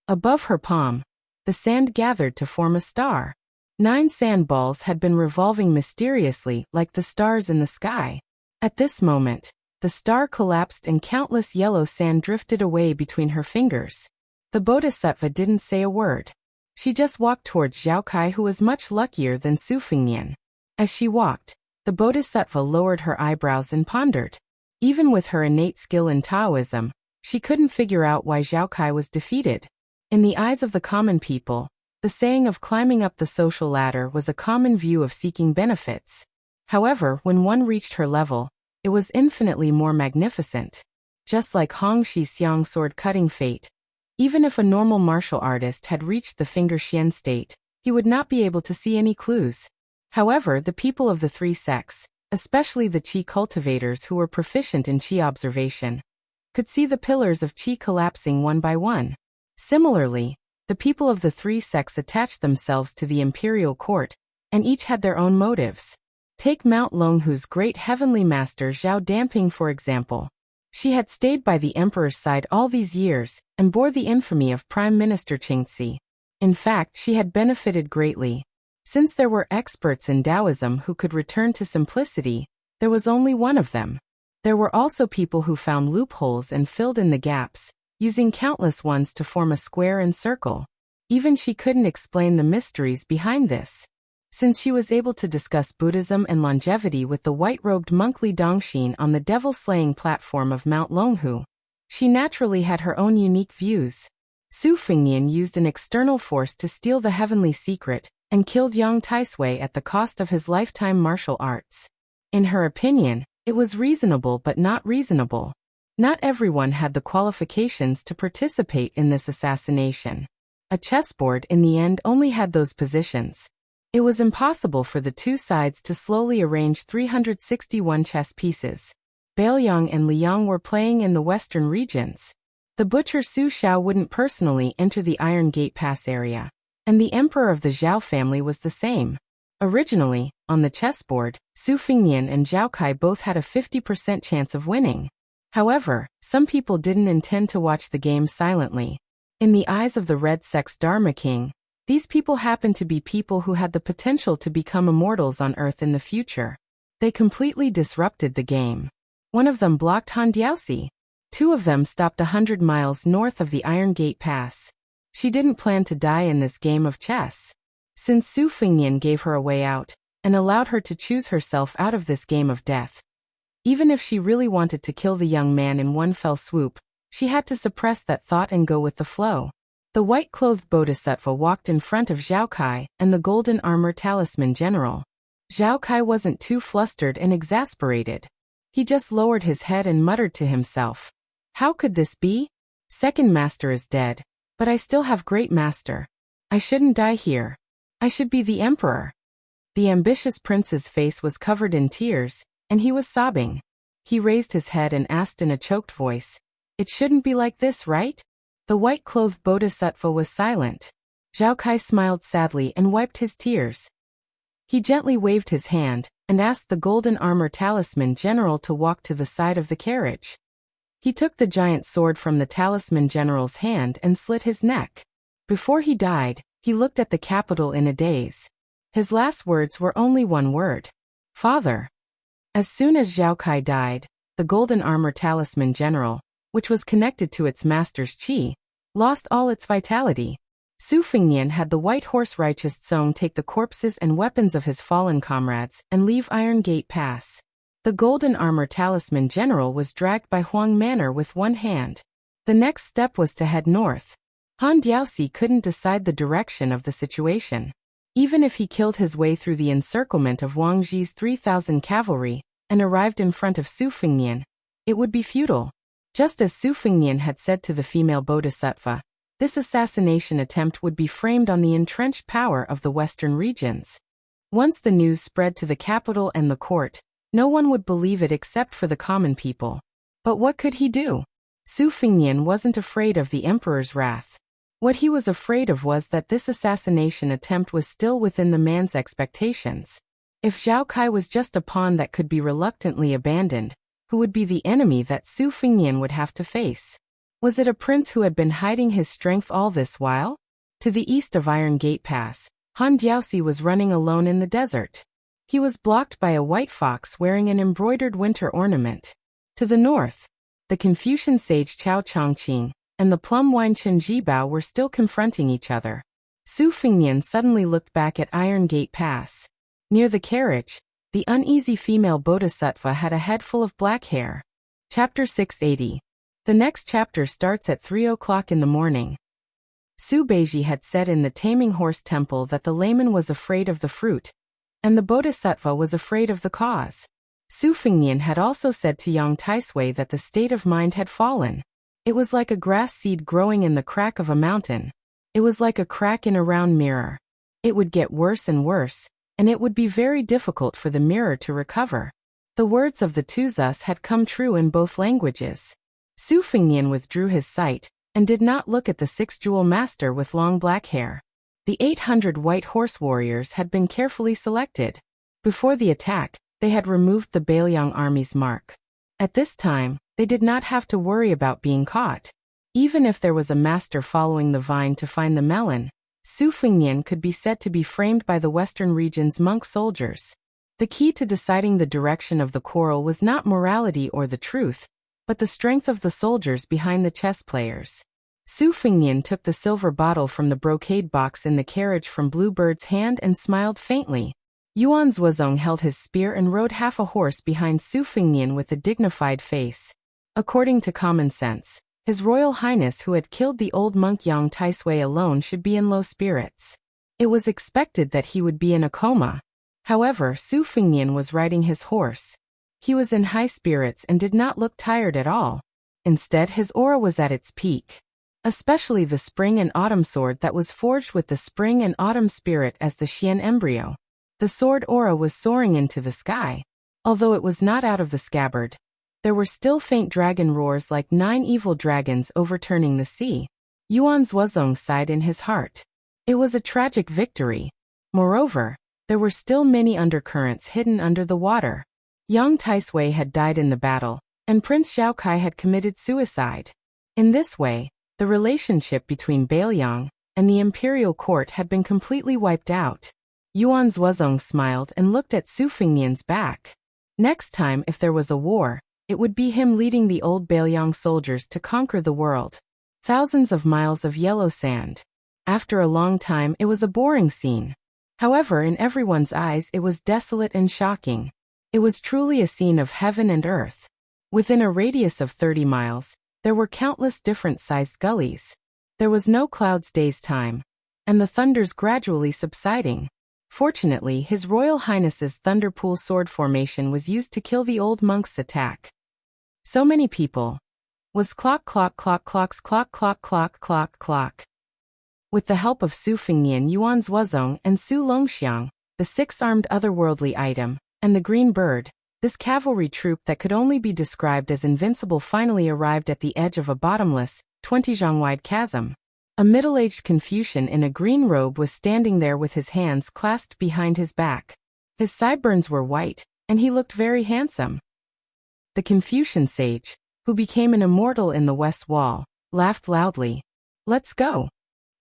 Above her palm, the sand gathered to form a star. 9 sand balls had been revolving mysteriously like the stars in the sky. At this moment, the star collapsed and countless yellow sand drifted away between her fingers. The bodhisattva didn't say a word. She just walked towards Zhao Kai, who was much luckier than Su Fengnian. As she walked, the bodhisattva lowered her eyebrows and pondered. Even with her innate skill in Taoism, she couldn't figure out why Zhao Kai was defeated. In the eyes of the common people, the saying of climbing up the social ladder was a common view of seeking benefits. However, when one reached her level, it was infinitely more magnificent. Just like Hong Shixiang's sword-cutting fate, even if a normal martial artist had reached the finger xian state, he would not be able to see any clues. However, the people of the 3 sects, especially the qi cultivators who were proficient in qi observation, could see the pillars of qi collapsing one by one. Similarly, the people of the 3 sects attached themselves to the imperial court, and each had their own motives. Take Mount Longhu's great heavenly master Zhao Damping for example. She had stayed by the emperor's side all these years, and bore the infamy of Prime Minister Qingxi. In fact, she had benefited greatly. Since there were experts in Taoism who could return to simplicity, there was only one of them. There were also people who found loopholes and filled in the gaps, using countless ones to form a square and circle. Even she couldn't explain the mysteries behind this. Since she was able to discuss Buddhism and longevity with the white-robed monk Li Dongxin on the devil-slaying platform of Mount Longhu, she naturally had her own unique views. Su Fengnian used an external force to steal the heavenly secret, and killed Yang Taisui at the cost of his lifetime martial arts. In her opinion, it was reasonable but not reasonable. Not everyone had the qualifications to participate in this assassination. A chessboard in the end only had those positions. It was impossible for the two sides to slowly arrange 361 chess pieces. Bailiang and Liang were playing in the western regions. The butcher Su Xiao wouldn't personally enter the Iron Gate Pass area, and the emperor of the Zhao family was the same. Originally, on the chessboard, Su Fengnian and Zhao Kai both had a 50% chance of winning. However, some people didn't intend to watch the game silently. In the eyes of the Red Sect's Dharma King, these people happened to be people who had the potential to become immortals on Earth in the future. They completely disrupted the game. One of them blocked Han Diaoxi. Two of them stopped 100 miles north of the Iron Gate Pass. She didn't plan to die in this game of chess. Since Su Fengnian gave her a way out, and allowed her to choose herself out of this game of death. Even if she really wanted to kill the young man in one fell swoop, she had to suppress that thought and go with the flow. The white-clothed bodhisattva walked in front of Zhao Kai and the golden armor talisman general. Zhao Kai wasn't too flustered and exasperated. He just lowered his head and muttered to himself. How could this be? Second master is dead, but I still have great master. I shouldn't die here. I should be the emperor. The ambitious prince's face was covered in tears, and he was sobbing. He raised his head and asked in a choked voice, "It shouldn't be like this, right?" The white-clothed bodhisattva was silent. Zhao Kai smiled sadly and wiped his tears. He gently waved his hand and asked the golden armor talisman general to walk to the side of the carriage. He took the giant sword from the talisman general's hand and slit his neck. Before he died, he looked at the capital in a daze. His last words were only one word. Father. As soon as Zhao Kai died, the golden armor talisman general, which was connected to its master's qi, lost all its vitality. Su Fengnian had the white horse righteous Song take the corpses and weapons of his fallen comrades and leave Iron Gate Pass. The golden armor talisman general was dragged by Huang Manor with one hand. The next step was to head north. Han Diaoxi couldn't decide the direction of the situation. Even if he killed his way through the encirclement of Wang Ji's 3,000 cavalry and arrived in front of Su Fengnian, it would be futile. Just as Su Fengnian had said to the female bodhisattva, this assassination attempt would be framed on the entrenched power of the western regions. Once the news spread to the capital and the court, no one would believe it except for the common people. But what could he do? Su Fengnian wasn't afraid of the emperor's wrath. What he was afraid of was that this assassination attempt was still within the man's expectations. If Zhao Kai was just a pawn that could be reluctantly abandoned, who would be the enemy that Su Fengnian would have to face? Was it a prince who had been hiding his strength all this while? To the east of Iron Gate Pass, Han Diaoxi was running alone in the desert. He was blocked by a white fox wearing an embroidered winter ornament. To the north, the Confucian sage Chao Chongqing and the plum wine Chen Jibao were still confronting each other. Su Fengnian suddenly looked back at Iron Gate Pass. Near the carriage, the uneasy female bodhisattva had a head full of black hair. Chapter 680. The next chapter starts at 3 o'clock in the morning. Su Beiji had said in the Taming Horse Temple that the layman was afraid of the fruit, and the bodhisattva was afraid of the cause. Su Fengnian had also said to Yang Taisui that the state of mind had fallen. It was like a grass seed growing in the crack of a mountain. It was like a crack in a round mirror. It would get worse and worse, and it would be very difficult for the mirror to recover. The words of the Tuzas had come true in both languages. Su Fengnian withdrew his sight, and did not look at the six-jewel master with long black hair. The 800 white horse warriors had been carefully selected. Before the attack, they had removed the Bailiang army's mark. At this time, they did not have to worry about being caught. Even if there was a master following the vine to find the melon, Su Fengnian could be said to be framed by the western region's monk soldiers. The key to deciding the direction of the quarrel was not morality or the truth, but the strength of the soldiers behind the chess players. Su Fengnian took the silver bottle from the brocade box in the carriage from Bluebird's hand and smiled faintly. Yuan Zuozong held his spear and rode half a horse behind Su Fengnian with a dignified face. According to common sense, His Royal Highness who had killed the old monk Yang Taisui alone should be in low spirits. It was expected that he would be in a coma. However, Su Fengnian was riding his horse. He was in high spirits and did not look tired at all. Instead, his aura was at its peak. especially the spring and autumn sword that was forged with the spring and autumn spirit as the Xian embryo. The sword aura was soaring into the sky. Although it was not out of the scabbard, there were still faint dragon roars like 9 evil dragons overturning the sea. Yuan Zhuozong sighed in his heart. It was a tragic victory. Moreover, there were still many undercurrents hidden under the water. Yang Taisui had died in the battle, and Prince Xiaokai had committed suicide. In this way, the relationship between Bailiang and the imperial court had been completely wiped out. Yuan Zhuozong smiled and looked at Su Fengnian's back. Next time if there was a war, it would be him leading the old Bailiang soldiers to conquer the world. Thousands of miles of yellow sand. After a long time it was a boring scene. However, in everyone's eyes it was desolate and shocking. It was truly a scene of heaven and earth. Within a radius of 30 miles, there were countless different-sized gullies. There was no clouds day's time, and the thunders gradually subsiding. Fortunately, His Royal Highness's Thunderpool sword formation was used to kill the old monk's attack. So many people. Was clock clock clock clocks clock clock clock clock clock. With the help of Su Fengnian, Yuan Zhuozong, and Su Longxiang, the 6-armed otherworldly item, and the green bird, this cavalry troop that could only be described as invincible finally arrived at the edge of a bottomless, 20-zhang-wide chasm. A middle-aged Confucian in a green robe was standing there with his hands clasped behind his back. His sideburns were white, and he looked very handsome. The Confucian sage, who became an immortal in the West Wall, laughed loudly. "Let's go."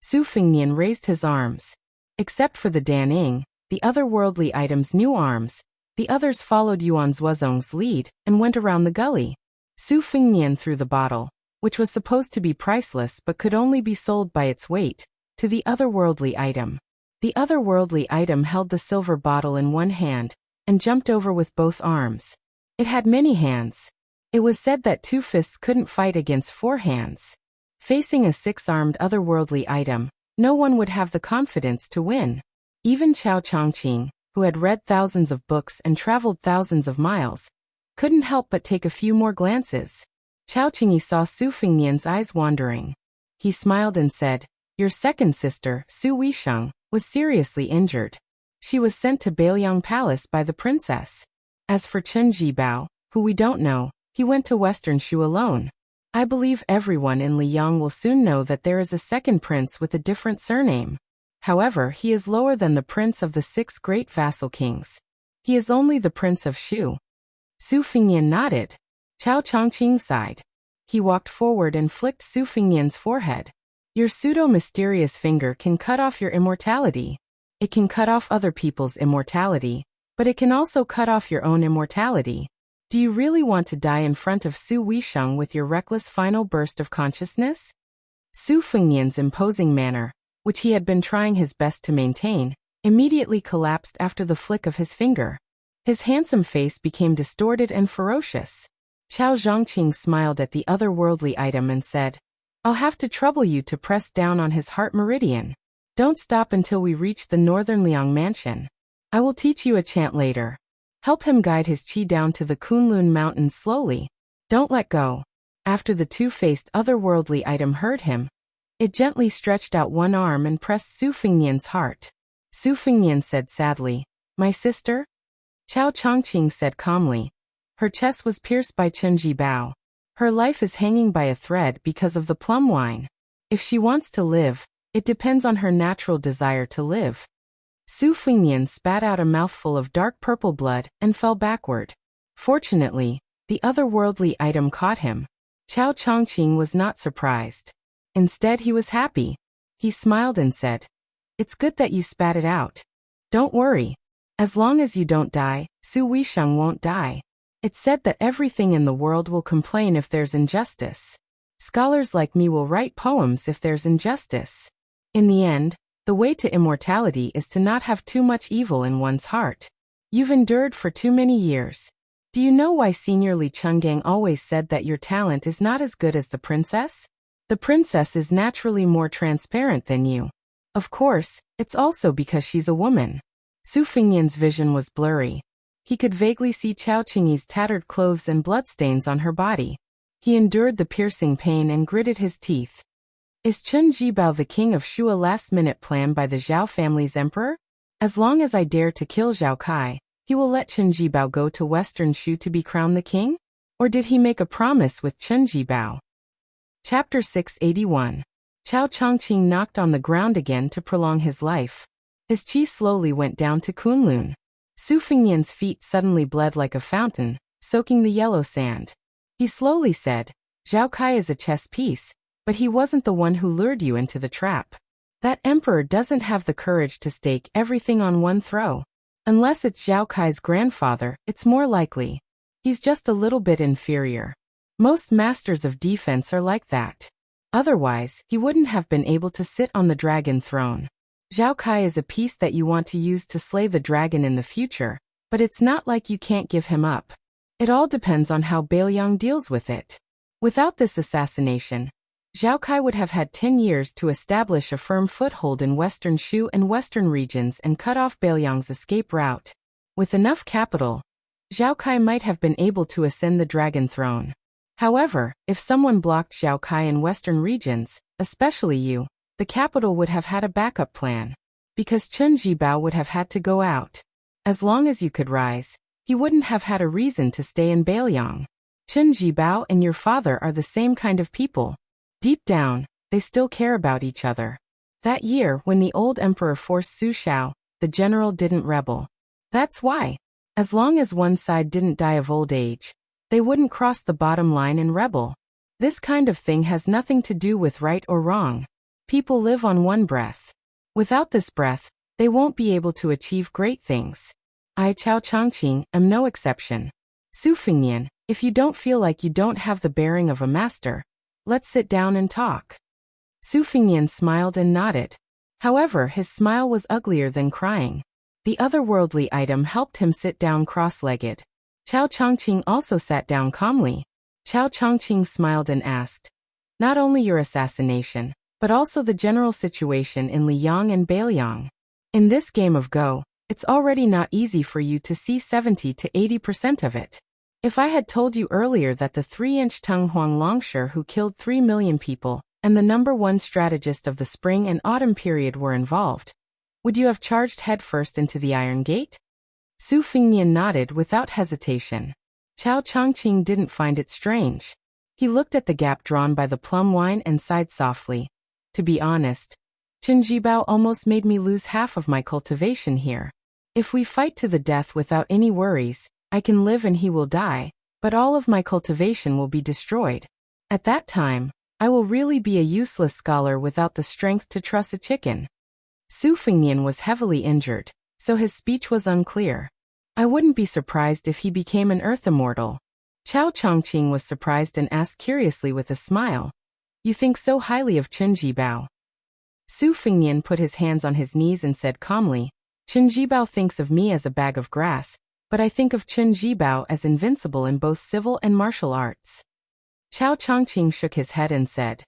Su Fengnian raised his arms. Except for the Daning, the otherworldly item's new arms, the others followed Yuan Zhuozong's lead and went around the gully. Su Fengnian threw the bottle, which was supposed to be priceless but could only be sold by its weight, to the otherworldly item. The otherworldly item held the silver bottle in one hand and jumped over with both arms. It had many hands. It was said that 2 fists couldn't fight against 4 hands. Facing a 6-armed otherworldly item, no one would have the confidence to win. Even Chao Chongqing, who had read thousands of books and traveled thousands of miles, couldn't help but take a few more glances. Chao Qingyi saw Su Fengnian's eyes wandering. He smiled and said, "Your second sister, Su Weisheng, was seriously injured. She was sent to Bailiang Palace by the princess. As for Chen Jibao, who we don't know, he went to Western Shu alone. I believe everyone in Liang will soon know that there is a second prince with a different surname. However, he is lower than the prince of the 6 great vassal kings. He is only the prince of Shu." Su Fengnian nodded. Chao Chongqing sighed. He walked forward and flicked Su Fengnian's forehead. "Your pseudo-mysterious finger can cut off your immortality. It can cut off other people's immortality, but it can also cut off your own immortality. Do you really want to die in front of Su Weisheng with your reckless final burst of consciousness?" Su Fengnian's imposing manner, which he had been trying his best to maintain, immediately collapsed after the flick of his finger. His handsome face became distorted and ferocious. Chao Zhongqing smiled at the otherworldly item and said, "I'll have to trouble you to press down on his heart meridian. Don't stop until we reach the northern Liang mansion. I will teach you a chant later. Help him guide his qi down to the Kunlun mountains slowly. Don't let go." After the 2-faced otherworldly item heard him, it gently stretched out one arm and pressed Su Fengnian's heart. Su Fengnian said sadly, "My sister?" Chao Chongqing said calmly, "Her chest was pierced by Chen Jibao. Her life is hanging by a thread because of the plum wine. If she wants to live, it depends on her natural desire to live." Su Fengnian spat out a mouthful of dark purple blood and fell backward. Fortunately, the otherworldly item caught him. Chao Chongqing was not surprised. Instead, he was happy. He smiled and said, "It's good that you spat it out. Don't worry. As long as you don't die, Su Weisheng won't die. It's said that everything in the world will complain if there's injustice. Scholars like me will write poems if there's injustice. In the end, the way to immortality is to not have too much evil in one's heart. You've endured for too many years. Do you know why Senior Li Chenggang always said that your talent is not as good as the princess? The princess is naturally more transparent than you. Of course, it's also because she's a woman." Su Fengnian's vision was blurry. He could vaguely see Chao Qingyi's tattered clothes and bloodstains on her body. He endured the piercing pain and gritted his teeth. Is Chen Jibao the king of Shu a last-minute plan by the Zhao family's emperor? As long as I dare to kill Zhao Kai, he will let Chen Jibao go to Western Shu to be crowned the king? Or did he make a promise with Chen Jibao? Chapter 681. Chao Chongqing knocked on the ground again to prolong his life. His chi slowly went down to Kunlun. Su Fengnian's feet suddenly bled like a fountain, soaking the yellow sand. He slowly said, Zhao Kai is a chess piece, but he wasn't the one who lured you into the trap. That emperor doesn't have the courage to stake everything on one throw. Unless it's Zhao Kai's grandfather, it's more likely. He's just a little bit inferior. Most masters of defense are like that. Otherwise, he wouldn't have been able to sit on the dragon throne. Zhao Kai is a piece that you want to use to slay the dragon in the future, but it's not like you can't give him up. It all depends on how Bailiang deals with it. Without this assassination, Zhao Kai would have had 10 years to establish a firm foothold in Western Shu and Western regions and cut off Bailiang's escape route. With enough capital, Zhao Kai might have been able to ascend the dragon throne. However, if someone blocked Zhao Kai in Western regions, especially you, the capital would have had a backup plan. Because Chen Jibao would have had to go out. As long as you could rise, he wouldn't have had a reason to stay in Bailiang. Chen Jibao and your father are the same kind of people. Deep down, they still care about each other. That year, when the old emperor forced Su Shao, the general didn't rebel. That's why. As long as one side didn't die of old age, they wouldn't cross the bottom line and rebel. This kind of thing has nothing to do with right or wrong. People live on one breath. Without this breath, they won't be able to achieve great things. I, Chao Chongqing, am no exception. Su Fengnian, if you don't feel like you don't have the bearing of a master, let's sit down and talk. Su Fengnian smiled and nodded. However, his smile was uglier than crying. The otherworldly item helped him sit down cross-legged. Chao Chongqing also sat down calmly. Chao Chongqing smiled and asked, not only your assassination, but also the general situation in Liyang and Bailiang. In this game of Go, it's already not easy for you to see 70 to 80% of it. If I had told you earlier that the 3-inch Tung Huang Longsher who killed 3 million people and the #1 strategist of the spring and autumn period were involved, would you have charged headfirst into the Iron Gate? Su Fengnian nodded without hesitation. Chao Chongqing didn't find it strange. He looked at the gap drawn by the plum wine and sighed softly. To be honest, Chen Jibao almost made me lose half of my cultivation here. If we fight to the death without any worries, I can live and he will die, but all of my cultivation will be destroyed. At that time, I will really be a useless scholar without the strength to truss a chicken. Su Fengnian was heavily injured, so his speech was unclear. I wouldn't be surprised if he became an earth immortal. Chao Chongqing was surprised and asked curiously with a smile, you think so highly of Chen Jibao? Su Fengnian put his hands on his knees and said calmly, Chen Jibao thinks of me as a bag of grass, but I think of Chen Jibao as invincible in both civil and martial arts. Chao Chongqing shook his head and said,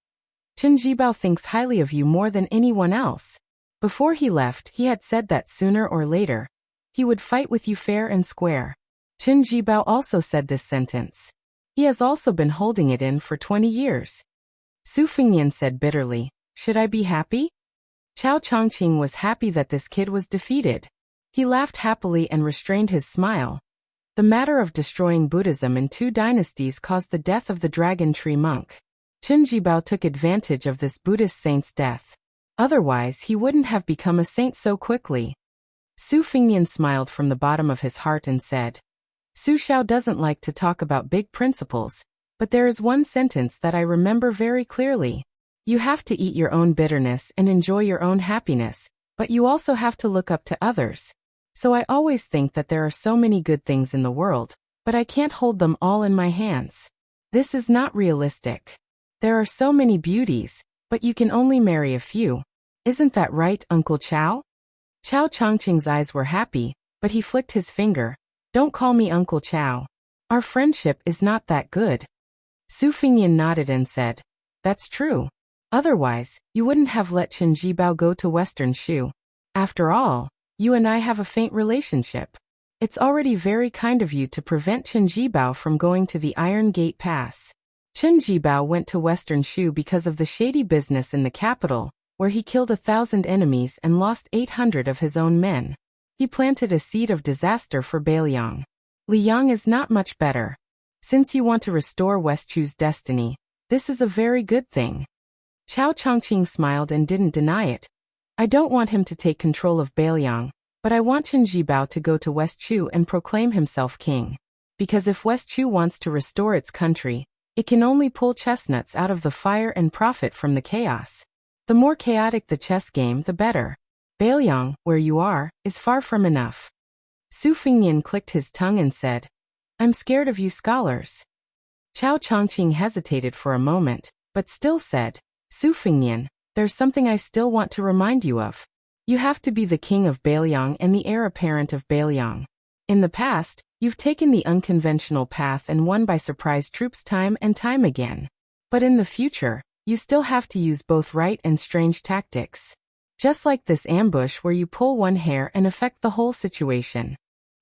Chen Jibao thinks highly of you more than anyone else. Before he left, he had said that sooner or later, he would fight with you fair and square. Chen Jibao also said this sentence. He has also been holding it in for 20 years. Su Fengnian said bitterly, should I be happy? Chao Chongqing was happy that this kid was defeated. He laughed happily and restrained his smile. The matter of destroying Buddhism in 2 dynasties caused the death of the dragon tree monk. Chen Jibao took advantage of this Buddhist saint's death. Otherwise, he wouldn't have become a saint so quickly. Su Fengnian smiled from the bottom of his heart and said, Su Shao doesn't like to talk about big principles, but there is one sentence that I remember very clearly. You have to eat your own bitterness and enjoy your own happiness, but you also have to look up to others. So I always think that there are so many good things in the world, but I can't hold them all in my hands. This is not realistic. There are so many beauties, but you can only marry a few. Isn't that right, Uncle Chao? Chao Chongqing's eyes were happy, but he flicked his finger. Don't call me Uncle Chao. Our friendship is not that good. Su Fengnian nodded and said, that's true. Otherwise, you wouldn't have let Chen Jibao go to Western Shu. After all, you and I have a faint relationship. It's already very kind of you to prevent Chen Jibao from going to the Iron Gate Pass. Chen Jibao went to Western Shu because of the shady business in the capital, where he killed 1,000 enemies and lost 800 of his own men. He planted a seed of disaster for Beiliang. Liang is not much better. Since you want to restore West Chu's destiny, this is a very good thing. Chao Chongqing smiled and didn't deny it. I don't want him to take control of Beiliang, but I want Chen Jibao to go to West Chu and proclaim himself king. Because if West Chu wants to restore its country, it can only pull chestnuts out of the fire and profit from the chaos. The more chaotic the chess game, the better. Beiliang, where you are, is far from enough. Su Fengnian clicked his tongue and said, I'm scared of you scholars. Chao Chongqing hesitated for a moment, but still said, Su Fengnian, there's something I still want to remind you of. You have to be the king of Beiliang and the heir apparent of Beiliang. In the past, you've taken the unconventional path and won by surprise troops time and time again. But in the future, you still have to use both right and strange tactics. Just like this ambush where you pull one hair and affect the whole situation.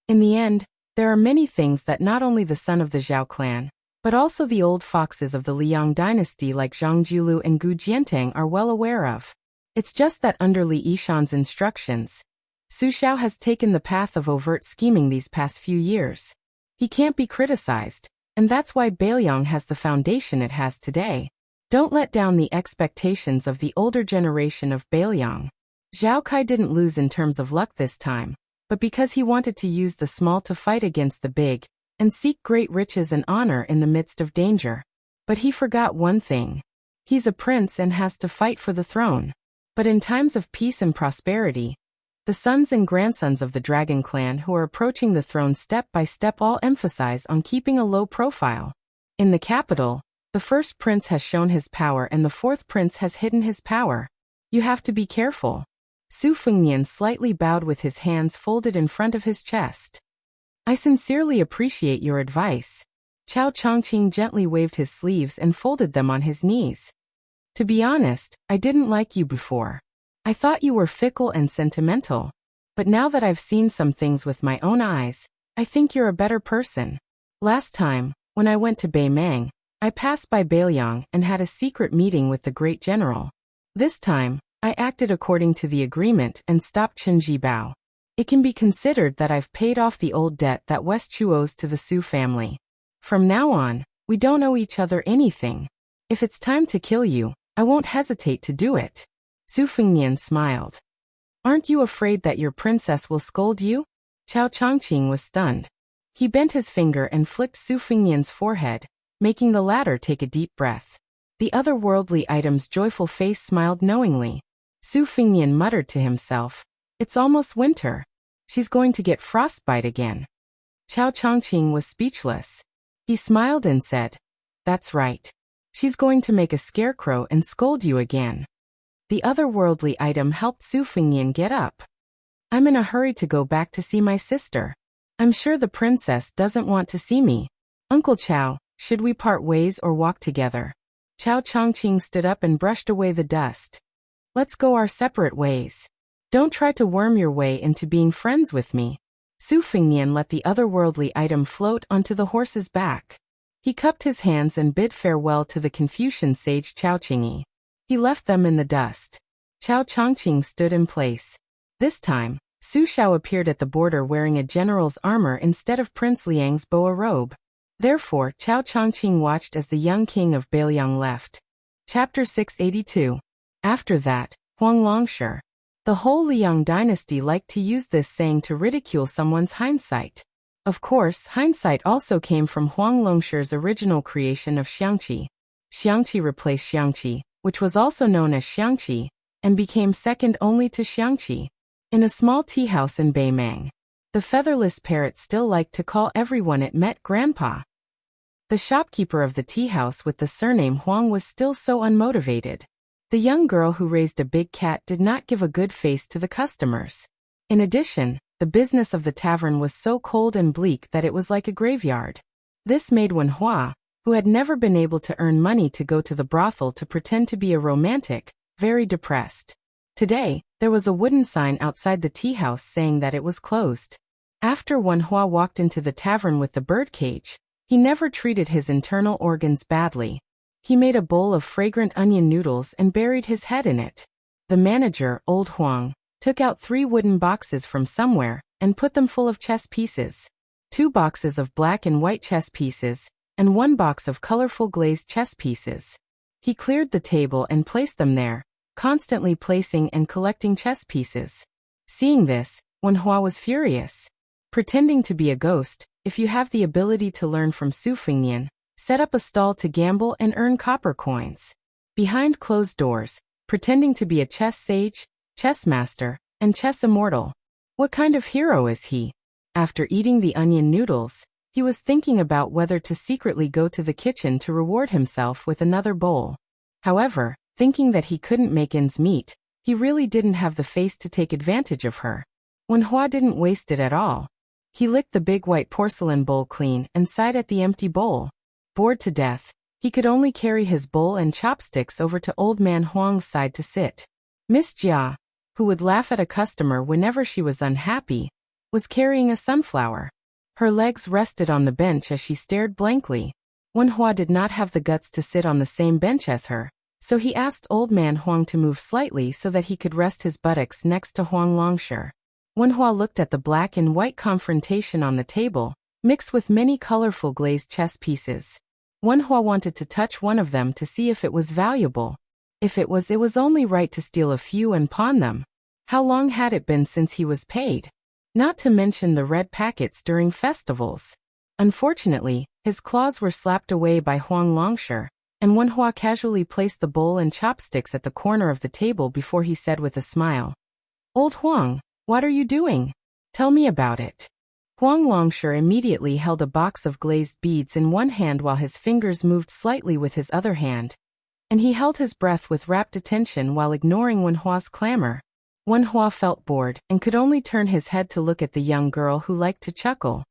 In the end, there are many things that not only the son of the Zhao clan, but also the old foxes of the Liang dynasty like Zhang Jiulu and Gu Jiantang are well aware of. It's just that under Li Yishan's instructions, Su Xiao has taken the path of overt scheming these past few years. He can't be criticized, and that's why Beiliang has the foundation it has today. Don't let down the expectations of the older generation of Beiliang. Zhao Kai didn't lose in terms of luck this time, but because he wanted to use the small to fight against the big, and seek great riches and honor in the midst of danger. But he forgot one thing. He's a prince and has to fight for the throne. But in times of peace and prosperity, the sons and grandsons of the Dragon Clan who are approaching the throne step by step all emphasize on keeping a low profile. In the capital, the first prince has shown his power and the fourth prince has hidden his power. You have to be careful. Su Fengnian slightly bowed with his hands folded in front of his chest. I sincerely appreciate your advice. Chao Chongqing gently waved his sleeves and folded them on his knees. To be honest, I didn't like you before. I thought you were fickle and sentimental. But now that I've seen some things with my own eyes, I think you're a better person. Last time, when I went to Beimang, I passed by Beiliang and had a secret meeting with the great general. This time, I acted according to the agreement and stopped Chen Jibao. It can be considered that I've paid off the old debt that West Chu owes to the Su family. From now on, we don't owe each other anything. If it's time to kill you, I won't hesitate to do it. Su Fengnian smiled. Aren't you afraid that your princess will scold you? Chao Chongqing was stunned. He bent his finger and flicked Su Fengnian's forehead, making the latter take a deep breath. The otherworldly item's joyful face smiled knowingly. Su Fengnian muttered to himself, it's almost winter. She's going to get frostbite again. Chao Chongqing was speechless. He smiled and said, that's right. She's going to make a scarecrow and scold you again. The otherworldly item helped Su Fengnian get up. I'm in a hurry to go back to see my sister. I'm sure the princess doesn't want to see me. Uncle Chao, should we part ways or walk together? Chao Chongqing stood up and brushed away the dust. Let's go our separate ways. Don't try to worm your way into being friends with me. Su Fengnian let the otherworldly item float onto the horse's back. He cupped his hands and bid farewell to the Confucian sage Chao Qingyi. He left them in the dust. Chao Chongqing stood in place. This time, Su Xiao appeared at the border wearing a general's armor instead of Prince Liang's boa robe. Therefore, Chao Chongqing watched as the young king of Beiliang left. Chapter 682. After that, Huang Longshi. The whole Liang dynasty liked to use this saying to ridicule someone's hindsight. Of course, hindsight also came from Huang Longshi's original creation of Xiangqi. Xiangqi replaced Xiangqi, which was also known as Xiangqi, and became second only to Xiangqi. In a small tea house in Beimang, the featherless parrot still liked to call everyone it met Grandpa. The shopkeeper of the tea house with the surname Huang was still so unmotivated. The young girl who raised a big cat did not give a good face to the customers. In addition, the business of the tavern was so cold and bleak that it was like a graveyard. This made Wenhua, who had never been able to earn money to go to the brothel to pretend to be a romantic, very depressed. Today, there was a wooden sign outside the tea house saying that it was closed. After Wenhua walked into the tavern with the birdcage, he never treated his internal organs badly, He made a bowl of fragrant onion noodles and buried his head in it. The manager, old Huang, took out 3 wooden boxes from somewhere and put them full of chess pieces. 2 boxes of black and white chess pieces, and 1 box of colorful glazed chess pieces. He cleared the table and placed them there, constantly placing and collecting chess pieces. Seeing this, Wenhua was furious. Pretending to be a ghost, if you have the ability to learn from Su Fengnian, set up a stall to gamble and earn copper coins. Behind closed doors, pretending to be a chess sage, chess master, and chess immortal. What kind of hero is he? After eating the onion noodles, he was thinking about whether to secretly go to the kitchen to reward himself with another bowl. However, thinking that he couldn't make ends meet, he really didn't have the face to take advantage of her. Wenhua didn't waste it at all. He licked the big white porcelain bowl clean and sighed at the empty bowl. Bored to death, he could only carry his bowl and chopsticks over to old man Huang's side to sit. Miss Jia, who would laugh at a customer whenever she was unhappy, was carrying a sunflower. Her legs rested on the bench as she stared blankly. Wenhua did not have the guts to sit on the same bench as her, so he asked old man Huang to move slightly so that he could rest his buttocks next to Huang Longshi. Wenhua looked at the black and white confrontation on the table, mixed with many colorful glazed chess pieces. Wenhua wanted to touch one of them to see if it was valuable. If it was only right to steal a few and pawn them. How long had it been since he was paid? Not to mention the red packets during festivals. Unfortunately, his claws were slapped away by Huang Longshi, and Wenhua casually placed the bowl and chopsticks at the corner of the table before he said with a smile, "Old Huang, what are you doing? Tell me about it." Huang Longshi immediately held a box of glazed beads in one hand while his fingers moved slightly with his other hand, and he held his breath with rapt attention while ignoring Wenhua's clamor. Wenhua felt bored and could only turn his head to look at the young girl who liked to chuckle.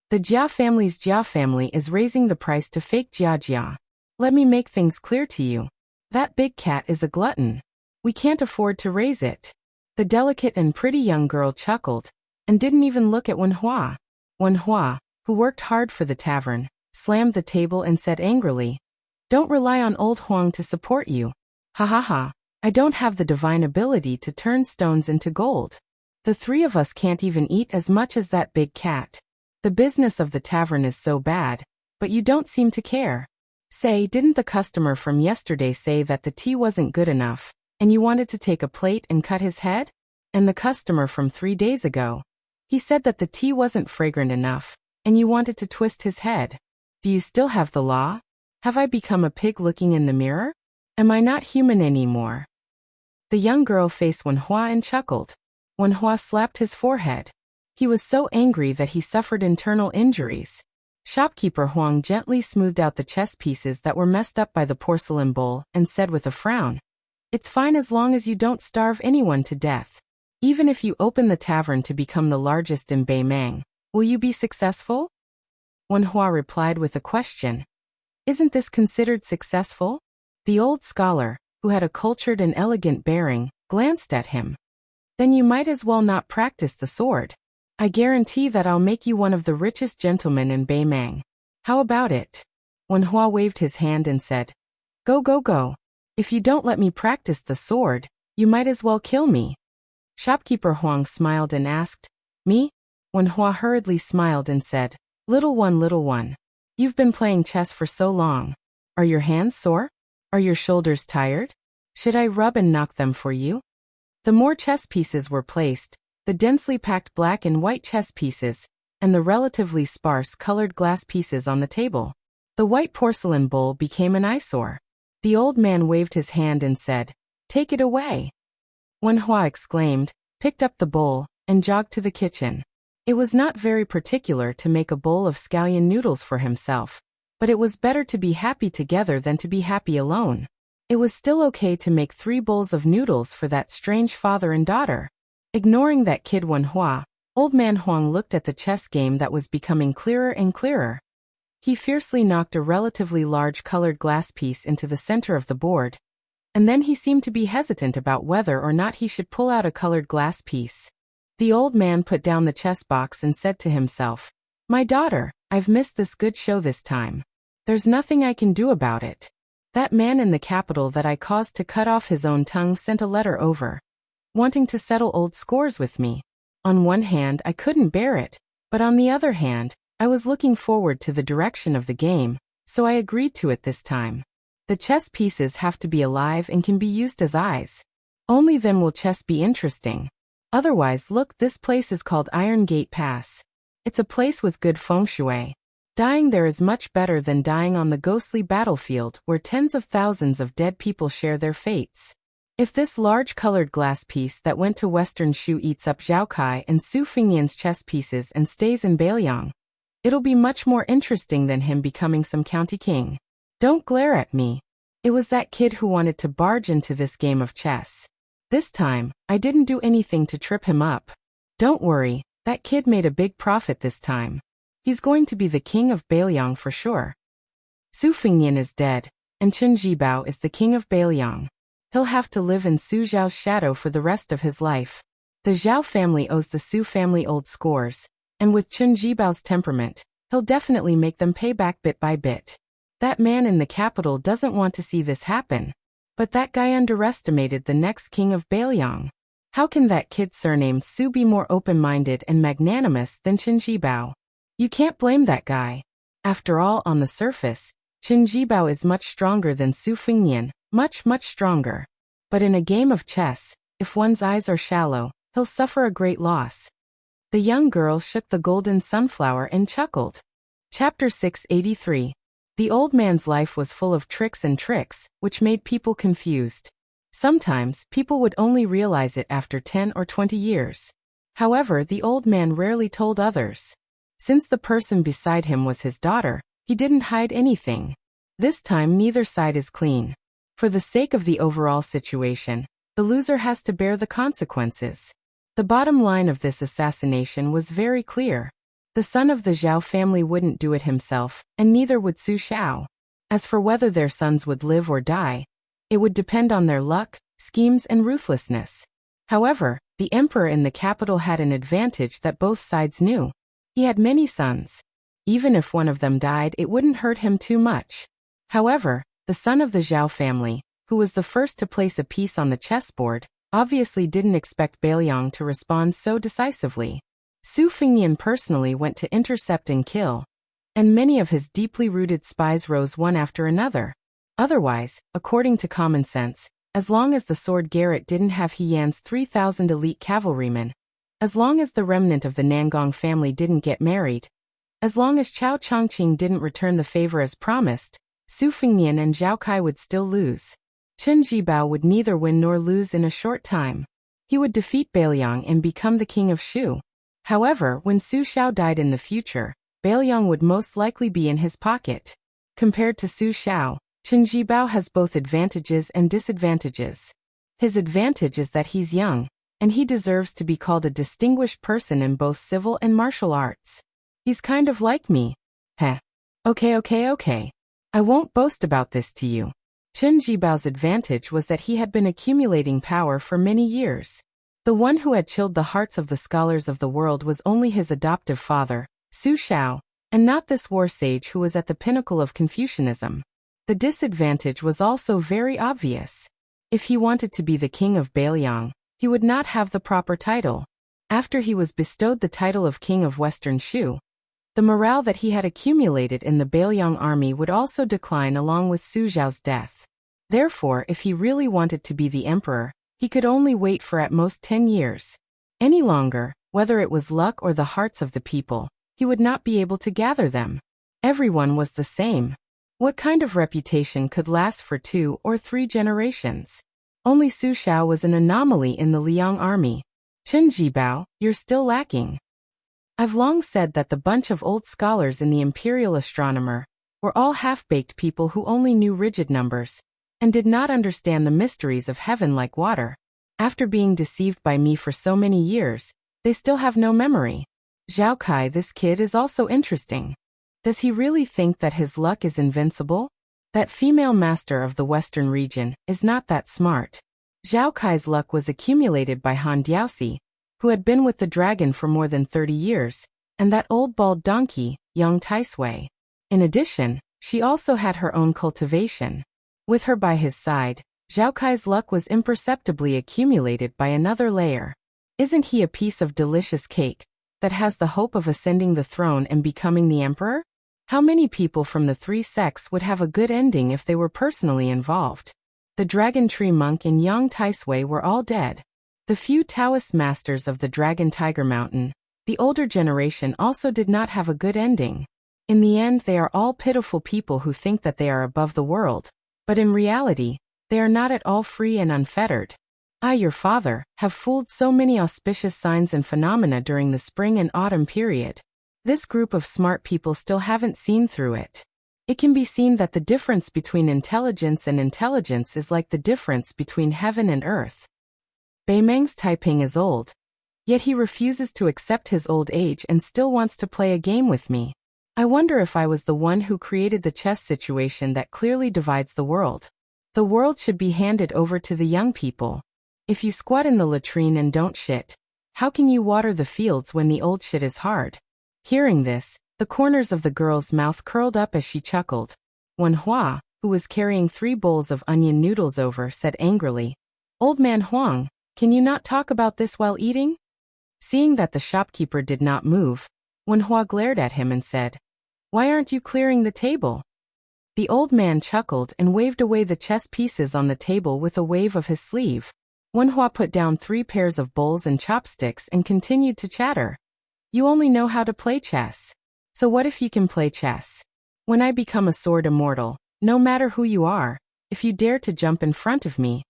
The Jia family's Jia family is raising the price to fake Jia. Let me make things clear to you. That big cat is a glutton. We can't afford to raise it. The delicate and pretty young girl chuckled, and didn't even look at Wenhua. Wenhua, who worked hard for the tavern, slammed the table and said angrily, "Don't rely on old Huang to support you. Ha ha ha, I don't have the divine ability to turn stones into gold. The 3 of us can't even eat as much as that big cat. The business of the tavern is so bad, but you don't seem to care. Say, didn't the customer from yesterday say that the tea wasn't good enough, and you wanted to take a plate and cut his head? And the customer from 3 days ago, he said that the tea wasn't fragrant enough, and you wanted to twist his head. Do you still have the law? Have I become a pig looking in the mirror? Am I not human anymore?" The young girl faced Wenhua and chuckled. Wenhua slapped his forehead. He was so angry that he suffered internal injuries. Shopkeeper Huang gently smoothed out the chess pieces that were messed up by the porcelain bowl and said with a frown, "It's fine as long as you don't starve anyone to death. Even if you open the tavern to become the largest in Beimang, will you be successful?" Wenhua replied with a question. "Isn't this considered successful?" The old scholar, who had a cultured and elegant bearing, glanced at him. "Then you might as well not practice the sword. I guarantee that I'll make you one of the richest gentlemen in Beimang. How about it?" Wenhua waved his hand and said, "Go go go. If you don't let me practice the sword, you might as well kill me." Shopkeeper Huang smiled and asked, "Me?" Wenhua hurriedly smiled and said, little one, you've been playing chess for so long. Are your hands sore? Are your shoulders tired? Should I rub and knock them for you?" The more chess pieces were placed, the densely packed black and white chess pieces, and the relatively sparse colored glass pieces on the table. The white porcelain bowl became an eyesore. The old man waved his hand and said, "Take it away." Wenhua exclaimed, picked up the bowl, and jogged to the kitchen. It was not very particular to make a bowl of scallion noodles for himself, but it was better to be happy together than to be happy alone. It was still okay to make 3 bowls of noodles for that strange father and daughter. Ignoring that kid Wenhua, old man Huang looked at the chess game that was becoming clearer and clearer. He fiercely knocked a relatively large colored glass piece into the center of the board, and then he seemed to be hesitant about whether or not he should pull out a colored glass piece. The old man put down the chess box and said to himself, "My daughter, I've missed this good show this time. There's nothing I can do about it. That man in the capital that I caused to cut off his own tongue sent a letter over, wanting to settle old scores with me. On one hand, I couldn't bear it, but on the other hand, I was looking forward to the direction of the game, so I agreed to it this time. The chess pieces have to be alive and can be used as eyes. Only then will chess be interesting. Otherwise, look, this place is called Iron Gate Pass. It's a place with good feng shui. Dying there is much better than dying on the ghostly battlefield where tens of thousands of dead people share their fates. If this large colored glass piece that went to Western Shu eats up Zhao Kai and Su Fengnian's chess pieces and stays in Beiliang, it'll be much more interesting than him becoming some county king. Don't glare at me. It was that kid who wanted to barge into this game of chess. This time, I didn't do anything to trip him up. Don't worry, that kid made a big profit this time. He's going to be the king of Beiliang for sure. Su Fengnian is dead, and Chen Jibao is the king of Beiliang. He'll have to live in Su Zhao's shadow for the rest of his life. The Zhao family owes the Su family old scores, and with Chen Jibao's temperament, he'll definitely make them pay back bit by bit. That man in the capital doesn't want to see this happen. But that guy underestimated the next king of Beiliang. How can that kid surnamed Su be more open-minded and magnanimous than Chen Jibao? You can't blame that guy. After all, on the surface, Chen Jibao is much stronger than Su Fengnian, much stronger. But in a game of chess, if one's eyes are shallow, he'll suffer a great loss. The young girl shook the golden sunflower and chuckled. Chapter 683. The old man's life was full of tricks, which made people confused. Sometimes, people would only realize it after 10 or 20 years. However, the old man rarely told others. Since the person beside him was his daughter, he didn't hide anything. This time neither side is clean. For the sake of the overall situation, the loser has to bear the consequences. The bottom line of this assassination was very clear. The son of the Zhao family wouldn't do it himself, and neither would Su Xiao. As for whether their sons would live or die, it would depend on their luck, schemes, and ruthlessness. However, the emperor in the capital had an advantage that both sides knew. He had many sons. Even if one of them died, it wouldn't hurt him too much. However, the son of the Zhao family, who was the first to place a piece on the chessboard, obviously didn't expect Beiliang to respond so decisively. Su Fengnian personally went to intercept and kill, and many of his deeply rooted spies rose one after another. Otherwise, according to common sense, as long as the sword Garrett didn't have He Yan's 3,000 elite cavalrymen, as long as the remnant of the Nangong family didn't get married, as long as Chao Chongqing didn't return the favor as promised, Su Fengnian and Zhao Kai would still lose. Chen Jibao would neither win nor lose in a short time. He would defeat Beiliang and become the king of Shu. However, when Su Xiao died in the future, Beiliang would most likely be in his pocket. Compared to Su Xiao, Chen Jibao has both advantages and disadvantages. His advantage is that he's young, and he deserves to be called a distinguished person in both civil and martial arts. He's kind of like me. Heh. Okay. I won't boast about this to you. Chen Jibao's advantage was that he had been accumulating power for many years. The one who had chilled the hearts of the scholars of the world was only his adoptive father, Su Xiao, and not this war sage who was at the pinnacle of Confucianism. The disadvantage was also very obvious. If he wanted to be the king of Beiliang, he would not have the proper title. After he was bestowed the title of king of Western Shu, the morale that he had accumulated in the Beiliang army would also decline along with Su Zhao's death. Therefore, if he really wanted to be the emperor, he could only wait for at most 10 years. Any longer, whether it was luck or the hearts of the people, he would not be able to gather them. Everyone was the same. What kind of reputation could last for 2 or 3 generations? Only Su Xiao was an anomaly in the Liang army. Chen Jibao, you're still lacking. I've long said that the bunch of old scholars in the Imperial Astronomer were all half-baked people who only knew rigid numbers and did not understand the mysteries of heaven like water. After being deceived by me for so many years, they still have no memory. Zhao Kai, this kid is also interesting. Does he really think that his luck is invincible? That female master of the Western region is not that smart. Zhao Kai's luck was accumulated by Han Diaoxi, who had been with the dragon for more than 30 years, and that old bald donkey, Yang Taisui. In addition, she also had her own cultivation. With her by his side, Zhao Kai's luck was imperceptibly accumulated by another layer. Isn't he a piece of delicious cake that has the hope of ascending the throne and becoming the emperor? How many people from the three sects would have a good ending if they were personally involved? The Dragon Tree Monk and Yang Taisui were all dead. The few Taoist masters of the Dragon Tiger Mountain, the older generation, also did not have a good ending. In the end, they are all pitiful people who think that they are above the world, but in reality, they are not at all free and unfettered. I, your father, have fooled so many auspicious signs and phenomena during the spring and autumn period. This group of smart people still haven't seen through it. It can be seen that the difference between intelligence and intelligence is like the difference between heaven and earth. Beimeng's Taiping is old, yet he refuses to accept his old age and still wants to play a game with me. I wonder if I was the one who created the chess situation that clearly divides the world. The world should be handed over to the young people. If you squat in the latrine and don't shit, how can you water the fields when the old shit is hard? Hearing this, the corners of the girl's mouth curled up as she chuckled. Wen Hua, who was carrying 3 bowls of onion noodles over, said angrily, "Old man Huang, can you not talk about this while eating?" Seeing that the shopkeeper did not move, Wen Hua glared at him and said, "Why aren't you clearing the table?" The old man chuckled and waved away the chess pieces on the table with a wave of his sleeve. Wen Hua put down 3 pairs of bowls and chopsticks and continued to chatter. "You only know how to play chess. So what if you can play chess? When I become a sword immortal, no matter who you are, if you dare to jump in front of me,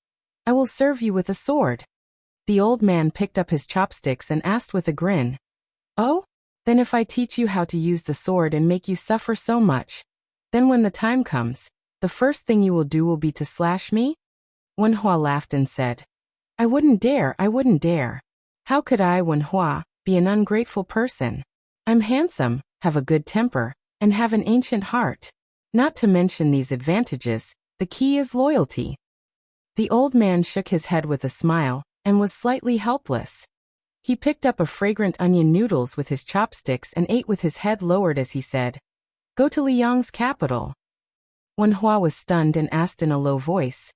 I will serve you with a sword." The old man picked up his chopsticks and asked with a grin, "Oh? Then if I teach you how to use the sword and make you suffer so much, then when the time comes, the first thing you will do will be to slash me?" Wen Hua laughed and said, I wouldn't dare. How could I, Wen Hua, be an ungrateful person? I'm handsome, have a good temper, and have an ancient heart. Not to mention these advantages, the key is loyalty. The old man shook his head with a smile, and was slightly helpless. He picked up a fragrant onion noodles with his chopsticks and ate with his head lowered as he said, "Go to Liang's capital." Wen Hua was stunned and asked in a low voice,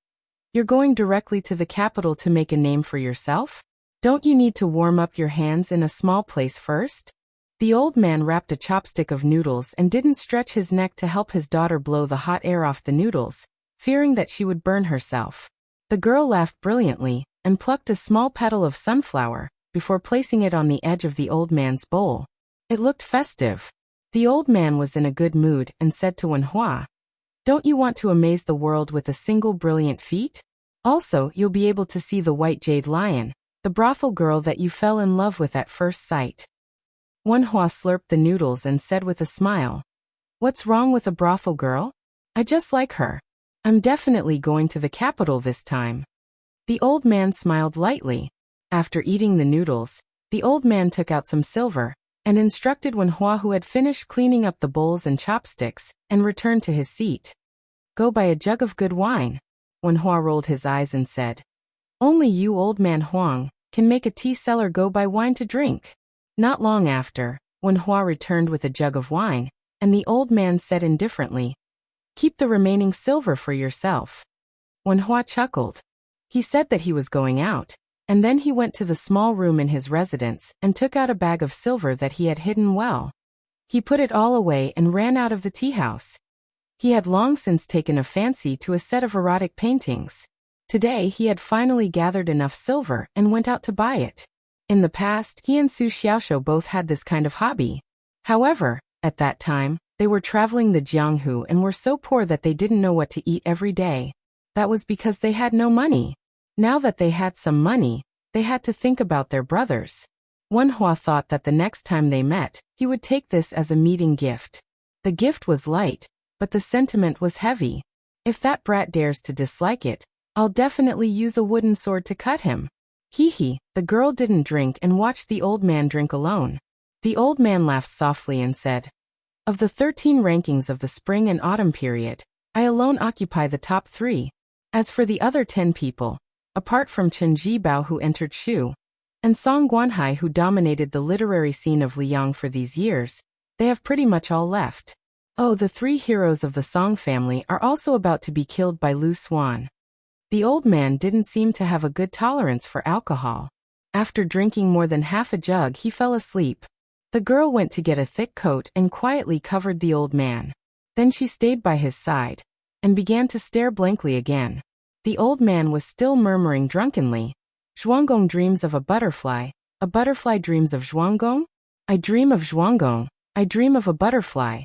"You're going directly to the capital to make a name for yourself? Don't you need to warm up your hands in a small place first?" The old man wrapped a chopstick of noodles and didn't stretch his neck to help his daughter blow the hot air off the noodles, fearing that she would burn herself. The girl laughed brilliantly and plucked a small petal of sunflower before placing it on the edge of the old man's bowl. It looked festive. The old man was in a good mood and said to Wen Hua, "Don't you want to amaze the world with a single brilliant feat? Also, you'll be able to see the white jade lion, the brothel girl that you fell in love with at first sight." Wen Hua slurped the noodles and said with a smile, "What's wrong with a brothel girl? I just like her. I'm definitely going to the capital this time." The old man smiled lightly. After eating the noodles, the old man took out some silver and instructed Wen Hua, who had finished cleaning up the bowls and chopsticks, and returned to his seat. "Go buy a jug of good wine." Wen Hua rolled his eyes and said, "Only you, old man Huang, can make a tea seller go buy wine to drink." Not long after, Wen Hua returned with a jug of wine, and the old man said indifferently, "Keep the remaining silver for yourself." Wen Hua chuckled. He said that he was going out, and then he went to the small room in his residence and took out a bag of silver that he had hidden well. He put it all away and ran out of the tea house. He had long since taken a fancy to a set of erotic paintings. Today he had finally gathered enough silver and went out to buy it. In the past, he and Su Xiaoshu both had this kind of hobby. However, at that time, they were traveling the Jianghu and were so poor that they didn't know what to eat every day. That was because they had no money. Now that they had some money, they had to think about their brothers. Wen Hua thought that the next time they met, he would take this as a meeting gift. The gift was light, but the sentiment was heavy. If that brat dares to dislike it, I'll definitely use a wooden sword to cut him. Hee. The girl didn't drink and watched the old man drink alone. The old man laughed softly and said, "Of the 13 rankings of the spring and autumn period, I alone occupy the top 3. As for the other 10 people, apart from Chen Jibao, who entered Shu, and Song Guanhai, who dominated the literary scene of Liang for these years, they have pretty much all left. Oh, the three heroes of the Song family are also about to be killed by Lu Swan. The old man didn't seem to have a good tolerance for alcohol. After drinking more than half a jug, he fell asleep. The girl went to get a thick coat and quietly covered the old man. Then she stayed by his side and began to stare blankly again. The old man was still murmuring drunkenly. Zhuanggong dreams of a butterfly dreams of Zhuanggong? I dream of Zhuanggong. I dream of a butterfly.